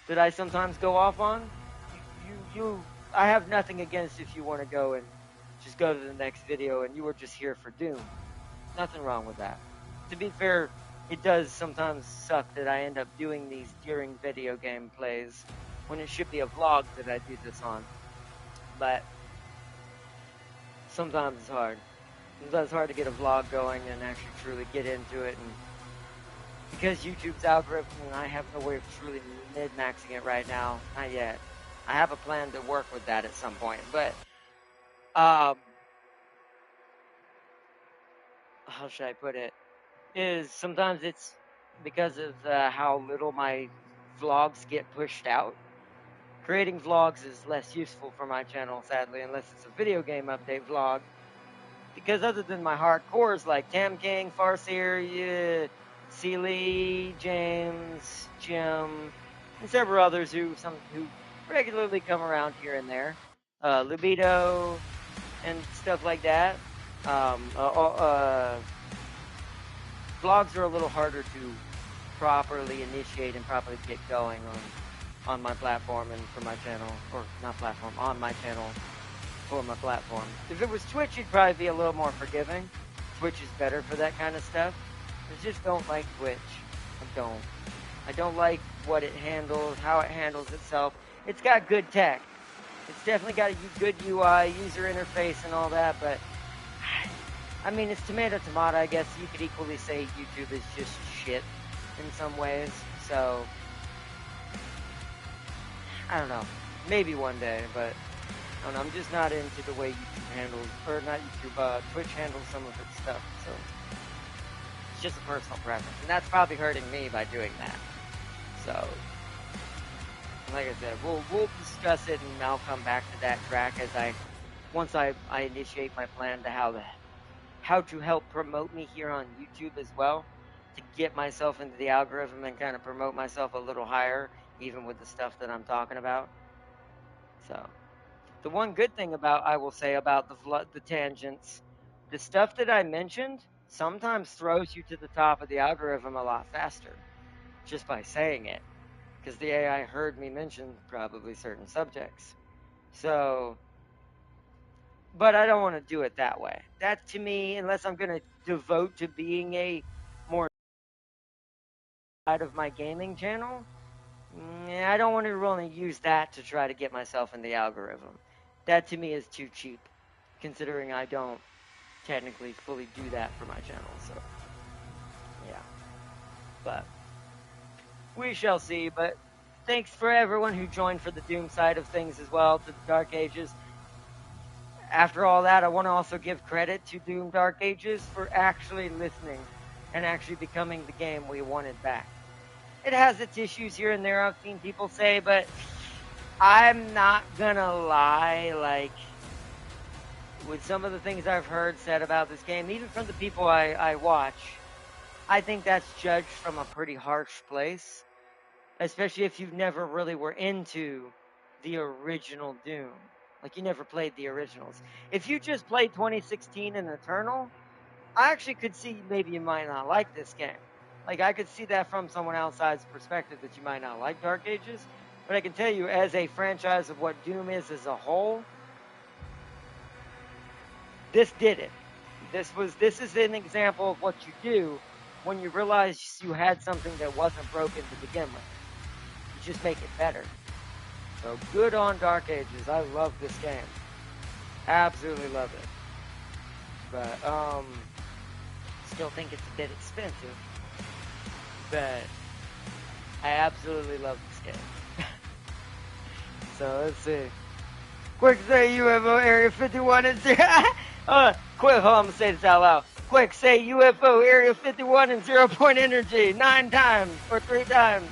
that I sometimes go off on, I have nothing against if you want to go and just go to the next video and you were just here for Doom. Nothing wrong with that. To be fair, it does sometimes suck that I end up doing these during video game plays when it should be a vlog that I do this on. But sometimes it's hard. Sometimes it's hard to get a vlog going and actually truly get into it. And because YouTube's algorithm, and I have no way of truly mid-maxing it right now. Not yet. I have a plan to work with that at some point. But, how should I put it? Is sometimes it's because of how little my vlogs get pushed out. Creating vlogs is less useful for my channel, sadly, unless it's a video game update vlog. Because other than my hardcores like Tam King, Farseer, Sealy, James, Jim, and several others who regularly come around here and there, Libido, and stuff like that. Vlogs are a little harder to properly initiate and properly get going on my platform and for my channel, or not platform, on my channel for my platform. If it was Twitch, you'd probably be a little more forgiving. Twitch is better for that kind of stuff. I just don't like Twitch. I don't like what it handles, how it handles itself. It's got good tech. It's definitely got a good UI, user interface, and all that, but I mean, it's tomato, I guess. You could equally say YouTube is just shit in some ways, so I don't know. Maybe one day, but I don't know. I'm just not into the way YouTube handles, or not YouTube, Twitch handles some of its stuff, so it's just a personal preference, and that's probably hurting me by doing that. So, like I said, we'll discuss it, and I'll come back to that track once I initiate my plan to how to help promote me here on YouTube as well, to get myself into the algorithm and kind of promote myself a little higher, even with the stuff that I'm talking about. So, the one good thing I will say about the tangents, the stuff that I mentioned sometimes throws you to the top of the algorithm a lot faster, just by saying it, because the AI heard me mention probably certain subjects. So, but I don't want to do it that way. That, to me, unless I'm going to devote to being a more of my gaming channel, I don't want to really use that to try to get myself in the algorithm. That to me is too cheap, considering I don't technically fully do that for my channel, so yeah. But we shall see. But thanks for everyone who joined for the Doom side of things as well, to the Dark Ages. After all that, I want to also give credit to Doom Dark Ages for actually listening and actually becoming the game we wanted back. It has its issues here and there, I've seen people say, but I'm not gonna lie, like, with some of the things I've heard said about this game, even from the people I watch, I think that's judged from a pretty harsh place, especially if you never really were into the original Doom. Like, you never played the originals. If you just played 2016 and Eternal, I actually could see maybe you might not like this game. Like, I could see that from someone outside's perspective, that you might not like Dark Ages. But I can tell you, as a franchise of what Doom is as a whole, this did it. This is an example of what you do when you realize you had something that wasn't broken to begin with. You just make it better. So good on Dark Ages. I love this game. Absolutely love it. But still think it's a bit expensive. But I absolutely love this game. So let's see. Quick, say UFO Area 51 and 0. Quick, hold on, I'm gonna say this out loud. Quick, say UFO Area 51 and 0 point energy 9 times or 3 times.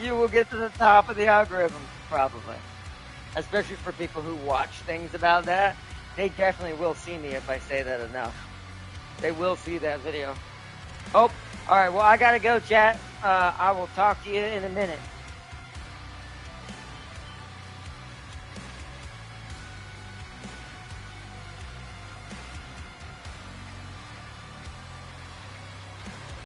You will get to the top of the algorithm, probably. Especially for people who watch things about that. They definitely will see me if I say that enough. They will see that video. Oh, alright, well, I gotta go, chat. I will talk to you in a minute.